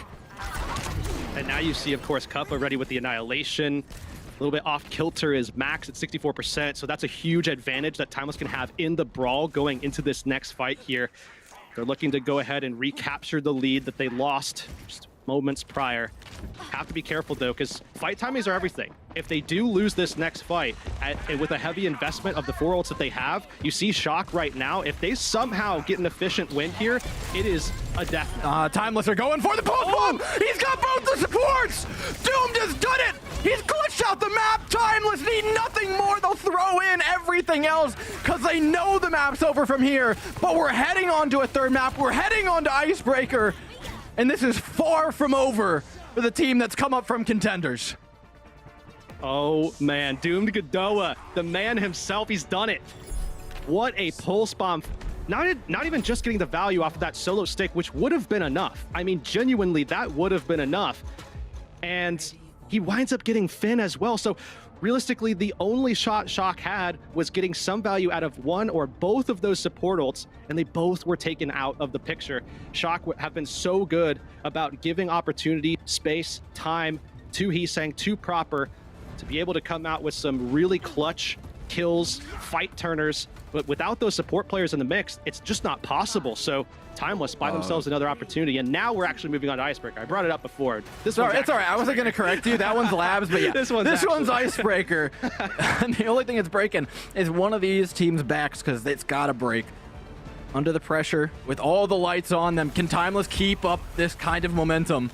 And now you see, of course, Kuffa ready with the Annihilation. A little bit off kilter is Max at 64%, so that's a huge advantage that Timeless can have in the brawl going into this next fight here. They're looking to go ahead and recapture the lead that they lost just moments prior. Have to be careful though, because fight timings are everything. If they do lose this next fight with a heavy investment of the 4 ults that they have, you see Shock right now, if they somehow get an efficient win here, it is a death knell. Timeless are going for the post bomb. He's got both the supports. Doomed has done it. He's glitched out the map. Timeless need nothing more. They'll throw in everything else because they know the map's over from here. But we're heading on to a third map. We're heading on to Icebreaker. And this is far from over for the team that's come up from contenders. Oh man, Doomed Godoa, the man himself, he's done it. What a pulse bomb not even just getting the value off of that solo stick, which would have been enough. I mean, genuinely, that would have been enough. And he winds up getting Finn as well. So realistically, the only shot Shock had was getting some value out of one or both of those support ults, and they both were taken out of the picture. Shock have been so good about giving opportunity, space, time to Heesang, to Proper, to be able to come out with some really clutch kills, fight turners, but without those support players in the mix, it's just not possible. So Timeless buy themselves another opportunity, and now we're actually moving on to Icebreaker. I brought it up before. It's all right. I wasn't going to correct you. That one's Labs, but yeah, this one's Icebreaker. And the only thing it's breaking is one of these teams' backs, because it's got to break. Under the pressure, with all the lights on them, can Timeless keep up this kind of momentum?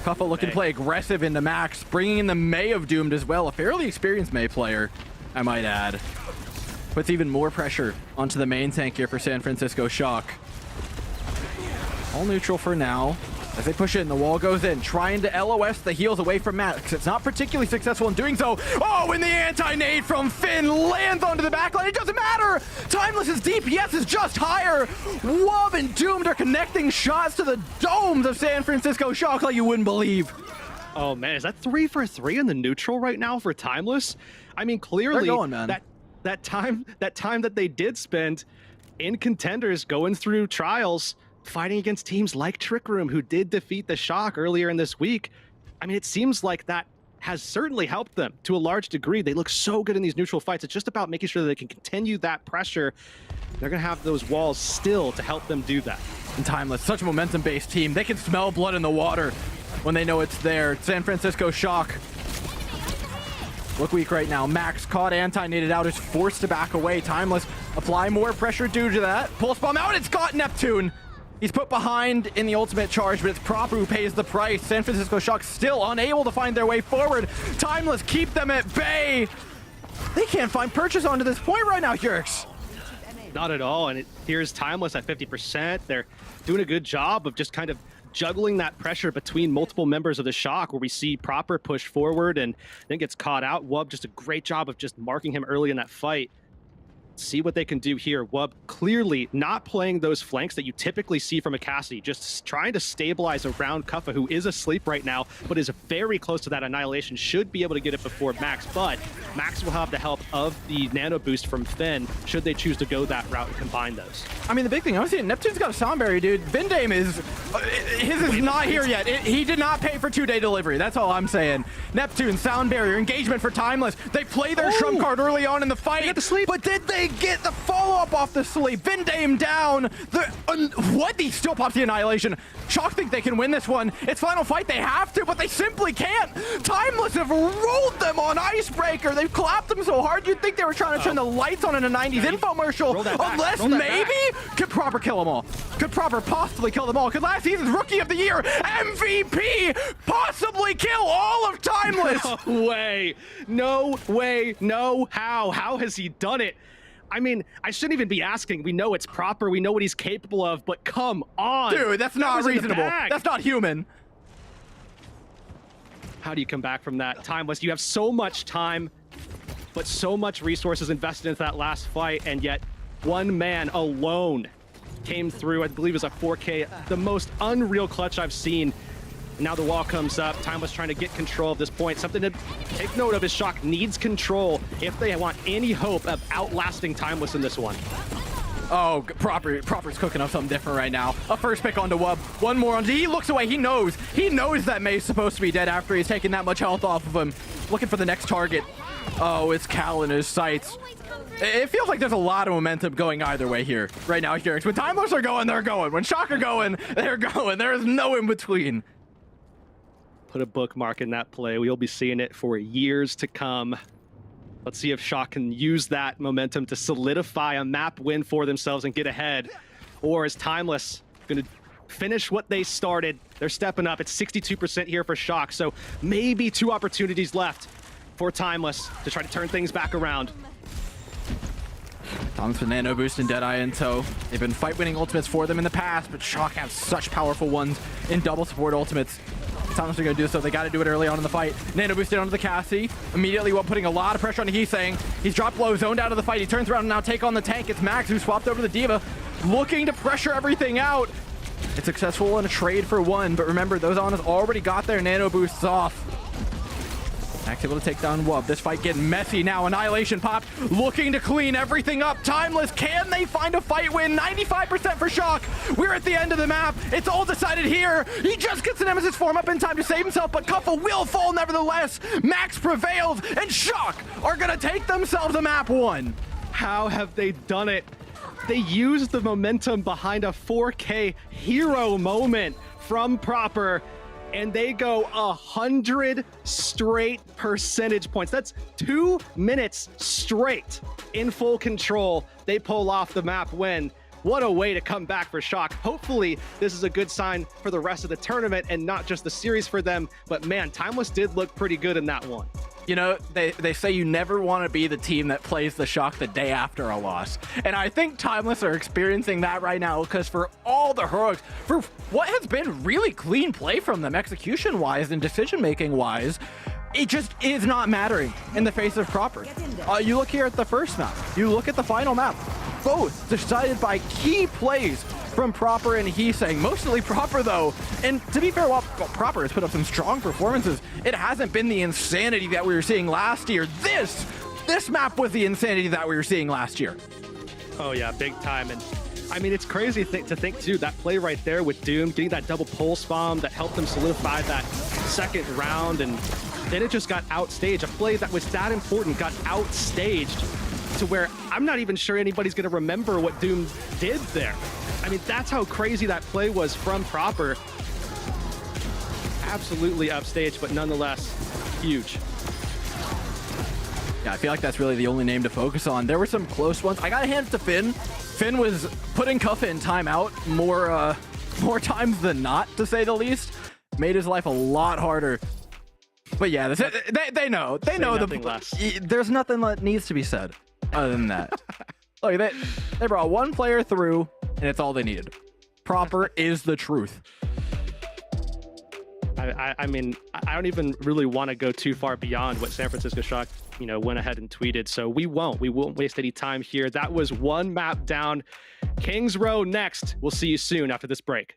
Kuffa looking to play aggressive into Max, bringing in the May of Doomed as well, a fairly experienced May player, I might add. Puts even more pressure onto the main tank here for San Francisco Shock. All neutral for now. As they push in, the wall goes in, trying to LOS the heals away from Max. It's not particularly successful in doing so. Oh, and the anti-nade from Finn lands onto the backline. It doesn't matter. Timeless's DPS is just higher. Wub and Doomed are connecting shots to the domes of San Francisco Shock like you wouldn't believe. Oh man, is that 3 for 3 in the neutral right now for Timeless? I mean, clearly going, man. that time that they did spend in contenders going through trials, fighting against teams like Trick Room, who did defeat the Shock earlier in this week. I mean, it seems like that has certainly helped them to a large degree. They look so good in these neutral fights. It's just about making sure that they can continue that pressure. They're going to have those walls still to help them do that. And Timeless, such a momentum-based team. They can smell blood in the water when they know it's there. San Francisco Shock look weak right now. Max caught anti-naded out, is forced to back away. Timeless apply more pressure due to that. Pulse bomb out, it's got Neptune. He's put behind in the ultimate charge, but it's Proper who pays the price. San Francisco Shock still unable to find their way forward. Timeless keep them at bay. They can't find purchase onto this point right now, Yurks. Not at all, and here's Timeless at 50%. They're doing a good job of just kind of juggling that pressure between multiple members of the Shock, where we see Proper push forward and then gets caught out. Wub just a great job of just marking him early in that fight. See what they can do here. Wub clearly not playing those flanks that you typically see from a Cassidy, just trying to stabilize around Kuffa, who is asleep right now, but is very close to that annihilation. Should be able to get it before Max, but Max will have the help of the nano boost from Finn, should they choose to go that route and combine those. I mean, the big thing, I'm seeing Neptune's got a sound barrier, dude. Vindame is, his is not here yet. He did not pay for 2-day delivery. That's all I'm saying. Neptune, sound barrier, engagement for Timeless. They play their Shrimp card early on in the fight. They get the sleep. But did they get the follow-up off the sleep? Vindame down. What? He still pops the annihilation. Shock think they can win this one. It's final fight. They have to, but they simply can't. Timeless have rolled them on Icebreaker. They've clapped them so hard you'd think they were trying to turn the lights on in a 90s infomercial. Unless maybe could Proper kill them all. Could Proper possibly kill them all? Could last season's Rookie of the Year MVP possibly kill all of Timeless? No way. No way. No how. How has he done it? I mean, I shouldn't even be asking. We know it's Proper. We know what he's capable of, but come on. Dude, that's not reasonable. That's not human. How do you come back from that? Timeless, you have so much time, but so much resources invested into that last fight, and yet one man alone came through. I believe it was a 4K, the most unreal clutch I've seen. Now the wall comes up. Timeless trying to get control of this point. Something to take note of is Shock needs control if they want any hope of outlasting Timeless in this one. Oh, Proper's cooking up something different right now. A first pick onto Wub. One more onto... He looks away. He knows. He knows that May's supposed to be dead after he's taken that much health off of him. Looking for the next target. Oh, it's Cal in his sights. It feels like there's a lot of momentum going either way here right now, Yurks. When Timeless are going, they're going. When Shock are going, they're going. There is no in between. Put a bookmark in that play. We'll be seeing it for years to come. Let's see if Shock can use that momentum to solidify a map win for themselves and get ahead. Or is Timeless going to finish what they started? They're stepping up. It's 62% here for Shock, so maybe 2 opportunities left for Timeless to try to turn things back around. Timeless with nano boost and Deadeye in tow. They've been fight-winning ultimates for them in the past, but Shock have such powerful ones in double support ultimates. Timeless are going to do so. They got to do it early on in the fight. Nano boosted onto the Cassie. Immediately while putting a lot of pressure on Heesang. He's dropped low, zoned out of the fight. He turns around and now take on the tank. It's Max who swapped over the Diva. looking to pressure everything out. It's successful in a trade for one, but remember, those Ana's already got their nano boosts off. Max able to take down Wub. This fight getting messy now. Annihilation Pop looking to clean everything up. Timeless, can they find a fight win? 95% for Shock. We're at the end of the map. It's all decided here. He just gets the Nemesis form up in time to save himself, but Kuffle will fall nevertheless. Max prevails, and Shock are gonna take themselves a map 1. How have they done it? They used the momentum behind a 4K hero moment from Proper, and they go 100 straight percentage points. That's 2 minutes straight in full control. They pull off the map win. What a way to come back for Shock. Hopefully, this is a good sign for the rest of the tournament and not just the series for them. But man, Timeless did look pretty good in that one. You know, they say you never want to be the team that plays the Shock the day after a loss. And I think Timeless are experiencing that right now, because for all the heroics, for what has been really clean play from them execution-wise and decision-making-wise, it just is not mattering in the face of Proper. You look here at the first map, you look at the final map, both decided by key plays from Proper and Heesang. Mostly Proper though, and to be fair, while Proper has put up some strong performances, it hasn't been the insanity that we were seeing last year. This map was the insanity that we were seeing last year. Oh yeah, big time. And I mean, it's crazy to think too, that play right there with Doom, getting that double pulse bomb that helped them solidify that second round, and then it just got outstaged. A play that was that important got outstaged to where I'm not even sure anybody's gonna remember what Doom did there. I mean, that's how crazy that play was from Proper. Absolutely upstaged, but nonetheless, huge. Yeah, I feel like that's really the only name to focus on. There were some close ones. I gotta hand it to Finn. Finn was putting Kuffa in timeout more times than not, to say the least. Made his life a lot harder. But yeah, they know. They know there's nothing that needs to be said other than that. Look, they brought one player through, and it's all they needed. Proper is the truth. I mean, I don't even really want to go too far beyond what San Francisco Shock, went ahead and tweeted. So we won't waste any time here. That was one map down. Kings Row next. We'll see you soon after this break.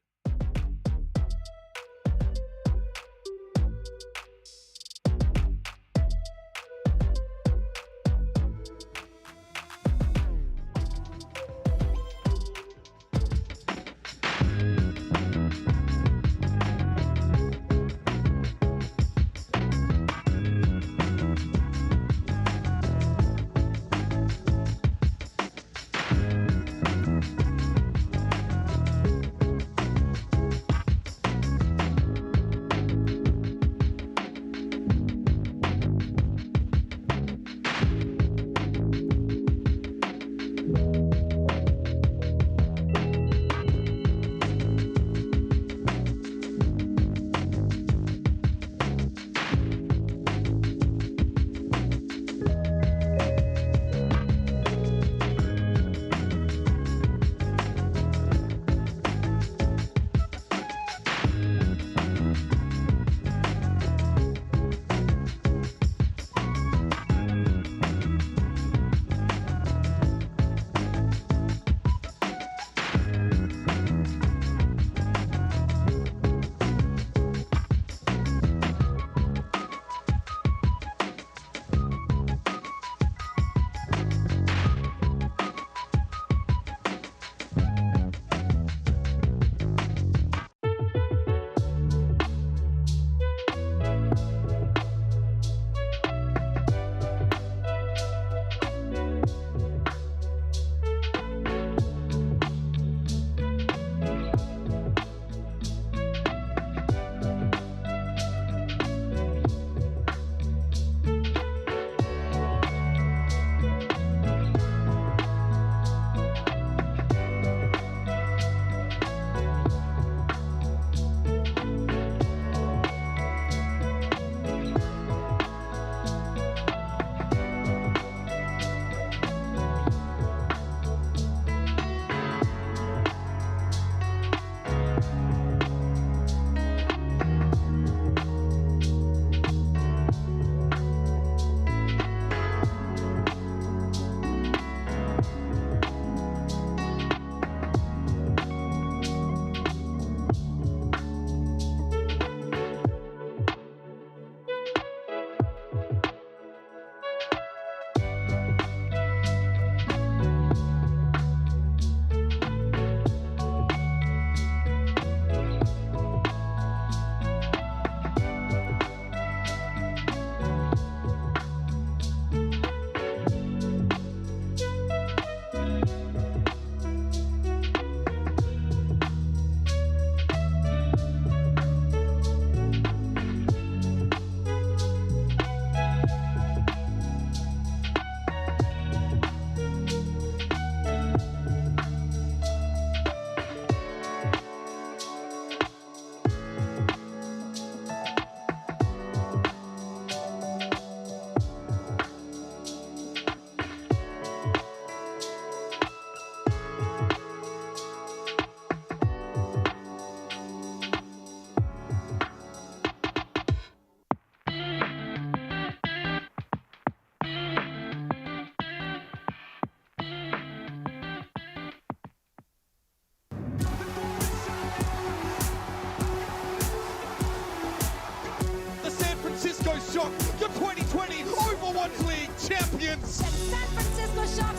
Overwatch League champions. San Francisco Shock,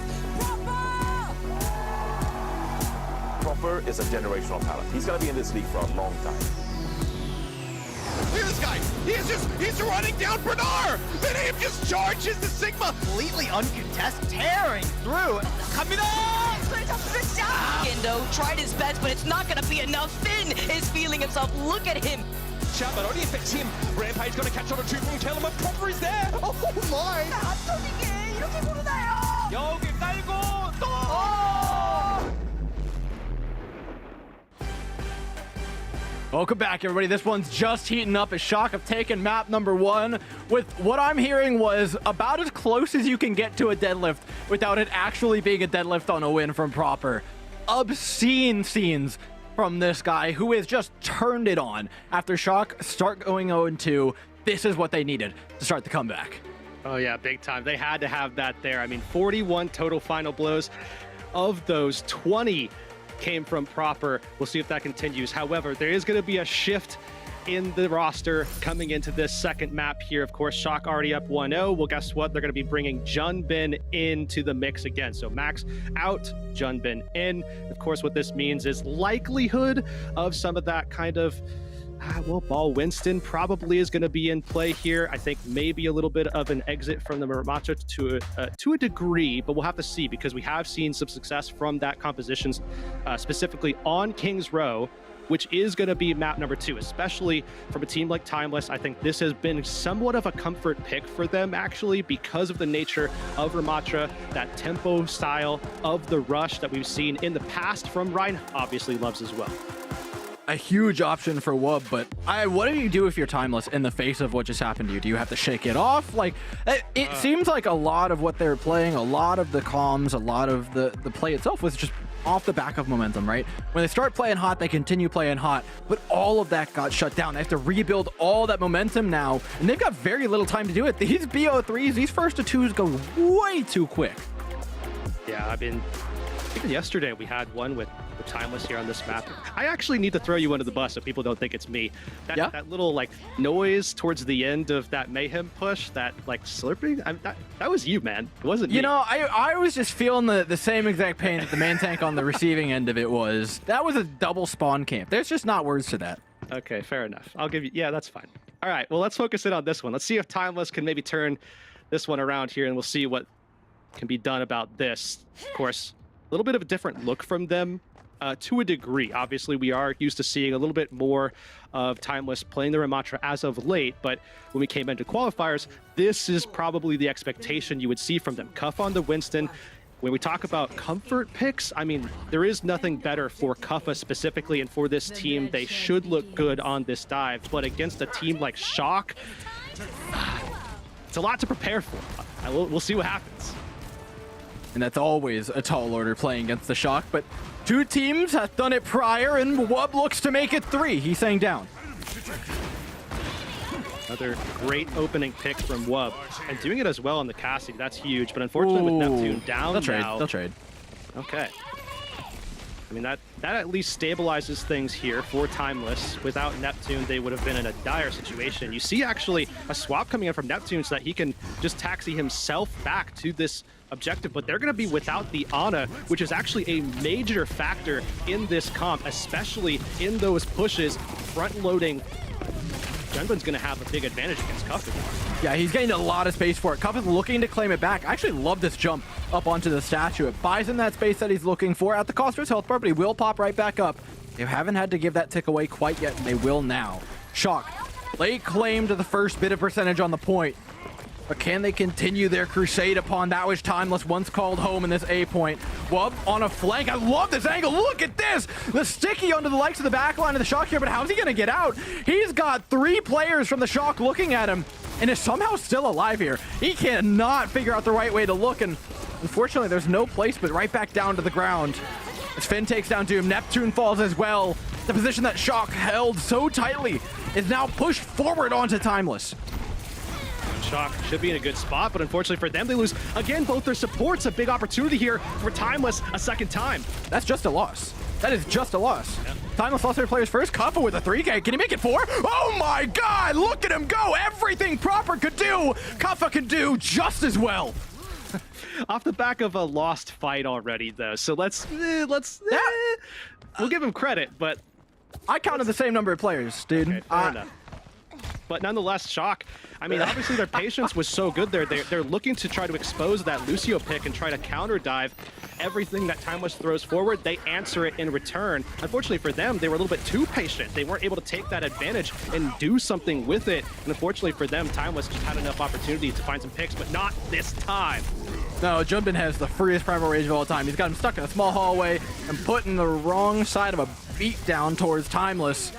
Proper is a generational talent. He's going to be in this league for a long time. Look at this guy. He's running down Bernard. Then he just charges the Sigma. Completely uncontested, tearing through. 갑니다. Indo tried his best, but it's not going to be enough. Finn is feeling himself. Look at him. Shot, but only affects him. Rampage going to catch on a two from Taylor, but Proper is there. Oh my. 이렇게 모르나요? 여기 깔고 또. Welcome back, everybody. This one's just heating up as Shock have taken map number 1 with what I'm hearing was about as close as you can get to a deadlift without it actually being a deadlift on a win from Proper. Obscene scenes from this guy who has just turned it on after Shock start going 0-2. This is what they needed to start the comeback. Oh yeah, big time. They had to have that there. I mean, 41 total final blows. Of those, 20 came from Proper. We'll see if that continues. However, there is going to be a shift in the roster coming into this second map here. Of course, Shock already up 1-0. Well, guess what? They're going to be bringing Junbin into the mix again. So Max out, Junbin in. Of course, what this means is likelihood of some of that kind of Ball Winston probably is going to be in play here. I think maybe a little bit of an exit from the Ramattra to a degree, but we'll have to see because we have seen some success from that compositions, specifically on King's Row, which is going to be map number 2, especially from a team like Timeless. I think this has been somewhat of a comfort pick for them, actually, because of the nature of Ramattra, that tempo style of the rush that we've seen in the past from Ryan obviously loves as well. A huge option for Wub, but what do you do if you're Timeless in the face of what just happened to you? Do you have to shake it off? Like, it seems like a lot of what they're playing, a lot of the comms, a lot of the play itself was just off the back of momentum, right? When they start playing hot, they continue playing hot, but all of that got shut down. They have to rebuild all that momentum now, and they've got very little time to do it. These BO3s, these first to twos go way too quick. Yeah, I mean, even yesterday we had one with Timeless here on this map. I actually need to throw you under the bus so people don't think it's me. That little like noise towards the end of that Mayhem push, that like slurping, that was you, man. It wasn't me. You know, I was just feeling the same exact pain that the man tank on the receiving end of it was. That was a double spawn camp. There's just not words to that. Okay, fair enough. I'll give you, yeah, that's fine. All right, well, let's focus in on this one. Let's see if Timeless can maybe turn this one around here, and we'll see what can be done about this. Of course, a little bit of a different look from them. To a degree. Obviously, we are used to seeing a little bit more of Timeless playing the Ramattra as of late, but when we came into qualifiers, this is probably the expectation you would see from them. Cuff on the Winston. When we talk about comfort picks, I mean, there is nothing better for Kuffa specifically, and for this team, they should look good on this dive, but against a team like Shock, it's a lot to prepare for. We'll see what happens. And that's always a tall order playing against the Shock, but two teams have done it prior, and Wub looks to make it 3. He's saying down. Another great opening pick from Wub, and doing it as well on the Cassidy. That's huge, but unfortunately with Neptune down now. They'll trade. Okay. I mean, that at least stabilizes things here for Timeless. Without Neptune, they would have been in a dire situation. You see actually a swap coming in from Neptune so that he can just taxi himself back to this objective, but they're going to be without the Ana, which is actually a major factor in this comp, especially in those pushes, front-loading. Junbin's going to have a big advantage against Cuff. Yeah, he's getting a lot of space for it. Cuff is looking to claim it back. I actually love this jump up onto the statue. It buys him that space that he's looking for at the cost of his health bar, but he will pop right back up. They haven't had to give that tick away quite yet, and they will now. Shock, late claim to the first bit of percentage on the point. But can they continue their crusade upon that which Timeless once called home in this A point? Wub on a flank. I love this angle. Look at this. The sticky onto the likes of the back line of the Shock here, but how's he going to get out? He's got 3 players from the Shock looking at him and is somehow still alive here. He cannot figure out the right way to look, and unfortunately, there's no place but right back down to the ground. As Finn takes down Doom, Neptune falls as well. The position that Shock held so tightly is now pushed forward onto Timeless. Shock should be in a good spot, but unfortunately for them, they lose again both their supports. A big opportunity here for Timeless a second time. That's just a loss. That is just a loss. Timeless lost their players first. Kuffa with a 3K. Can he make it 4? Oh my god! Look at him go! Everything Proper could do, Kuffa can do just as well. Off the back of a lost fight already, though. So let's we'll give him credit, but I counted the same number of players, dude. Okay, fair enough. But nonetheless, Shock, I mean, obviously their patience was so good there. They're looking to try to expose that Lucio pick and try to counter dive everything that Timeless throws forward. They answer it in return. Unfortunately for them, they were a little bit too patient. They weren't able to take that advantage and do something with it. And unfortunately for them, Timeless just had enough opportunity to find some picks, but not this time. No, Jumpin has the freest Primal Rage of all time. He's got him stuck in a small hallway and put in the wrong side of a beat down towards Timeless.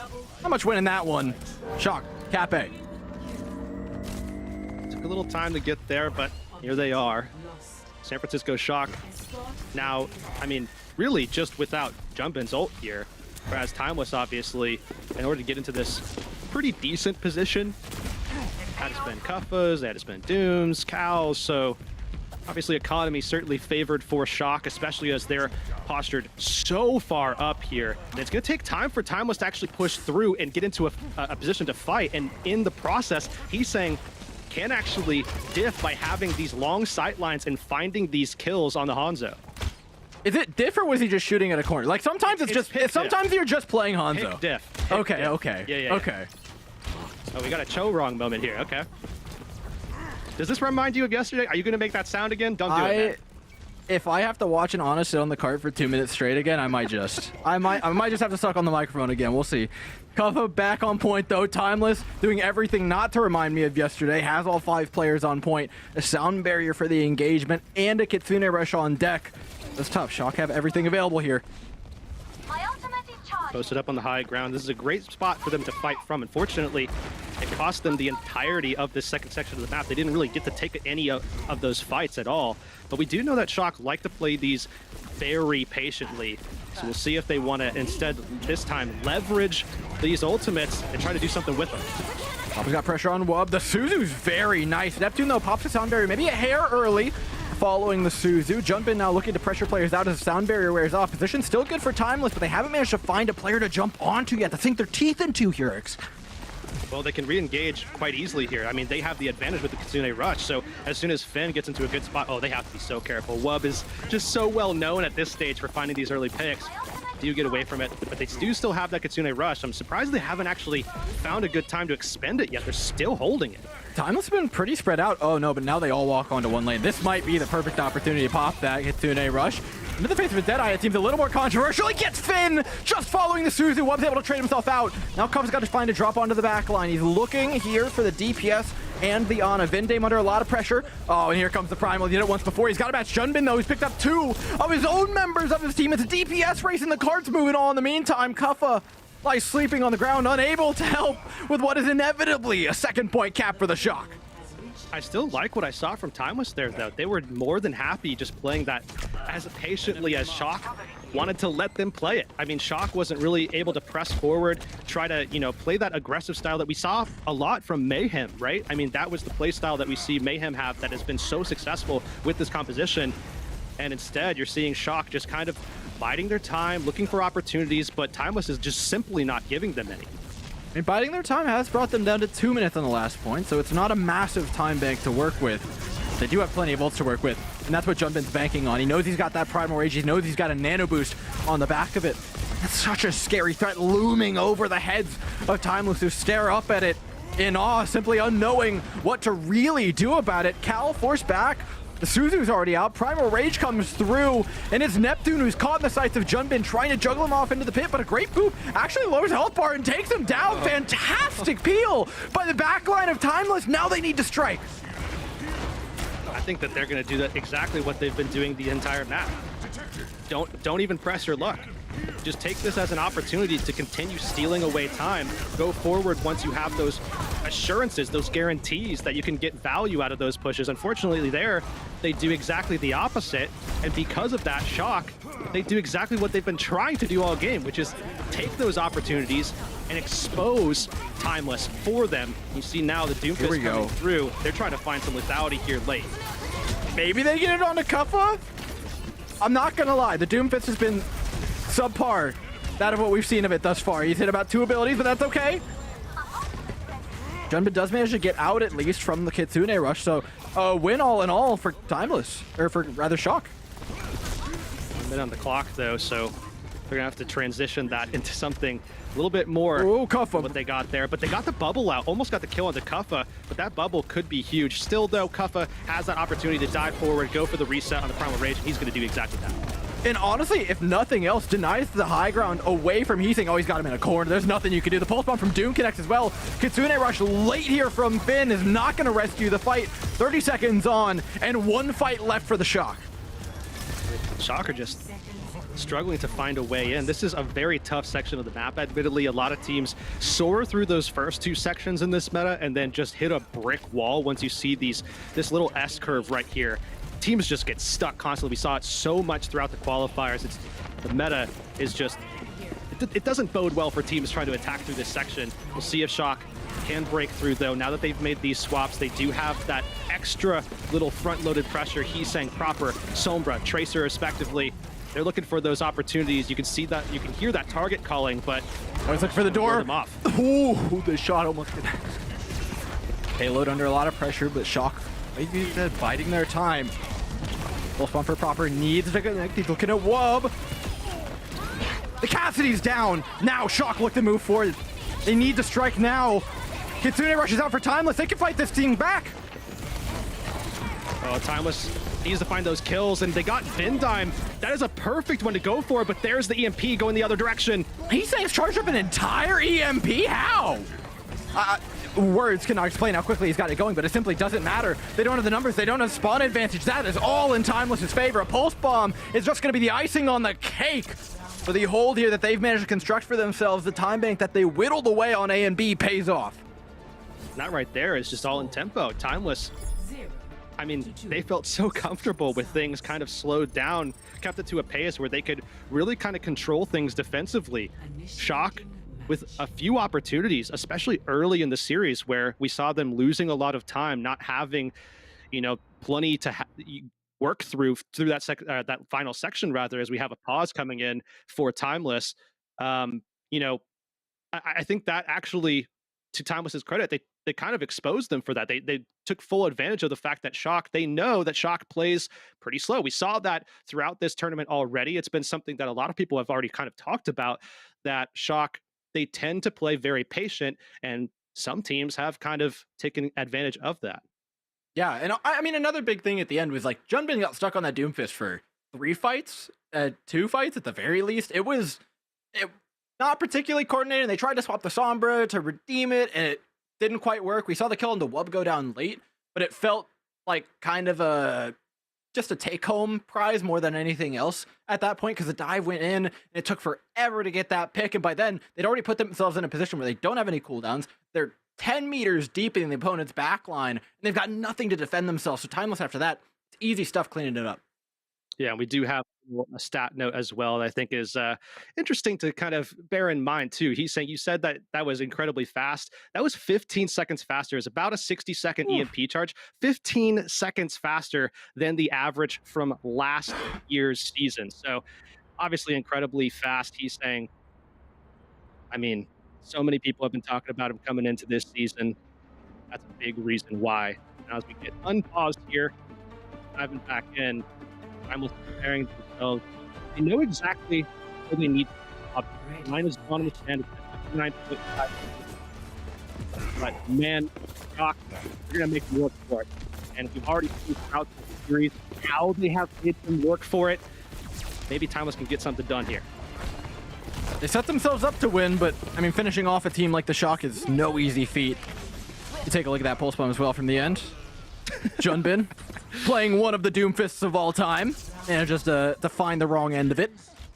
How much win in that one? Shock. Cap A. Took a little time to get there, but here they are. San Francisco Shock. Now, I mean, really just without Jumpin's ult here, whereas Timeless, obviously, in order to get into this pretty decent position, had to spend Kuffas, they had to spend Dooms, Cows, so obviously economy certainly favored for Shock, especially as they're postured so far up here. And it's going to take time for Timeless to actually push through and get into a position to fight. And in the process, he's saying can actually diff by having these long sight lines and finding these kills on the Hanzo. Is it diff or was he just shooting at a corner? Like sometimes it's just sometimes you're just playing Hanzo. Pick diff. Pick Okay, diff. okay. Yeah. Okay. Oh, we got a Cho wrong moment here. Okay. Does this remind you of yesterday? Are you going to make that sound again? Don't do it, man. If I have to watch an Ana sit on the cart for 2 minutes straight again, I might just. I might just have to suck on the microphone again. We'll see. Kuffa back on point though. Timeless doing everything not to remind me of yesterday. Has all 5 players on point. A sound barrier for the engagement and a Kitsune rush on deck. That's tough. Shock have everything available here. Posted up on the high ground. This is a great spot for them to fight from. Unfortunately, it cost them the entirety of this second section of the map. They didn't really get to take any of those fights at all. But we do know that Shock like to play these very patiently. So we'll see if they want to instead this time leverage these ultimates and try to do something with them. Pop's got pressure on Wub. The Suzu's very nice. Neptune though pops the sound barrier maybe a hair early. Following the Suzu. Jumpin now looking to pressure players out as the sound barrier wears off. Position still good for Timeless, but they haven't managed to find a player to jump onto yet, to sink their teeth into, Hurix. Well, they can re-engage quite easily here. I mean, they have the advantage with the Kitsune Rush, so as soon as Finn gets into a good spot, oh, they have to be so careful. Wub is just so well known at this stage for finding these early picks. Do get away from it, but they do still have that Kitsune Rush. I'm surprised they haven't actually found a good time to expend it yet. They're still holding it. Timeless has been pretty spread out. Oh no, but now they all walk onto one lane. This might be the perfect opportunity to pop that Kitsune Rush. Into the face of a Deadeye, it seems a little more controversial. He gets Finn just following the Suzu. Wub's able to trade himself out. Now Cub's got to find a drop onto the back line. He's looking here for the DPS and the Ana. Vindame under a lot of pressure. Oh, and here comes the Primal. He did it once before. He's got to match Junbin though. He's picked up 2 of his own members of his team. It's a DPS race and the cart's moving on in the meantime. Kuffa lies sleeping on the ground, unable to help with what is inevitably a second point cap for the Shock. I still like what I saw from Timeless there, though. They were more than happy just playing that as patiently as Shock wanted to let them play it. I mean, Shock wasn't really able to press forward, try to, play that aggressive style that we saw a lot from Mayhem, right? I mean, that was the play style that we see Mayhem have that has been so successful with this composition. And instead, you're seeing Shock just kind of biding their time, looking for opportunities, but Timeless is just simply not giving them any. I mean, biding their time has brought them down to 2 minutes on the last point, so it's not a massive time bank to work with. They do have plenty of ults to work with, and that's what Jumpin's banking on. He knows he's got that Primal Rage, he knows he's got a nano boost on the back of it. That's such a scary threat looming over the heads of Timeless who stare up at it in awe, simply unknowing what to really do about it. Cal forced back. The Suzu's already out. Primal Rage comes through, and it's Neptune who's caught in the sights of Junbin, trying to juggle him off into the pit, but a great boop actually lowers health bar and takes him down. Fantastic peel by the back line of Timeless. Now they need to strike. I think that they're going to do that exactly what they've been doing the entire map. Don't even press your luck. Just take this as an opportunity to continue stealing away time. Go forward once you have those assurances, those guarantees that you can get value out of those pushes. Unfortunately there, they do exactly the opposite. And because of that Shock, they do exactly what they've been trying to do all game, which is take those opportunities and expose Timeless for them. You see now the Doomfist coming through. They're trying to find some lethality here late. Maybe they get it onto Kuffa? I'm not gonna lie, the Doomfist has been subpar. That of what we've seen of it thus far. He's hit about 2 abilities, but that's okay. Junbin does manage to get out at least from the Kitsune rush, so a win all in all for Timeless, or for rather Shock. 1 minute on the clock though, so they're gonna have to transition that into something a little bit more. Oh, Kuffa. What they got there, but they got the bubble out, almost got the kill onto Kuffa, but that bubble could be huge. Still though, Kuffa has that opportunity to dive forward, go for the reset on the Primal Rage, and he's gonna do exactly that. And honestly, if nothing else, denies the high ground away from Heesing. Oh, he's got him in a corner. There's nothing you can do. The pulse bomb from Doom connects as well. Kitsune rush late here from Finn is not going to rescue the fight. 30 seconds on, and 1 fight left for the Shock. Shock are just struggling to find a way in. This is a very tough section of the map. Admittedly, a lot of teams soar through those first 2 sections in this meta and then just hit a brick wall once you see this little S curve right here. Teams just get stuck constantly. We saw it so much throughout the qualifiers. The meta is just, it doesn't bode well for teams trying to attack through this section. We'll see if Shock can break through though. Now that they've made these swaps, they do have that extra little front-loaded pressure. Heesang, Proper, Sombra, Tracer respectively. They're looking for those opportunities. You can see that, you can hear that target calling, but always look for the door. Them off. Ooh, the shot almost connects. Payload under a lot of pressure, but Shock maybe biding their time. Pulse bomb for Proper needs to connect. He's looking at Wub. The Cassidy's down. Now Shock look to move forward. They need to strike now. Kitsune rushes out for Timeless. They can fight this team back. Oh, Timeless needs to find those kills, and they got Vindime. That is a perfect one to go for, but there's the EMP going the other direction. He's saying he's charged up an entire EMP? How? Words cannot explain how quickly he's got it going, but it simply doesn't matter. They don't have the numbers, they don't have spawn advantage. That is all in Timeless's favor. A pulse bomb is just going to be the icing on the cake for the hold here that they've managed to construct for themselves. The time bank that they whittled away on A and B pays off. That right there is just all in tempo. Timeless, I mean, they felt so comfortable with things kind of slowed down, kept it to a pace where they could really kind of control things defensively. Shock with a few opportunities, especially early in the series where we saw them losing a lot of time, not having, you know, plenty to work through that final section rather, as we have a pause coming in for Timeless. You know, I think that actually, to Timeless's credit, they kind of exposed them for that. They took full advantage of the fact that Shock, they know that Shock plays pretty slow. We saw that throughout this tournament already. It's been something that a lot of people have already kind of talked about, that Shock, they tend to play very patient, and some teams have kind of taken advantage of that. Yeah, and I mean, another big thing at the end was like Junbin got stuck on that Doomfist for 3 fights, 2 fights at the very least. It not particularly coordinated. They tried to swap the Sombra to redeem it, and it didn't quite work. We saw the kill on the Wub go down late, but it felt like kind of just a take-home prize more than anything else at that point, because the dive went in and it took forever to get that pick, and by then they'd already put themselves in a position where they don't have any cooldowns. They're 10 meters deep in the opponent's backline, and they've got nothing to defend themselves. So Timeless after that, it's easy stuff cleaning it up. Yeah, we do have a stat note as well that I think is interesting to kind of bear in mind too. He's saying, you said that was incredibly fast. That was 15 seconds faster. It's about a 60-second EMP charge. 15 seconds faster than the average from last year's season. So obviously incredibly fast. He's saying, I mean, so many people have been talking about him coming into this season. That's a big reason why. Now as we get unpaused here, diving back in, Timeless preparing themselves. They know exactly where they need to be. Line is on the stand at 59.5. But man, Shock, they're gonna make them work for it. And we've already seen throughout the series how they have made them work for it. Maybe Timeless can get something done here. They set themselves up to win, but I mean, finishing off a team like the Shock is no easy feat. You take a look at that pulse bomb as well from the end. Junbin playing one of the Doomfists of all time, and just to find the wrong end of it.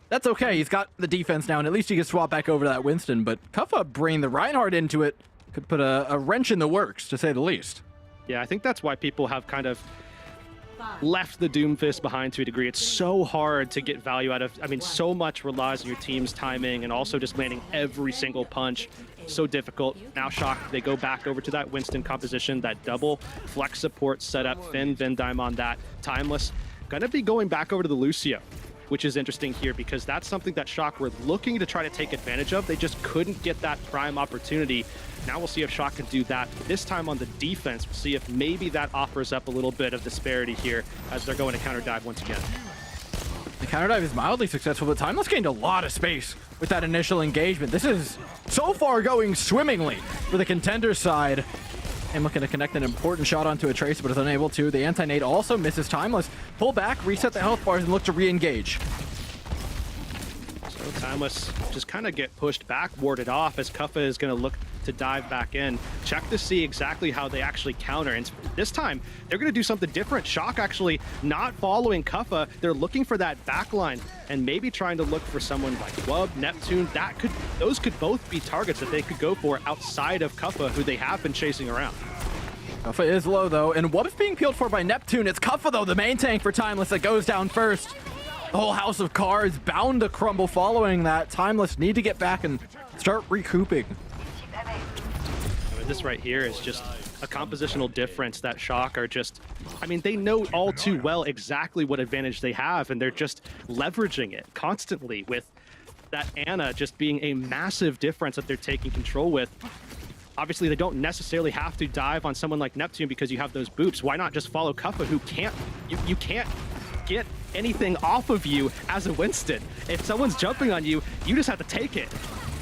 That's okay, he's got the defense now, and at least he can swap back over to that Winston, but Kuffa bringing the Reinhardt into it could put a wrench in the works, to say the least. Yeah, I think that's why people have kind of left the Doomfist behind to a degree. It's so hard to get value out of. I mean, so much relies on your team's timing and also just landing every single punch. So difficult. Now Shock, they go back over to that Winston composition, that double flex support setup. Finn, Vindime on that. Timeless gonna be going back over to the Lucio. which is interesting here because that's something that Shock were looking to try to take advantage of. They just couldn't get that prime opportunity. Now we'll see if Shock can do that. This time on the defense, we'll see if maybe that offers up a little bit of disparity here as they're going to counter dive once again. The counter dive is mildly successful, but Timeless gained a lot of space with that initial engagement. This is so far going swimmingly for the contender side. And looking to connect an important shot onto a Tracer, but is unable to. The anti-nade also misses Timeless. Pull back, reset the health bars, and look to re-engage. So Timeless just kind of get pushed back, warded off, as Kuffa is going to look to dive back in. Check to see exactly how they actually counter. And this time, they're going to do something different. Shock actually not following Kuffa. They're looking for that backline and maybe trying to look for someone like Wub, Neptune. Those could both be targets that they could go for outside of Kuffa, who they have been chasing around. Kuffa is low, though, and Wub is being peeled for by Neptune. It's Kuffa, though, the main tank for Timeless that goes down first. The whole house of cards bound to crumble following that. Timeless need to get back and start recouping. I mean, this right here is just a compositional difference that Shock are just, I mean, they know all too well exactly what advantage they have, and they're just leveraging it constantly with that Ana just being a massive difference that they're taking control with. Obviously, they don't necessarily have to dive on someone like Neptune because you have those boops. Why not just follow Kuffa, who can't, you can't get anything off of you as a Winston. If someone's jumping on you, you just have to take it.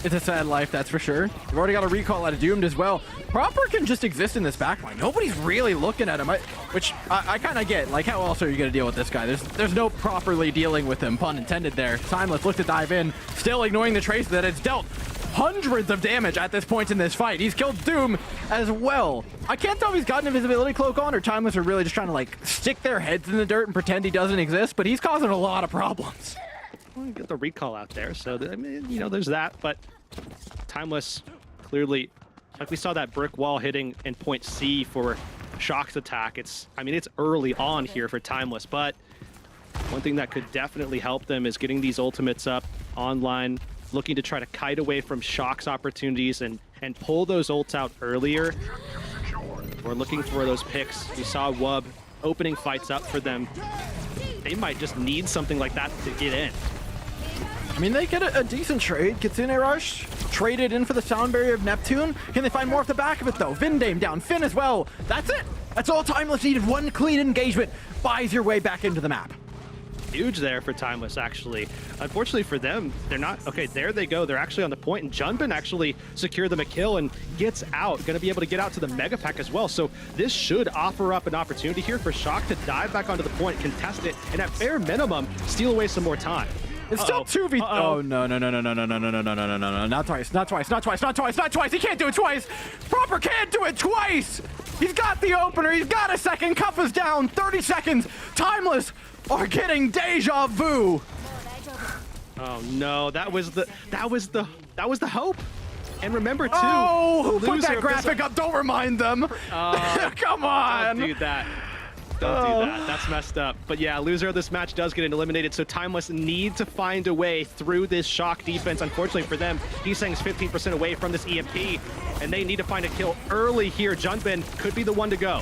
It's a sad life, that's for sure. You've already got a recall out of Doomed as well. Proper can just exist in this backline. Nobody's really looking at him, which I kind of get. Like, how else are you going to deal with this guy? There's no properly dealing with him, pun intended there. Timeless look to dive in, still ignoring the trace that it's dealt hundreds of damage at this point in this fight. He's killed Doom as well. I can't tell if he's got an invisibility cloak on or Timeless are really just trying to, like, stick their heads in the dirt and pretend he doesn't exist, but he's causing a lot of problems. Well, you get the recall out there, so I mean, you know, there's that, but Timeless clearly, like we saw that brick wall hitting in point C for Shock's attack. I mean, it's early on here for Timeless, but one thing that could definitely help them is getting these ultimates up online, looking to try to kite away from Shock's opportunities and pull those ults out earlier. We're looking for those picks. We saw Wub opening fights up for them. They might just need something like that to get in. I mean, they get a decent trade. Kitsune Rush traded in for the sound barrier of Neptune. Can they find more off the back of it, though? Vindame down, Finn as well. That's it. That's all Timeless needed. One clean engagement buys your way back into the map. Huge there for Timeless, actually. Unfortunately for them, they're not... Okay, there they go. They're actually on the point, and Junbin actually secured them a kill and gets out. Going to be able to get out to the Mega Pack as well. So this should offer up an opportunity here for Shock to dive back onto the point, contest it, and at bare minimum, steal away some more time. It's still 2v... Oh, no. Not twice, not twice, not twice, not twice, not twice. He can't do it twice. Proper can't do it twice. He's got the opener. He's got a second. Kuffa's down. 30 seconds. Timeless are getting deja vu. Oh no, that was the hope. And remember too. Oh, who put that graphic up? Don't remind them. Come on. Don't do that. Don't do that. That's messed up. But yeah, loser of this match does get eliminated, so Timeless need to find a way through this Shock defense. Unfortunately for them, Heesang's 15% away from this EMP, and they need to find a kill early here. Junbin could be the one to go.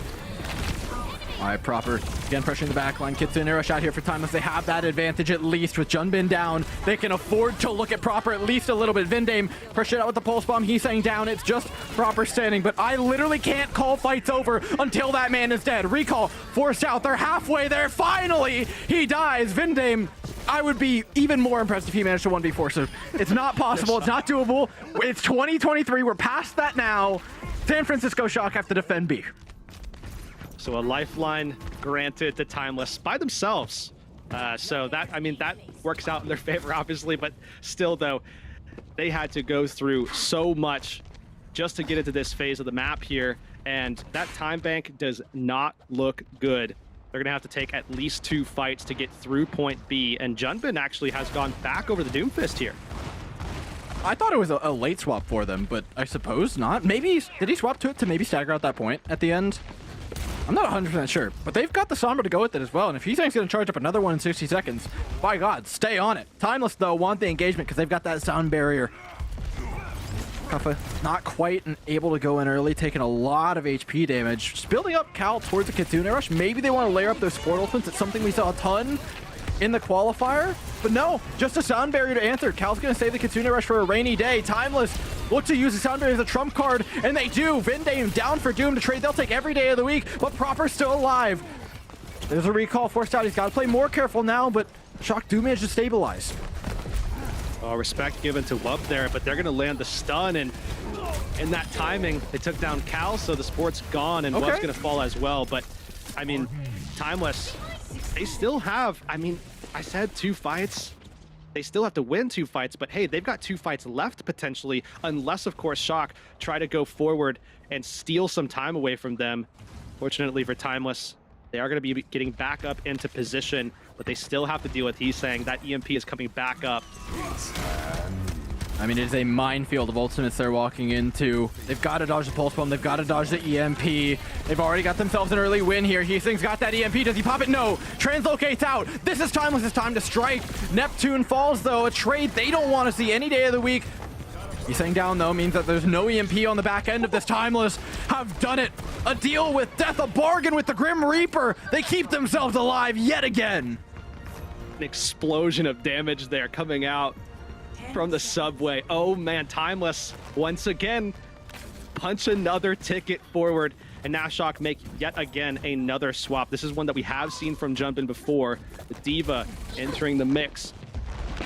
All right, Proper again pressuring the backline. Kitsune Rush out here for Timeless. They have that advantage at least with Junbin down. They can afford to look at Proper at least a little bit. Vindame pressured out with the pulse bomb. He's saying down. It's just Proper standing, but I literally can't call fights over until that man is dead. Recall forced out. They're halfway there. Finally, he dies. Vindame, I would be even more impressed if he managed to 1v4. So it's not possible. It's not doable. It's 2023. We're past that now. San Francisco Shock have to defend B. So a lifeline granted to Timeless by themselves. So that, I mean, that works out in their favor, obviously, but still, though, they had to go through so much just to get into this phase of the map here, and that time bank does not look good. They're gonna have to take at least 2 fights to get through point B, and Junbin actually has gone back over the Doomfist here. I thought it was a late swap for them, but I suppose not. Maybe, did he swap to it to maybe stagger out that point at the end? I'm not 100% sure, but they've got the Sombra to go with it as well, and if Heesang's going to charge up another one in 60 seconds, by God, stay on it. Timeless, though, want the engagement because they've got that sound barrier. Kuffa not quite able to go in early, taking a lot of HP damage. Just building up Cal towards the Kitsune Rush. Maybe they want to layer up their support ultimates. It's something we saw a ton in the qualifier, but no, just a sound barrier to answer. Cal's gonna save the Kitsune Rush for a rainy day. Timeless look to use the sound barrier as a trump card, and they do. Vindame down for Doom to trade. They'll take every day of the week, but Proper's still alive. There's a recall forced out. He's got to play more careful now, but Shock do manage to stabilize. Respect given to Wub there, but they're going to land the stun, and in that timing, they took down Cal, so the sport's gone, and Wub's going to fall as well. But, I mean, Timeless, they still have, I mean, I said 2 fights. They still have to win 2 fights, but hey, they've got 2 fights left potentially, unless, of course, Shock try to go forward and steal some time away from them. Fortunately for Timeless, they are going to be getting back up into position, but they still have to deal with, he's saying, that EMP is coming back up. I mean, it is a minefield of ultimates they're walking into. They've got to dodge the Pulse Bomb. They've got to dodge the EMP. They've already got themselves an early win here. Heathing's got that EMP. Does he pop it? No. Translocates out. This is Timeless's time to strike. Neptune falls, though. A trade they don't want to see any day of the week. Heathing down, though, means that there's no EMP on the back end of this. Timeless have done it. A deal with death, a bargain with the Grim Reaper. They keep themselves alive yet again. An explosion of damage there coming out from the subway. Oh man, Timeless once again punch another ticket forward, and now Shock make yet again another swap. This is one that we have seen from Jumpin' before. The Diva entering the mix.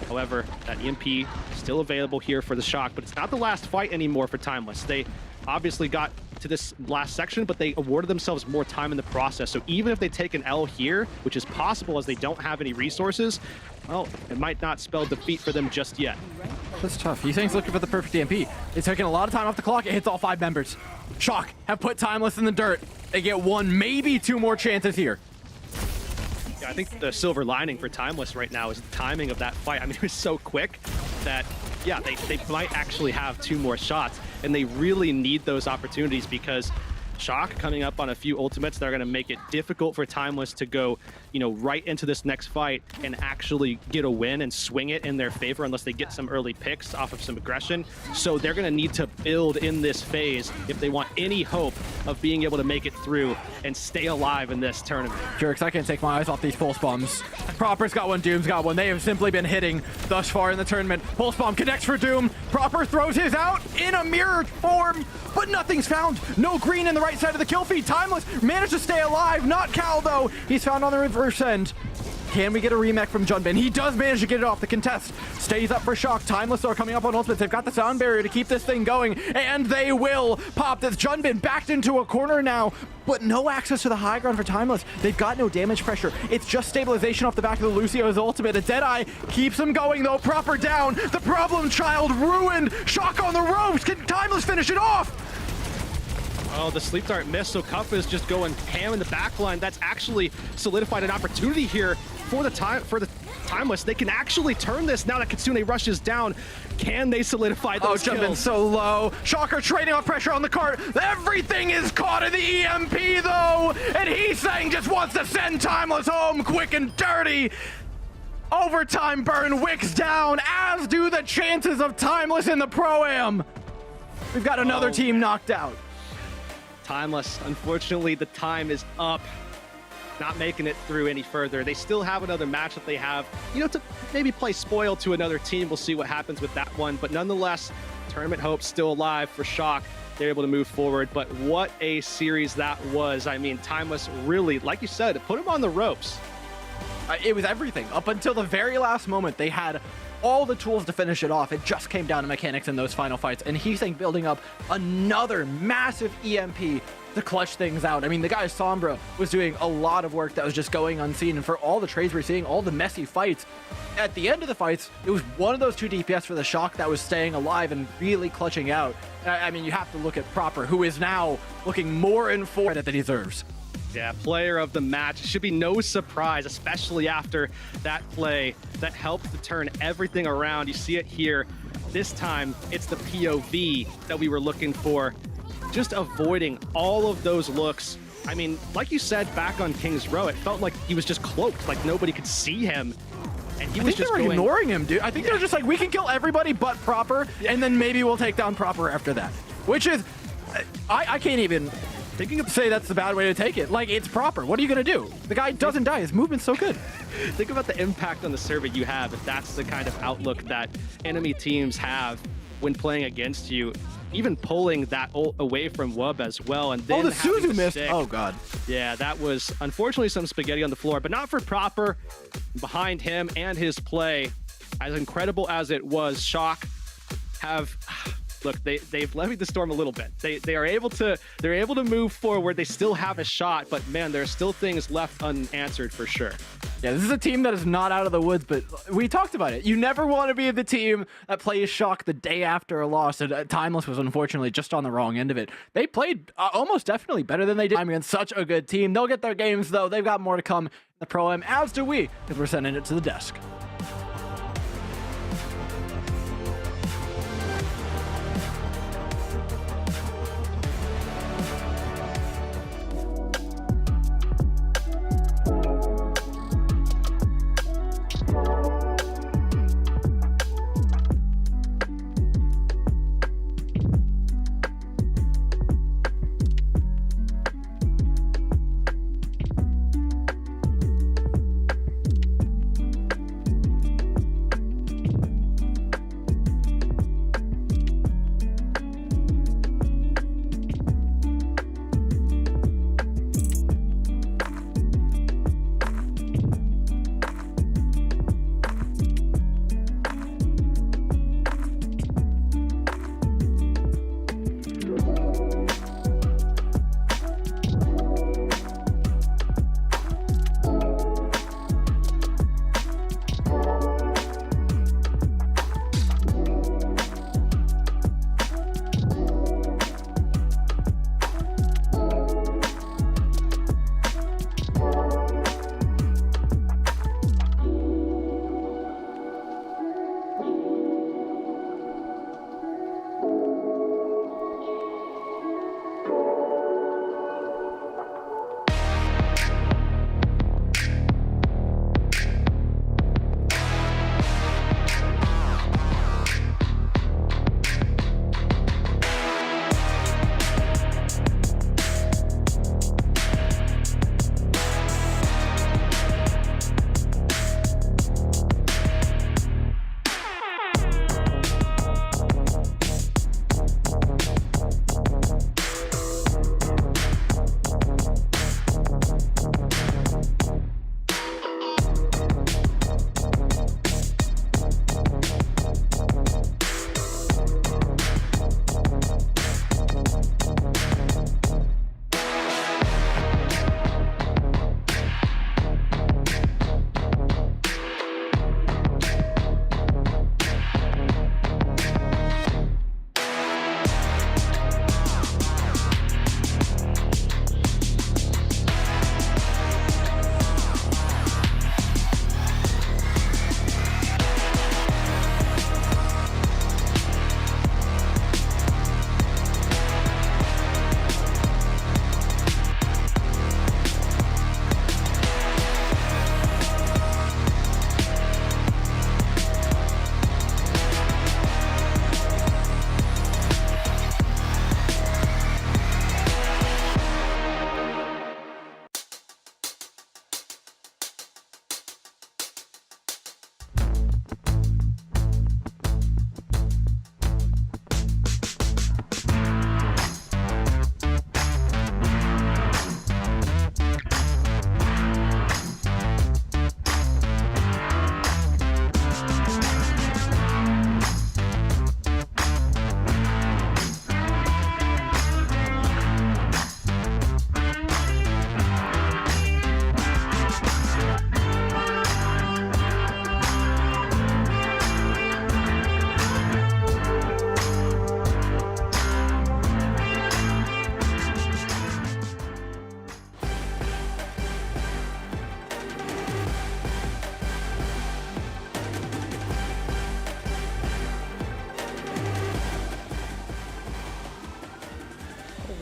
However, that EMP still available here for the Shock, but it's not the last fight anymore for Timeless. They obviously got to this last section, but they awarded themselves more time in the process. So even if they take an L here, which is possible as they don't have any resources, well, it might not spell defeat for them just yet. That's tough. Heathing's looking for the perfect EMP. It's taking a lot of time off the clock. It hits all 5 members. Shock have put Timeless in the dirt. They get 1, maybe 2 more chances here. Yeah, I think the silver lining for Timeless right now is the timing of that fight. I mean, it was so quick that, yeah, they might actually have 2 more shots, and they really need those opportunities because Shock coming up on a few ultimates that are going to make it difficult for Timeless to go, you know, right into this next fight and actually get a win and swing it in their favor unless they get some early picks off of some aggression. So they're going to need to build in this phase if they want any hope of being able to make it through and stay alive in this tournament. Jerks, I can't take my eyes off these Pulse Bombs. Proper's got one, Doom's got one. They have simply been hitting thus far in the tournament. Pulse Bomb connects for Doom. Proper throws his out in a mirror form, but nothing's found. No green in the right side of the kill feed. Timeless managed to stay alive. Not Cal, though. He's found on the reverse end. Can we get a remake from Junbin? He does manage to get it off. The contest stays up for Shock. Timeless are coming up on ultimates. They've got the sound barrier to keep this thing going, and they will pop this. Junbin backed into a corner now, but no access to the high ground for Timeless. They've got no damage pressure. It's just stabilization off the back of the Lucio's ultimate. A Deadeye keeps him going, though. Proper down. The problem child ruined. Shock on the ropes. Can Timeless finish it off? Oh, the sleep dart missed, so Cuff is just going ham in the backline. That's actually solidified an opportunity here for the Timeless. They can actually turn this now that Kitsune rushes down. Can they solidify those kills? Jumping so low. Shocker trading off pressure on the cart. Everything is caught in the EMP, though, and Heathing just wants to send Timeless home quick and dirty. Overtime burn wicks down, as do the chances of Timeless in the Pro-Am. We've got another team knocked out. Timeless, unfortunately, the time is up. Not making it through any further. They still have another match that they have, you know, to maybe play spoil to another team. We'll see what happens with that one. But nonetheless, tournament hope still alive for Shock. They're able to move forward. But what a series that was. I mean, Timeless really, like you said, put him on the ropes. It was everything. Up until the very last moment, they had all the tools to finish it off. It just came down to mechanics in those final fights, and Heathing building up another massive EMP to clutch things out. I mean, the guy Sombra was doing a lot of work that was just going unseen, and for all the trades we're seeing, all the messy fights, at the end of the fights, it was one of those 2 DPS for the Shock that was staying alive and really clutching out. I mean, you have to look at Proper, who is now looking more in form that he deserves. Yeah, player of the match. Should be no surprise, especially after that play that helped to turn everything around. You see it here. This time, it's the POV that we were looking for. Just avoiding all of those looks. I mean, like you said, back on King's Row, it felt like he was just cloaked, like nobody could see him. And he was just ignoring him, dude. I think they were just like, we can kill everybody but Proper, and then maybe we'll take down Proper after that. Which is, I can't even thinking of Say that's the bad way to take it. Like, it's proper. What are you going to do? The guy doesn't die. His movement's so good. think about the impact on the server you have if that's the kind of outlook that enemy teams have when playing against you. Even pulling that ult away from Wub as well, and then the having Suzu to missed. stick. Oh god. Yeah, that was unfortunately some spaghetti on the floor, but not for Proper. Behind him and his play, as incredible as it was, Shock have look, they've levied the storm a little bit. They're able to move forward. They still have a shot, but man, there are still things left unanswered for sure. Yeah, this is a team that is not out of the woods, but we talked about it. You never want to be the team that plays Shock the day after a loss, and Timeless was unfortunately just on the wrong end of it. They played almost definitely better than they did against such a good team. They'll get their games, though. They've got more to come in the Pro-Am, as do we, because we're sending it to the desk.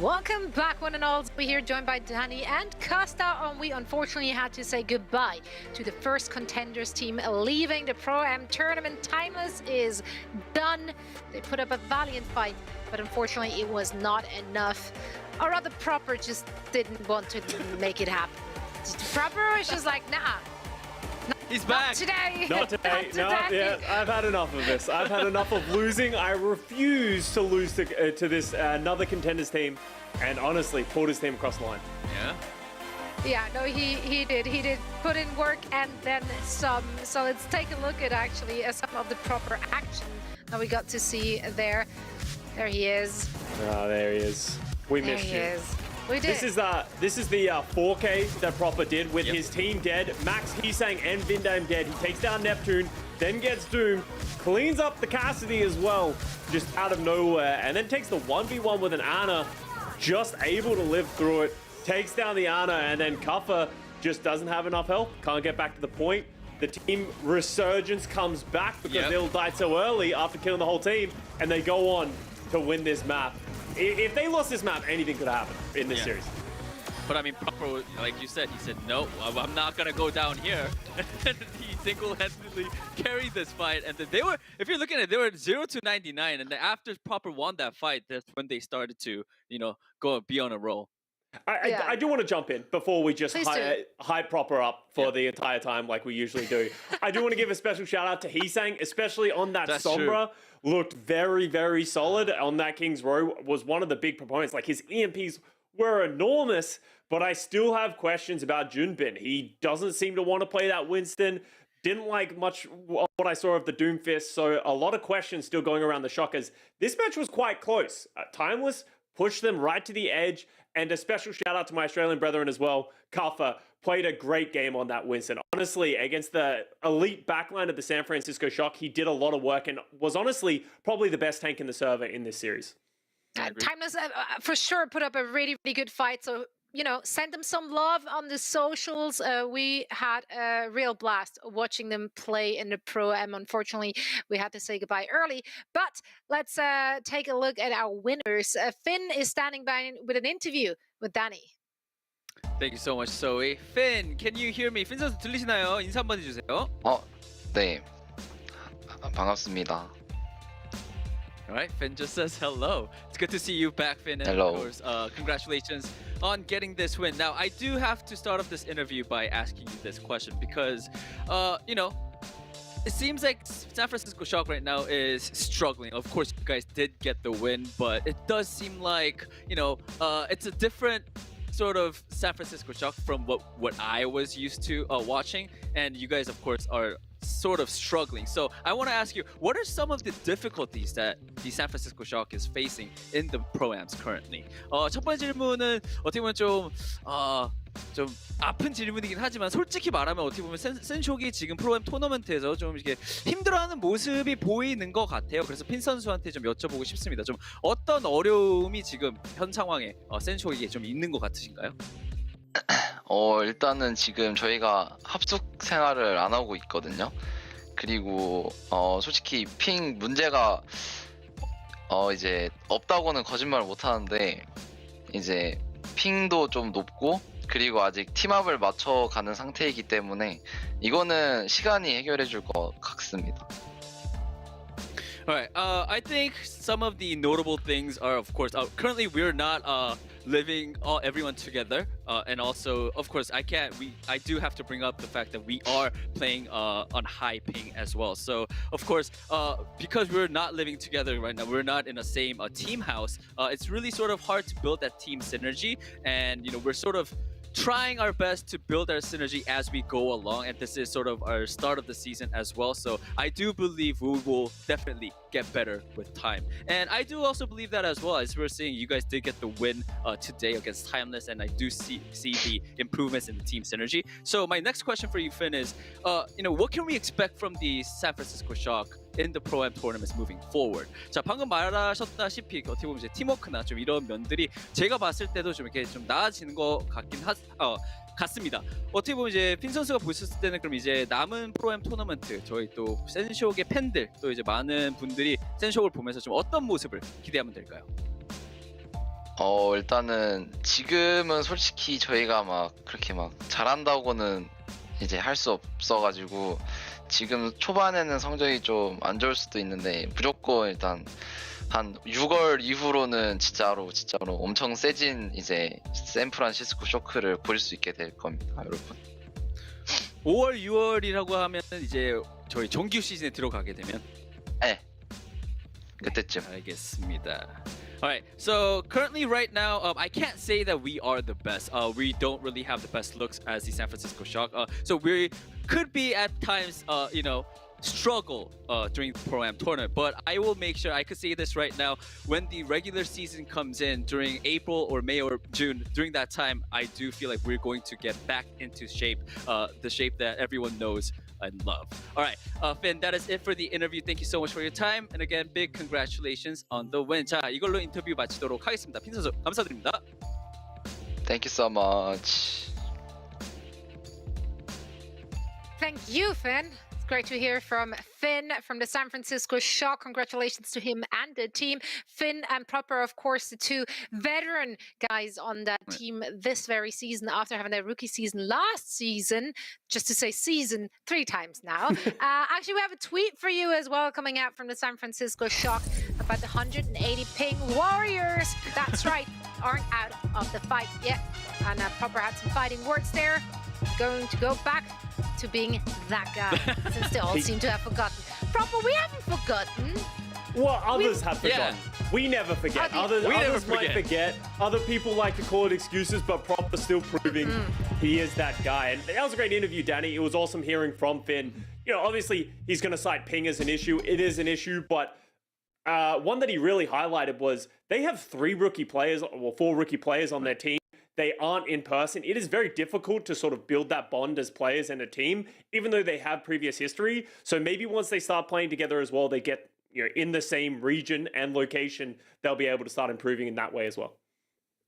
Welcome back, one and all. We're here joined by Danny and Costa, and we unfortunately had to say goodbye to the first contenders team leaving the Pro-Am tournament. Timeless is done. They put up a valiant fight, but unfortunately it was not enough. Or rather, Proper just didn't want to make it happen. Proper was just like, nah. He's back. Not today. Not today. No, yeah, I've had enough of this. I've had enough of losing. I refuse to lose to this another contenders team, and honestly, pulled his team across the line. Yeah. Yeah, no, he did put in work and then some. So let's take a look at actually some of the Proper action that we got to see there. There he is. Oh, there he is. We There missed he you. is. We did. This is the 4K that Proper did with his team dead. Max Heesang and Vindame dead. He takes down Neptune, then gets Doom, cleans up the Cassidy as well, just out of nowhere, and then takes the 1v1 with an Ana, just able to live through it. Takes down the Ana, and then Kuffer just doesn't have enough health. Can't get back to the point. The team resurgence comes back because they'll die so early after killing the whole team, and they go on to win this map. If they lost this map, anything could happen in this series. But I mean, Proper, like you said, he said, no, I'm not going to go down here. And he single-handedly carried this fight. And then they were, if you're looking at it, they were 0-99. And then after Proper won that fight, that's when they started to, go be on a roll. I do want to jump in before we just hype Proper up for the entire time like we usually do. I do want to give a special shout out to Heesang, especially on that Sombra. Looked very, very solid on that King's Row. Was one of the big proponents. Like his EMPs were enormous, but I still have questions about Junbin. He doesn't seem to want to play that Winston. Didn't like much what I saw of the Doomfist, so a lot of questions still going around the Shockers. This match was quite close. Timeless pushed them right to the edge, and a special shout out to my Australian brethren as well. Kuffer played a great game on that Winston. Honestly, against the elite backline of the San Francisco Shock, he did a lot of work and was honestly probably the best tank in the server in this series. Timeless for sure put up a really, really good fight. So, send them some love on the socials. We had a real blast watching them play in the Pro-Am. Unfortunately, we had to say goodbye early. But let's take a look at our winners. Finn is standing by with an interview with Danny. Thank you so much, Zoe. Finn, can you hear me? Finn 선수 들리시나요? 인사 한번 해주세요. 네. 반갑습니다. All right, Finn just says hello. It's good to see you back, Finn. And Hello. of course, congratulations on getting this win. Now, I do have to start off this interview by asking you this question because, it seems like San Francisco Shock right now is struggling. Of course, you guys did get the win, but it does seem like, it's a different sort of San Francisco Shock from what I was used to watching. And you guys, of course, are sort of struggling. So I want to ask you, what are some of the difficulties that the San Francisco Shock is facing in the Pro-Ams currently? 첫 번째 질문은 어떻게 보면 좀 아픈 질문이긴 하지만 솔직히 말하면 어떻게 보면 센쇼기 지금 프로엠 토너먼트에서 좀 이렇게 힘들어하는 모습이 보이는 것 같아요. 그래서 핀 선수한테 좀 여쭤보고 싶습니다. 좀 어떤 어려움이 지금 현 상황에 센쇼기에 좀 있는 것 같으신가요? 일단은 지금 저희가 합숙 생활을 안 하고 있거든요. 그리고 솔직히 핑 문제가 이제 없다고는 거짓말을 못 하는데 이제 핑도 좀 높고 그리고 아직 팀합을 맞춰가는 상태이기 때문에 이거는 시간이 해결해 줄 것 같습니다. Alright, I think some of the notable things are, of course, currently we're not living everyone together, and also, of course, I do have to bring up the fact that we are playing on high ping as well. So, of course, because we're not living together right now, we're not in the same team house. It's really sort of hard to build that team synergy, and we're sort of trying our best to build our synergy as we go along, and this is sort of our start of the season as well. So I do believe we will definitely get better with time, and I do also believe that as well. As we're seeing, you guys did get the win today against Timeless, and I do see the improvements in the team synergy. So my next question for you, Finn, is what can we expect from the San Francisco Shock in the Pro-Am tournaments moving forward? 자, 방금 말하셨다시피 어떻게 보면 이제 팀워크나 좀 이런 면들이 제가 봤을 때도 좀 이렇게 좀 나아지는 것 같습니다. 어떻게 보면 이제 핀 선수가 보셨을 때는 그럼 이제 남은 프로엠 토너먼트 저희 또 센쇼의 팬들 또 이제 많은 분들이 센쇼를 보면서 좀 어떤 모습을 기대하면 될까요? 일단은 지금은 솔직히 저희가 막 그렇게 막 잘한다고는 이제 할 수 없어가지고 지금 초반에는 성적이 좀 안 좋을 수도 있는데 무조건 일단 한 6월 이후로는 진짜로 엄청 세진 이제 샌프란시스코 쇼크를 보실 수 있게 될 겁니다, 여러분. 5월, 6월이라고 하면 이제 저희 정규 시즌에 들어가게 되면 네. 그때쯤. 알겠습니다. Alright, so currently right now, I can't say that we are the best. We don't really have the best looks as the San Francisco Shock. So we could be at times, struggle during the Pro-Am tournament. But I will make sure, I could say this right now, when the regular season comes in during April or May or June, during that time, I do feel like we're going to get back into shape, the shape that everyone knows and love. All right, Finn, that is it for the interview. Thank you so much for your time. And again, big congratulations on the win. 자, 이걸로 인터뷰 마치도록 하겠습니다. 핀 선수, 감사드립니다. Thank you so much. Thank you, Finn. It's great to hear from Finn from the San Francisco Shock. Congratulations to him and the team. Finn and Proper, of course, the two veteran guys on that team this very season after having their rookie season last season. Just to say season 3 times now. Actually, we have a tweet for you as well coming out from the San Francisco Shock about the 180 ping Warriors. That's right, aren't out of the fight yet. And Proper had some fighting words there. Going to go back to being that guy, since they all seem to have forgotten. Proper, we haven't forgotten. Well, others have forgotten. We never forget. Others might forget. Other people like to call it excuses, but Proper still proving he is that guy. And that was a great interview, Danny. It was awesome hearing from Finn. You know, obviously, he's going to cite ping as an issue. It is an issue, but one that he really highlighted was they have 4 rookie players on their team. They aren't in person. It is very difficult to sort of build that bond as players and a team, even though they have previous history. So maybe once they start playing together as well, they get in the same region and location, they'll be able to start improving in that way as well.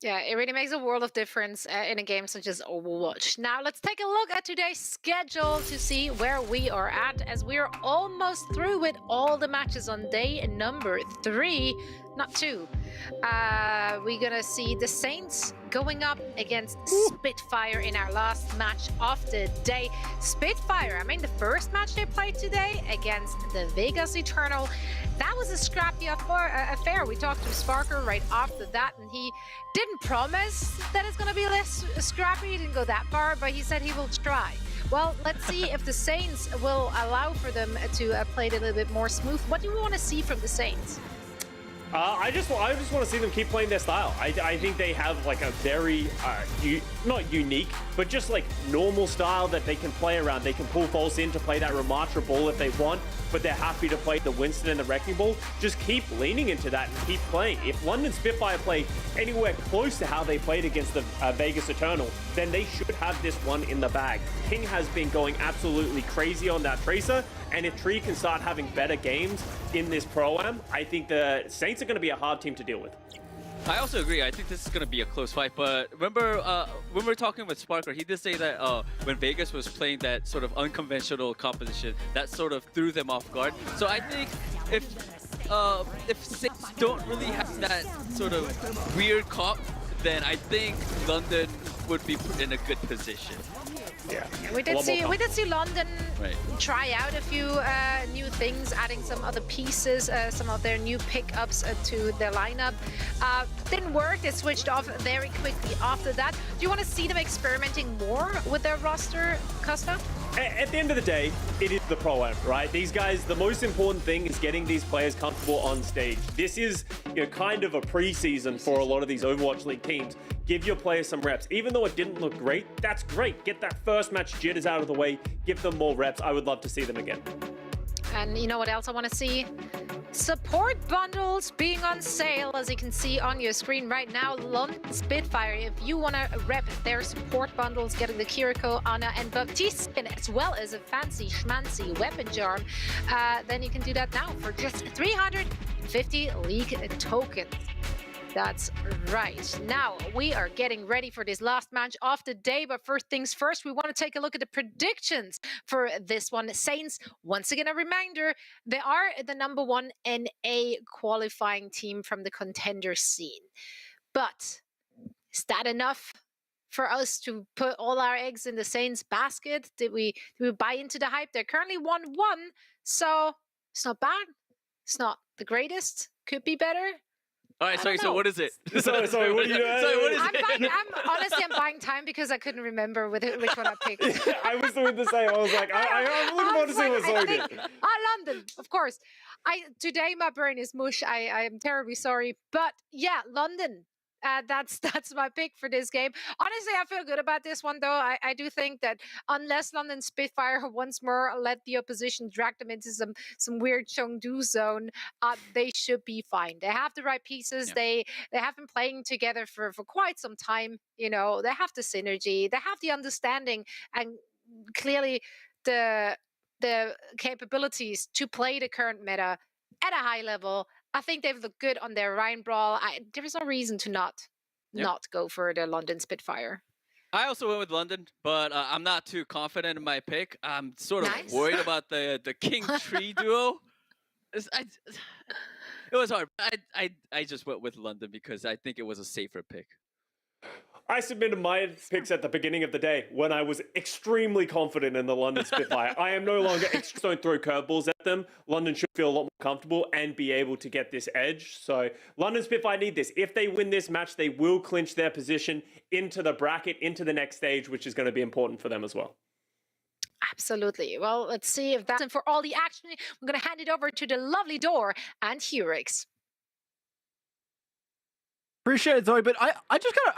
Yeah, it really makes a world of difference in a game such as Overwatch. Now, let's take a look at today's schedule to see where we are at, as we're almost through with all the matches on day number 3, not 2. We're gonna see the Saints going up against Spitfire in our last match of the day. Spitfire, I mean, the first match they played today against the Vegas Eternal, that was a scrappy affair. We talked to Sparker right after that, and he didn't promise that it's gonna be less scrappy. He didn't go that far, but he said he will try. Well, let's see if the Saints will allow for them to play it a little bit more smooth. What do you want to see from the Saints? I just want to see them keep playing their style. I think they have like a very, not unique, but just like normal style that they can play around. They can pull false in to play that Ramatra ball if they want, but they're happy to play the Winston and the Wrecking Ball. Just keep leaning into that and keep playing. If London Spitfire play anywhere close to how they played against the Vegas Eternal, then they should have this one in the bag. King has been going absolutely crazy on that Tracer, and if Tree can start having better games in this Pro-Am, I think the Saints are going to be a hard team to deal with. I also agree. I think this is going to be a close fight. But remember, when we were talking with Sparker, he did say that when Vegas was playing that sort of unconventional composition, that sort of threw them off guard. So I think if Saints don't really have that sort of weird comp, then I think London would be in a good position. Yeah. We did see London try out a few new things, adding some other pieces, some of their new pickups to their lineup. Didn't work. They switched off very quickly after that. Do you want to see them experimenting more with their roster, Costa? At the end of the day, it is the Pro-Am, right? These guys, the most important thing is getting these players comfortable on stage. This is kind of a preseason for a lot of these Overwatch League teams. Give your players some reps. Even though it didn't look great, that's great. Get that first match jitters out of the way. Give them more reps. I would love to see them again. And you know what else I want to see? Support bundles being on sale, as you can see on your screen right now. London Spitfire, if you want to rep their support bundles, getting the Kiriko, Ana, and Baptiste, as well as a fancy schmancy weapon charm, then you can do that now for just 350 league tokens. That's right. Now we are getting ready for this last match of the day, but first things first, we want to take a look at the predictions for this one. Saints, once again, a reminder, they are the #1 NA qualifying team from the contender scene. But is that enough for us to put all our eggs in the Saints basket? Did we buy into the hype? They're currently 1-1, so it's not bad. It's not the greatest. Could be better. All right, sorry. So what is it? Sorry, what are you doing? Sorry, what is it? I'm buying time because I couldn't remember which one I picked. I was doing the same. I was like, I'm looking forward to see what Zoe did. London, of course. Today my brain is mush. I am terribly sorry, but yeah, London. That's my pick for this game. Honestly, I feel good about this one, though. I do think that unless London Spitfire once more let the opposition drag them into some weird Chengdu zone, they should be fine. They have the right pieces. Yeah. They have been playing together for quite some time. You know, they have the synergy. They have the understanding, and clearly the capabilities to play the current meta at a high level. I think they've looked good on their Rhine Brawl. There is no reason to not go for the London Spitfire. I also went with London, but I'm not too confident in my pick. I'm sort of worried about the King Tree duo. It was hard. I just went with London because I think it was a safer pick. I submitted my picks at the beginning of the day when I was extremely confident in the London Spitfire. I am no longer don't throw curveballs at them. London should feel a lot more comfortable and be able to get this edge. So London Spitfire need this. If they win this match, they will clinch their position into the bracket, into the next stage, which is going to be important for them as well. Absolutely. Well, let's see if that's it for all the action. I'm going to hand it over to the lovely Door and Hurix. Appreciate it, Zoe, but I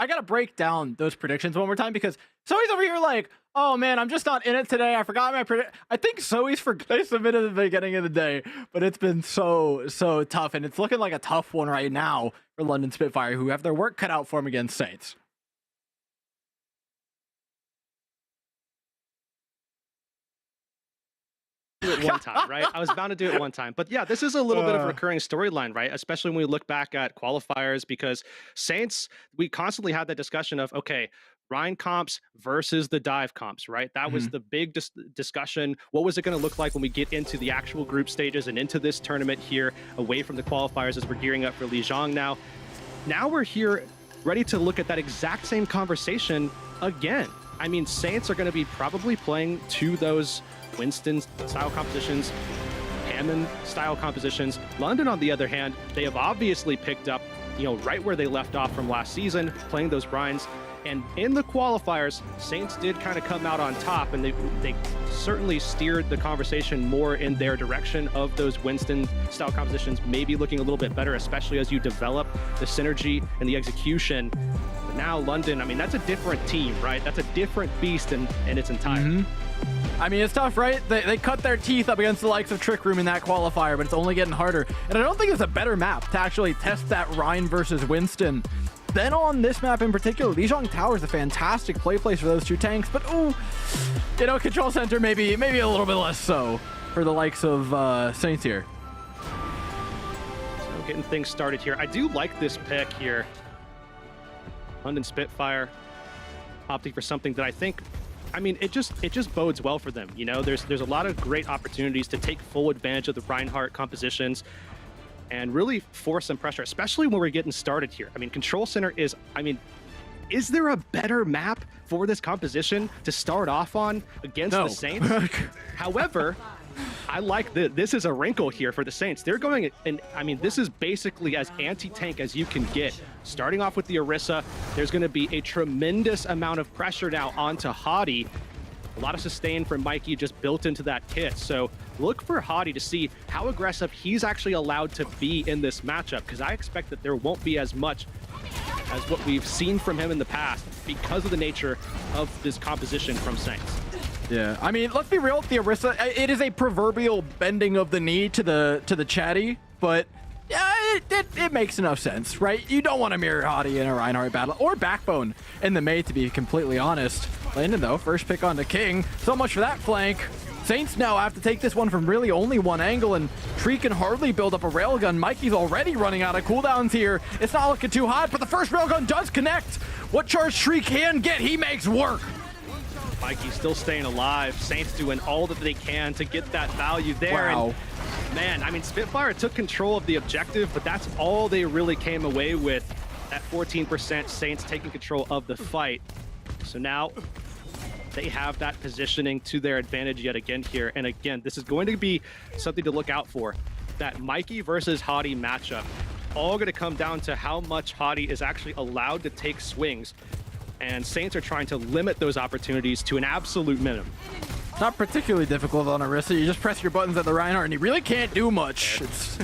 gotta break down those predictions one more time because Zoe's over here like, oh man, I'm just not in it today. I forgot my prediction. I think Zoe's they submitted at the beginning of the day, but it's been so tough, and it's looking like a tough one right now for London Spitfire, who have their work cut out for them against Saints. It one time, right? I was bound to do it one time. But yeah, this is a little bit of a recurring storyline, right? Especially when we look back at qualifiers, because Saints, we constantly had that discussion of, okay, Rhine comps versus the dive comps, right? That was the big discussion. What was it going to look like when we get into the actual group stages and into this tournament here, away from the qualifiers as we're gearing up for Lijiang now? Now we're here ready to look at that exact same conversation again. I mean, Saints are going to be probably playing to those Winston-style compositions, Hammond-style compositions. London, on the other hand, they have obviously picked up, right where they left off from last season, playing those Rhines. And in the qualifiers, Saints did kind of come out on top, and they certainly steered the conversation more in their direction of those Winston-style compositions, maybe looking a little bit better, especially as you develop the synergy and the execution. But now London, I mean, that's a different team, right? That's a different beast in its entirety. I mean, it's tough, right? They cut their teeth up against the likes of Trick Room in that qualifier, but it's only getting harder. And I don't think it's a better map to actually test that Rhine versus Winston. Then on this map in particular, Lijiang Tower is a fantastic play place for those two tanks, but Control Center maybe a little bit less so for the likes of Saints here. So getting things started here. I do like this pick here. London Spitfire opting for something that I think, I mean, it just bodes well for them. There's a lot of great opportunities to take full advantage of the Reinhardt compositions and really force some pressure, especially when we're getting started here. I mean, Control Center is there a better map for this composition to start off on against the Saints? However, I like this is a wrinkle here for the Saints. They're going, and I mean, this is basically as anti-tank as you can get. Starting off with the Orisa, there's going to be a tremendous amount of pressure now onto Hadi. A lot of sustain from Mikey just built into that kit. So look for Hadi to see how aggressive he's actually allowed to be in this matchup, because I expect that there won't be as much as what we've seen from him in the past because of the nature of this composition from Saints. Yeah, I mean, let's be real with the Orisa. It is a proverbial bending of the knee to the chatty, but yeah, it makes enough sense, right? You don't want to mirror Hadi in a Reinhardt battle, or Backbone in the May, to be completely honest. Landon, though, first pick on the King. So much for that flank. Saints now have to take this one from really only one angle, and Tree can hardly build up a railgun. Mikey's already running out of cooldowns here. It's not looking too hot, but the first railgun does connect. What charge Tree can get, he makes work. Mikey's still staying alive. Saints doing all that they can to get that value there. Wow. And man, I mean, Spitfire took control of the objective, but that's all they really came away with at 14%, Saints taking control of the fight. So now they have that positioning to their advantage yet again here. And again, this is going to be something to look out for. That Mikey versus Hottie matchup, all going to come down to how much Hottie is actually allowed to take swings. And Saints are trying to limit those opportunities to an absolute minimum. Not particularly difficult on Orisa. You just press your buttons at the Reinhardt and you really can't do much. It's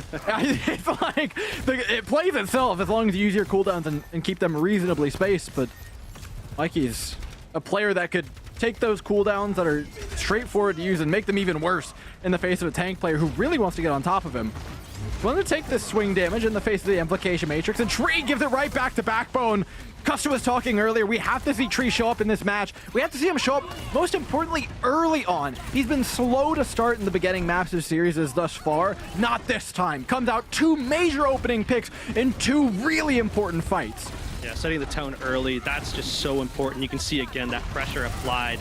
like, it plays itself as long as you use your cooldowns and keep them reasonably spaced. But Mikey's a player that could take those cooldowns that are straightforward to use and make them even worse in the face of a tank player who really wants to get on top of him. He's willing to take this swing damage in the face of the Implication Matrix, and Tree gives it right back to Backbone. Custer was talking earlier, we have to see Tree show up in this match. We have to see him show up, most importantly, early on. He's been slow to start in the beginning maps of series thus far. Not this time. Comes out 2 major opening picks in 2 really important fights. Yeah, setting the tone early, that's just so important. You can see again that pressure applied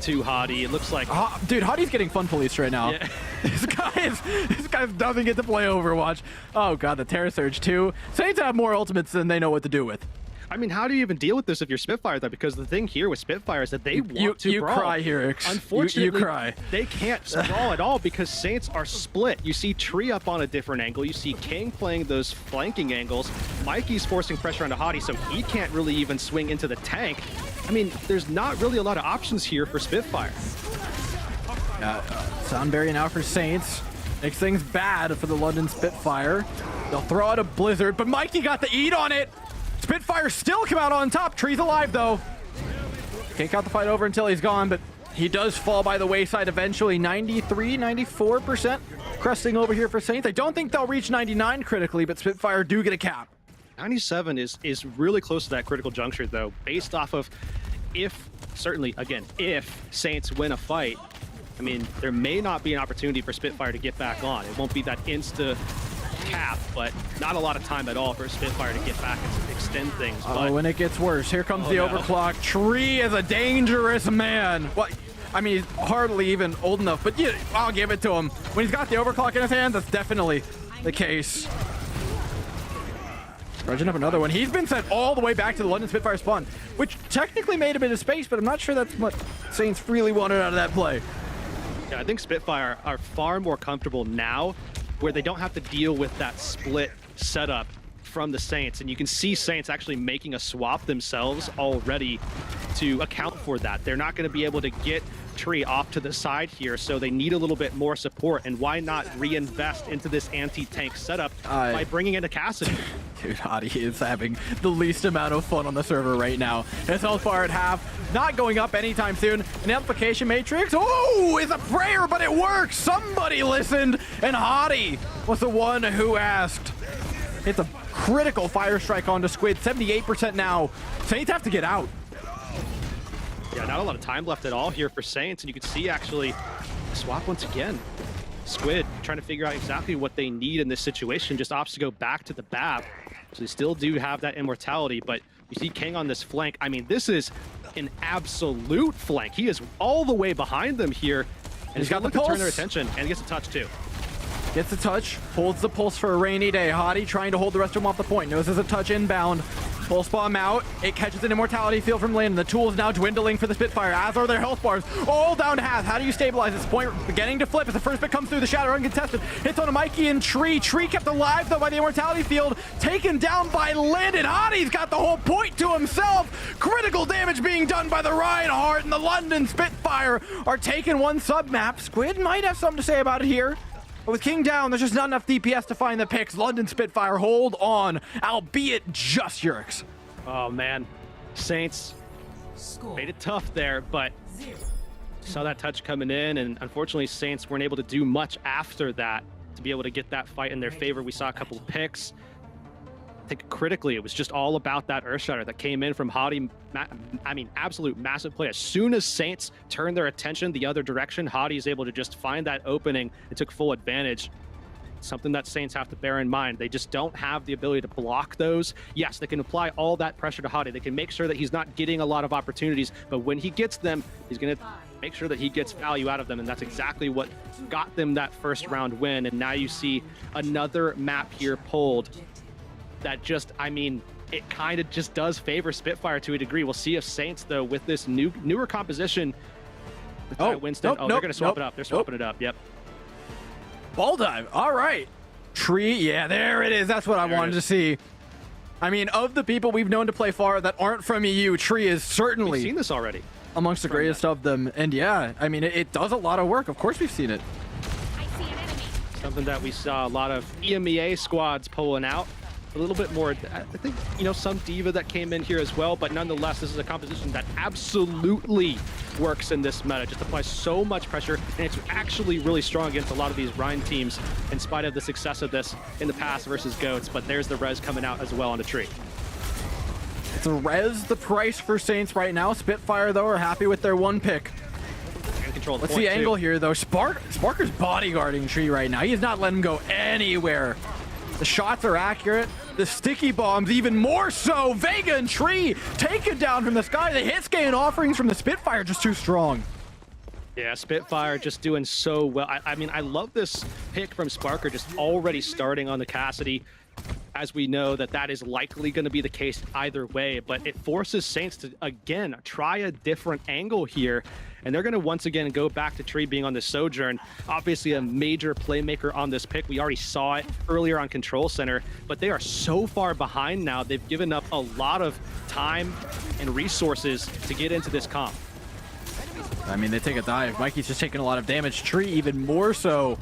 to Hottie. It looks like... dude, Hottie's getting fun policed right now. Yeah. This guy doesn't get to play Overwatch. Oh god, the Terra Surge too. Saints have more ultimates than they know what to do with. I mean, how do you even deal with this if you're Spitfire, though? Because the thing here with Spitfire is that they want to brawl. You cry here, Ix. Unfortunately, you cry. They can't brawl at all because Saints are split. You see Tree up on a different angle. You see King playing those flanking angles. Mikey's forcing pressure onto Hottie, so he can't really even swing into the tank. I mean, there's not really a lot of options here for Spitfire. Soundberry now for Saints. Makes things bad for the London Spitfire. They'll throw out a Blizzard, but Mikey got the eat on it. Spitfire still come out on top. Tree's alive, though. Can't count the fight over until he's gone, but he does fall by the wayside eventually. 93, 94% cresting over here for Saints. I don't think they'll reach 99 critically, but Spitfire do get a cap. 97 is really close to that critical juncture, though, based off of if Saints win a fight. I mean, there may not be an opportunity for Spitfire to get back on. It won't be that insta cap, but not a lot of time at all for Spitfire to get back and extend things. Oh, when it gets worse. Here comes the overclock. Tree is a dangerous man. What? I mean, he's hardly even old enough, but yeah, I'll give it to him. When he's got the overclock in his hand, that's definitely the case. Rudging up another one. He's been sent all the way back to the London Spitfire spawn, which technically made a bit of space, but I'm not sure that's what Saints really wanted out of that play. Yeah, I think Spitfire are far more comfortable now where they don't have to deal with that split setup from the Saints. And you can see Saints actually making a swap themselves already to account for that. They're not going to be able to get Tree off to the side here, so they need a little bit more support. And why not reinvest into this anti-tank setup by bringing in a Cassidy? Dude, Hottie is having the least amount of fun on the server right now. His health bar at half, not going up anytime soon. An Amplification Matrix, oh, is a prayer, but it works. Somebody listened, and Hottie was the one who asked. It's a critical fire strike onto Squid, 78% now. Saints have to get out. Yeah, not a lot of time left at all here for Saints, and you can see actually swap once again. Squid trying to figure out exactly what they need in this situation, just opts to go back to the BAP. So they still do have that immortality, but you see King on this flank. I mean, this is an absolute flank. He is all the way behind them here, and he's got the pulse to turn their attention, and he gets a touch too. Gets the touch, holds the pulse for a rainy day. Hottie trying to hold the rest of them off the point. Knows there's a touch inbound. Pulse bomb out. It catches an immortality field from Lin. The tool is now dwindling for the Spitfire, as are their health bars. All down to half. How do you stabilize this point? Beginning to flip as the first bit comes through the shadow uncontested. Hits on a Mikey and Tree. Tree kept alive though by the immortality field. Taken down by Lin, and Hottie's got the whole point to himself. Critical damage being done by the Reinhardt, and the London Spitfire are taking one sub-map. Squid might have something to say about it here. But with King down, there's just not enough DPS to find the picks. London Spitfire hold on, albeit just Yurix. Oh man, Saints made it tough there, but saw that touch coming in, and unfortunately Saints weren't able to do much after that to be able to get that fight in their favor. We saw a couple of picks. I think critically, it was just all about that Earthshatter that came in from Hottie. I mean, absolute massive play. As soon as Saints turned their attention the other direction, Hottie is able to just find that opening and took full advantage. Something that Saints have to bear in mind. They just don't have the ability to block those. Yes, they can apply all that pressure to Hottie. They can make sure that he's not getting a lot of opportunities, but when he gets them, he's going to make sure that he gets value out of them, and that's exactly what got them that first round win. And now you see another map here pulled that just, I mean, it kind of just does favor Spitfire to a degree. We'll see if Saints, though, with this newer composition, Winston, they're going to swap it up. They're swapping it up. Yep. Ball dive. All right. Tree. Yeah, there it is. That's what I wanted to see. I mean, of the people we've known to play Pharah that aren't from EU, Tree is certainly We've seen this already amongst the greatest of them. And yeah, I mean, it does a lot of work. Of course we've seen it. Something that we saw a lot of EMEA squads pulling out. A little bit more, I think, some D.Va that came in here as well, but nonetheless, this is a composition that absolutely works in this meta. Just applies so much pressure, and it's actually really strong against a lot of these Rhine teams, in spite of the success of this in the past versus Goats. But there's the res coming out as well on the tree. It's a res the price for Saints right now. Spitfire, though, are happy with their one pick. What's the angle here, though? Sparker's bodyguarding Tree right now. He's not letting him go anywhere. The shots are accurate. The sticky bombs even more so. Vega and Tree taken down from the sky. The hit scan offerings from the Spitfire just too strong. Yeah, Spitfire just doing so well. I mean, I love this pick from Sparker, just already starting on the Cassidy. As we know that is likely going to be the case either way, but it forces Saints to, again, try a different angle here. And they're going to once again go back to Tree being on the Sojourn. Obviously a major playmaker on this pick. We already saw it earlier on Control Center, but they are so far behind now. They've given up a lot of time and resources to get into this comp. I mean, they take a dive. Mikey's just taking a lot of damage. Tree even more so.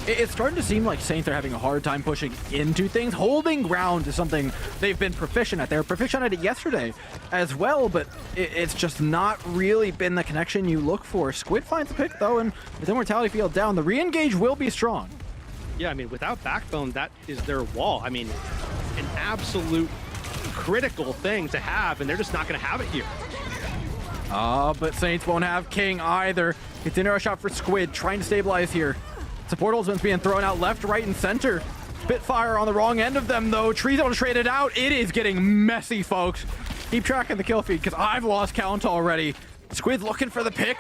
It's starting to seem like Saints are having a hard time pushing into things. Holding ground is something they've been proficient at. They were proficient at it yesterday as well, but it's just not really been the connection you look for. Squid finds the pick, though, and with Immortality Field down, the re-engage will be strong. Yeah, I mean, without Backbone, that is their wall. I mean, an absolute critical thing to have, and they're just not going to have it here. But Saints won't have King either. It's an arrow shot for Squid, trying to stabilize here. Support ultimate's being thrown out left, right, and center. Spitfire on the wrong end of them, though. Tree's able to trade it out. It is getting messy, folks. Keep tracking the kill feed, because I've lost count already. Squid's looking for the pick.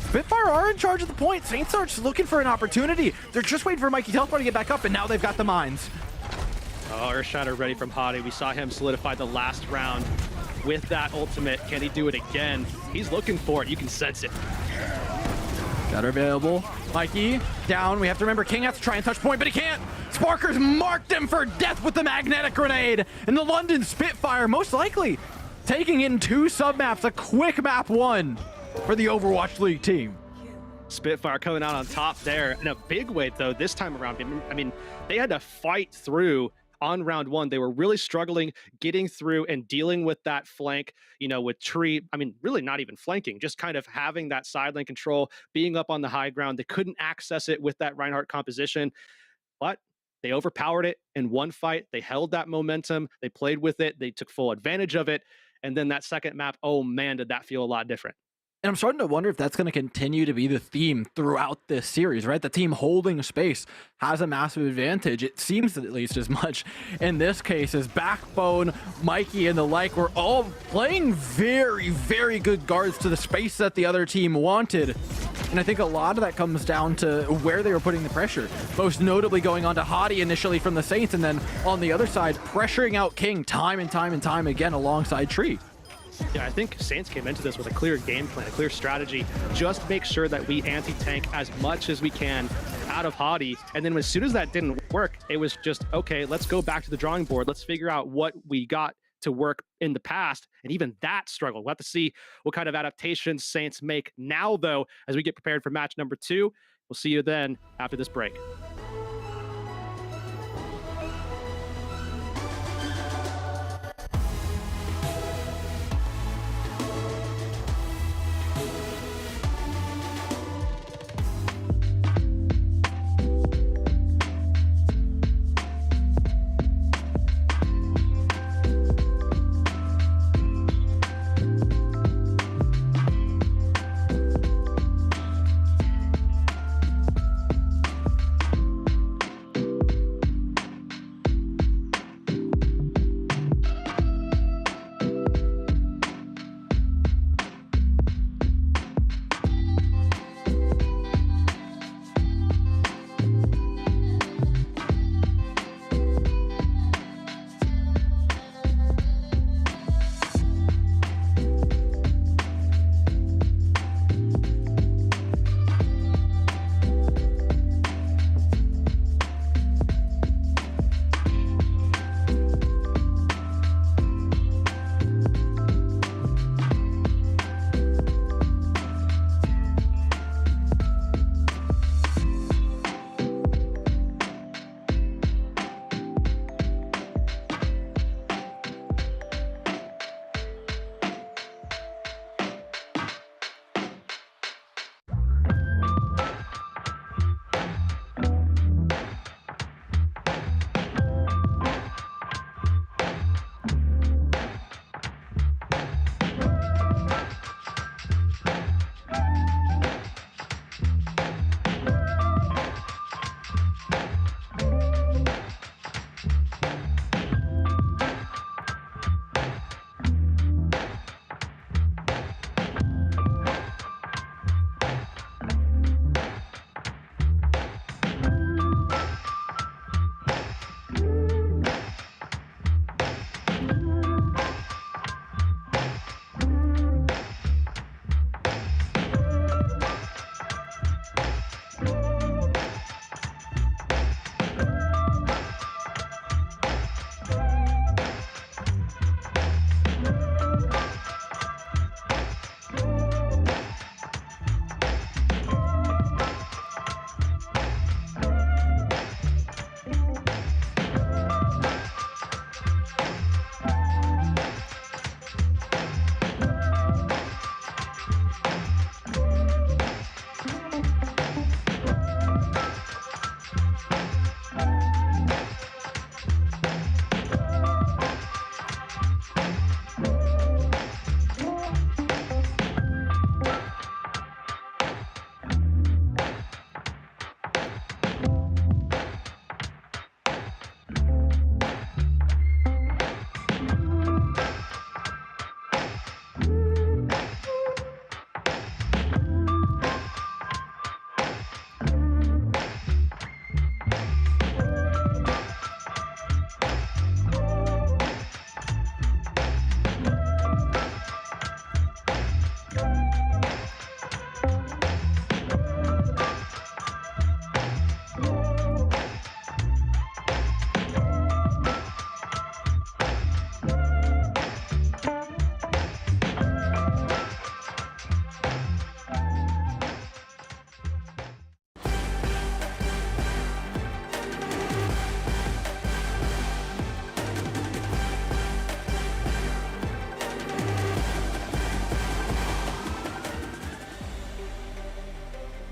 Spitfire are in charge of the point. Saints are just looking for an opportunity. They're just waiting for Mikey Teleport to get back up, and now they've got the mines. Oh, Earthshatter ready from Hottie. We saw him solidify the last round with that ultimate. Can he do it again? He's looking for it. You can sense it. Shatter available. Mikey down. We have to remember King has to try and touch point, but he can't. Sparker's marked him for death with the magnetic grenade. And the London Spitfire most likely taking in 2 sub-maps, a quick map 1 for the Overwatch League team. Spitfire coming out on top there in a big way, though, this time around. I mean, they had to fight through on round 1. They were really struggling getting through and dealing with that flank, with Tree. I mean, really not even flanking, just kind of having that side lane control, being up on the high ground. They couldn't access it with that Reinhardt composition, but they overpowered it in one fight. They held that momentum. They played with it. They took full advantage of it. And then that second map, oh man, did that feel a lot different. And I'm starting to wonder if that's going to continue to be the theme throughout this series, right? The team holding space has a massive advantage. It seems at least as much in this case as Backbone, Mikey, and the like were all playing very, very good guards to the space that the other team wanted. And I think a lot of that comes down to where they were putting the pressure. Most notably going on to Hottie initially from the Saints, and then on the other side, pressuring out King time and time and time again alongside Tree. Yeah, I think Saints came into this with a clear game plan, a clear strategy. Just make sure that we anti-tank as much as we can out of Hottie. And then as soon as that didn't work, it was just, okay, let's go back to the drawing board. Let's figure out what we got to work in the past. And even that struggled. We'll have to see what kind of adaptations Saints make now, though, as we get prepared for match number 2. We'll see you then after this break.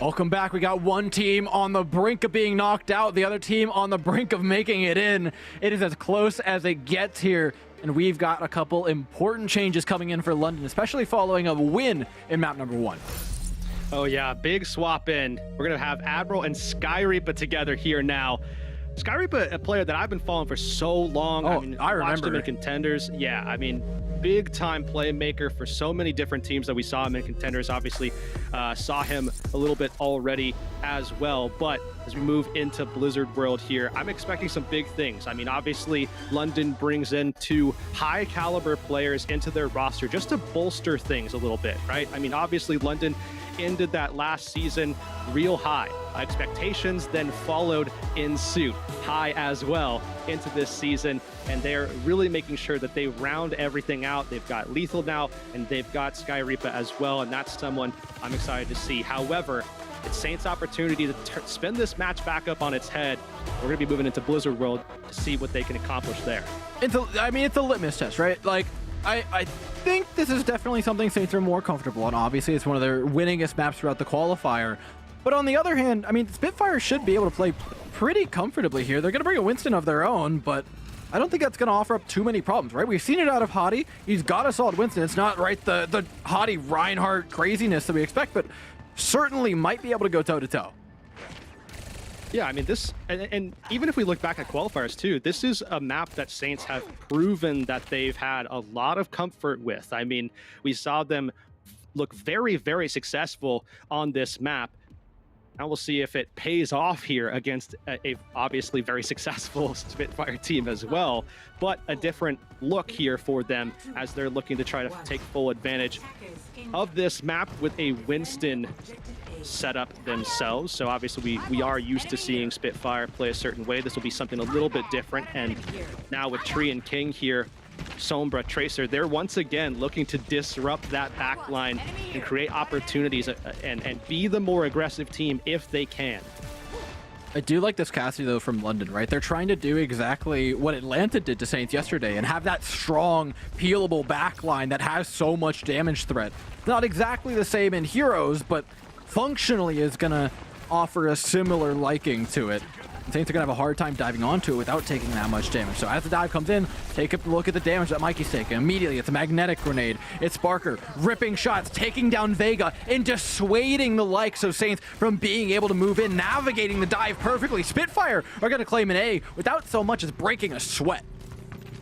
Welcome back. We got one team on the brink of being knocked out, the other team on the brink of making it in. It is as close as it gets here, and we've got a couple important changes coming in for London, especially following a win in map number 1. Oh yeah, big swap in. We're gonna have Admiral and Skyreaper together here now. Skyreaper, a player that I've been following for so long. Oh, I mean, I watched remember. him in Contenders. Yeah, I mean, big time playmaker for so many different teams that we saw him in Contenders. Obviously, saw him a little bit already as well. But as we move into Blizzard World here, I'm expecting some big things. I mean, obviously, London brings in 2 high caliber players into their roster just to bolster things a little bit, right? I mean, obviously, London ended that last season real high. Expectations then followed in suit, high as well, into this season, and they're really making sure that they round everything out. They've got Lethal now, and they've got Skyreaper as well, and that's someone I'm excited to see. However, it's Saints' opportunity to spin this match back up on its head. We're going to be moving into Blizzard World to see what they can accomplish there. It's a litmus test, right? Like, I think this is definitely something Saints are more comfortable on. Obviously, it's one of their winningest maps throughout the qualifier. But on the other hand, I mean, Spitfire should be able to play pretty comfortably here. They're going to bring a Winston of their own, but I don't think that's going to offer up too many problems, right? We've seen it out of Hottie. He's got a solid Winston. It's not, right, the Hottie Reinhardt craziness that we expect, but certainly might be able to go toe-to-toe. Yeah, I mean, this, and even if we look back at qualifiers too, this is a map that Saints have proven that they've had a lot of comfort with. I mean, we saw them look very, very successful on this map. Now we'll see if it pays off here against a obviously very successful Spitfire team as well, but a different look here for them as they're looking to try to take full advantage of this map with a Winston setup themselves. So obviously we are used to seeing Spitfire play a certain way. This will be something a little bit different, and now with Tree and King here, Sombra, Tracer, they're once again looking to disrupt that backline and create opportunities and be the more aggressive team if they can. I do like this Cassidy, though, from London, right? They're trying to do exactly what Atlanta did to Saints yesterday and have that strong, peelable backline that has so much damage threat. Not exactly the same in Heroes, but functionally is going to offer a similar liking to it. Saints are going to have a hard time diving onto it without taking that much damage. So as the dive comes in, take a look at the damage that Mikey's taking. Immediately, it's a magnetic grenade. It's Barker ripping shots, taking down Vega, and dissuading the likes of Saints from being able to move in, navigating the dive perfectly. Spitfire are going to claim an A without so much as breaking a sweat.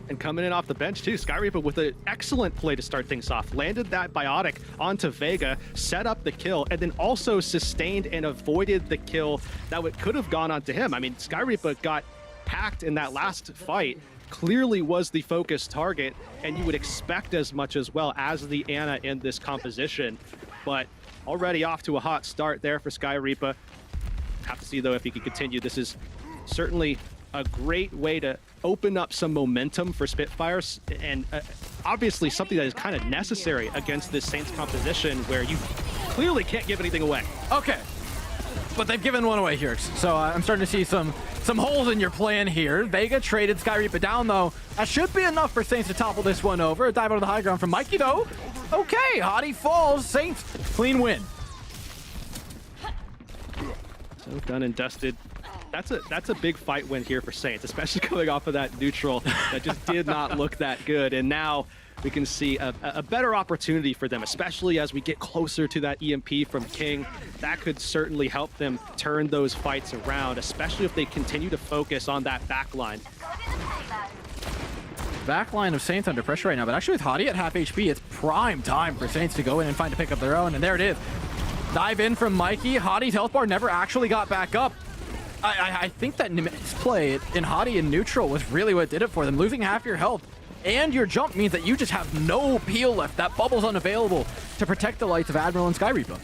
And coming in off the bench too, Skyreaper with an excellent play to start things off. Landed that biotic onto Vega, set up the kill, and then also sustained and avoided the kill that could have gone onto him. I mean, Skyreaper got packed in that last fight, clearly was the focus target, and you would expect as much as well as the Ana in this composition. But already off to a hot start there for Skyreaper. Have to see though if he can continue. This is certainly a great way to open up some momentum for Spitfires, and obviously something that is kind of necessary against this Saints composition where you clearly can't give anything away. Okay, but they've given one away here, so I'm starting to see some holes in your plan here. Vega traded Skyreaper down, though. That should be enough for Saints to topple this one over. A dive out of the high ground from Mikey, though. Okay, Hottie falls. Saints, clean win. So done and dusted. That's a big fight win here for Saints, especially coming off of that neutral that just did not look that good. And now we can see a better opportunity for them, especially as we get closer to that EMP from King. That could certainly help them turn those fights around, especially if they continue to focus on that backline. Backline of Saints under pressure right now, but actually with Hottie at half HP, it's prime time for Saints to go in and find to pick up their own, and there it is. Dive in from Mikey. Hottie's health bar never actually got back up. I think that misplay in Hottie in neutral was really what did it for them. Losing half your health and your jump means that you just have no peel left. That bubble's unavailable to protect the lights of Admiral and Skyreaper.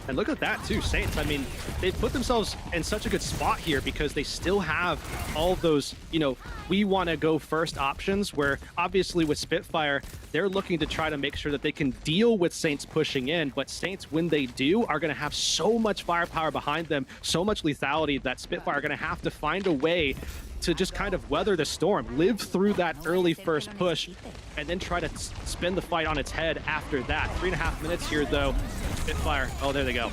And look at that too, Saints. I mean, they've put themselves in such a good spot here because they still have all those, you know, we want to go first options, where obviously with Spitfire, they're looking to try to make sure that they can deal with Saints pushing in, but Saints, when they do, are going to have so much firepower behind them, so much lethality that Spitfire are going to have to find a way to just kind of weather the storm, live through that early first push, and then try to spin the fight on its head after that. 3.5 minutes here, though. Spitfire, oh, there they go.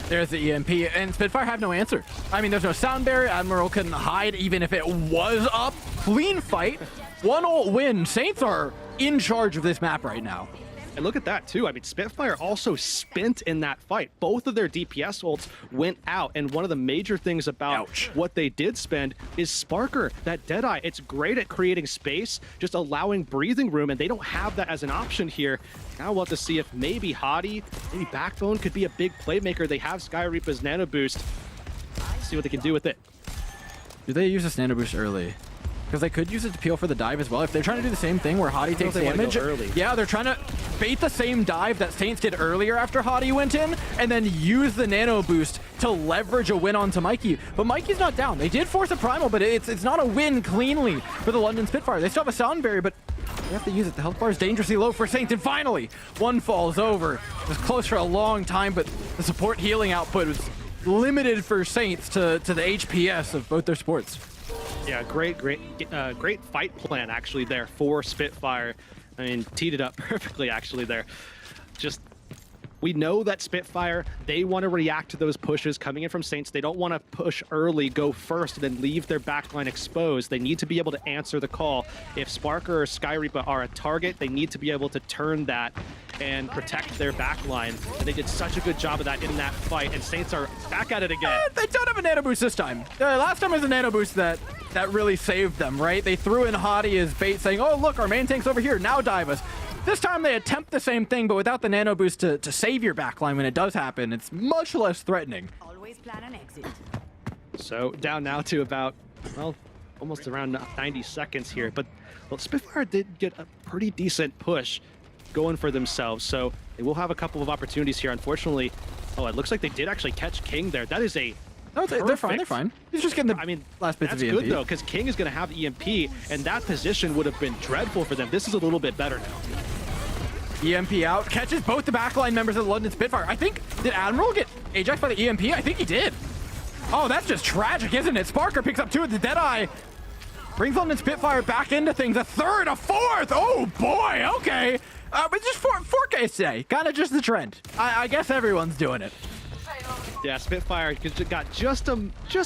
There's the EMP, and Spitfire have no answer. I mean, there's no sound barrier. Admiral couldn't hide even if it was up. Clean fight. 1 ult win. Saints are in charge of this map right now. And look at that too. I mean, Spitfire also spent in that fight. Both of their DPS ults went out. And one of the major things about what they did spend is Sparker, that Deadeye. It's great at creating space, just allowing breathing room, and they don't have that as an option here. Now we'll have to see if maybe Hottie, maybe Backbone could be a big playmaker. They have Sky Reaper's Nano Boost. Let's see what they can do with it. Do they use this Nano Boost early? Because they could use it to peel for the dive as well. If they're trying to do the same thing where Hottie takes damage, yeah, they're trying to bait the same dive that Saints did earlier after Hottie went in, and then use the Nano Boost to leverage a win onto Mikey. But Mikey's not down. They did force a primal, but it's not a win cleanly for the London Spitfire. They still have a sound barrier, but they have to use it. The health bar is dangerously low for Saints, and finally, one falls over. It was close for a long time, but the support healing output was limited for Saints to the HPS of both their sports. Yeah, great fight plan actually there for Spitfire. I mean, teed it up perfectly actually there. Just, we know that Spitfire, they want to react to those pushes coming in from Saints. They don't want to push early, go first, and then leave their backline exposed. They need to be able to answer the call. If Sparker or Sky Reaper are a target, they need to be able to turn that and protect their backline. And they did such a good job of that in that fight, and Saints are back at it again. They don't have a Nano Boost this time. Last time was a Nano Boost that really saved them, right? They threw in Hottie as bait, saying, oh, look, our main tank's over here, now dive us. This time they attempt the same thing, but without the Nano Boost to save your backline when it does happen. It's much less threatening. Always plan an exit. So down now to about, well, almost around 90 seconds here. But well, Spitfire did get a pretty decent push going for themselves. So they will have a couple of opportunities here. Unfortunately, oh, it looks like they did actually catch King there. That is a no, they're fine. They're fine. He's just getting the last bits of EMP. That's good though, because King is going to have EMP, and that position would have been dreadful for them. This is a little bit better now. EMP out, catches both the backline members of the London Spitfire. I think, did Admiral get ejected by the EMP? I think he did. Oh, that's just tragic, isn't it? Sparker picks up 2 of the Deadeye. Brings London Spitfire back into things. A third, a fourth. Oh boy, okay. But just 4Ks today. Kind of just the trend. I guess everyone's doing it. Yeah, Spitfire got just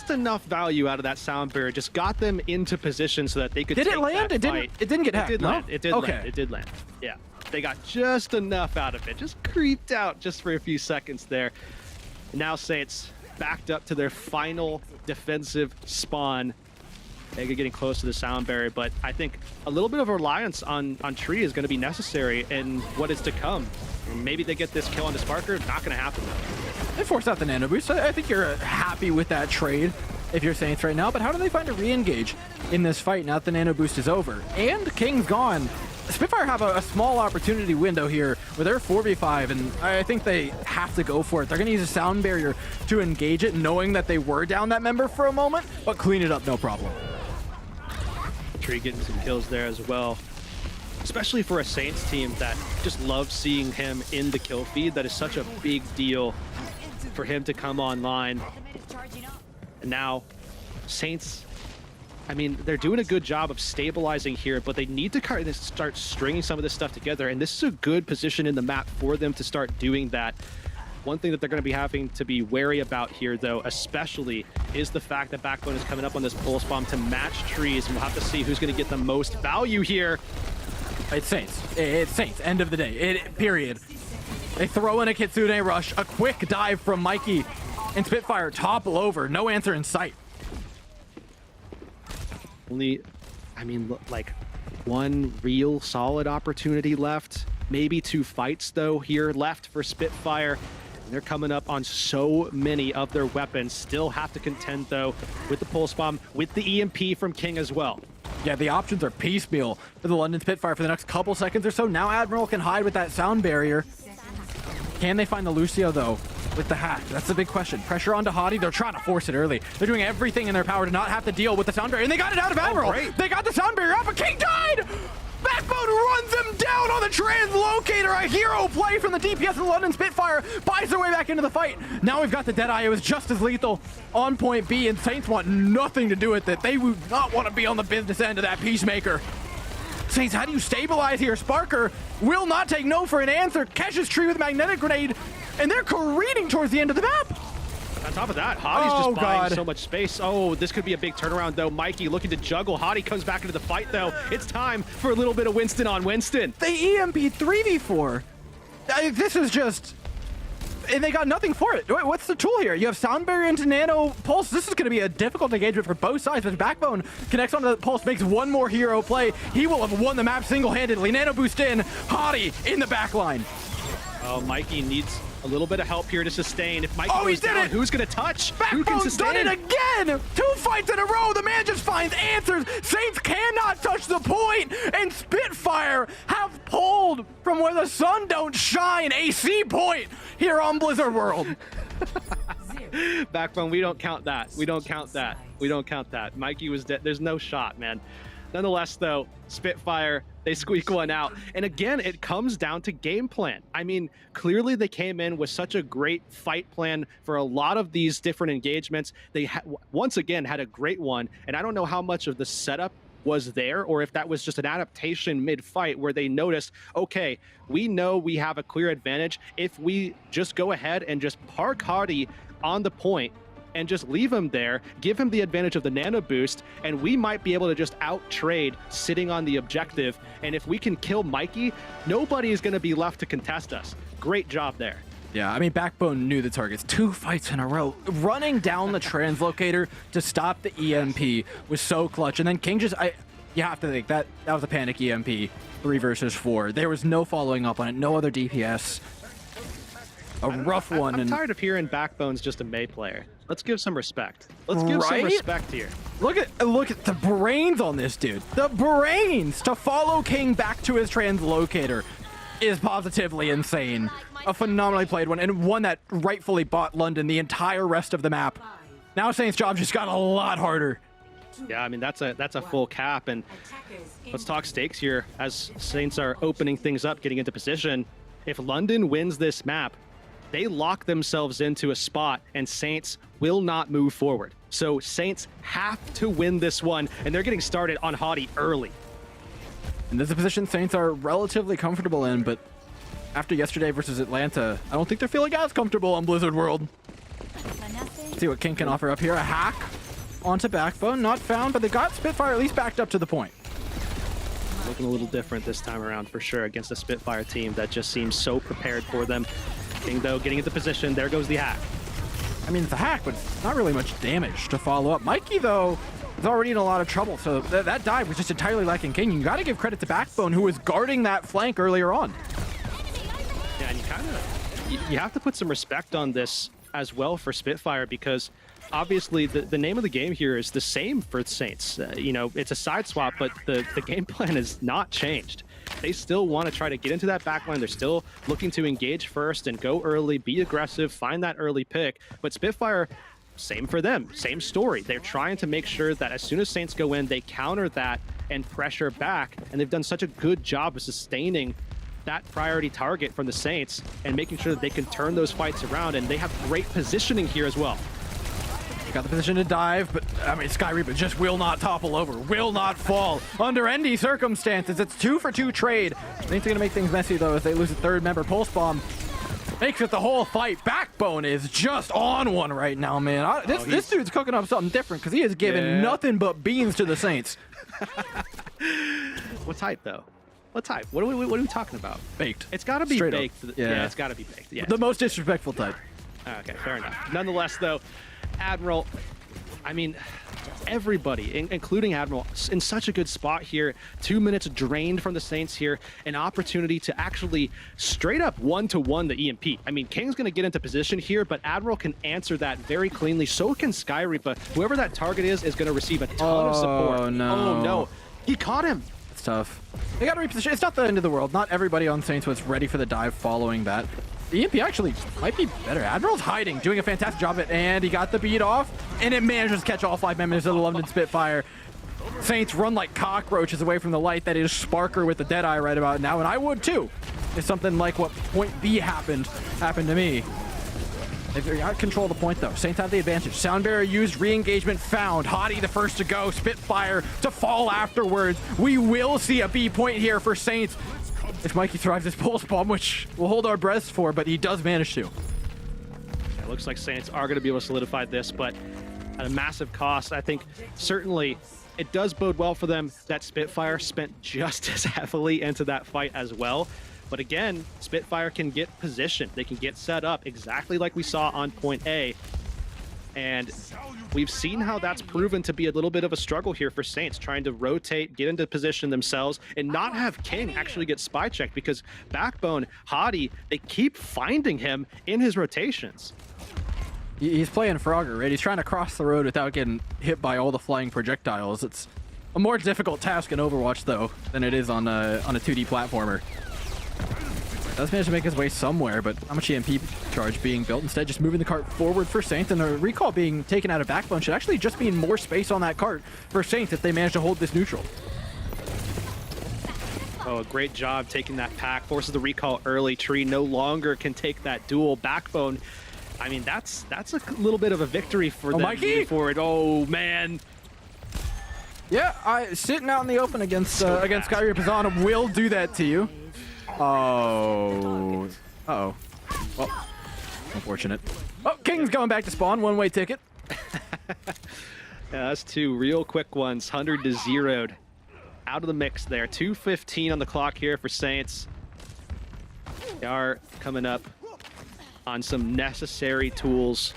enough value out of that sound barrier. Just got them into position so that they could. Did take it land? That It didn't get hacked. It did no? land. It did land. It did land. Yeah, they got just enough out of it. Just creeped out just for a few seconds there. Now Saints backed up to their final defensive spawn. They're getting close to the sound barrier, but I think a little bit of reliance on Tree is going to be necessary in what is to come. Maybe they get this kill on the Sparker. Not going to happen though. They forced out the Nano Boost. I think you're happy with that trade if you're Saints right now, but how do they find a re-engage in this fight now that the Nano Boost is over? And King's gone. Spitfire have a small opportunity window here where they're 4v5, and I think they have to go for it. They're going to use a sound barrier to engage it, knowing that they were down that member for a moment, but clean it up, no problem. Tree getting some kills there as well. Especially for a Saints team that just loves seeing him in the kill feed. That is such a big deal for him to come online. And now, Saints, I mean, they're doing a good job of stabilizing here, but they need to kind of start stringing some of this stuff together. And this is a good position in the map for them to start doing that. One thing that they're going to be having to be wary about here, though, especially, is the fact that Backbone is coming up on this pulse bomb to match Trees, and we'll have to see who's going to get the most value here. It's Saints. It's Saints. End of the day. Period. They throw in a Kitsune rush, a quick dive from Mikey, and Spitfire topple over. No answer in sight. Only, I mean, like, one real solid opportunity left. Maybe 2 fights, though, here left for Spitfire. And they're coming up on so many of their weapons. Still have to contend, though, with the Pulse Bomb, with the EMP from King as well. Yeah, the options are piecemeal for the London Spitfire for the next couple seconds or so. Now Admiral can hide with that sound barrier. Can they find the Lucio, though, with the hack? That's the big question. Pressure onto Hottie. They're trying to force it early. They're doing everything in their power to not have to deal with the sound barrier, and they got it out of Admiral. They got the sound barrier out, but King died! Backbone runs him down on the translocator. A hero play from the DPS of the London Spitfire buys their way back into the fight. Now we've got the Deadeye. It was just as lethal on point B, and Saints want nothing to do with it. They would not want to be on the business end of that Peacemaker. Saints, how do you stabilize here? Sparker will not take no for an answer. Catches Tree with a magnetic grenade, and they're careening towards the end of the map. On top of that, Hottie's just buying God. so much space. Oh, this could be a big turnaround, though. Mikey looking to juggle. Hottie comes back into the fight, though. It's time for a little bit of Winston on Winston. They EMP 3v4. This is just... And they got nothing for it. What's the tool here? You have Sound Barrier into Nano Pulse. This is going to be a difficult engagement for both sides, but Backbone connects onto the Pulse, makes one more hero play. He will have won the map single-handedly. Nano Boost in, Hottie in the back line. Oh, Mikey needs a little bit of help here to sustain. If Mikey goes down, who's going to touch? Who can Backbone's sustain? done it again! 2 fights in a row! The man just finds answers! Saints cannot touch the point! And Spitfire have pulled from where the sun don't shine a C point here on Blizzard World. Backbone, we don't count that. We don't count that. We don't count that. Mikey was dead. There's no shot, man. Nonetheless, though, Spitfire, they squeak one out. And again, it comes down to game plan. I mean, clearly they came in with such a great fight plan for a lot of these different engagements. They once again had a great one. And I don't know how much of the setup was there or if that was just an adaptation mid-fight where they noticed, okay, we know we have a clear advantage if we just go ahead and just park Hardy on the point and just leave him there, give him the advantage of the nano boost, and we might be able to just out-trade sitting on the objective. And if we can kill Mikey, nobody is going to be left to contest us. Great job there. Yeah, I mean, Backbone knew the targets 2 fights in a row. Running down the translocator to stop the EMP was so clutch. And then King just, you have to think that was a panic EMP, 3 versus 4. There was no following up on it, no other DPS. A rough one. I'm tired of hearing Backbone's just a Mei player. Let's give some respect. Let's give some respect here. Look at the brains on this dude. The brains to follow King back to his translocator is positively insane. A phenomenally played one, and one that rightfully bought London the entire rest of the map. Now Saints' job just got a lot harder. Yeah, I mean, that's a full cap, and let's talk stakes here as Saints are opening things up, getting into position. If London wins this map, they lock themselves into a spot, and Saints will not move forward. So Saints have to win this one, and they're getting started on Hottie early. And this is a position Saints are relatively comfortable in, but after yesterday versus Atlanta, I don't think they're feeling as comfortable on Blizzard World. Let's see what King can offer up here. A hack onto Backbone, not found, but they got Spitfire at least backed up to the point. Looking a little different this time around for sure against a Spitfire team that just seems so prepared for them. King, though, getting into position. There goes the hack. I mean, it's a hack, but not really much damage to follow up. Mikey, though, is already in a lot of trouble, so that dive was just entirely lacking King. You got to give credit to Backbone, who was guarding that flank earlier on. Yeah, and you have to put some respect on this as well for Spitfire, because obviously the name of the game here is the same for Saints. You know, it's a side swap, but the game plan has not changed. They still want to try to get into that backline. They're still looking to engage first and go early, be aggressive, find that early pick. But Spitfire, same for them, same story. They're trying to make sure that as soon as Saints go in, they counter that and pressure back. And they've done such a good job of sustaining that priority target from the Saints and making sure that they can turn those fights around. And they have great positioning here as well. Got the position to dive, but I mean, Sky Reaper just will not topple over, will not fall under any circumstances. It's 2 for 2 trade. Saints are gonna make things messy though as they lose a third member. Pulse Bomb makes it the whole fight. Backbone is just on one right now, man. This dude's cooking up something different because he has given nothing but beans to the Saints. What type though? What type? What are we talking about? Baked. It's got to be Straight baked. up. Yeah, it's got to be baked. Yeah. The most disrespectful type. Okay, fair enough. Nonetheless, though, Admiral, I mean, everybody, including Admiral, in such a good spot here. 2 minutes drained from the Saints here. An opportunity to actually straight up 1-to-1 the EMP. I mean, King's going to get into position here, but Admiral can answer that very cleanly. So can Sky Reaper. Whoever that target is going to receive a ton of support. Oh, no. Oh, no. He caught him. It's tough. They got to reposition. It's not the end of the world. Not everybody on Saints was ready for the dive following that. The EMP actually might be better. Admiral's hiding, doing a fantastic job of it, and he got the beat off, and it manages to catch all 5 members of the London Spitfire. Saints run like cockroaches away from the light that is Sparker with the Deadeye right about now, and I would too, if something like what point B happened to me. They've got control of the point though. Saints have the advantage. Sound Barrier used, re-engagement found. Hottie the first to go, Spitfire to fall afterwards. We will see a B point here for Saints. If Mikey thrives this Pulse Bomb, which we'll hold our breaths for, but he does manage to. It looks like Saints are going to be able to solidify this, but at a massive cost. I think certainly it does bode well for them that Spitfire spent just as heavily into that fight as well. But again, Spitfire can get positioned. They can get set up exactly like we saw on point A. And we've seen how that's proven to be a little bit of a struggle here for Saints, trying to rotate, get into position themselves, and not have King actually get spy checked, because Backbone, Hadi, they keep finding him in his rotations. He's playing Frogger, right? He's trying to cross the road without getting hit by all the flying projectiles. It's a more difficult task in Overwatch, though, than it is on a 2D platformer. Does manage to make his way somewhere, but how much EMP charge being built? Instead, just moving the cart forward for Saints, and the recall being taken out of Backbone should actually just mean more space on that cart for Saints if they manage to hold this neutral. Oh, a great job taking that pack. Forces the recall early. Tree no longer can take that duel. Backbone, I mean, that's a little bit of a victory for them moving forward. Oh, man. Yeah, sitting out in the open against Skyrim Pazana will do that to you. Oh. Uh-oh. Well, unfortunate. Oh, King's going back to spawn. One-way ticket. Yeah, that's two real quick ones. 100 to 0'd. Out of the mix there. 2:15 on the clock here for Saints. They are coming up on some necessary tools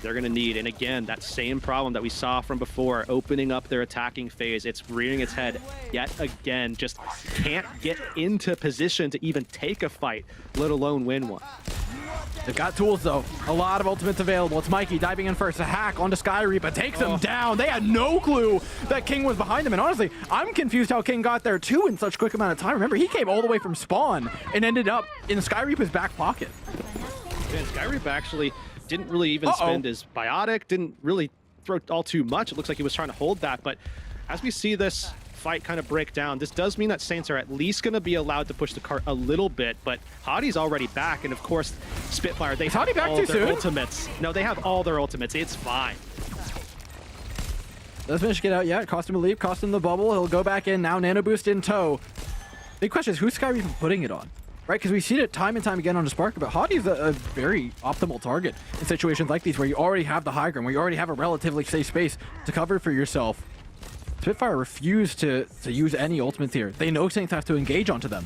they're going to need. And again, that same problem that we saw from before, opening up their attacking phase. It's rearing its head yet again. Just can't get into position to even take a fight, let alone win one. They've got tools, though. A lot of ultimates available. It's Mikey diving in first. A hack onto Sky Reaper. Takes him down. They had no clue that King was behind them. And honestly, I'm confused how King got there, too, in such quick amount of time. Remember, he came all the way from spawn and ended up in Sky Reaper's back pocket. Man, Sky Reaper actually didn't really even spend his biotic, didn't really throw all too much. It looks like he was trying to hold that, but as we see this fight kind of break down, this does mean that Saints are at least going to be allowed to push the cart a little bit, but Hadi's already back, and of course, Spitfire, they have all their ultimates. No, they have all their ultimates. It's fine. Doesn't manage to get out yet. Cost him a leap, cost him the bubble. He'll go back in now. Nano boost in tow. Big question is, who's Sky Reaper putting it on? Right, because we've seen it time and time again on the Spark, but Hadi's a very optimal target in situations like these where you already have the high ground, where you already have a relatively safe space to cover for yourself. Spitfire refused to use any ultimates here. They know Saints have to engage onto them.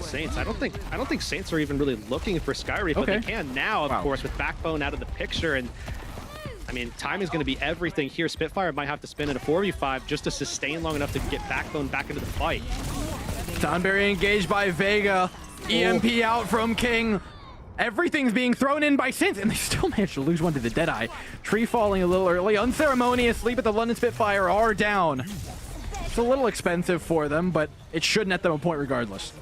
Saints, I don't think Saints are even really looking for Sky Reaper, but they can now, of course, with Backbone out of the picture. And I mean, time is going to be everything here. Spitfire might have to spin in a 4v5 just to sustain long enough to get Backbone back into the fight. Thornberry engaged by Vega. EMP out from King. Everything's being thrown in by Saints, and they still managed to lose one to the Deadeye. Tree falling a little early, unceremoniously, but the London Spitfire are down. It's a little expensive for them, but it should net them a point regardless.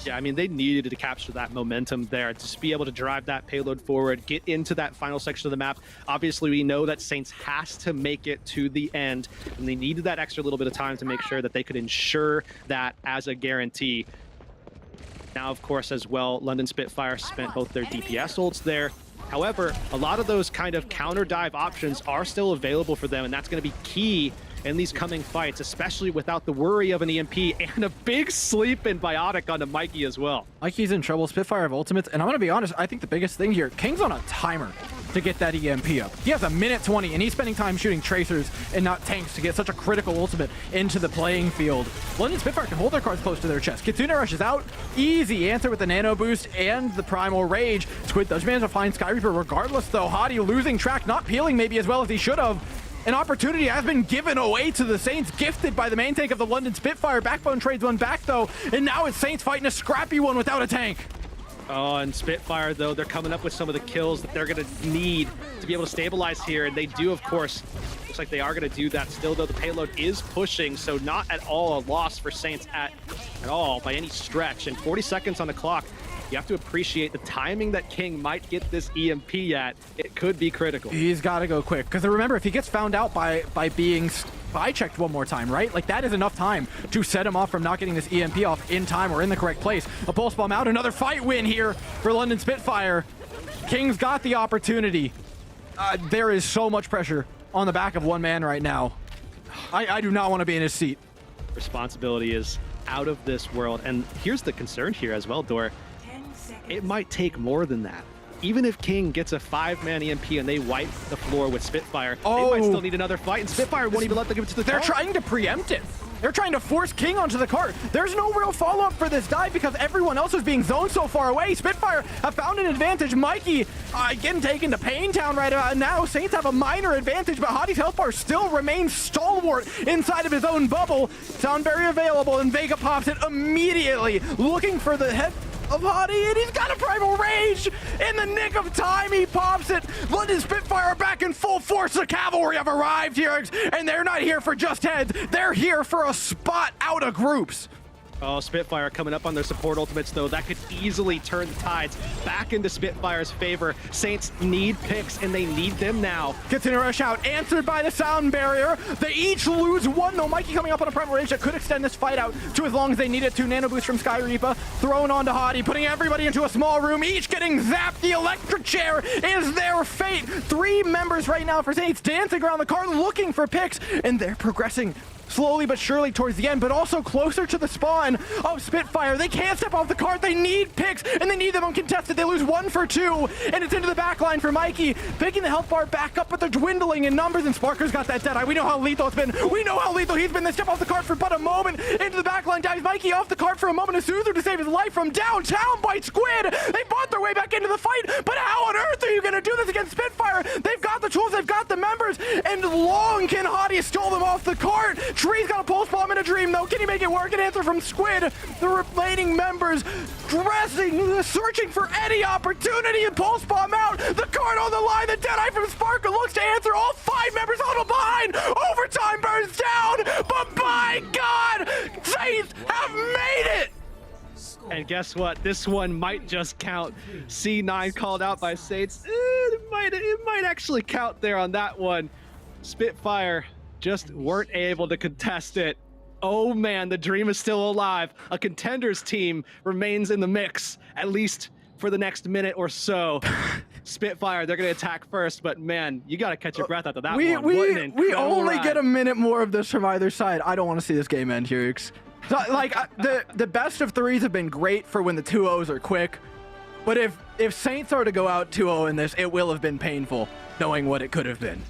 Yeah, I mean, they needed to capture that momentum there, to be able to drive that payload forward, get into that final section of the map. Obviously, we know that Saints has to make it to the end, and they needed that extra little bit of time to make sure that they could ensure that as a guarantee. Now, of course, as well, London Spitfire spent both their DPS ults there. However, a lot of those kind of counter dive options are still available for them, and that's going to be key in these coming fights, especially without the worry of an EMP and a big sleep in biotic onto Mikey as well. Mikey's in trouble. Spitfire have ultimates, and I'm going to be honest, I think the biggest thing here, King's on a timer to get that EMP up. He has a minute 20, and he's spending time shooting tracers and not tanks to get such a critical ultimate into the playing field. London Spitfire can hold their cards close to their chest. Kitsune rushes out. Easy answer with the nano boost and the primal rage. Squid does manage to find Sky Reaper regardless, though. Hadi losing track, not peeling maybe as well as he should have. An opportunity has been given away to the Saints, gifted by the main tank of the London Spitfire. Backbone trades one back, though, and now it's Saints fighting a scrappy one without a tank. Oh, and Spitfire, though, they're coming up with some of the kills that they're going to need to be able to stabilize here, and they do, of course. Looks like they are going to do that still, though. The payload is pushing, so not at all a loss for Saints at all by any stretch. And 40 seconds on the clock. You have to appreciate the timing that King might get this EMP at. It could be critical. He's got to go quick, because remember, if he gets found out by being spy checked one more time, right? Like, that is enough time to set him off from not getting this EMP off in time or in the correct place. A pulse bomb out, another fight win here for London Spitfire. King's got the opportunity. There is so much pressure on the back of one man right now. I do not want to be in his seat. Responsibility is out of this world, and here's the concern here as well, Dor. It might take more than that. even if King gets a 5-man EMP and they wipe the floor with Spitfire, they might still need another fight, and Spitfire won't even let them give it to the They're top. trying to preempt it. They're trying to force King onto the cart. There's no real follow-up for this dive because everyone else is being zoned so far away. Spitfire have found an advantage. Mikey getting taken to Pain Town right now. Saints have a minor advantage, but Hadi's health bar still remains stalwart inside of his own bubble. Sound barrier available, and Vega pops it immediately, looking for the head of Hadi, and he's got a primal rage in the nick of time. He pops it. London Spitfire are back in full force. The cavalry have arrived here, and they're not here for just heads. They're here for a spot out of groups. Oh, Spitfire coming up on their support ultimates, though. That could easily turn the tides back into Spitfire's favor. Saints need picks, and they need them now. Gets in a rush out, answered by the sound barrier. They each lose one, though. Mikey coming up on a primal rage that could extend this fight out to as long as they need it to. Nano boost from Sky Reaper, thrown onto Hadi, putting everybody into a small room, each getting zapped. The electric chair is their fate. 3 members right now for Saints dancing around the cart looking for picks, and they're progressing slowly but surely towards the end, but also closer to the spawn of Spitfire. They can't step off the cart. They need picks, and they need them uncontested. They lose 1 for 2, and it's into the back line for Mikey, picking the health bar back up, but they're dwindling in numbers, and Sparker's got that Deadeye. We know how lethal it's been. We know how lethal he's been. They step off the cart for but a moment. Into the back line, dives Mikey off the cart for a moment. Azuzu to save his life from downtown by Squid. They bought their way back into the fight, but how on earth are you going to do this against Spitfire? They've got the tools, they've got the members, and long can Hadi stole them off the cart. Tree's got a pulse bomb in a dream, though. Can he make it work? An answer from Squid. The remaining members dressing, searching for any opportunity, and pulse bomb out. The card on the line. The Deadeye from Sparker looks to answer. All 5 members huddle behind. Overtime burns down, but by God, Saints have made it. And guess what? This one might just count. C9 called out by Saints. It might actually count there on that one. Spitfire just weren't able to contest it. Oh man, the dream is still alive. A contenders team remains in the mix, at least for the next minute or so. Spitfire, they're going to attack first, but man, you got to catch your breath after that one. We only get a minute more of this from either side. I don't want to see this game end here. So, like, the best of 3s have been great for when the 2-0s are quick, but if Saints are to go out 2-0 in this, it will have been painful, knowing what it could have been.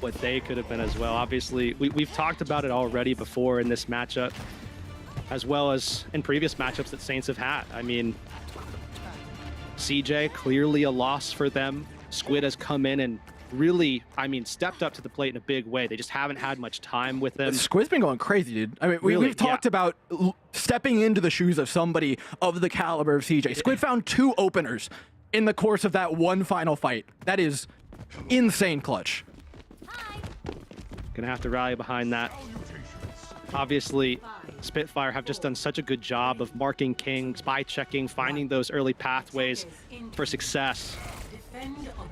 What they could have been as well. Obviously, we've talked about it already before in this matchup, as well as in previous matchups that Saints have had. I mean, CJ, clearly a loss for them. Squid has come in and really, I mean, stepped up to the plate in a big way. They just haven't had much time with them. Squid's been going crazy, dude. I mean, we've talked about stepping into the shoes of somebody of the caliber of CJ. Squid found 2 openers in the course of that one final fight. That is insane clutch. Gonna have to rally behind that. Obviously, Spitfire have just done such a good job of marking King, spy checking, finding those early pathways for success.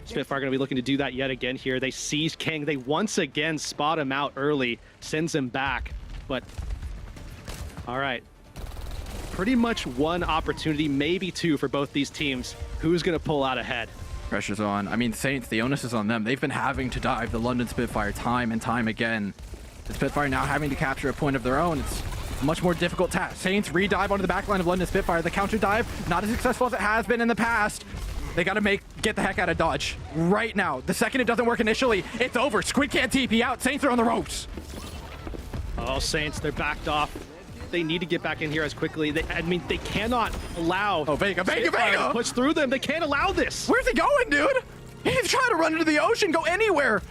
Spitfire gonna be looking to do that yet again here. They seize King. They once again spot him out early, sends him back. But, all right. Pretty much 1 opportunity, maybe 2 for both these teams. Who's gonna pull out ahead? Pressure's on. I mean, Saints, the onus is on them. They've been having to dive the London Spitfire time and time again. The Spitfire now having to capture a point of their own. It's a much more difficult task. Saints re-dive onto the back line of London Spitfire. The counter dive, not as successful as it has been in the past. They got to get the heck out of Dodge right now. The second it doesn't work initially, it's over. Squid can't TP out. Saints are on the ropes. Oh, Saints, they're backed off. They need to get back in here as quickly. I mean, they cannot allow Vega to push through them. They can't allow this. Where's he going, dude? He's trying to run into the ocean, go anywhere.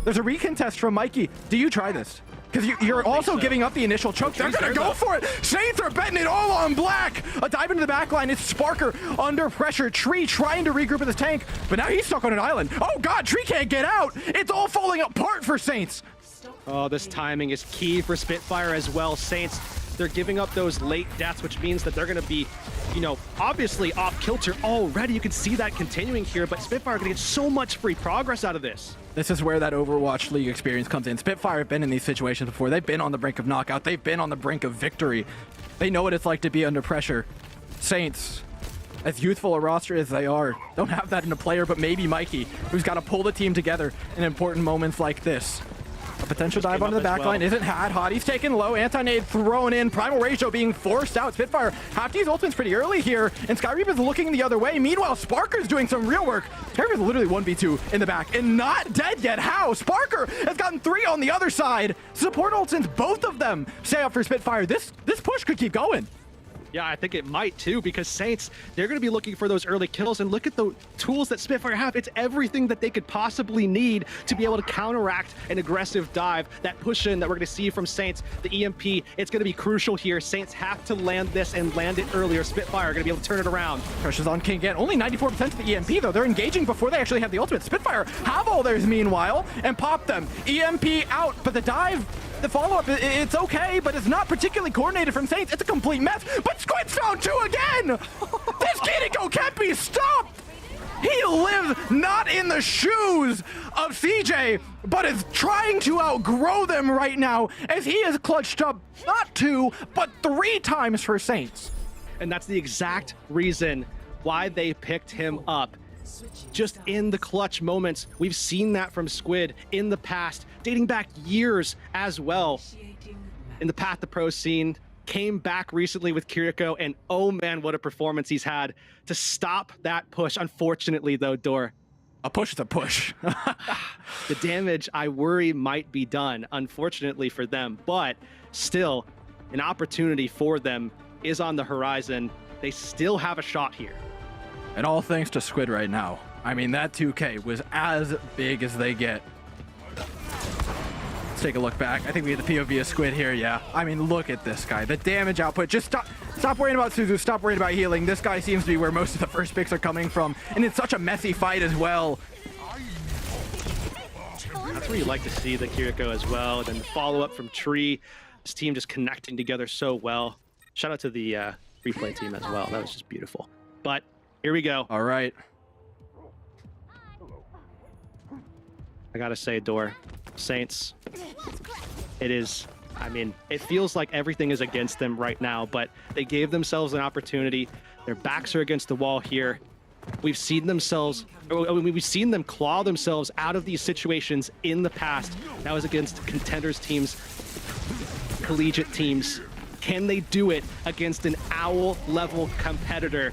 There's a recontest from Mikey. Do you try this? Because you're also giving up the initial choke. They're going to go for it. Saints are betting it all on black. A dive into the back line. It's Sparker under pressure. Tree trying to regroup with his tank, but now he's stuck on an island. Oh, God, Tree can't get out. It's all falling apart for Saints. Oh, this timing is key for Spitfire as well. Saints, they're giving up those late deaths, which means that they're going to be, you know, obviously off kilter already. You can see that continuing here, but Spitfire are going to get so much free progress out of this. This is where that Overwatch League experience comes in. Spitfire have been in these situations before. They've been on the brink of knockout. They've been on the brink of victory. They know what it's like to be under pressure. Saints, as youthful a roster as they are, don't have that in a player, but maybe Mikey, who's got to pull the team together in important moments like this. A potential dive onto the back line isn't had. Hottie's taken low. Anti-nade thrown in. Primal Ratio being forced out. Spitfire have to use ultimates pretty early here, and Skyreaper's looking the other way. Meanwhile, Sparker's doing some real work. Skyreaper's literally 1v2 in the back and not dead yet. How? Sparker has gotten 3 on the other side. Support ultimates, both of them stay up for Spitfire. This push could keep going. Yeah, I think it might too, because Saints, they're going to be looking for those early kills, and look at the tools that Spitfire have. It's everything that they could possibly need to be able to counteract an aggressive dive. That push in that we're going to see from Saints, the EMP, it's going to be crucial here. Saints have to land this and land it earlier. Spitfire are going to be able to turn it around. Pressure's on King again. Only 94% to the EMP, though. They're engaging before they actually have the ultimate. Spitfire have all theirs meanwhile and pop them. EMP out, but the dive, the follow-up, it's okay, but it's not particularly coordinated from Saints. It's a complete mess, but Squid's found 2 again! This Kiriko can't be stopped! He lives not in the shoes of CJ, but is trying to outgrow them right now as he is clutched up not 2, but 3 times for Saints. And that's the exact reason why they picked him up. Just in the clutch moments. We've seen that from Squid in the past, dating back years as well. In the Path to Pro scene, came back recently with Kiriko, and oh man, what a performance he's had to stop that push. Unfortunately though, Dor, a push is a push. The damage, I worry, might be done, unfortunately for them, but still, an opportunity for them is on the horizon. They still have a shot here. And all thanks to Squid right now. I mean, that 2K was as big as they get. Let's take a look back. I think we get the POV of Squid here, yeah. I mean, look at this guy. The damage output. Just stop worrying about Suzu. Stop worrying about healing. This guy seems to be where most of the first picks are coming from. And it's such a messy fight as well. That's where you like to see the Kiriko as well. And then the follow-up from Tree. This team just connecting together so well. Shout out to the replay team as well. That was just beautiful. But here we go. All right. I gotta say, Dor, Saints, it is, I mean, it feels like everything is against them right now, but they gave themselves an opportunity. Their backs are against the wall here. We've seen them claw themselves out of these situations in the past. That was against contenders teams, collegiate teams. Can they do it against an OWL-level competitor?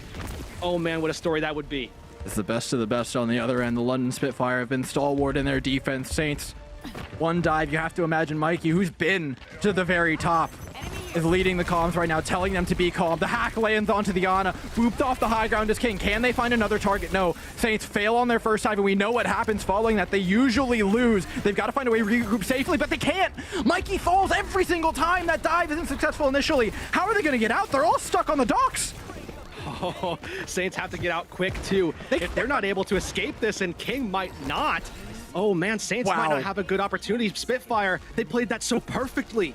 Oh man, what a story that would be. It's the best of the best on the other end. The London Spitfire have been stalwart in their defense. Saints, one dive. You have to imagine Mikey, who's been to the very top, is leading the comms right now, telling them to be calm. The hack lands onto the Ana, booped off the high ground as King. Can they find another target? No. Saints fail on their first dive, and we know what happens following that. They usually lose. They've got to find a way to regroup safely, but they can't. Mikey falls every single time. That dive isn't successful initially. How are they going to get out? They're all stuck on the docks. Oh, Saints have to get out quick too. If they're not able to escape this, and King might not, oh man, Saints might not have a good opportunity. Spitfire, they played that so perfectly.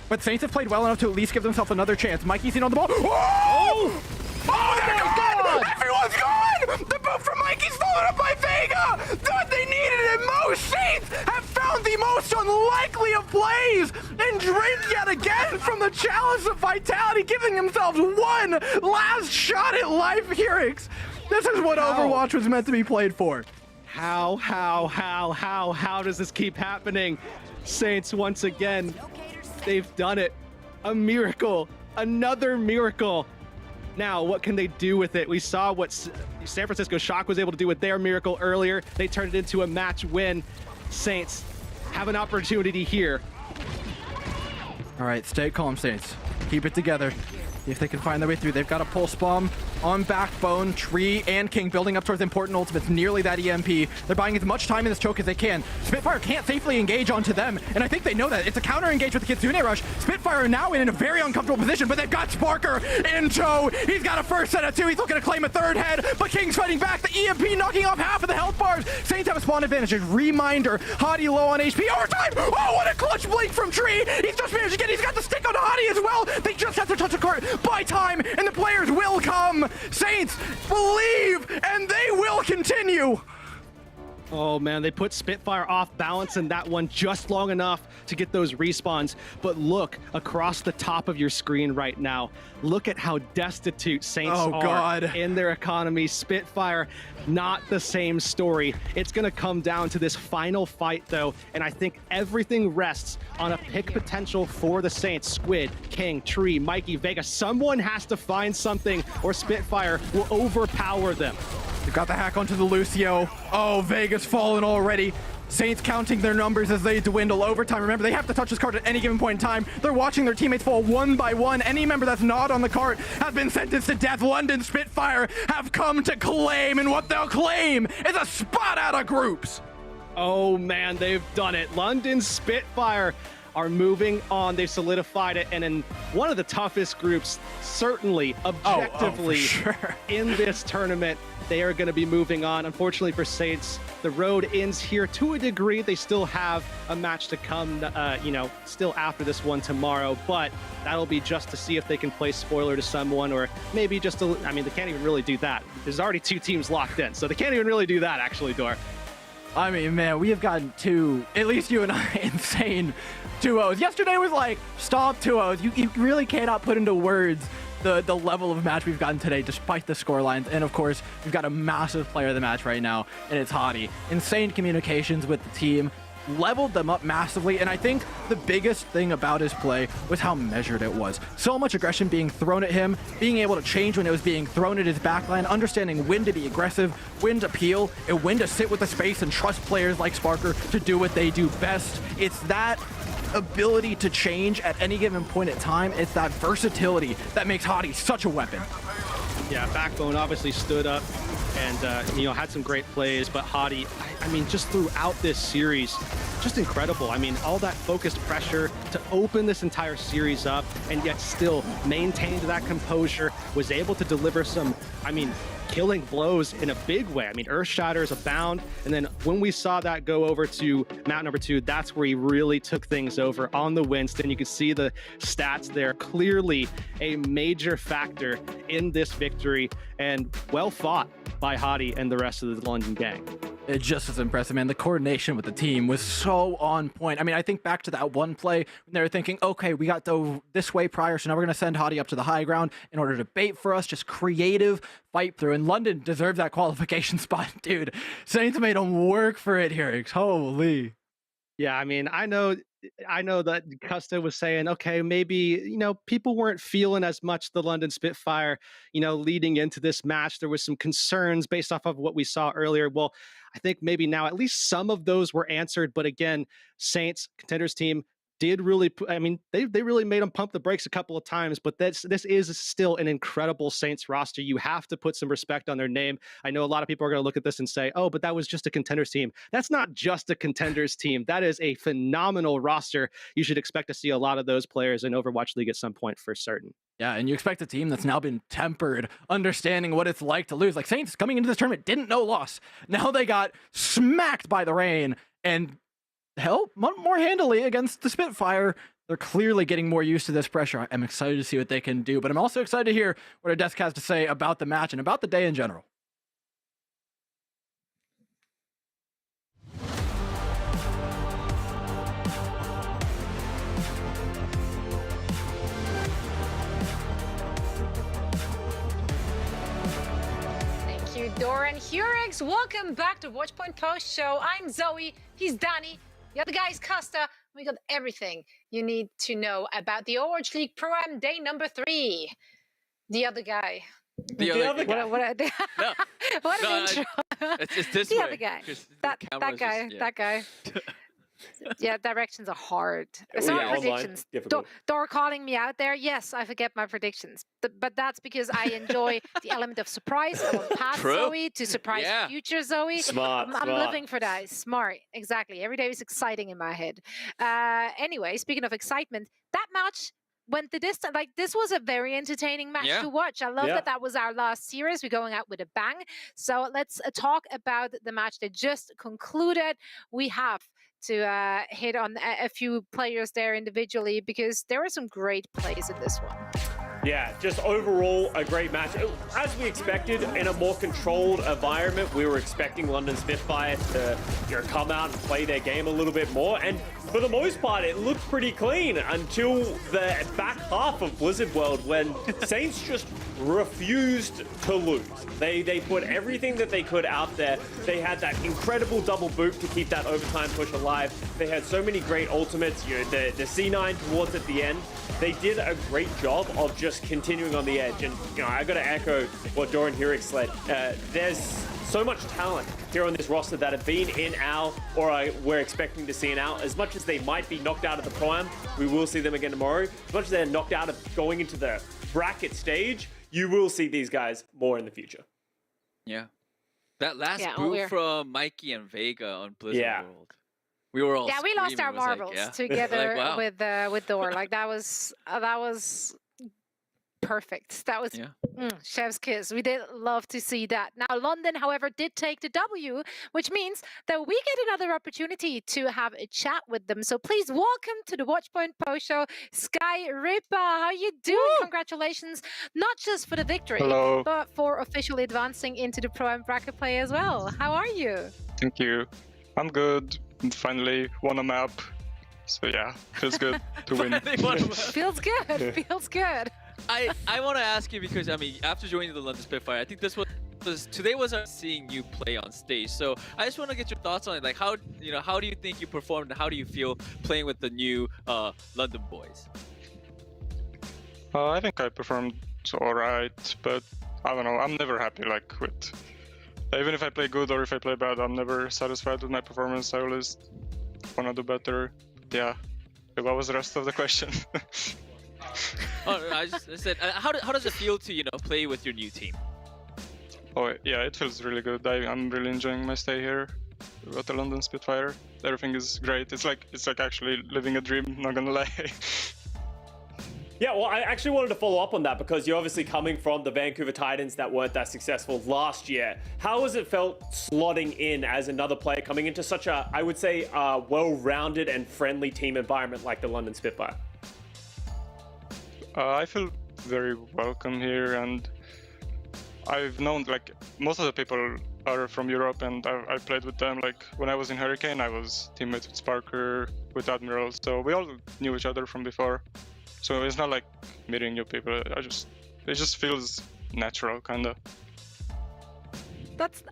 But Saints have played well enough to at least give themselves another chance. Mikey's in on the ball. Oh! Oh my God! Everyone's gone! The boot from Mikey's followed up by Vega! Thought they needed it most! Saints have found the most unlikely of plays and drink yet again from the chalice of vitality, giving themselves one last shot at life, Herix. This is what Overwatch was meant to be played for. How does this keep happening? Saints, once again, they've done it. A miracle. Another miracle. Now, what can they do with it? We saw what San Francisco Shock was able to do with their miracle earlier. They turned it into a match win. Saints have an opportunity here. All right, stay calm, Saints. Keep it together. If they can find their way through, they've got a pulse bomb on Backbone, Tree, and King building up towards important ultimates, nearly that EMP. They're buying as much time in this choke as they can. Spitfire can't safely engage onto them, and I think they know that. It's a counter engage with the Kitsune Rush. Spitfire are now in a very uncomfortable position, but they've got Sparker in tow. He's got a first set of 2. He's looking to claim a third head, but King's fighting back. The EMP knocking off half of the health bars. Saints have a spawn advantage. Just reminder, Hottie low on HP. Overtime! Oh, what a clutch blink from Tree! He's just managed to get, he's got the stick on Hottie as well. They just have to touch the court, buy time, and the players will come. Saints believe, and they will continue. Oh man, they put Spitfire off balance in that one just long enough to get those respawns. But look across the top of your screen right now. Look at how destitute Saints are in their economy. Spitfire, not the same story. It's gonna come down to this final fight though, and I think everything rests on a pick potential for the Saints. Squid, King, Tree, Mikey, Vega. Someone has to find something or Spitfire will overpower them. They got the hack onto the Lucio. Oh, Vega's fallen already. Saints counting their numbers as they dwindle. Overtime, remember, they have to touch this card at any given point in time. They're watching their teammates fall one by one. Any member that's not on the cart has been sentenced to death. London Spitfire have come to claim, and what they'll claim is a spot out of groups. Oh man, they've done it. London Spitfire are moving on. They've solidified it, and in one of the toughest groups, certainly, objectively, in this tournament, they are going to be moving on. Unfortunately for Saints, the road ends here to a degree. They still have a match to come, still after this one tomorrow, but that'll be just to see if they can play spoiler to someone, or maybe just to, I mean, they can't even really do that. There's already 2 teams locked in, so they can't even really do that, actually, Dor. I mean, man, we have gotten 2, at least you and I, insane 2-0s. Yesterday was like, stop 2-0s. You really cannot put into words the level of match we've gotten today, despite the score lines. And of course, we've got a massive player of the match right now, and it's Hottie. Insane communications with the team, leveled them up massively, and I think the biggest thing about his play was how measured it was. So much aggression being thrown at him, being able to change when it was being thrown at his backline, understanding when to be aggressive, when to peel, and when to sit with the space and trust players like Sparker to do what they do best. It's that ability to change at any given point in time. It's that versatility that makes Hottie such a weapon. Yeah, Backbone obviously stood up and had some great plays, but Hottie, I mean, just throughout this series, just incredible. I mean, all that focused pressure to open this entire series up, and yet still maintained that composure, was able to deliver some, I mean, killing blows in a big way. I mean, Earth Shatters abound, and then when we saw that go over to map number 2, that's where he really took things over on the Winston. You can see the stats there, clearly a major factor in this victory, and well fought by Hottie and the rest of the London gang. It's just as impressive, man. The coordination with the team was so on point. I mean, I think back to that one play when they were thinking, okay, we got this way prior, so now we're going to send Hottie up to the high ground in order to bait for us. Just creative fight through. And London deserved that qualification spot, dude. Saints made them work for it here. Holy. Yeah, I mean, I know that Custa was saying, okay, maybe, people weren't feeling as much the London Spitfire, leading into this match. There was some concerns based off of what we saw earlier. Well, I think maybe now at least some of those were answered. But again, Saints, contenders team, did really, they really made them pump the brakes a couple of times, but this is still an incredible Saints roster. You have to put some respect on their name. I know a lot of people are going to look at this and say, oh, but that was just a contenders team. That's not just a contenders team. That is a phenomenal roster. You should expect to see a lot of those players in Overwatch League at some point for certain. Yeah, and you expect a team that's now been tempered, understanding what it's like to lose. Like Saints coming into this tournament didn't know loss. Now they got smacked by the rain and hell, more handily against the Spitfire. They're clearly getting more used to this pressure. I'm excited to see what they can do, but I'm also excited to hear what Adesk has to say about the match and about the day in general. Thank you, Doran Hurix. Welcome back to Watchpoint Post Show. I'm Zoe. He's Danny. The other guy is Costa. We got everything you need to know about the Overwatch League Pro-Am day number 3. The other guy. The other guy. What an intro. It's this the way. other guy. That guy. Just, yeah. That guy. Yeah, directions are hard. So Yeah, predictions. difficult. Dor calling me out there. Yes, I forget my predictions. But that's because I enjoy the element of surprise. I want past Zoe to surprise future Zoe. Smart. I'm living for that. Smart. Exactly. Every day is exciting in my head. Anyway, speaking of excitement, that match went the distance. Like, this was a very entertaining match to watch. I love that was our last series. We're going out with a bang. So let's talk about the match that just concluded. We have to hit on a few players there individually because there were some great plays in this one. Yeah, just overall a great match. As we expected, in a more controlled environment, we were expecting London Spitfire to come out and play their game a little bit more. And for the most part, it looked pretty clean until the back half of Blizzard World when Saints just refused to lose. They put everything that they could out there. They had that incredible double boot to keep that overtime push alive. They had so many great ultimates, the C9 towards at the end. They did a great job of just continuing on the edge. And, I got to echo what Doran Hurek said. There's so much talent here on this roster that have been in our, or we're expecting to see in our. As much as they might be knocked out of the Pro-Am, we will see them again tomorrow. As much as they're knocked out of going into the bracket stage, you will see these guys more in the future. Yeah. That last boot from Mikey and Vega on Blizzard World. We were all we lost our marbles together like, wow. with Dor. Like that was perfect. That was chef's kiss. We did love to see that. Now London, however, did take the W, which means that we get another opportunity to have a chat with them. So please welcome to the Watchpoint Post Show, Sky Ripa. How you doing? Woo! Congratulations, not just for the victory, but for officially advancing into the Pro-Am bracket play as well. How are you? Thank you. I'm good. Finally won a map. So yeah, feels good to win. Feels good. Feels good. I want to ask you because I mean, after joining the London Spitfire, I think today was our seeing you play on stage. So I just want to get your thoughts on it. Like how do you think you performed? And how do you feel playing with the new London boys? I think I performed alright, but I don't know. I'm never happy with. Even if I play good or if I play bad, I'm never satisfied with my performance. I always want to do better. But yeah. What was the rest of the question? I said, how does it feel to play with your new team? Oh yeah, it feels really good. I'm really enjoying my stay here at the London Spitfire. Everything is great. It's like actually living a dream. Not gonna lie. Yeah, well, I actually wanted to follow up on that because you're obviously coming from the Vancouver Titans that weren't that successful last year. How has it felt slotting in as another player coming into such a, I would say, well-rounded and friendly team environment like the London Spitfire? I feel very welcome here, and I've known most of the people are from Europe, and I played with them. Like when I was in Hurricane, I was teammates with Sparker, with Admiral, so we all knew each other from before. So it's not like meeting new people. It just feels natural, kinda.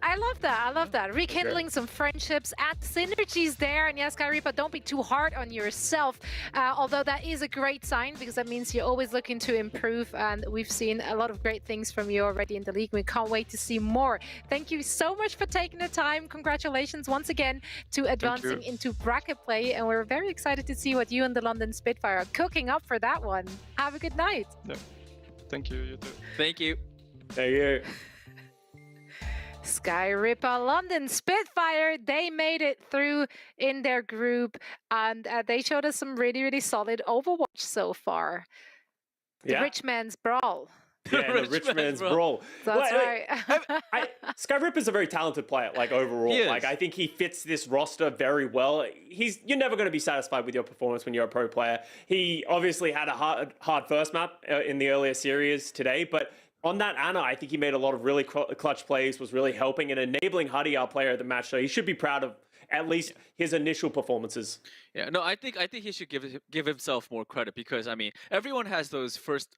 I love that. I love that. Rekindling some friendships, add synergies there. And yes, Skyripa, don't be too hard on yourself. Although that is a great sign because that means you're always looking to improve. And we've seen a lot of great things from you already in the league. We can't wait to see more. Thank you so much for taking the time. Congratulations once again to advancing into bracket play. And we're very excited to see what you and the London Spitfire are cooking up for that one. Have a good night. Yeah. Thank you. You too. Thank you. Thank you. Skyripa London Spitfire, they made it through in their group and they showed us some really, really solid Overwatch so far. The Rich Man's Brawl. Yeah, the Rich Man's Brawl. That's right. Skyripa is a very talented player, overall. I think he fits this roster very well. You're never going to be satisfied with your performance when you're a pro player. He obviously had a hard first map in the earlier series today, but on that Ana, I think he made a lot of really clutch plays, was really helping and enabling Huddy, our player of the match. So he should be proud of at least his initial performances. Yeah, no, I think he should give himself more credit because I mean everyone has those first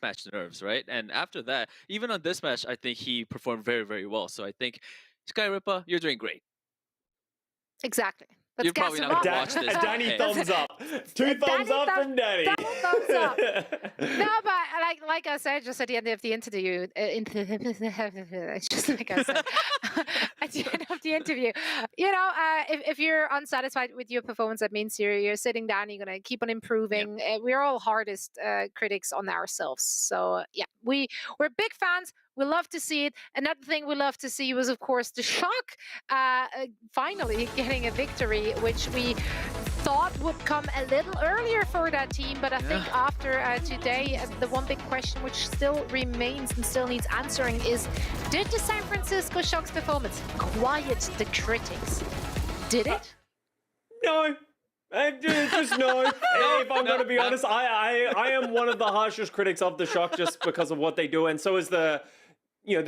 match nerves, right? And after that, even on this match, I think he performed very, very well. So I think Skyripa, you're doing great. Exactly. You're probably not going to watch this. Danny thumbs up. Two thumbs up from Danny. Double thumbs up. No, but like I said, just at the end of the interview, just like I said, at the end of the interview, if you're unsatisfied with your performance, that means you're sitting down, you're going to keep on improving. Yep. We're all hardest critics on ourselves. So yeah, we're big fans. We love to see it. Another thing we love to see was, of course, the Shock finally getting a victory, which we thought would come a little earlier for that team. But I think after today, the one big question which still remains and still needs answering is, did the San Francisco Shock's performance quiet the critics? Did it? No. Just no. If I'm going to be honest, I am one of the harshest critics of the Shock just because of what they do, and so is the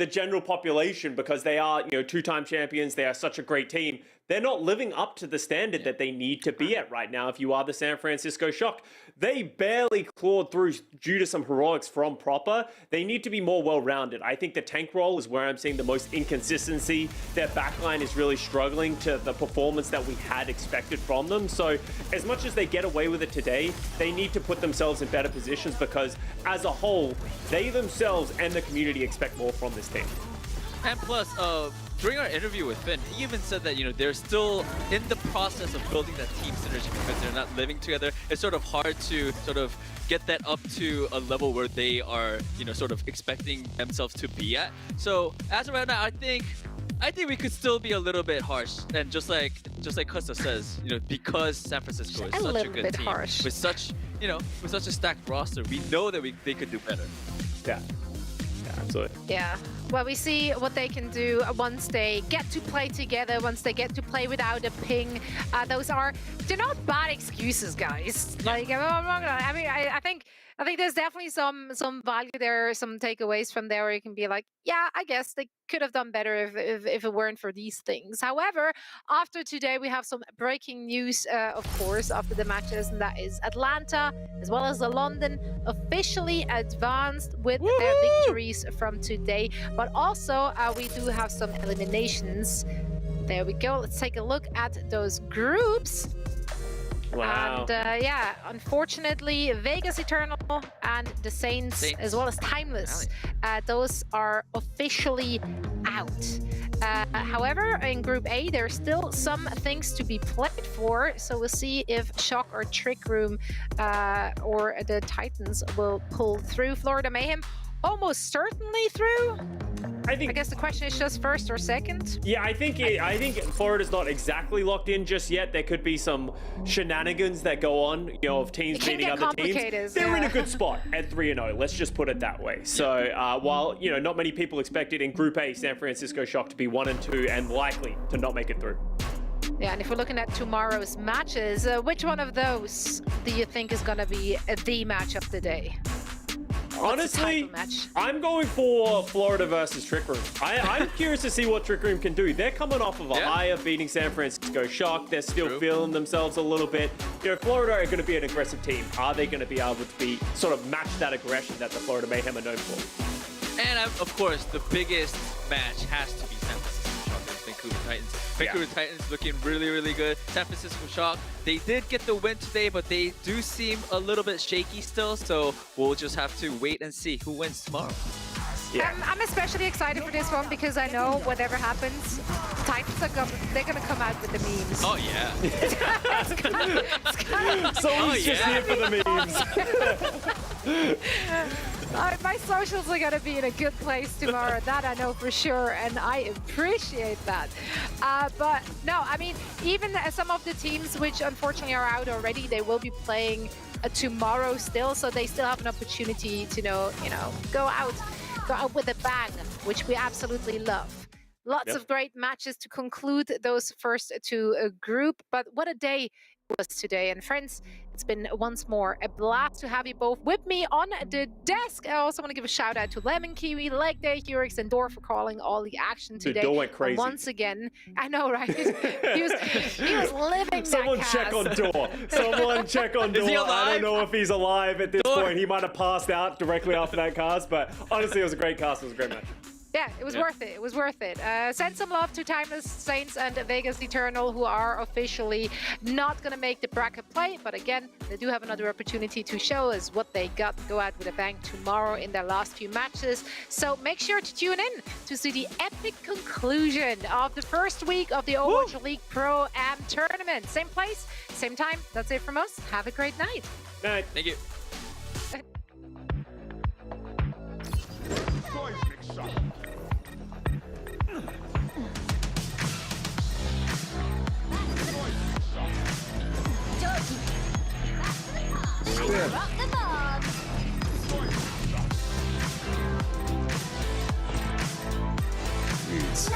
general population, because they are, two-time champions. They are such a great team. They're not living up to the standard that they need to be at right now. If you are the San Francisco Shock, they barely clawed through due to some heroics from Proper. They need to be more well-rounded. I think the tank role is where I'm seeing the most inconsistency. Their backline is really struggling to the performance that we had expected from them. So as much as they get away with it today, they need to put themselves in better positions, because as a whole, they themselves and the community expect more from this team. And plus, during our interview with Finn, he even said that, they're still in the process of building that team synergy because they're not living together. It's sort of hard to sort of get that up to a level where they are, sort of expecting themselves to be at. So as of right now, I think we could still be a little bit harsh. And just like Kusta says, because San Francisco is such a good team, harsh. with such, with such a stacked roster, we know that they could do better. Yeah, absolutely. Yeah. Well, we see what they can do once they get to play together, once they get to play without a ping. They're not bad excuses, guys. Like, I think there's definitely some value there, some takeaways from there where you can be like, yeah, I guess they could have done better if it weren't for these things. However, after today, we have some breaking news, of course, after the matches, and that is Atlanta as well as London officially advanced with their victories from today. But also, we do have some eliminations. There we go. Let's take a look at those groups. Wow. And yeah, unfortunately, Vegas Eternal and the Saints, as well as Timeless, those are officially out. However, in Group A, there's still some things to be played for. So we'll see if Shock or Trick Room or the Titans will pull through. Florida Mayhem almost certainly through. I guess the question is just first or second. Yeah, I think Florida's not exactly locked in just yet. There could be some shenanigans that go on, of teams beating other teams. They're in a good spot at 3-0. Let's just put it that way. So while not many people expected in Group A San Francisco Shock to be 1-2 and likely to not make it through. Yeah, and if we're looking at tomorrow's matches, which one of those do you think is going to be the match of the day? Honestly, I'm going for Florida versus Trick Room. I'm curious to see what Trick Room can do. They're coming off of a high of beating San Francisco Shock. They're still feeling themselves a little bit. Florida are going to be an aggressive team. Are they going to be able to sort of match that aggression that the Florida Mayhem are known for? And of course, the biggest match has to be San Francisco Shock versus Vancouver Titans. Vancouver Titans looking really, really good. San Francisco Shock, they did get the win today, but they do seem a little bit shaky still. So we'll just have to wait and see who wins tomorrow. Yeah. I'm especially excited for this one because I know whatever happens, Titans they're gonna come out with the memes. Oh yeah. Someone's just here for the memes. My socials are gonna be in a good place tomorrow. That I know for sure, and I appreciate that. But no, I mean, even some of the teams which unfortunately are out already, they will be playing tomorrow still, so they still have an opportunity to go out with a bang, which we absolutely love. Lots of great matches to conclude those first two group, but what a day it was today. And friends, it's been once more a blast to have you both with me on the desk. I also want to give a shout out to Lemon Kiwi, Leg Day, Hurix, and Dor for calling all the action today. Dude, Dor went crazy. And once again, I know, right? he was living Someone that check on Dor. Someone check on Dor. Is he alive? I don't know if he's alive at this point. He might have passed out directly after that cast, but honestly, it was a great cast. It was a great match. Yeah, it was worth it. It was worth it. Send some love to Timeless, Saints, and Vegas Eternal, who are officially not going to make the bracket play. But again, they do have another opportunity to show us what they got. Go out with a bang tomorrow in their last few matches. So make sure to tune in to see the epic conclusion of the first week of the Overwatch League Pro Am tournament. Same place, same time. That's it from us. Have a great night. Night. Thank you. Rock the bomb. It's